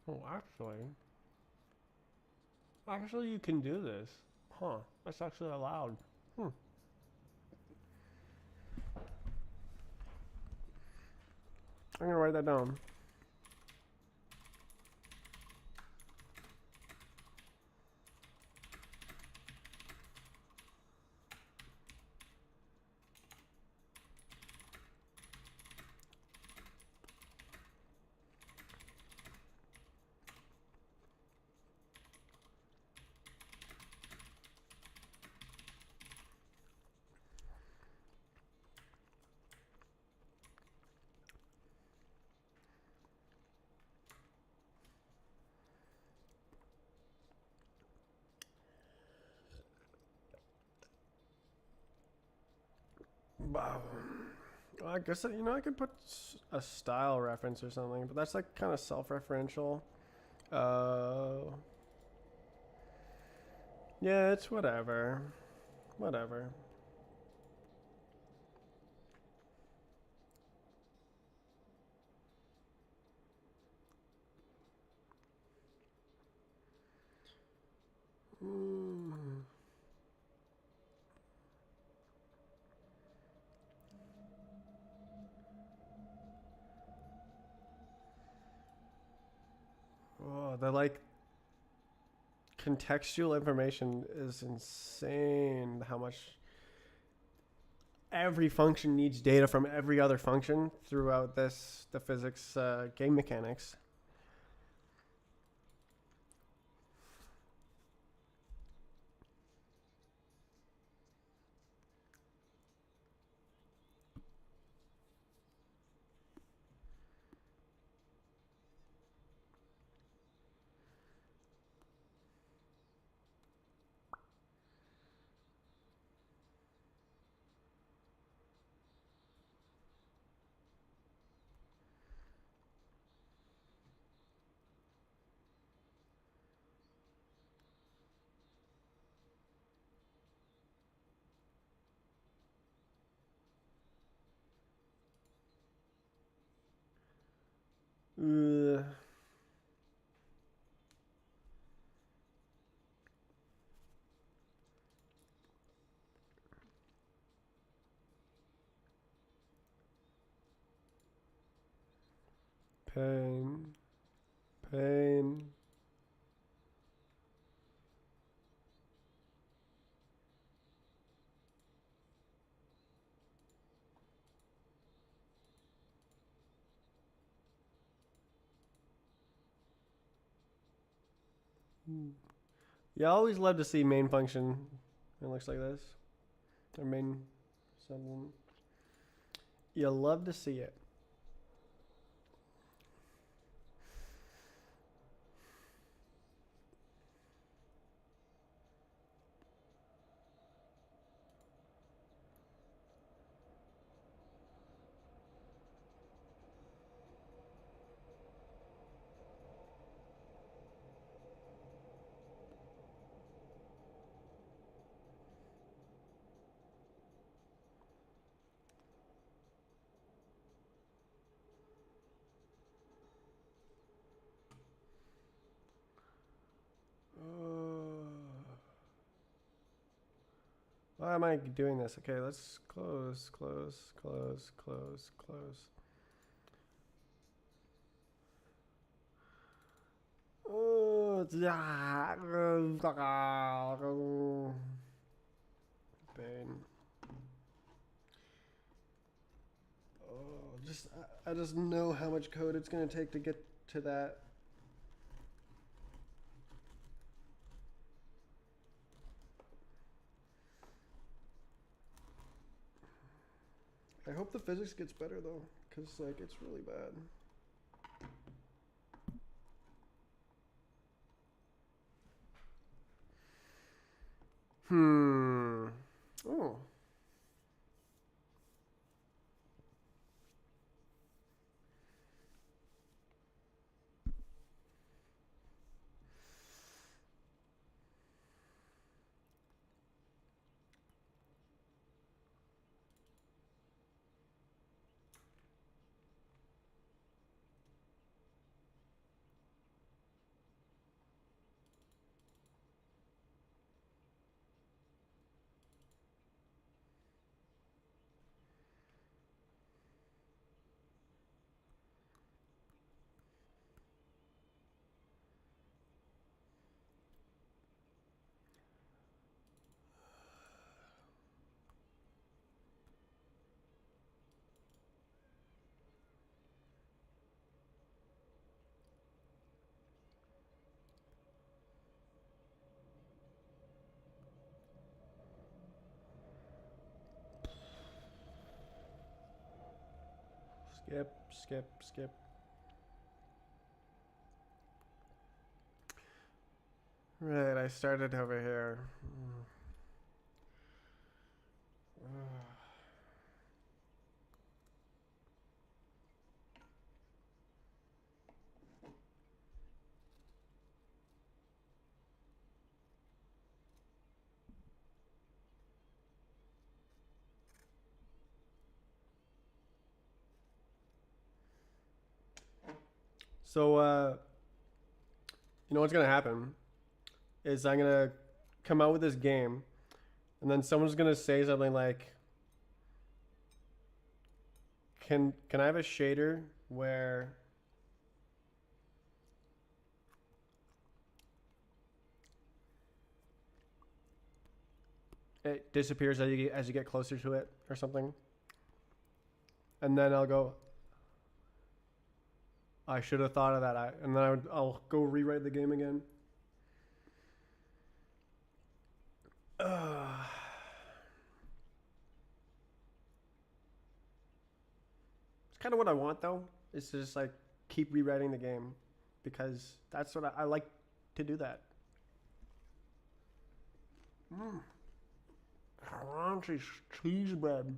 Oh, actually, you can do this. Huh? That's actually allowed. Hmm. I'm gonna write that down. Wow. I guess I could put a style reference or something, but that's like kind of self-referential. Uh, Yeah, it's whatever. Whatever. Mm. Oh, the like contextual information is insane. How much every function needs data from every other function throughout the physics game mechanics. Ugh. Pain. Pain. You always love to see main function. It looks like this. Or main something. You love to see it. Why am I doing this? Okay, let's close, close, close, close, close. Pain. Oh, I just know how much code it's gonna take to get to that. I hope the physics gets better though, cause like it's really bad. Oh. Skip, skip, skip. Right, I started over here. So, you know what's gonna happen is I'm gonna come out with this game, and then someone's gonna say something like, "Can I have a shader where it disappears as you get closer to it or something?" And then I'll go, "I should have thought of that," and then I'll go rewrite the game again. Uh, it's kind of what I want though. Is to just like keep rewriting the game because that's what I like to do that. Mm. Crunchy cheese bread.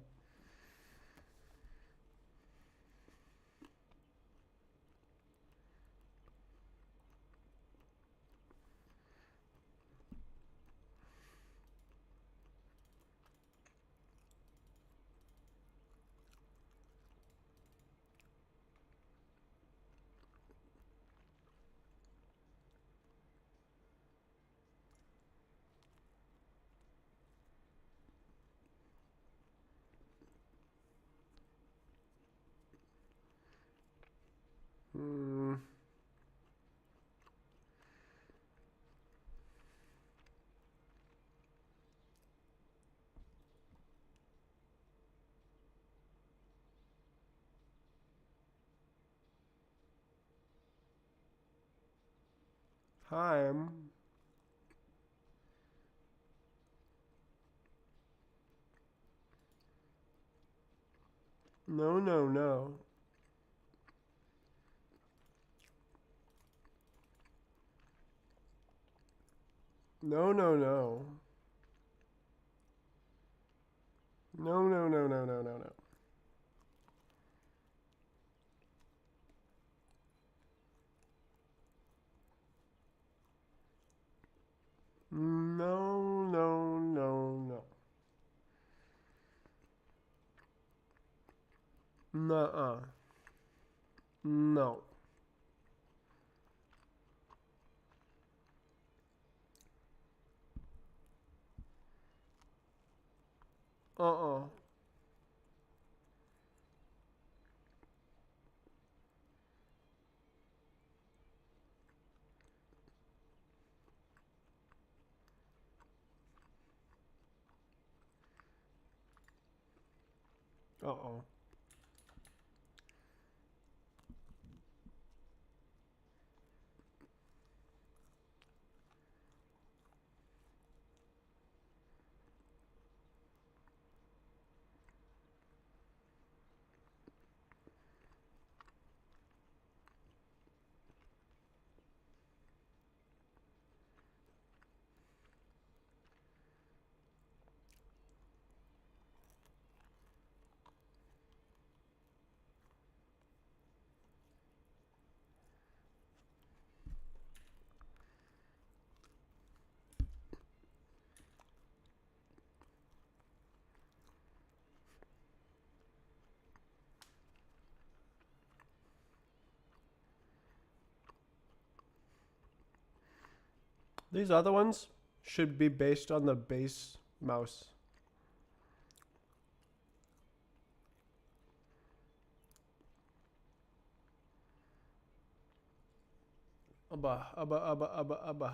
Mm. Time. No, no, no. No, no, no. No, no, no, no, no, no, no. No, no, no, no. Nuh-uh. No. Uh-uh. Uh-oh. These other ones should be based on the base mouse. Abba, abba, abba, abba, abba.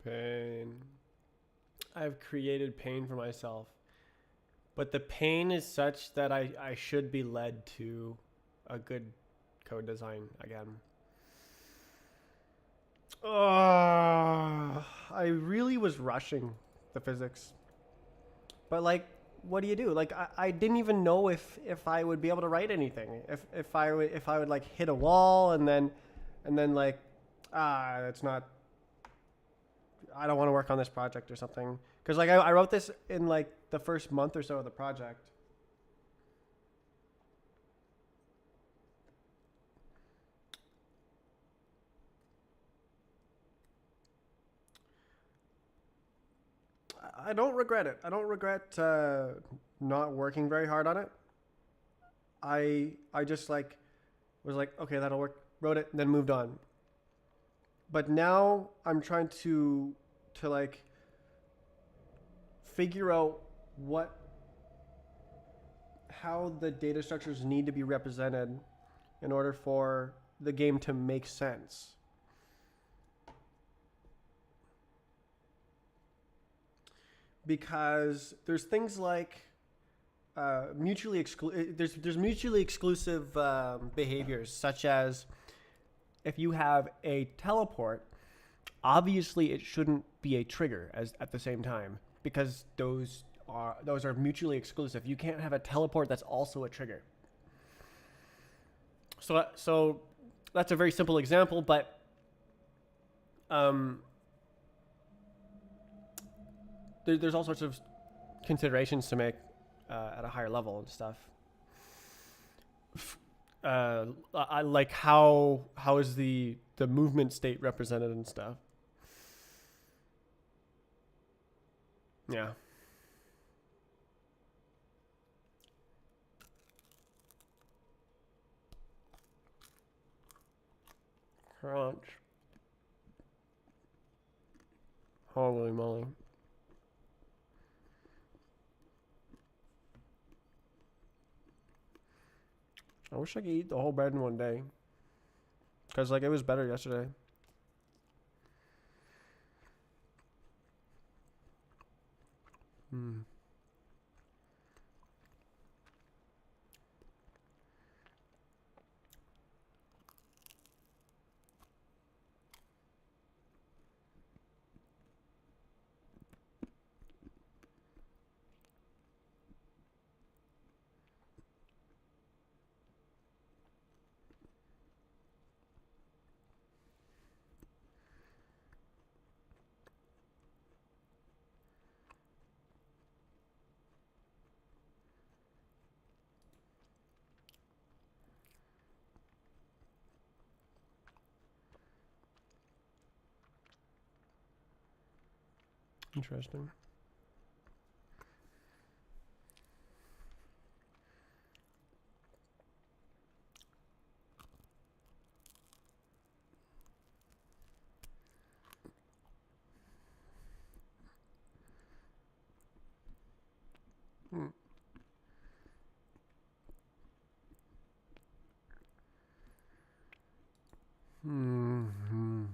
Pain. I've created pain for myself. But the pain is such that I should be led to a good code design again. I really was rushing the physics. But like, what do you do? Like, I didn't even know if I would be able to write anything. If I would like hit a wall and then like, it's not. I don't want to work on this project or something. Because like I wrote this in like the first month or so of the project. I don't regret it. I don't regret not working very hard on it. I just like was like, okay, that'll work. Wrote it, and then moved on. But now I'm trying to like figure out how the data structures need to be represented in order for the game to make sense. Because there's things like there's mutually exclusive behaviors, such as if you have a teleport, obviously it shouldn't be a trigger as at the same time, because those are mutually exclusive. You can't have a teleport that's also a trigger. So that's a very simple example, but there's all sorts of considerations to make at a higher level and stuff. I like how is the movement state represented and stuff. Yeah. Crunch. Holy moly. I wish I could eat the whole bread in one day. Because, like, it was better yesterday. Hmm. Interesting. Hmm. Hmm.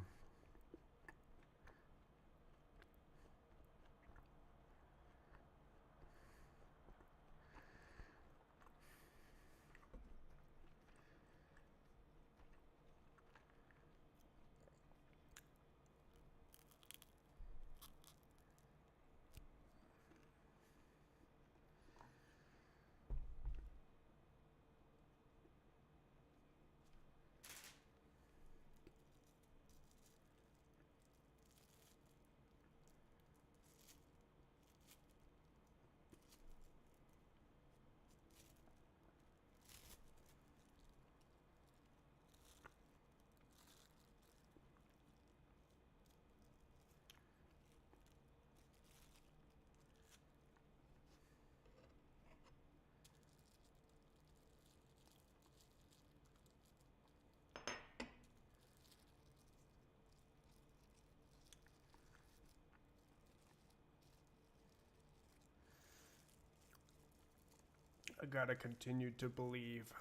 I gotta continue to believe.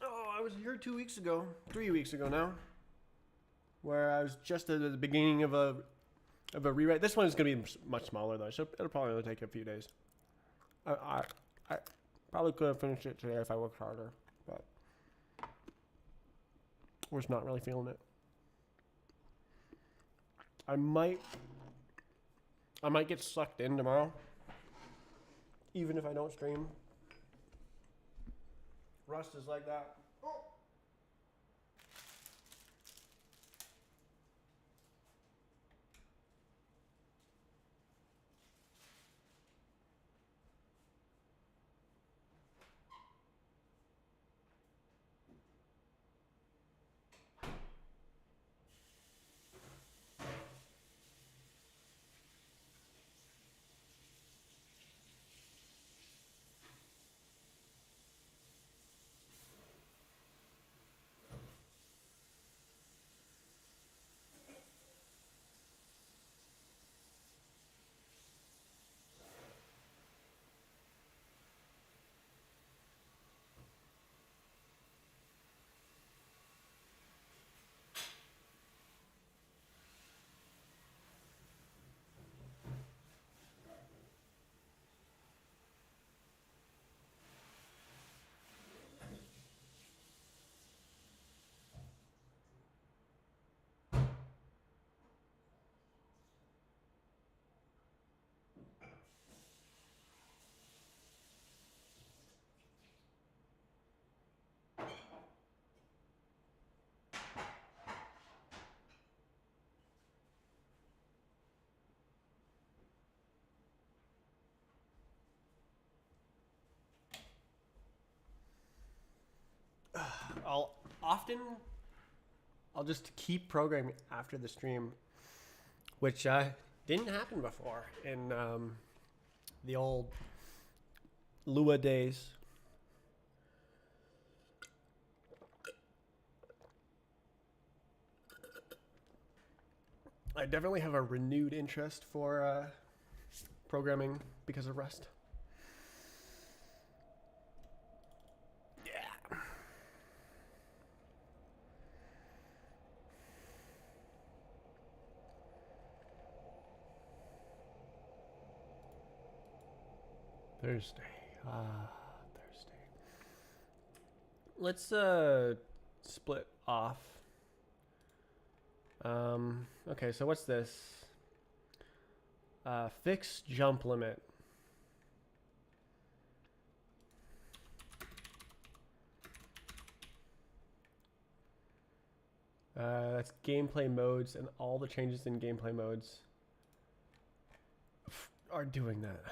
Oh, I was here 2 weeks ago. 3 weeks ago now. where I was just at the beginning of a rewrite. This one is gonna be much smaller though, so it'll probably only take a few days. I probably could have finished it today if I worked harder, but was not really feeling it. I might get sucked in tomorrow, even if I don't stream. Rust is like that. I'll just keep programming after the stream, which didn't happen before in the old Lua days. I definitely have a renewed interest for programming because of Rust. Yeah. Thursday. Thursday. Let's split off. Okay, so what's this? Fix jump limit. That's gameplay modes, and all the changes in gameplay modes are doing that.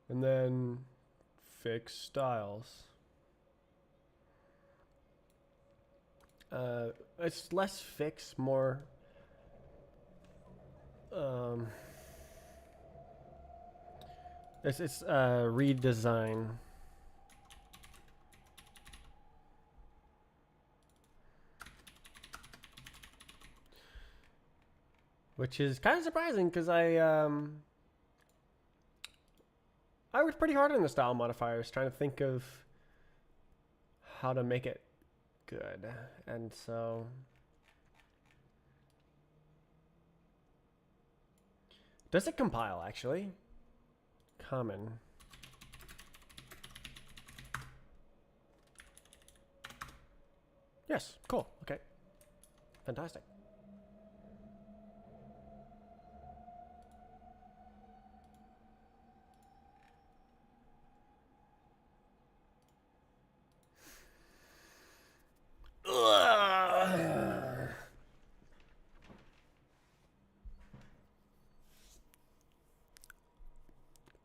And then fix styles. It's less fix, more it's redesign. Which is kind of surprising because I worked pretty hard on the style modifiers, trying to think of how to make it good, and so does it compile actually? Common. Yes, cool. Okay, fantastic.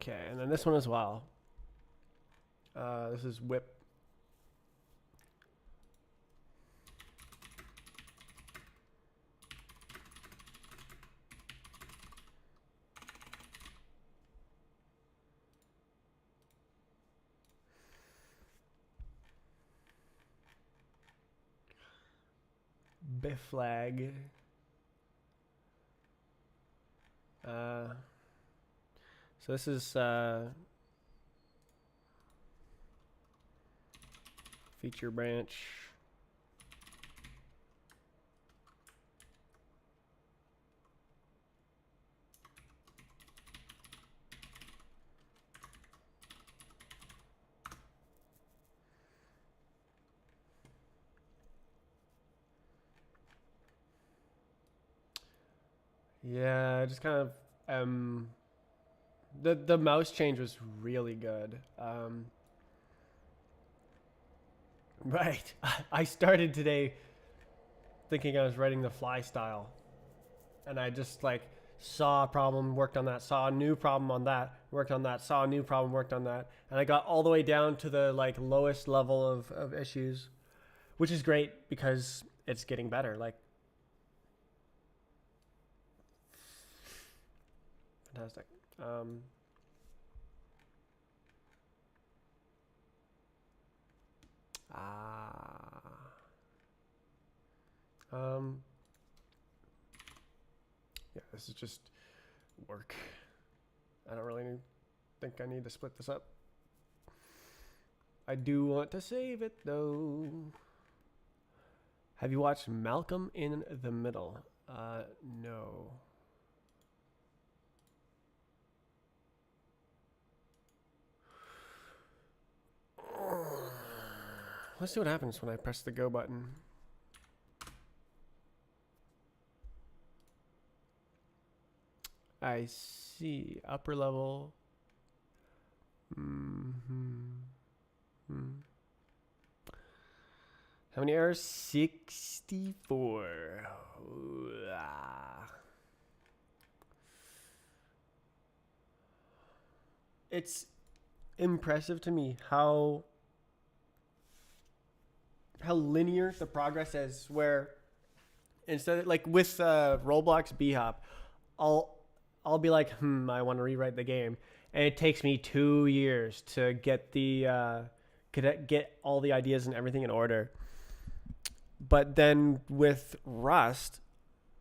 Okay, and then this one as well. This is whip. Biflag. So this is Feature branch. Yeah, just kind of the mouse change was really good. Right. I started today thinking I was writing the fly style, and I just like saw a problem, worked on that, saw a new problem on that, worked on that, saw a new problem, worked on that, and I got all the way down to the like lowest level of issues, which is great because it's getting better. Like, fantastic. Yeah, this is just work. I don't really think I need to split this up. I do want to save it though. Have you watched Malcolm in the Middle? No. Let's see what happens when I press the go button. I see. Upper level. How many errors? 64. It's impressive to me how linear the progress is, where instead of, like with Roblox B-Hop, I'll be like, I want to rewrite the game, and it takes me 2 years to get the get all the ideas and everything in order. But then with Rust,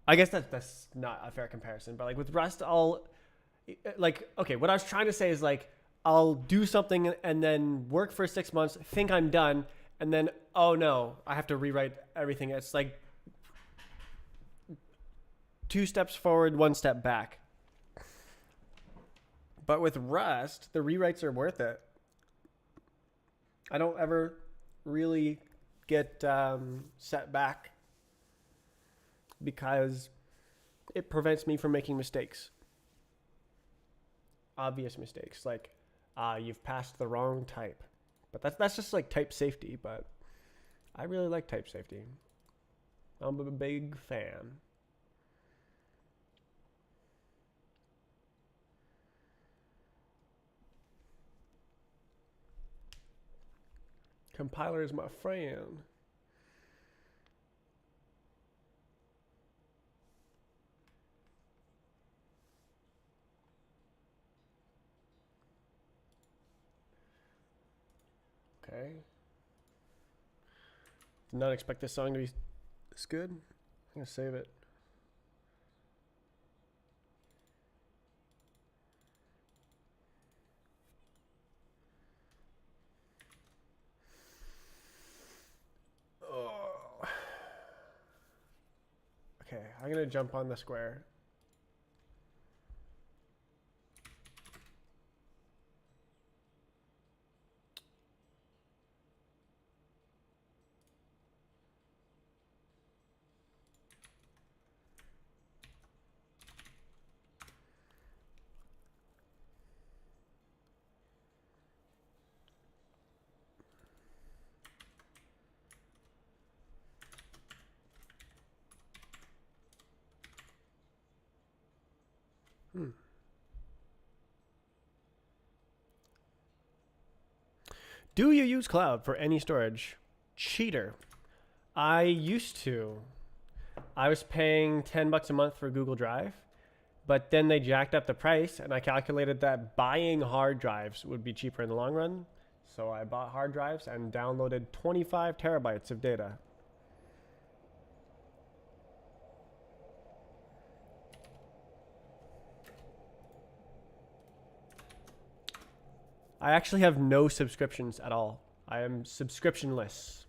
I guess that's not a fair comparison, but like with Rust, okay, what I was trying to say is like I'll do something and then work for 6 months, think I'm done, and then oh no, I have to rewrite everything. It's like 2 steps forward, 1 step back. But with Rust, the rewrites are worth it. I don't ever really get set back because it prevents me from making mistakes. Obvious mistakes, like you've passed the wrong type. But that's just like type safety, but I really like type safety. I'm a big fan. Compiler is my friend. Okay. Did not expect this song to be this good. I'm gonna save it. Oh. Okay, I'm gonna jump on the square. Do you use cloud for any storage? Cheater. I used to. I was paying $10 a month for Google Drive, but then they jacked up the price, and I calculated that buying hard drives would be cheaper in the long run. So I bought hard drives and downloaded 25 terabytes of data. I actually have no subscriptions at all. I am subscriptionless.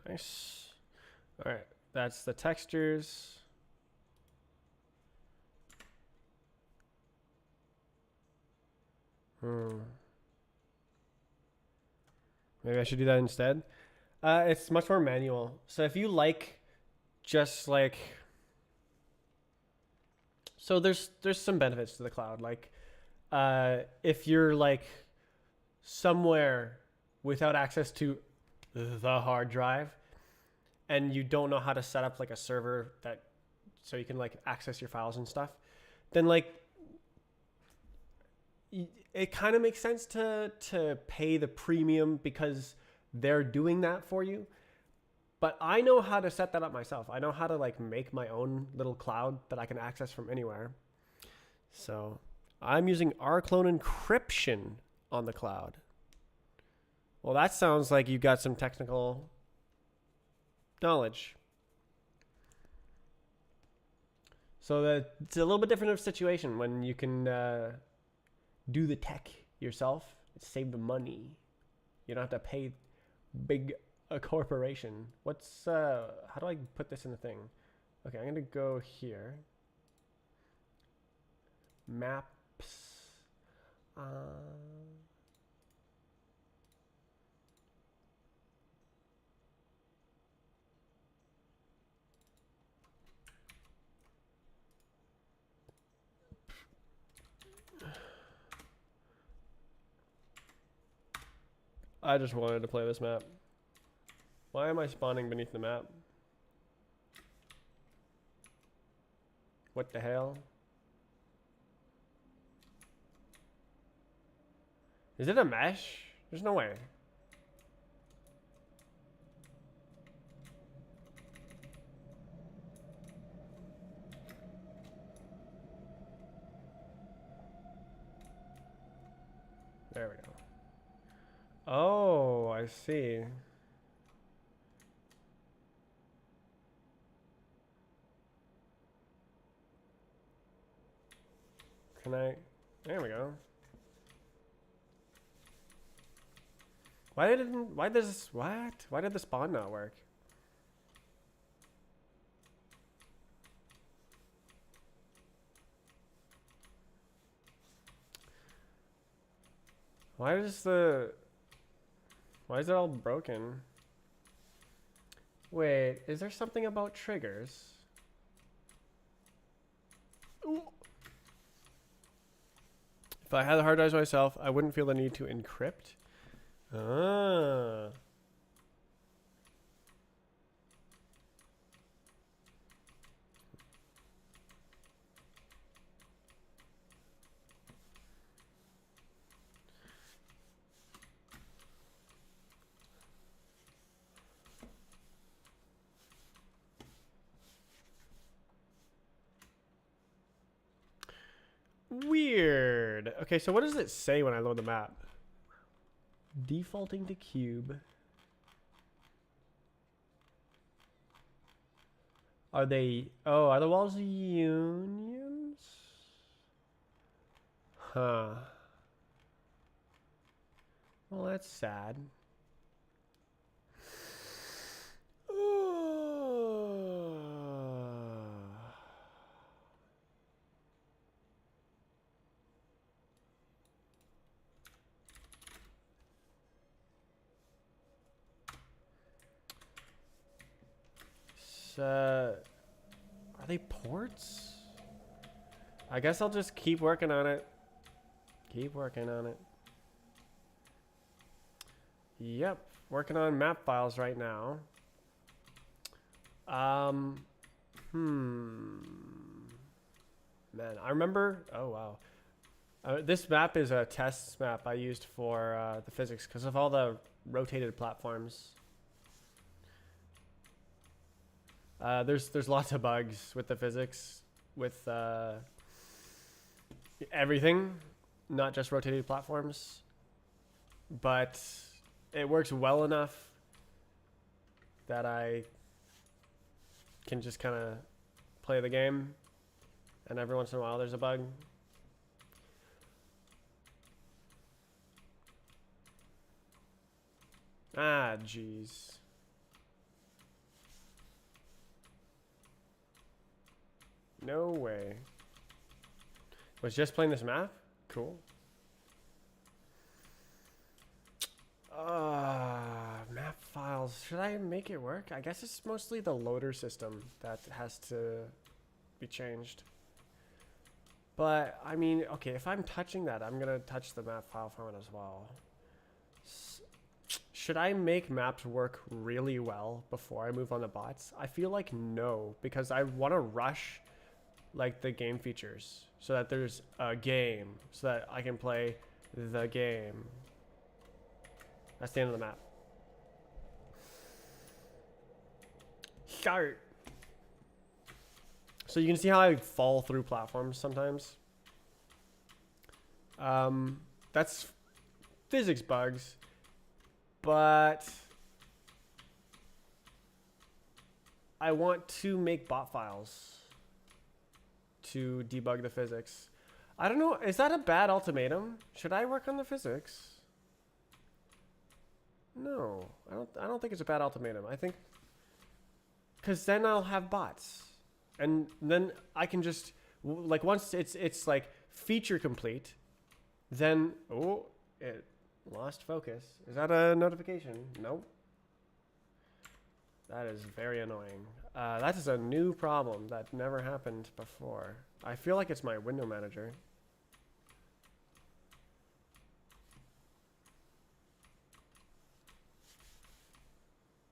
Nice. All right, that's the textures. Maybe I should do that instead. It's much more manual. So if you like just like, so there's some benefits to the cloud. Like if you're like somewhere without access to the hard drive and you don't know how to set up like a server that so you can like access your files and stuff, then like it kind of makes sense to pay the premium because they're doing that for you. But I know how to set that up myself. I know how to like make my own little cloud that I can access from anywhere. So I'm using rclone encryption on the cloud. Well, that sounds like you got some technical knowledge. So it's a little bit different of a situation when you can do the tech yourself, save the money. You don't have to pay big a corporation. What's how do I put this in the thing? Okay, I'm gonna go here. Maps. I just wanted to play this map. Why am I spawning beneath the map? What the hell? Is it a mesh? There's no way. There we go. Oh, I see. Can I? There we go. Why did the spawn not work? Why is it all broken? Wait, is there something about triggers? Ooh. If I had the hard drives myself, I wouldn't feel the need to encrypt. Ah. Weird. Okay, so what does it say when I load the map? Defaulting to cube. Are the walls unions? Huh. Well, that's sad. Are they ports? I guess I'll just keep working on it. Keep working on it. Yep, working on map files right now. Man, I remember. Oh wow. This map is a test map I used for the physics because of all the rotated platforms. There's lots of bugs with the physics with everything, not just rotated platforms, but it works well enough that I can just kind of play the game, and every once in a while there's a bug. Ah, jeez. No way. Was just playing this map? Cool. Map files. Should I make it work? I guess it's mostly the loader system that has to be changed. But, I mean, okay, if I'm touching that, I'm going to touch the map file format as well. Should I make maps work really well before I move on to bots? I feel like no, because I want to rush like the game features so that there's a game so that I can play the game. That's the end of the map. Start. So you can see how I fall through platforms sometimes. That's physics bugs, but I want to make bot files to debug the physics. I don't know. Is that a bad ultimatum? Should I work on the physics? No, I don't think it's a bad ultimatum. I think because then I'll have bots, and then I can just like once it's like feature complete, then it lost focus. Is that a notification? Nope. That is very annoying. That is a new problem that never happened before. I feel like it's my window manager.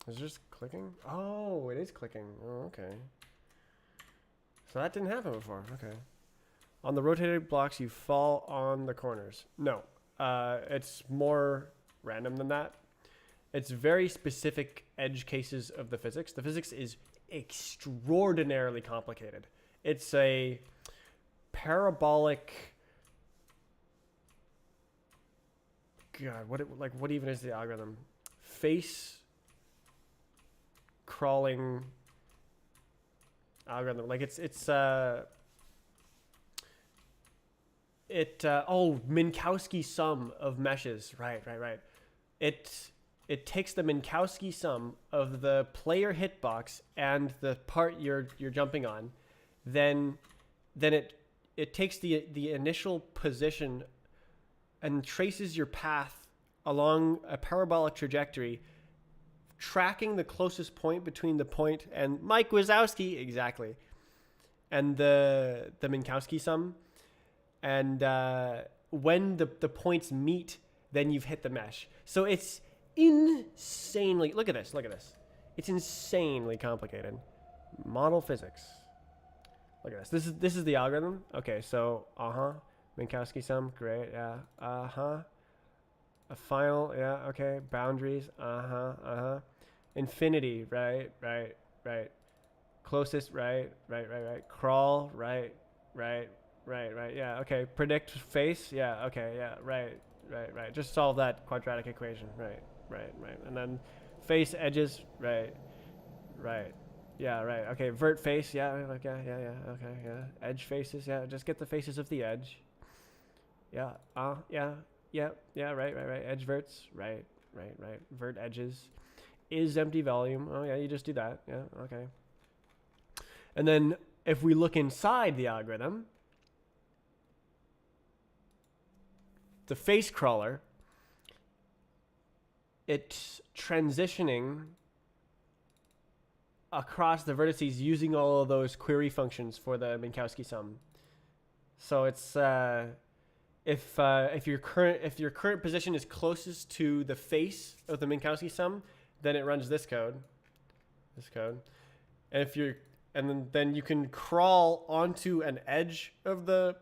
Is it just clicking? Oh, it is clicking. Oh, okay. So that didn't happen before. Okay. On the rotated blocks, you fall on the corners. No. It's more random than that. It's very specific edge cases of the physics. The physics is extraordinarily complicated. It's a parabolic. God, what even is the algorithm? Face crawling algorithm. Like it's Minkowski sum of meshes. Right. It takes the Minkowski sum of the player hitbox and the part you're jumping on, then it takes the initial position and traces your path along a parabolic trajectory, tracking the closest point between the point and Mike Wazowski, exactly, and the Minkowski sum, and when the points meet, then you've hit the mesh. So it's insanely, look at this. It's insanely complicated. Model physics. Look at this. This is the algorithm. Okay, so Minkowski sum, great, yeah. A final, yeah, okay. Boundaries, Infinity, right. Closest, right. Crawl, right. Yeah, okay. Predict face, yeah, okay, yeah, right. Just solve that quadratic equation, right. And then face edges, right. Yeah, right. Okay, vert face, yeah, okay, yeah, okay, yeah. Edge faces, yeah, just get the faces of the edge. Yeah, yeah, right. Edge verts, right. Vert edges is empty volume. Oh yeah, you just do that. Yeah, okay. And then if we look inside the algorithm, the face crawler, it's transitioning across the vertices using all of those query functions for the Minkowski sum. So it's if your current position is closest to the face of the Minkowski sum, then it runs this code. And and then you can crawl onto an edge of the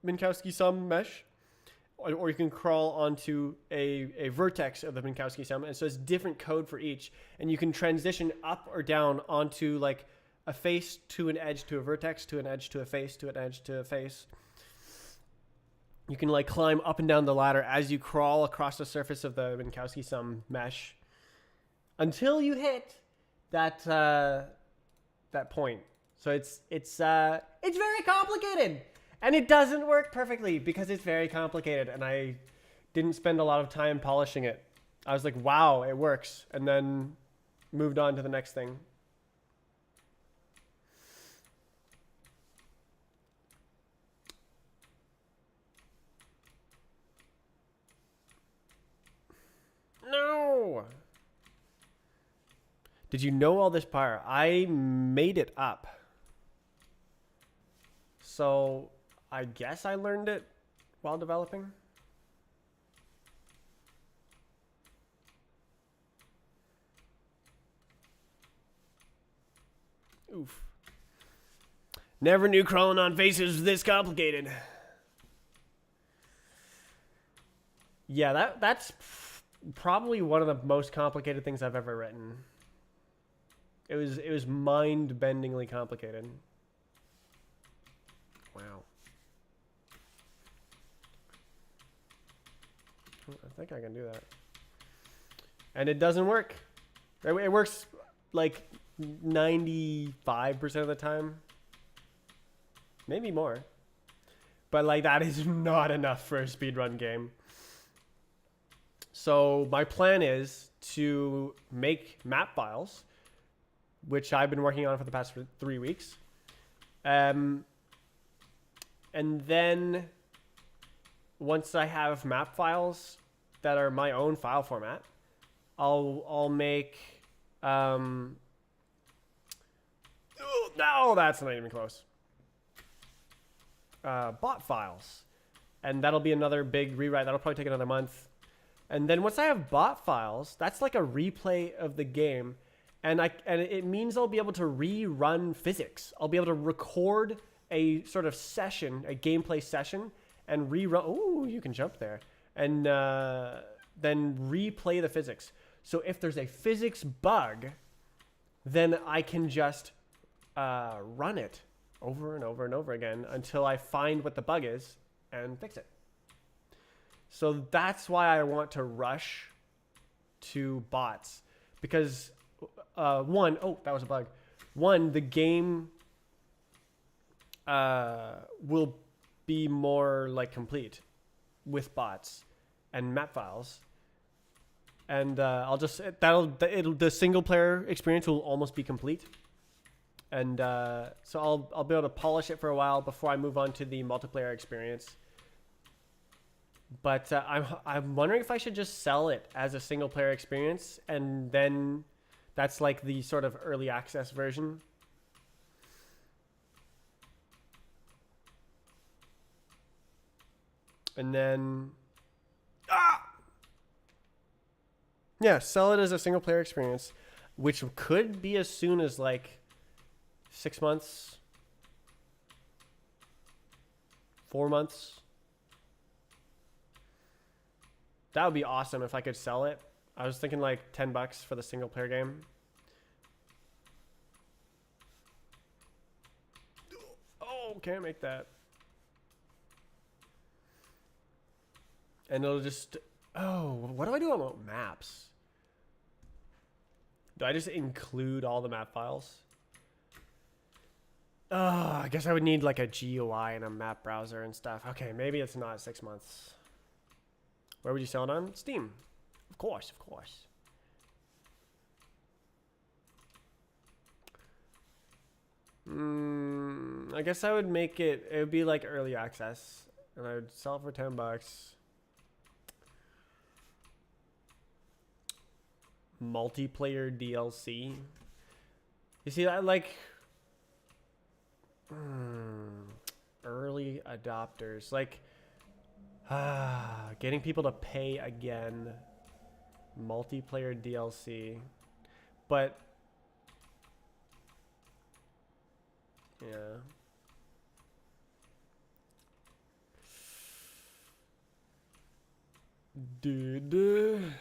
Minkowski sum mesh, or you can crawl onto a vertex of the Minkowski sum. And so it's different code for each. And you can transition up or down onto like a face to an edge to a vertex to an edge to a face to an edge to a face. You can like climb up and down the ladder as you crawl across the surface of the Minkowski sum mesh until you hit that that point. So it's very complicated. And it doesn't work perfectly because it's very complicated, and I didn't spend a lot of time polishing it. I was like, wow, it works, and then moved on to the next thing. No! Did you know all this prior? I made it up. So I guess I learned it while developing. Oof. Never knew crawling on faces was this complicated. Yeah, that's probably one of the most complicated things I've ever written. It was mind-bendingly complicated. Wow. I think I can do that. And it doesn't work. It works like 95% of the time. Maybe more. But like that is not enough for a speedrun game. So my plan is to make map files, which I've been working on for the past 3 weeks. And then once I have map files that are my own file format, I'll make no, that's not even close. Bot files, and that'll be another big rewrite. That'll probably take another month. And then once I have bot files, that's like a replay of the game, and it means I'll be able to rerun physics. I'll be able to record a sort of session, a gameplay session, and rerun. Oh, you can jump there, and then replay the physics. So if there's a physics bug, then I can just run it over and over and over again until I find what the bug is and fix it. So that's why I want to rush to bots, because one, oh, that was a bug. One, the game will be more like complete with bots and map files, and the single player experience will almost be complete, and so I'll be able to polish it for a while before I move on to the multiplayer experience. But I'm wondering if I should just sell it as a single player experience, and then that's like the sort of early access version. And then yeah, sell it as a single player experience, which could be as soon as like 6 months, 4 months. That would be awesome if I could sell it. I was thinking like $10 for the single player game. Oh, can't make that. And it'll just, oh, what do I do about maps? Do I just include all the map files? I guess I would need like a GUI and a map browser and stuff. Okay, maybe it's not 6 months. Where would you sell it on? Steam. Of course, of course. I guess I would make it, it would be like early access, and I would sell it for $10. Multiplayer DLC. You see that, like early adopters, like getting people to pay again. Multiplayer DLC, but Yeah. Dude.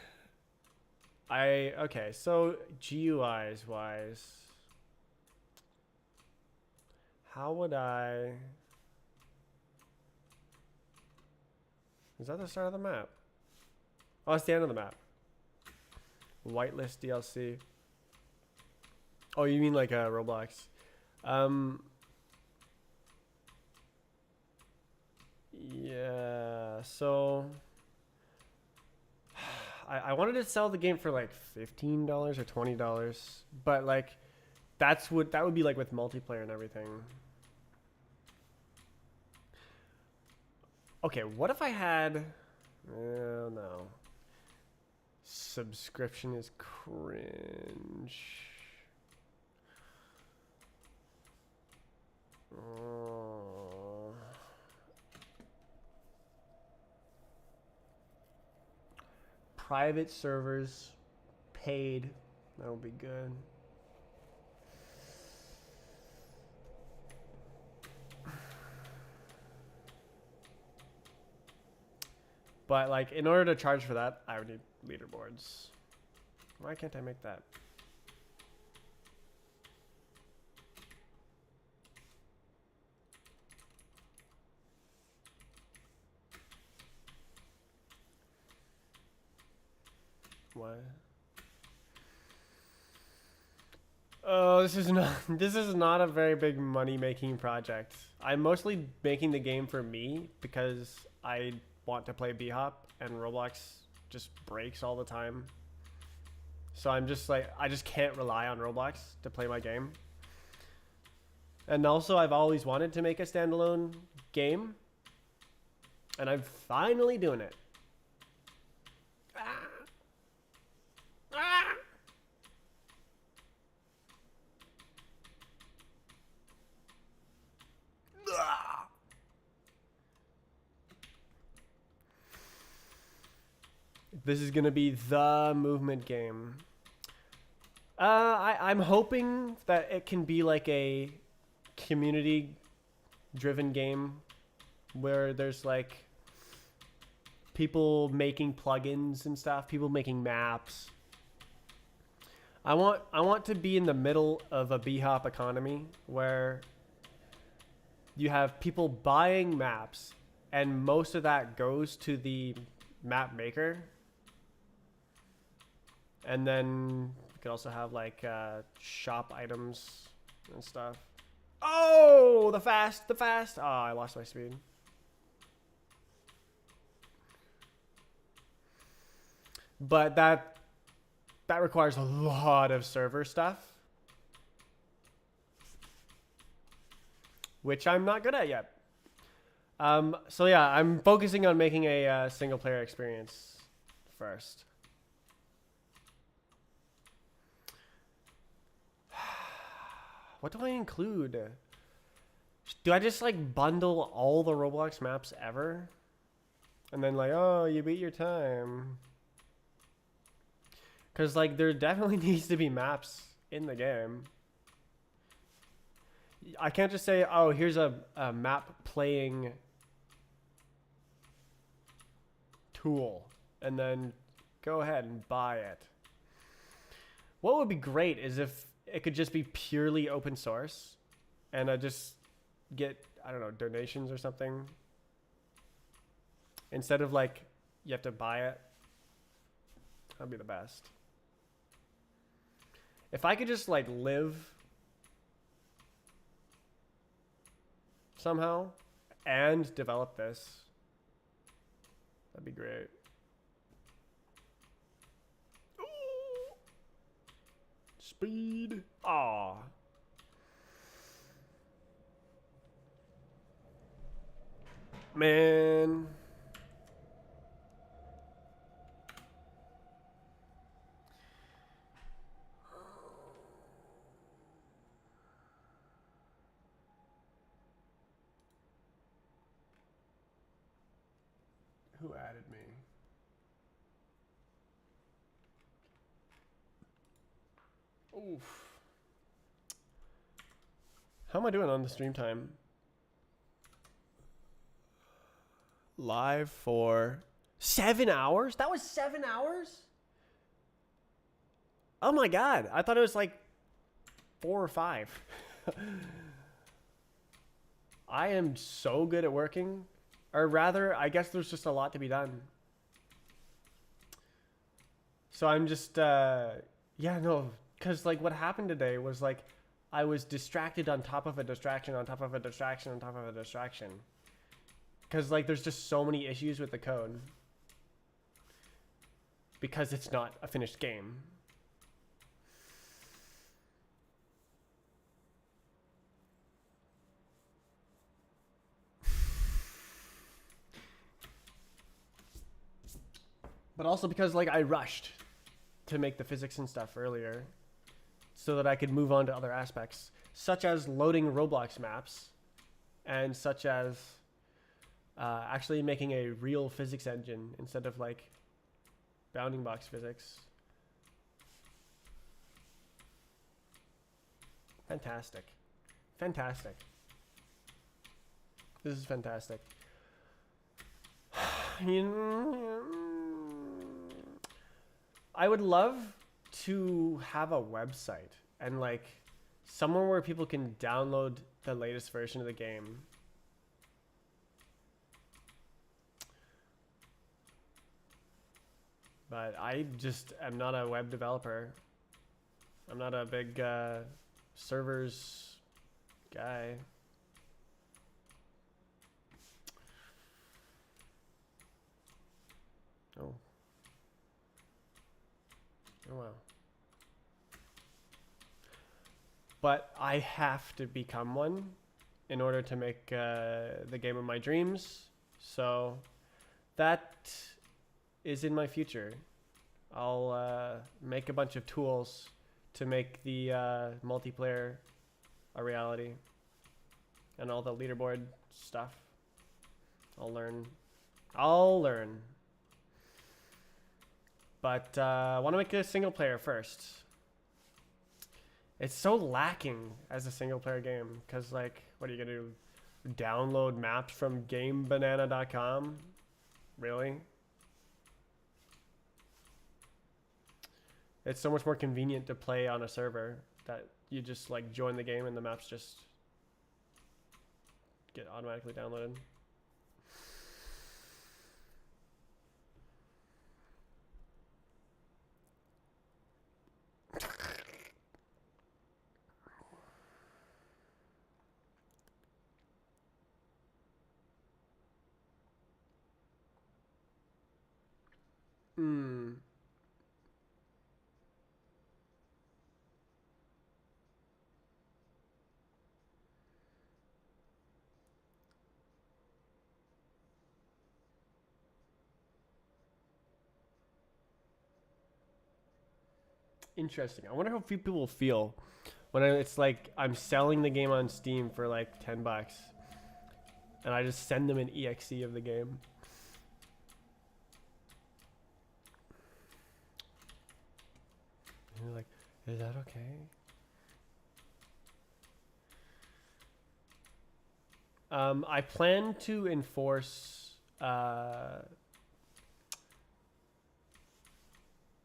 Okay, so GUIs wise, how would I? Is that the start of the map? Oh, it's the end of the map. Whitelist DLC. Oh, you mean like Roblox? Yeah. So I wanted to sell the game for like $15 or $20, but like that would be like with multiplayer and everything. Okay, what if I had? Oh no. Subscription is cringe. Oh. Private servers, paid. That would be good. But like, in order to charge for that, I would need leaderboards. Why can't I make that? Why? Oh, this is not a very big money making project. I'm mostly making the game for me because I want to play B-Hop and Roblox just breaks all the time. So I'm just like, I just can't rely on Roblox to play my game. And also I've always wanted to make a standalone game and I'm finally doing it. This is gonna be the movement game. I'm hoping that it can be like a community-driven game where there's like people making plugins and stuff, people making maps. I want to be in the middle of a B-Hop economy where you have people buying maps and most of that goes to the map maker. And then you could also have like shop items and stuff. Oh, the fast. Oh, I lost my speed. But that requires a lot of server stuff, which I'm not good at yet. So yeah, I'm focusing on making a single player experience first. What do I include? Do I just like bundle all the Roblox maps ever? And then like, oh, you beat your time. Because like there definitely needs to be maps in the game. I can't just say, oh, here's a map playing tool. And then go ahead and buy it. What would be great is if it could just be purely open source and I just get, I don't know, donations or something. Instead of like, you have to buy it. That'd be the best. If I could just like live somehow and develop this, that'd be great. Ooh. Speed. Aw. Man. Who added me? Oof. How am I doing on the stream time? Live for 7 hours? That was 7 hours? Oh my god. I thought it was like 4 or 5. I am so good at working. Or rather, I guess there's just a lot to be done. So I'm just, yeah, no. Because like what happened today was like, I was distracted on top of a distraction, on top of a distraction, on top of a distraction. Because like there's just so many issues with the code. Because it's not a finished game. But also because like I rushed to make the physics and stuff earlier so that I could move on to other aspects, such as loading Roblox maps and such as actually making a real physics engine instead of like bounding box physics. Fantastic. Fantastic. This is fantastic. I would love to have a website and like somewhere where people can download the latest version of the game. But I just am not a web developer. I'm not a big servers guy. Oh. Oh wow. But I have to become one in order to make the game of my dreams. So that is in my future. I'll make a bunch of tools to make the multiplayer a reality. And all the leaderboard stuff. I'll learn. But I want to make it a single player first. It's so lacking as a single player game. Because, like, what are you going to do? Download maps from GameBanana.com? Really? It's so much more convenient to play on a server that you just, like, join the game and the maps just get automatically downloaded. Interesting. I wonder how few people feel when it's like I'm selling the game on Steam for like $10 and I just send them an exe of the game. And you're like, is that okay? I plan to enforce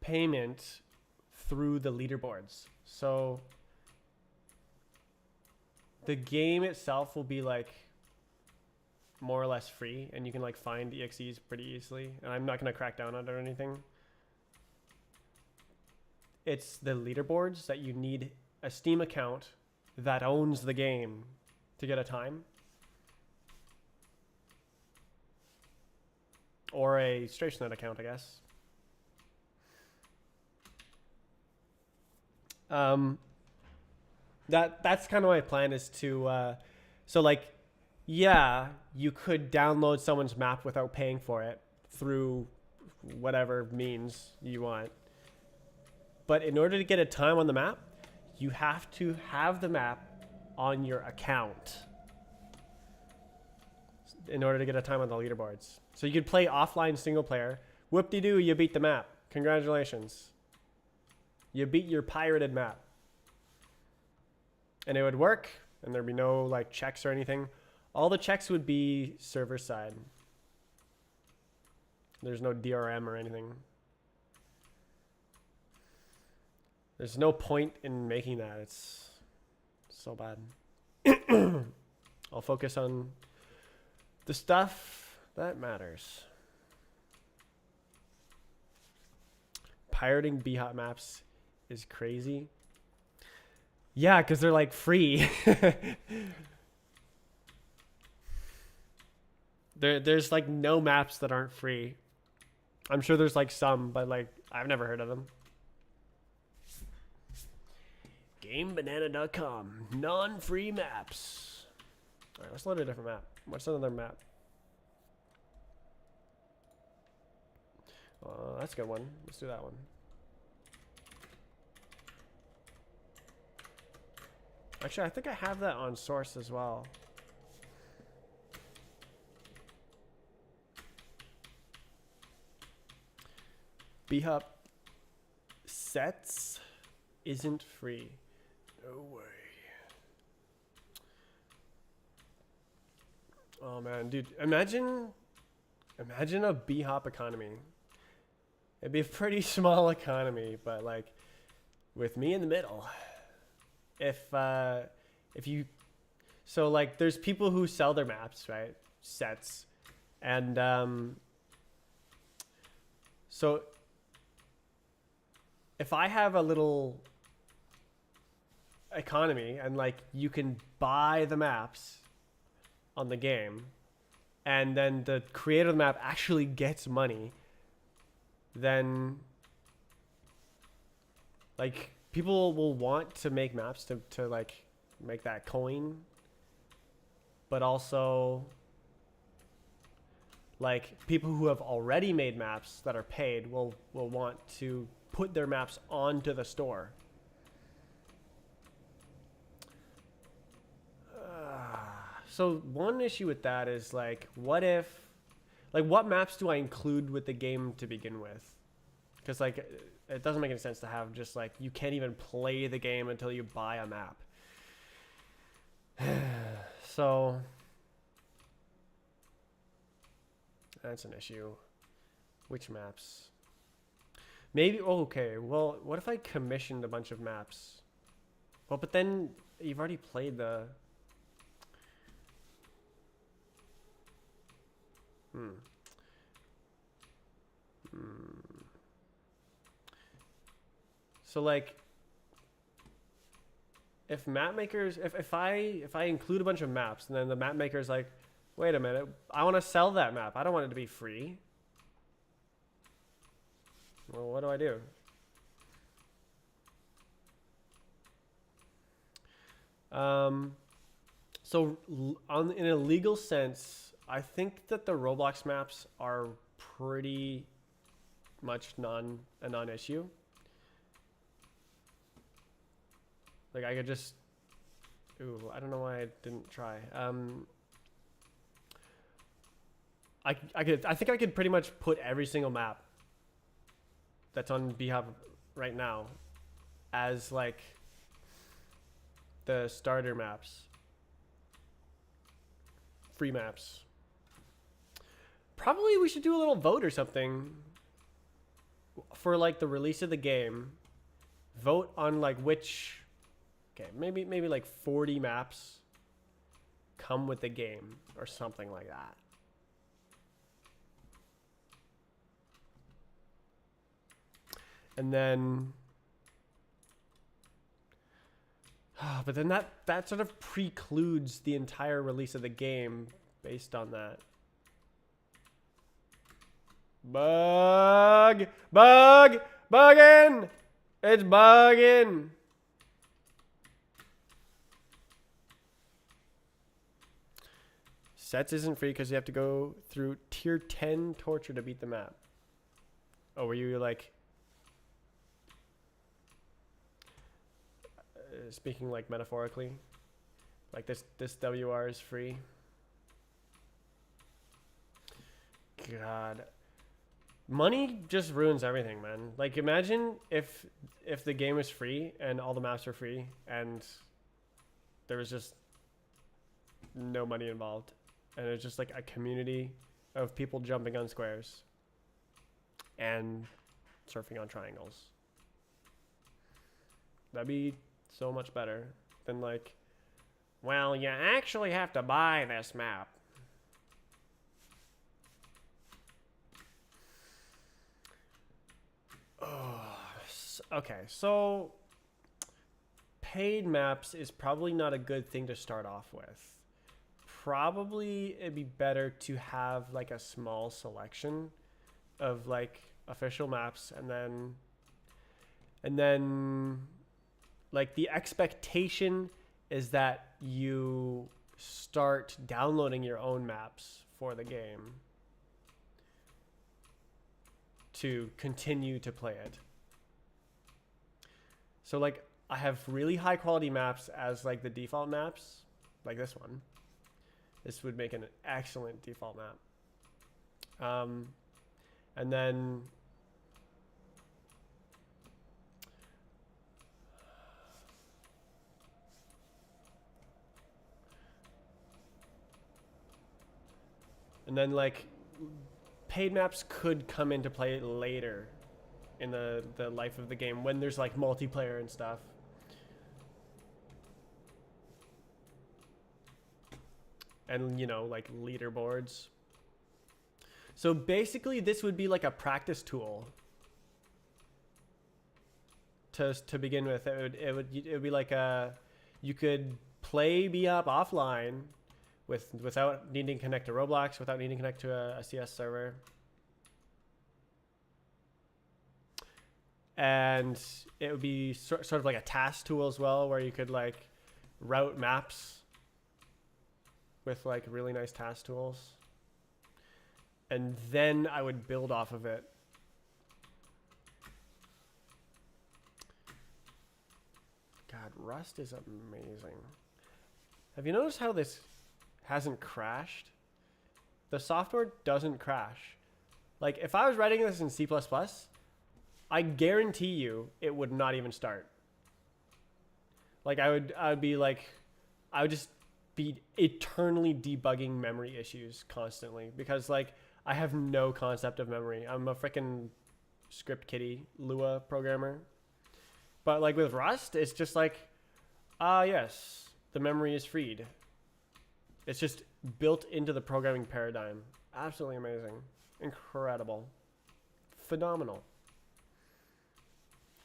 payment through the leaderboards. So the game itself will be like more or less free and you can like find EXEs pretty easily. And I'm not going to crack down on it or anything. It's the leaderboards that you need a Steam account that owns the game to get a time. Or a StraceNet account, I guess. That's kind of my plan is to so like yeah, you could download someone's map without paying for it through whatever means you want, but in order to get a time on the map you have to have the map on your account in order to get a time on the leaderboards. So you could play offline single player, whoop-de-doo, you beat the map, congratulations. You beat your pirated map. And it would work and there'd be no like checks or anything. All the checks would be server side. There's no DRM or anything. There's no point in making that. It's so bad. I'll focus on the stuff that matters. Pirating B-Hop maps is crazy. Yeah, because they're like free. There's like no maps that aren't free. I'm sure there's like some, but like I've never heard of them. GameBanana.com. Non-free maps. All right, let's load a different map. What's another map? That's a good one. Let's do that one. Actually, I think I have that on source as well. B-Hop sets isn't free. No way. Oh man, dude, imagine a B-Hop economy. It'd be a pretty small economy, but like with me in the middle. If you, so like there's people who sell their maps, right? Sets. And so if I have a little economy and like you can buy the maps on the game and then the creator of the map actually gets money, then like people will want to make maps to like make that coin, but also like people who have already made maps that are paid will want to put their maps onto the store. So one issue with that is like, what maps do I include with the game to begin with? Because like, it doesn't make any sense to have just like, you can't even play the game until you buy a map. So that's an issue. Which maps? Maybe, oh, okay, well, what if I commissioned a bunch of maps? Well, but then you've already played the... So like, if map makers, if I include a bunch of maps and then the map maker's like, wait a minute, I want to sell that map. I don't want it to be free. Well, what do I do? So in a legal sense, I think that the Roblox maps are pretty much a non-issue. Like I could just, I don't know why I didn't try. I think I could pretty much put every single map that's on B-Hop right now as like the starter maps, free maps. Probably we should do a little vote or something for like the release of the game. Vote on like which, okay, maybe like 40 maps come with the game or something like that. And then, but then that sort of precludes the entire release of the game based on that. Bugging! It's bugging! Sets isn't free because you have to go through tier 10 torture to beat the map. Oh, were you like... speaking like metaphorically? Like this WR is free? God. Money just ruins everything, man. Like imagine if the game was free and all the maps were free and there was just no money involved, and it's just like a community of people jumping on squares and surfing on triangles. That'd be so much better than like, well, you actually have to buy this map. Okay, so paid maps is probably not a good thing to start off with. Probably it'd be better to have like a small selection of like official maps, and then like the expectation is that you start downloading your own maps for the game to continue to play it. So like I have really high quality maps as like the default maps, like this one. This would make an excellent default map. And then like paid maps could come into play later in the life of the game when there's like multiplayer and stuff. And, you know, like leaderboards. So basically this would be like a practice tool to begin with. It would be like you could play B-Up offline without needing to connect to Roblox, without needing to connect to a CS server. And it would be sort of like a task tool as well, where you could like route maps with like really nice task tools. And then I would build off of it. God, Rust is amazing. Have you noticed how this hasn't crashed? The software doesn't crash. Like if I was writing this in C++, I guarantee you it would not even start. Like I would just be eternally debugging memory issues constantly, because like I have no concept of memory. I'm a freaking script kiddie Lua programmer. But like with Rust, it's just like, yes, the memory is freed. It's just built into the programming paradigm. Absolutely amazing. Incredible. Phenomenal.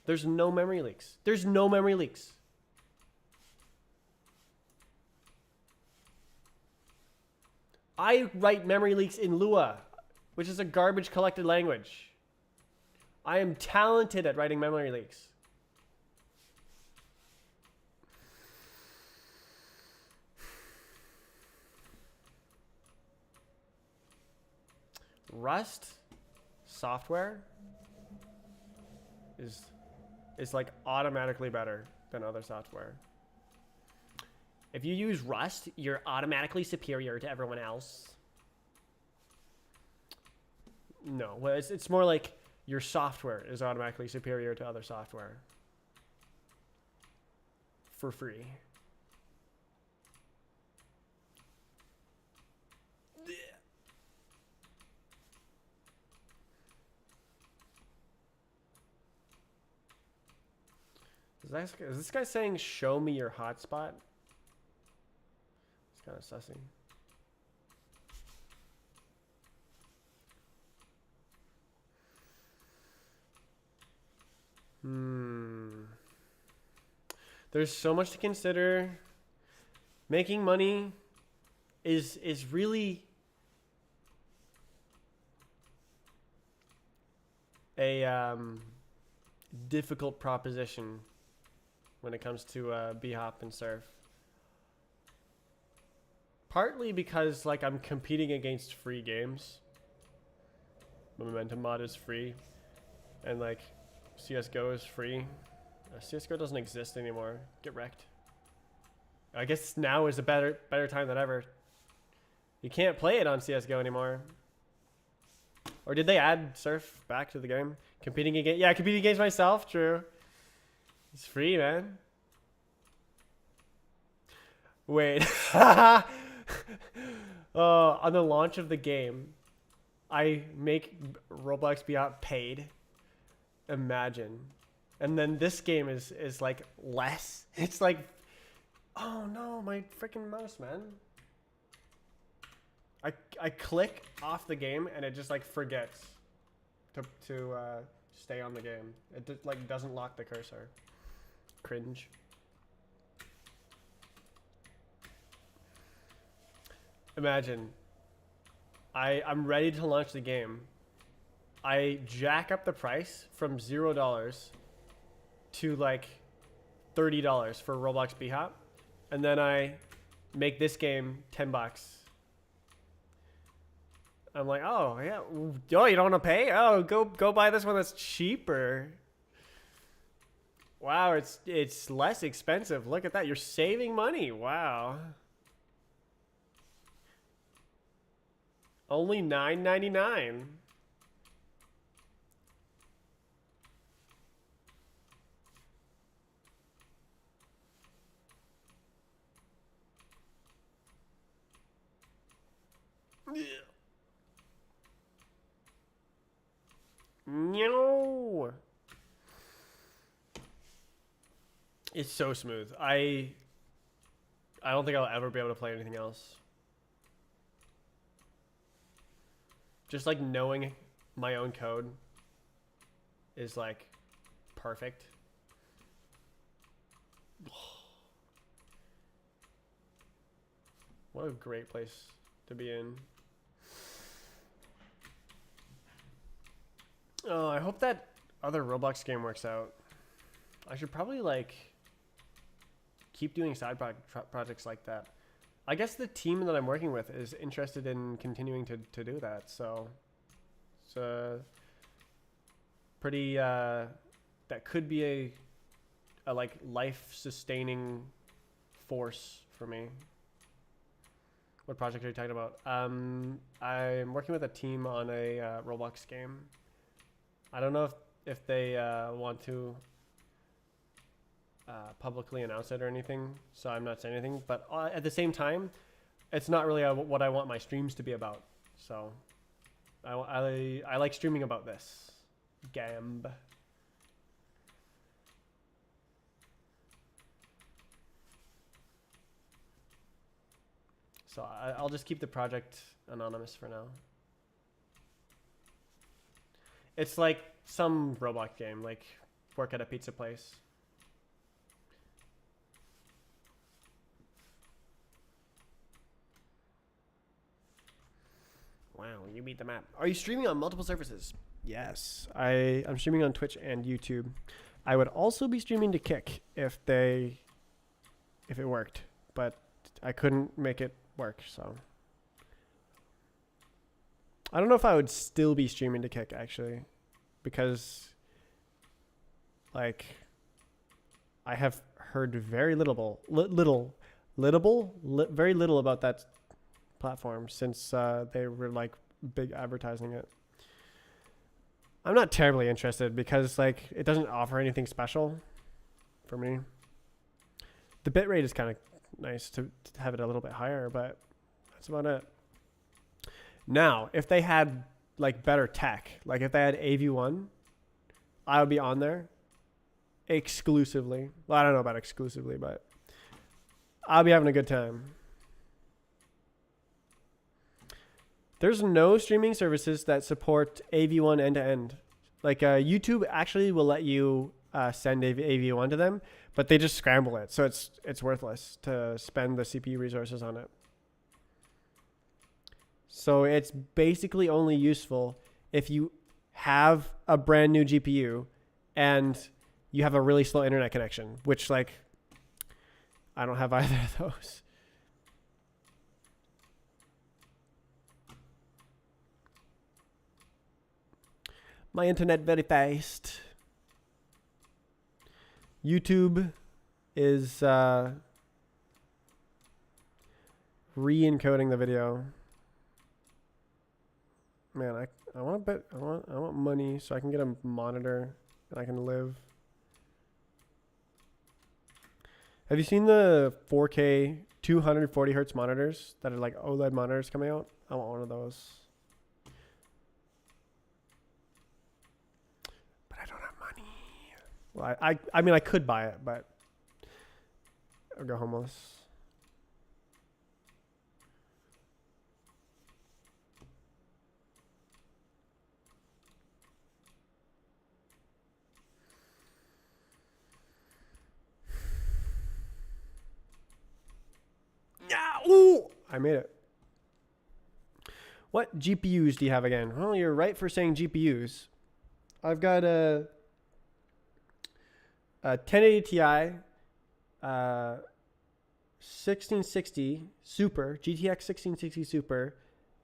There's no memory leaks. There's no memory leaks. I write memory leaks in Lua, which is a garbage collected language. I am talented at writing memory leaks. Rust software is like automatically better than other software. If you use Rust, you're automatically superior to everyone else. No, well, it's more like your software is automatically superior to other software. For free. Is this guy saying, show me your hotspot? It's kind of sussy. There's so much to consider. Making money is really a difficult proposition when it comes to B-Hop and Surf. Partly because like I'm competing against free games. Momentum mod is free, and like CSGO is free. CSGO doesn't exist anymore. Get wrecked. I guess now is a better time than ever. You can't play it on CSGO anymore. Or did they add Surf back to the game? Competing against myself. True. It's free, man. Wait. On the launch of the game, I make Roblox be out paid. Imagine. And then this game is like less. It's like, oh no, my freaking mouse, man. I click off the game and it just like forgets to stay on the game. It like doesn't lock the cursor. Cringe. Imagine. I'm ready to launch the game. I jack up the price from $0 to like $30 for Roblox BHOP, and then I make this game $10. I'm like, oh yeah, oh you don't want to pay? Oh, go buy this one that's cheaper. Wow, it's less expensive. Look at that, you're saving money. Wow. Only $9.99. No. It's so smooth. I don't think I'll ever be able to play anything else. Just like knowing my own code is like perfect. What a great place to be in. Oh, I hope that other Roblox game works out. I should probably like keep doing side projects like that. I guess the team that I'm working with is interested in continuing to do that, so it's pretty that could be a like life-sustaining force for me. What project are you talking about? I'm working with a team on a Roblox game. I don't know if they want to publicly announce it or anything, so I'm not saying anything. But at the same time, it's not really what I want my streams to be about. So I like streaming about this game. So I'll just keep the project anonymous for now. It's like some Roblox game, like work at a pizza place. Wow, you beat the map. Are you streaming on multiple services? Yes, I'm streaming on Twitch and YouTube. I would also be streaming to Kick if it worked, but I couldn't make it work, so. I don't know if I would still be streaming to Kick, actually, because like I have heard very little about that platform since they were like big advertising it. I'm not terribly interested because like it doesn't offer anything special for me. The bitrate is kind of nice to have it a little bit higher, but that's about it. Now, if they had like better tech, like if they had AV1, I would be on there exclusively. Well, I don't know about exclusively, but I'll be having a good time. There's no streaming services that support AV1 end-to-end. Like YouTube actually will let you send AV1 to them, but they just scramble it, so it's worthless to spend the CPU resources on it. So it's basically only useful if you have a brand new GPU and you have a really slow internet connection, which like I don't have either of those. My internet very fast. YouTube is re-encoding the video. Man, I want money so I can get a monitor and I can live. Have you seen the 4K 240 hertz monitors that are like OLED monitors coming out. I want one of those. But I don't have money. Well, I mean, I could buy it, but I'll go homeless. Yeah, ooh, I made it. What GPUs do you have again? Well, you're right for saying GPUs. I've got a 1080 Ti, 1660 Super, GTX 1660 Super,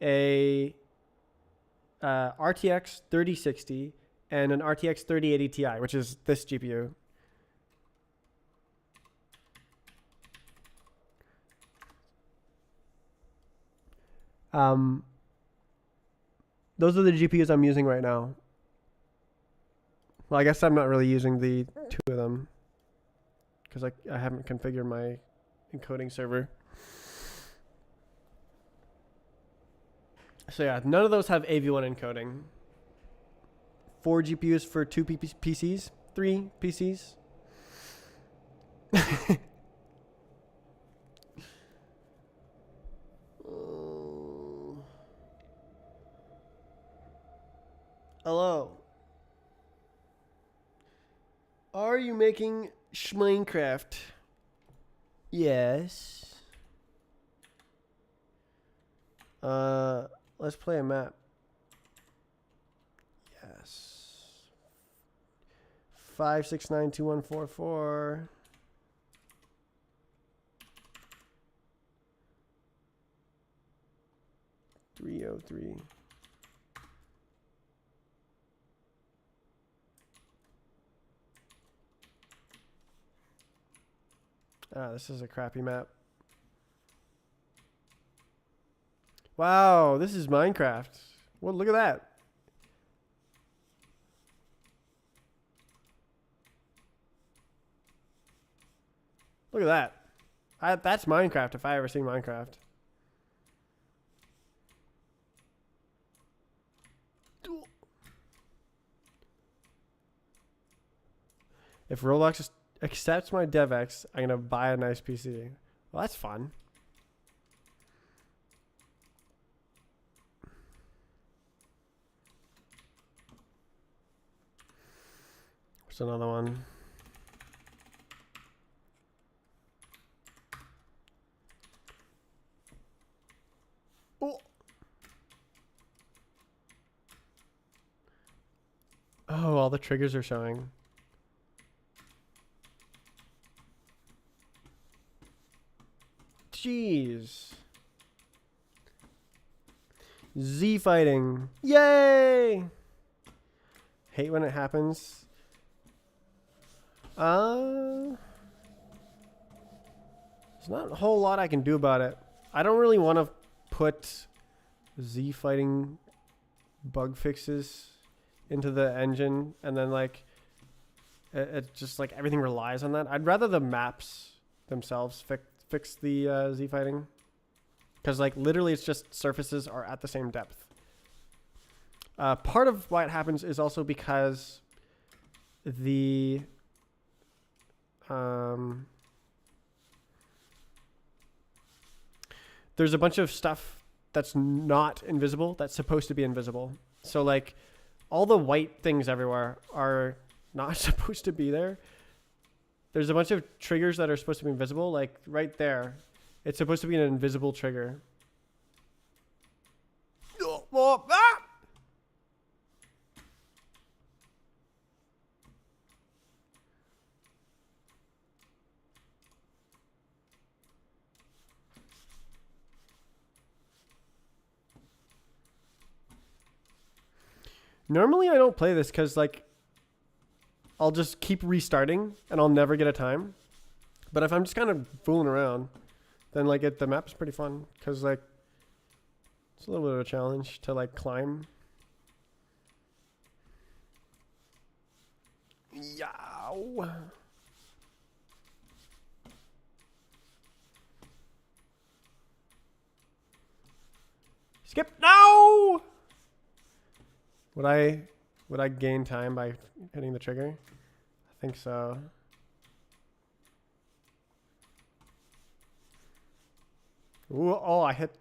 a RTX 3060, and an RTX 3080 Ti, which is this GPU. Those are the GPUs I'm using right now. Well, I guess I'm not really using the two of them because I haven't configured my encoding server. So yeah, none of those have AV1 encoding. 4 GPUs for 2 PCs, 3 PCs. Hello. Are you making Minecraft? Yes. Let's play a map. Yes. 5692144. .303. Ah, this is a crappy map. Wow, this is Minecraft. Well, look at that. Look at that. That's Minecraft if I ever seen Minecraft. If Roblox accepts my DevX, I'm going to buy a nice PC. Well, that's fun. There's another one. Oh. Oh, all the triggers are showing. Jeez. Z fighting. Yay! Hate when it happens. There's not a whole lot I can do about it. I don't really want to put Z fighting bug fixes into the engine and then like it just like everything relies on that. I'd rather the maps themselves fix the Z fighting, because like literally it's just surfaces are at the same depth. Part of why it happens is also because the there's a bunch of stuff that's not invisible that's supposed to be invisible. So like all the white things everywhere are not supposed to be there. There's a bunch of triggers that are supposed to be invisible, like right there. It's supposed to be an invisible trigger. Normally I don't play this because like I'll just keep restarting and I'll never get a time. But if I'm just kind of fooling around, then like the map's pretty fun because like it's a little bit of a challenge to like climb. Yow. Skip. No! Would I gain time by hitting the trigger? I think so. Ooh, oh, I hit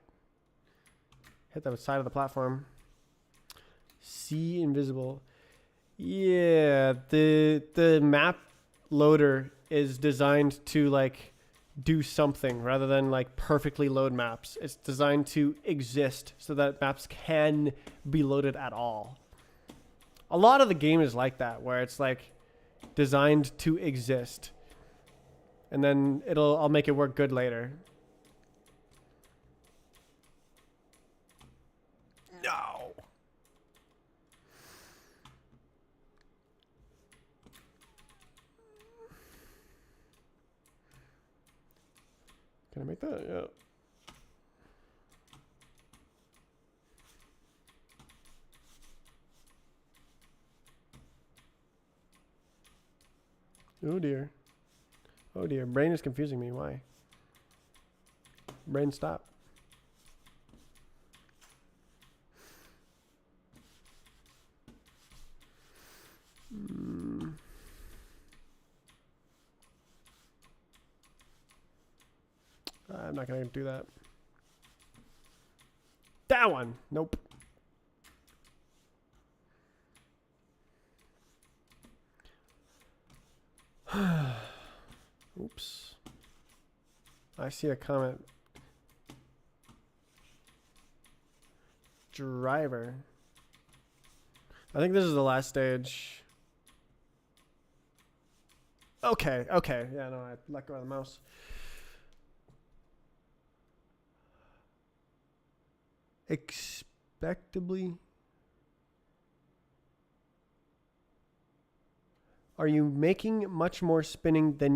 the side of the platform. See invisible. Yeah, the map loader is designed to like do something rather than like perfectly load maps. It's designed to exist so that maps can be loaded at all. A lot of the game is like that, where it's like designed to exist, and then I'll make it work good later. No. Can I make that? Yeah. Oh dear. Oh dear. Brain is confusing me. Why? Brain, stop. I'm not going to do that. That one. Nope. Oops. I see a comment. Driver. I think this is the last stage. Okay, okay. Yeah, no, I let go of the mouse. Expectably. Are you making much more spinning than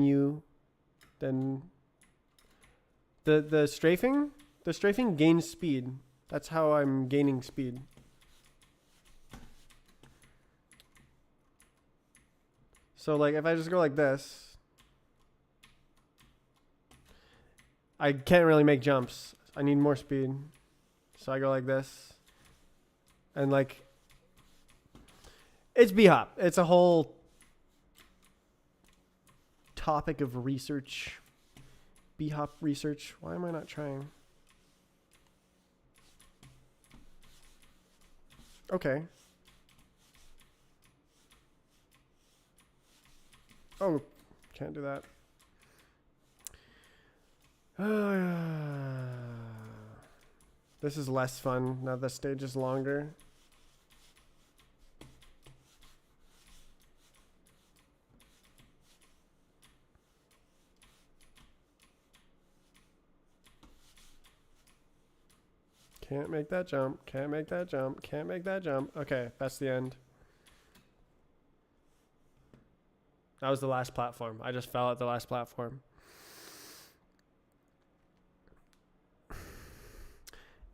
the strafing? The strafing gains speed. That's how I'm gaining speed. So like if I just go like this, I can't really make jumps. I need more speed. So I go like this. And like it's B-hop. It's a whole topic of research. B-hop research. Why am I not trying? Okay. Oh, can't do that. This is less fun now. The stage is longer. Can't make that jump. Can't make that jump. Can't make that jump. Okay, that's the end. That was the last platform. I just fell at the last platform.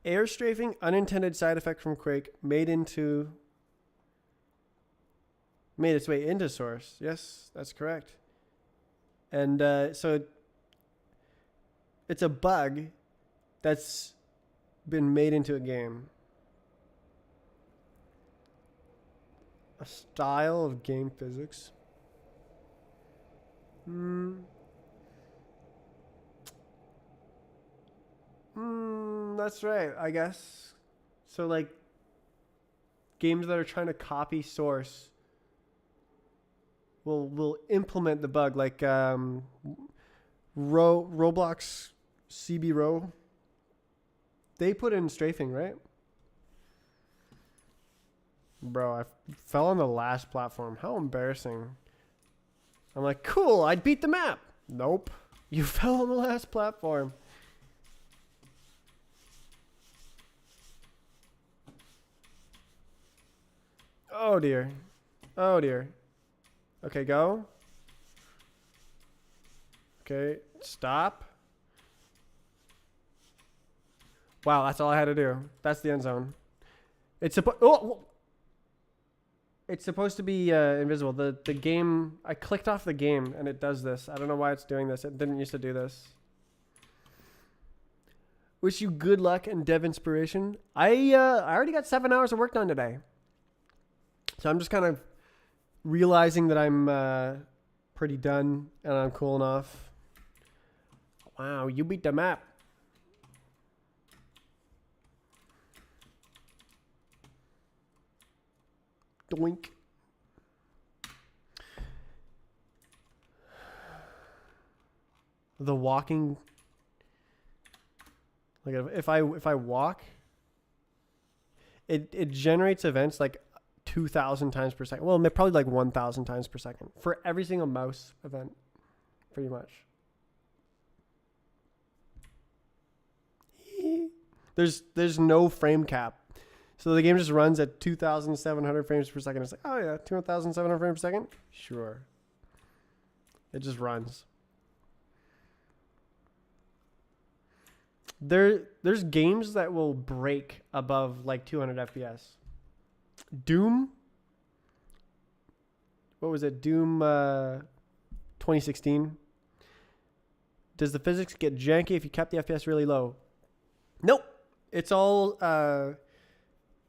Air strafing, unintended side effect from Quake, made its way into Source. Yes, that's correct. And so it's a bug that's been made into a game. A style of game physics. That's right, I guess. So like games that are trying to copy Source will implement the bug, like Roblox CB Row. They put in strafing, right? Bro, I fell on the last platform. How embarrassing. I'm like, cool, I beat the map. Nope. You fell on the last platform. Oh dear. Oh dear. Okay, go. Okay, stop. Wow, that's all I had to do. That's the end zone. It's supposed to be invisible. The game, I clicked off the game and it does this. I don't know why it's doing this. It didn't used to do this. Wish you good luck and dev inspiration. I already got 7 hours of work done today. So I'm just kind of realizing that I'm pretty done and I'm cooling off. Wow, you beat the map. Doink. The walking, like if I walk, it generates events like 2,000 times per second. Well, probably like 1,000 times per second for every single mouse event, pretty much. There's no frame cap, so the game just runs at 2,700 frames per second. It's like, oh yeah, 2,700 frames per second. Sure, it just runs. There's games that will break above like 200 FPS. Doom. What was it? Doom 2016. Does the physics get janky if you kept the FPS really low? Nope. It's all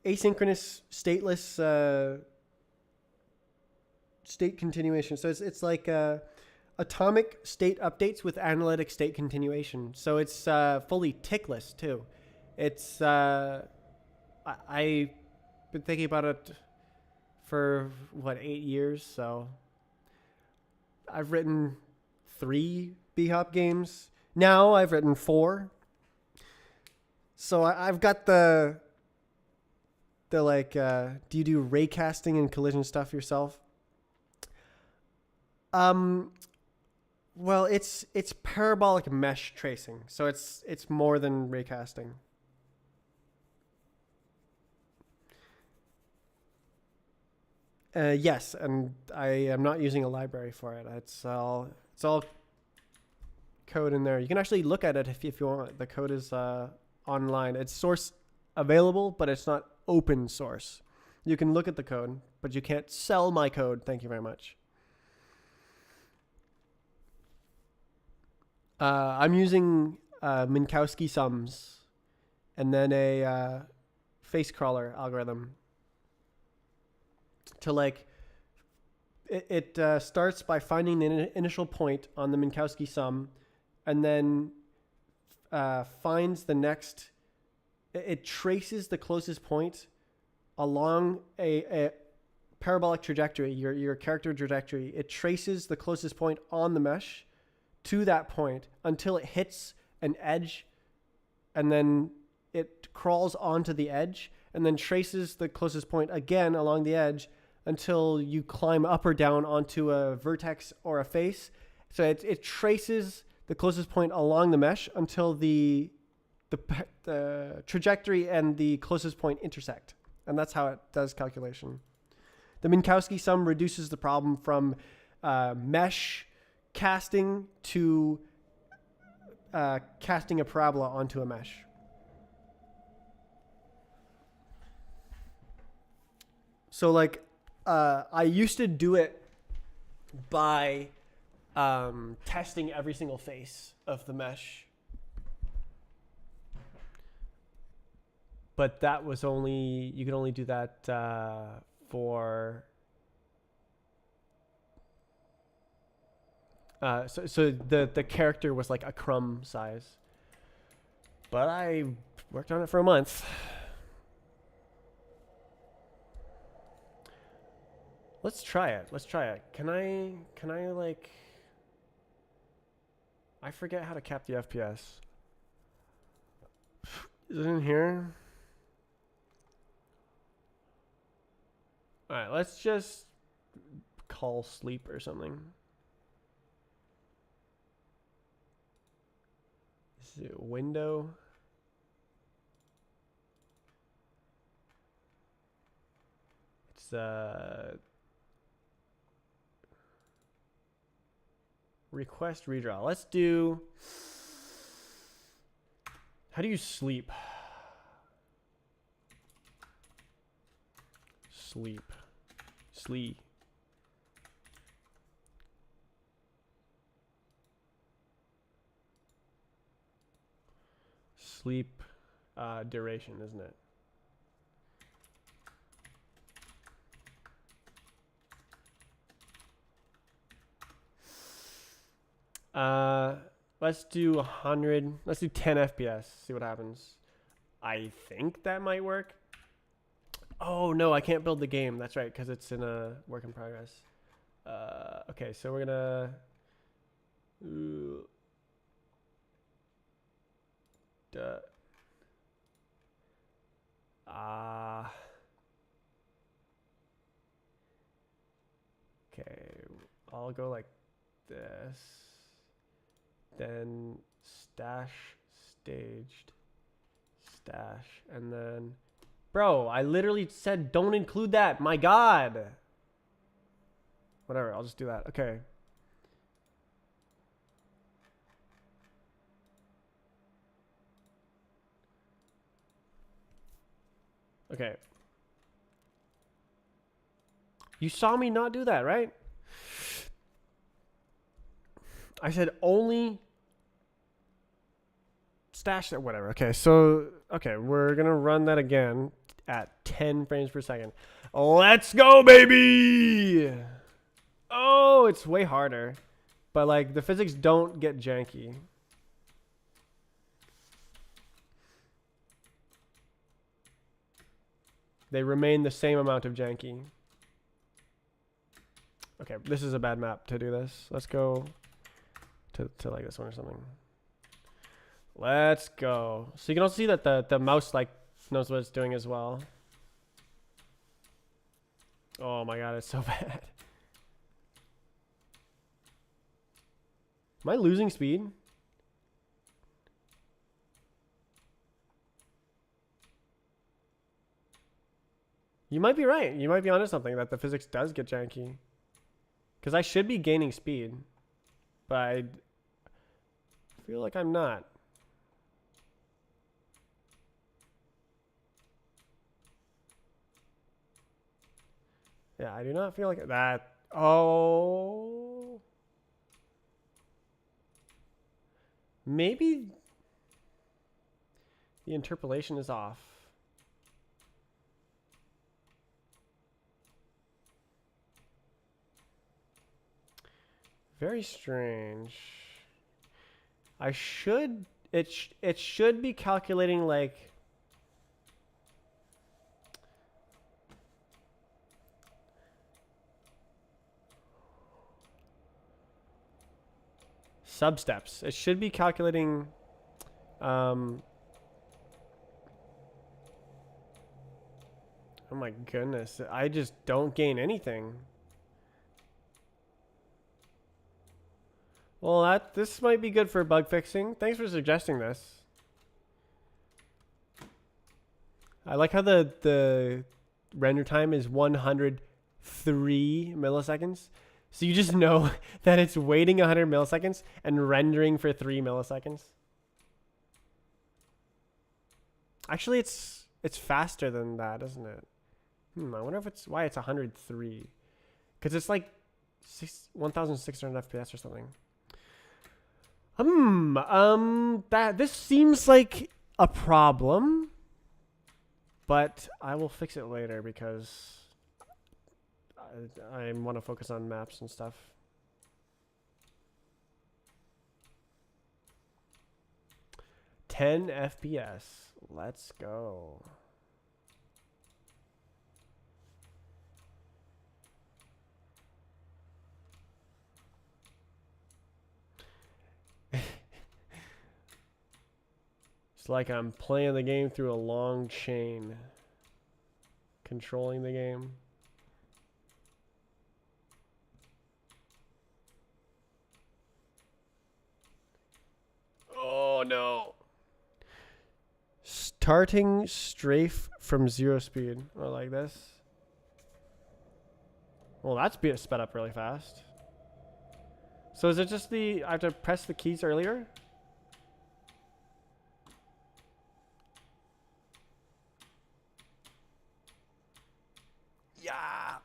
asynchronous, stateless state continuation. So it's like atomic state updates with analytic state continuation. So it's fully tickless too. It's I've been thinking about it for 8 years. So I've written 3 B-Hop games. Now I've written 4. So I've got the like, do you do ray casting and collision stuff yourself? Well, it's parabolic mesh tracing, so it's more than raycasting. Yes, and I am not using a library for it. It's all code in there. You can actually look at it if you want. The code is online. It's source available, but it's not open source. You can look at the code, but you can't sell my code. Thank you very much. I'm using Minkowski sums and then a face crawler algorithm to like it starts by finding the initial point on the Minkowski sum and then finds the next. It traces the closest point along a parabolic trajectory, your character trajectory. It traces the closest point on the mesh to that point until it hits an edge, and then it crawls onto the edge and then traces the closest point again along the edge until you climb up or down onto a vertex or a face. So it traces the closest point along the mesh until the trajectory and the closest point intersect. And that's how it does calculation. The Minkowski sum reduces the problem from mesh casting to casting a parabola onto a mesh. So like I used to do it by testing every single face of the mesh. But that was you could only do that for so the character was like a crumb size. But I worked on it for a month. Let's try it. Can I like, I forget how to cap the FPS. Is it in here? All right, let's just call sleep or something. Is it window? It's request redraw. Let's do, how do you sleep? Sleep. sleep duration, isn't it? Let's do 100. Let's do 10 FPS. See what happens. I think that might work. Oh no, I can't build the game. That's right, because it's in a work in progress. Okay, so we're gonna. Okay, I'll go like this. Then stash staged. Stash. And then. Bro, I literally said don't include that. My God. Whatever, I'll just do that. Okay. Okay. You saw me not do that, right? I said only stash that, whatever. Okay, so, okay, we're going to run that again at 10 frames per second. Let's go, baby! Oh, it's way harder. But, like, the physics don't get janky. They remain the same amount of janky. Okay, this is a bad map to do this. Let's go to like this one or something. Let's go. So you can also see that the mouse like knows what it's doing as well. Oh my God, it's so bad. Am I losing speed? You might be right. You might be onto something, that the physics does get janky. Because I should be gaining speed. But I feel like I'm not. Yeah, I do not feel like that. Oh. Maybe the interpolation is off. Very strange. I should it should be calculating like substeps. It should be calculating oh my goodness. I just don't gain anything. Well, this might be good for bug fixing. Thanks for suggesting this. I like how the render time is 103 milliseconds. So you just know that it's waiting 100 milliseconds and rendering for 3 milliseconds. Actually, it's faster than that, isn't it? I wonder if it's why it's 103. Because it's like 1,600 FPS or something. This seems like a problem, but I will fix it later because I want to focus on maps and stuff. $10 FPS. Let's go. It's like I'm playing the game through a long chain. Controlling the game. Oh no. Starting strafe from 0 speed. Or like this. Well, that's sped up really fast. So is it just I have to press the keys earlier? Yeah.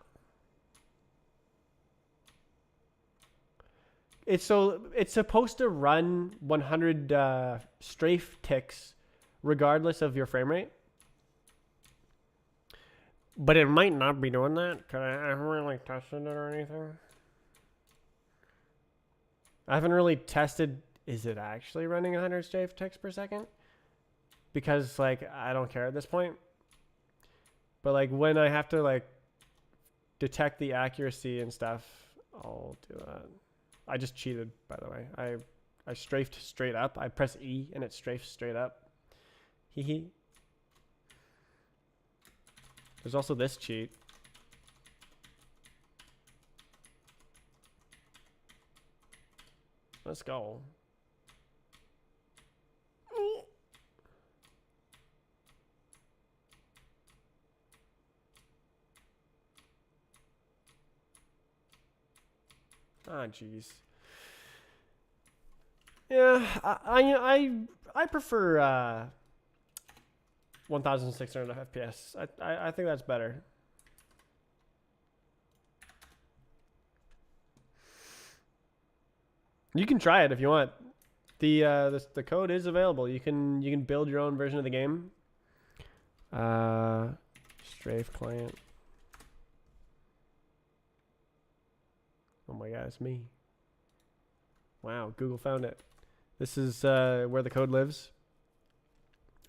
It's supposed to run 100 strafe ticks regardless of your frame rate. But it might not be doing that because I haven't really tested it or anything. I haven't really tested, is it actually running 100 strafe ticks per second? Because like, I don't care at this point. But like when I have to like detect the accuracy and stuff, I'll do that. I just cheated, by the way. I strafed straight up. I press E and it strafes straight up. Hee hee. There's also this cheat. Let's go. Ah, jeez. Yeah, I prefer 1,600 FPS. I think that's better. You can try it if you want. The code is available. You can build your own version of the game. Strafe Client. Oh my god, it's me. Wow, Google found it. This is where the code lives.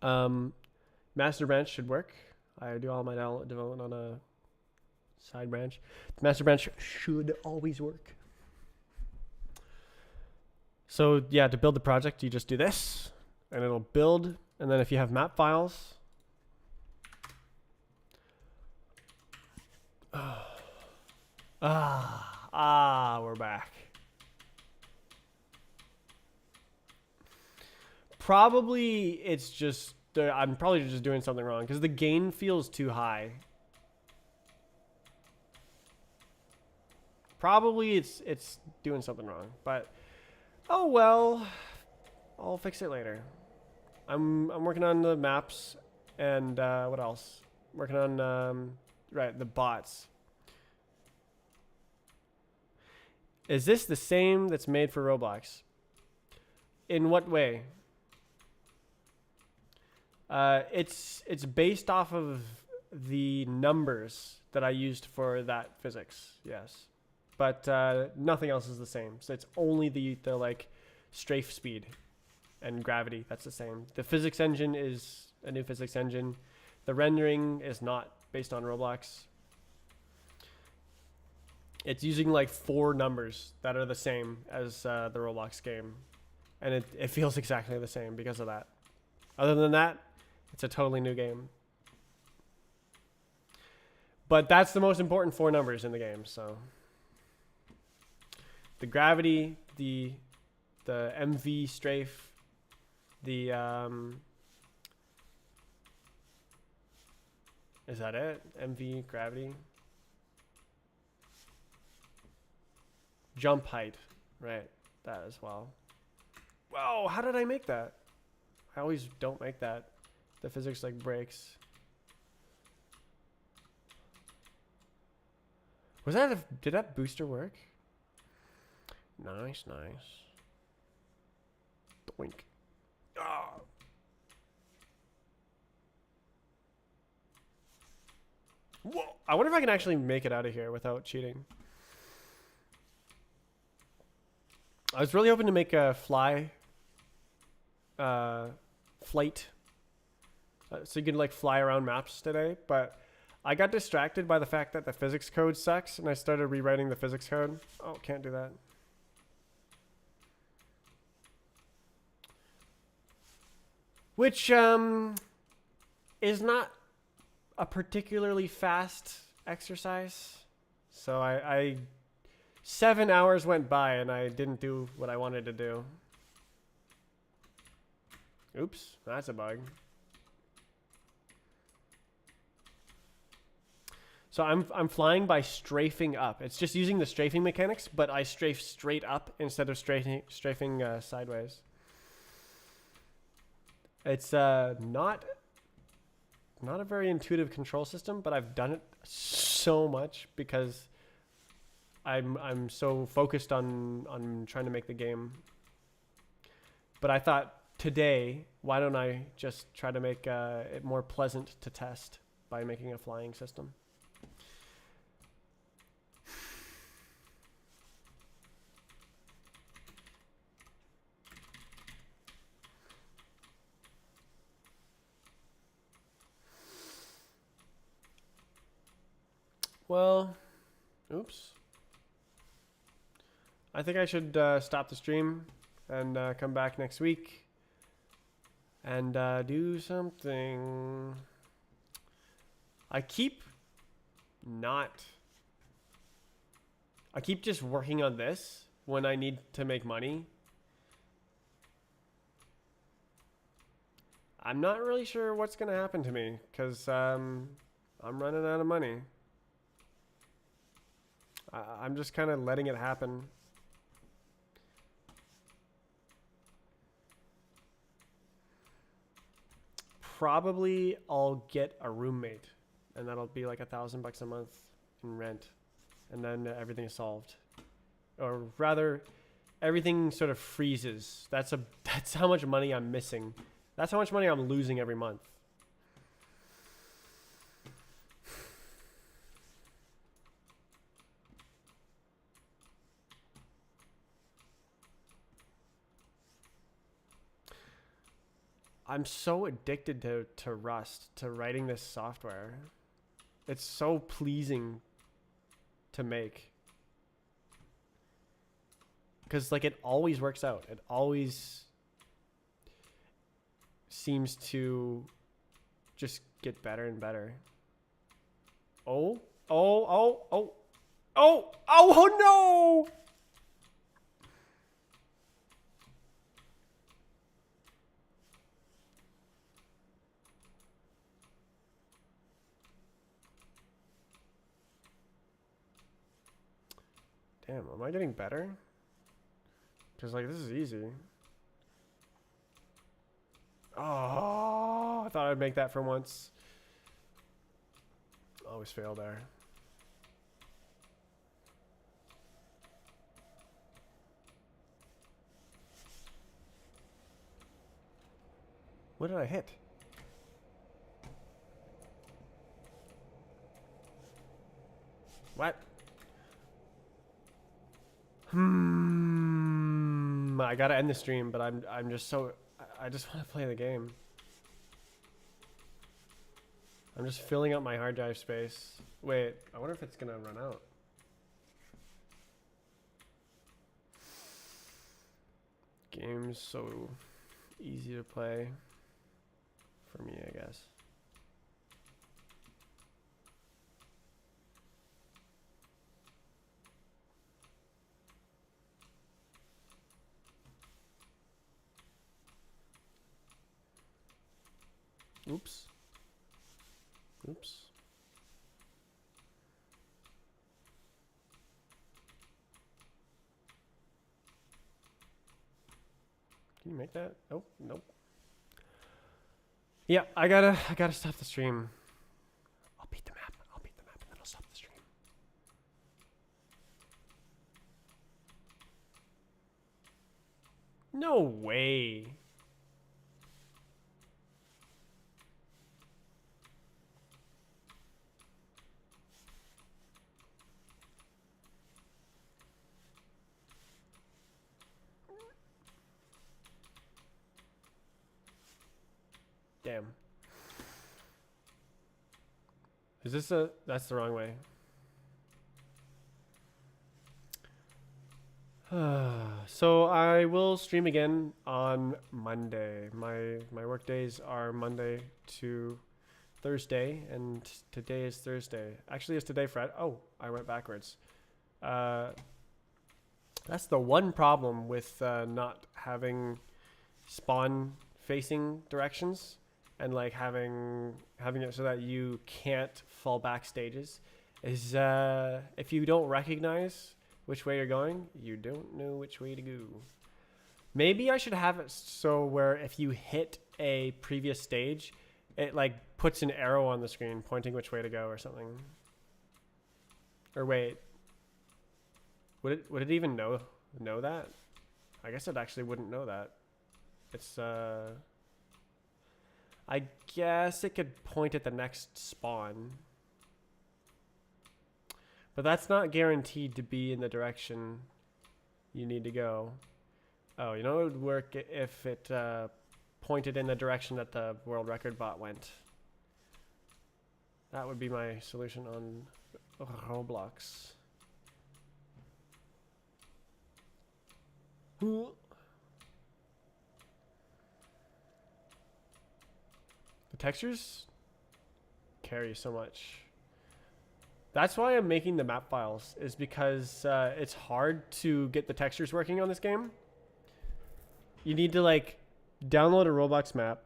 Master branch should work. I do all my development on a side branch. The master branch should always work. So yeah, to build the project, you just do this, and it'll build. And then if you have map files, we're back. Probably it's just, I'm probably just doing something wrong because the gain feels too high. Probably it's doing something wrong, but oh well, I'll fix it later. I'm working on the maps and what else? Working on right, the bots. Is this the same that's made for Roblox? In what way? It's based off of the numbers that I used for that physics, yes. But nothing else is the same. So it's only the like strafe speed and gravity that's the same. The physics engine is a new physics engine. The rendering is not based on Roblox. It's using like 4 numbers that are the same as the Roblox game. And it feels exactly the same because of that. Other than that, it's a totally new game. But that's the most important 4 numbers in the game, so. The gravity, the MV strafe, the is that it? MV gravity. Jump height, right? That as well. Whoa, how did I make that? I always don't make that. The physics like breaks. Was that did that booster work? Nice, nice. Doink. Oh. Whoa. I wonder if I can actually make it out of here without cheating. I was really hoping to make a flight. So you can like fly around maps today, but I got distracted by the fact that the physics code sucks, and I started rewriting the physics code. Oh, can't do that. Which is not a particularly fast exercise. So I 7 hours went by and I didn't do what I wanted to do. Oops, that's a bug. So I'm flying by strafing up. It's just using the strafing mechanics, but I strafe straight up instead of strafing sideways. It's not a very intuitive control system, but I've done it so much because I'm so focused on trying to make the game. But I thought today, why don't I just try to make it more pleasant to test by making a flying system? Well, oops. I think I should stop the stream and come back next week and do something. I keep just working on this when I need to make money. I'm not really sure what's going to happen to me because I'm running out of money. I'm just kind of letting it happen. Probably I'll get a roommate, and that'll be like $1,000 a month in rent, and then everything is solved, or rather, everything sort of freezes. That's how much money I'm missing. That's how much money I'm losing every month. I'm so addicted to Rust, to writing this software. It's so pleasing to make. Because like it always works out. It always seems to just get better and better. Oh no! Damn, am I getting better? Because, like, this is easy. Oh, I thought I'd make that for once. Always fail there. What did I hit? What? I gotta end the stream, but I'm just so I just want to play the game. I'm just filling up my hard drive space. Wait, I wonder if it's gonna run out. Game's so easy to play for me, I guess. Oops. Oops. Can you make that? Oh, nope. Yeah, I gotta stop the stream. I'll beat the map and then I'll stop the stream. No way. Damn. Is this that's the wrong way. So I will stream again on Monday. My work days are Monday to Thursday, and today is Thursday. Actually, it's today Friday. Oh, I went backwards. That's the one problem with not having spawn facing directions and like having it so that you can't fall back stages is if you don't recognize which way you're going, you don't know which way to go. Maybe I should have it so where if you hit a previous stage, it like puts an arrow on the screen pointing which way to go or something. Or wait, would it even know that? I guess it actually wouldn't know that. It's I guess it could point at the next spawn. But that's not guaranteed to be in the direction you need to go. Oh, you know it would work if it pointed in the direction that the world record bot went. That would be my solution on Roblox. The textures carry so much. That's why I'm making the map files, is because it's hard to get the textures working on this game. You need to like download a Roblox map,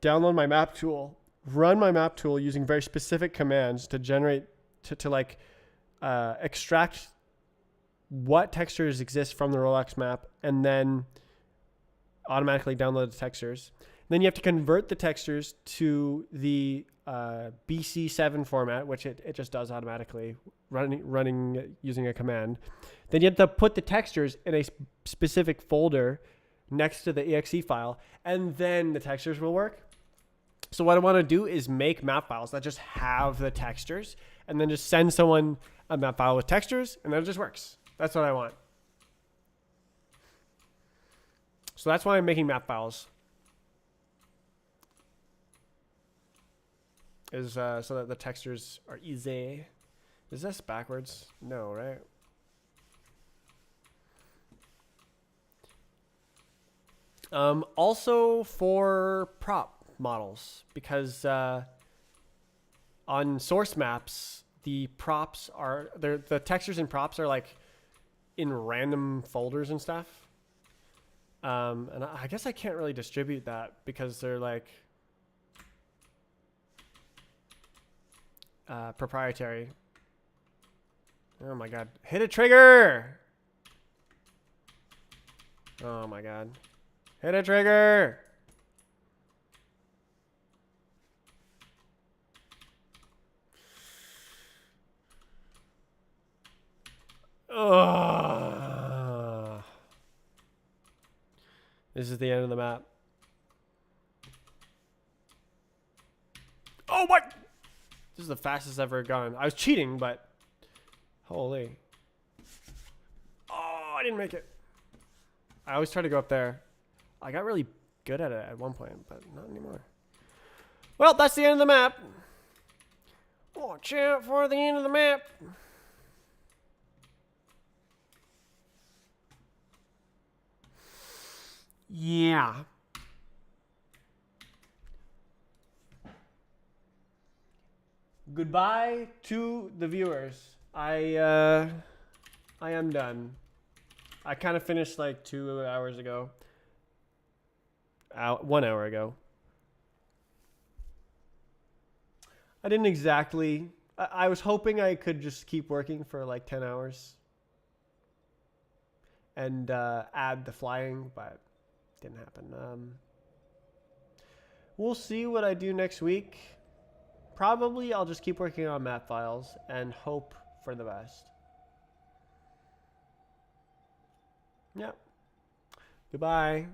download my map tool, run my map tool using very specific commands to generate, to like extract what textures exist from the Roblox map, and then automatically download the textures. Then you have to convert the textures to the BC7 format, which it just does automatically, running using a command. Then you have to put the textures in a specific folder next to the exe file, and then the textures will work. So what I want to do is make map files that just have the textures, and then just send someone a map file with textures, and then it just works. That's what I want. So that's why I'm making map files. Is so that the textures are easy. Is this backwards? No, right? Also for prop models, because on source maps, the props are the textures and props are like in random folders and stuff. And I guess I can't really distribute that because they're like proprietary. Oh my god. Hit a trigger! Oh my god. Hit a trigger! Ugh. This is the end of the map. Oh my! This is the fastest I've ever gone. I was cheating, but holy. Oh, I didn't make it. I always try to go up there. I got really good at it at one point, but not anymore. Well, that's the end of the map. Watch out for the end of the map. Yeah. Goodbye to the viewers. I am done. I kind of finished like 2 hours ago. 1 hour ago. I didn't exactly. I was hoping I could just keep working for like 10 hours and add the flying, but didn't happen. We'll see what I do next week. Probably I'll just keep working on map files and hope for the best. Yep. Goodbye.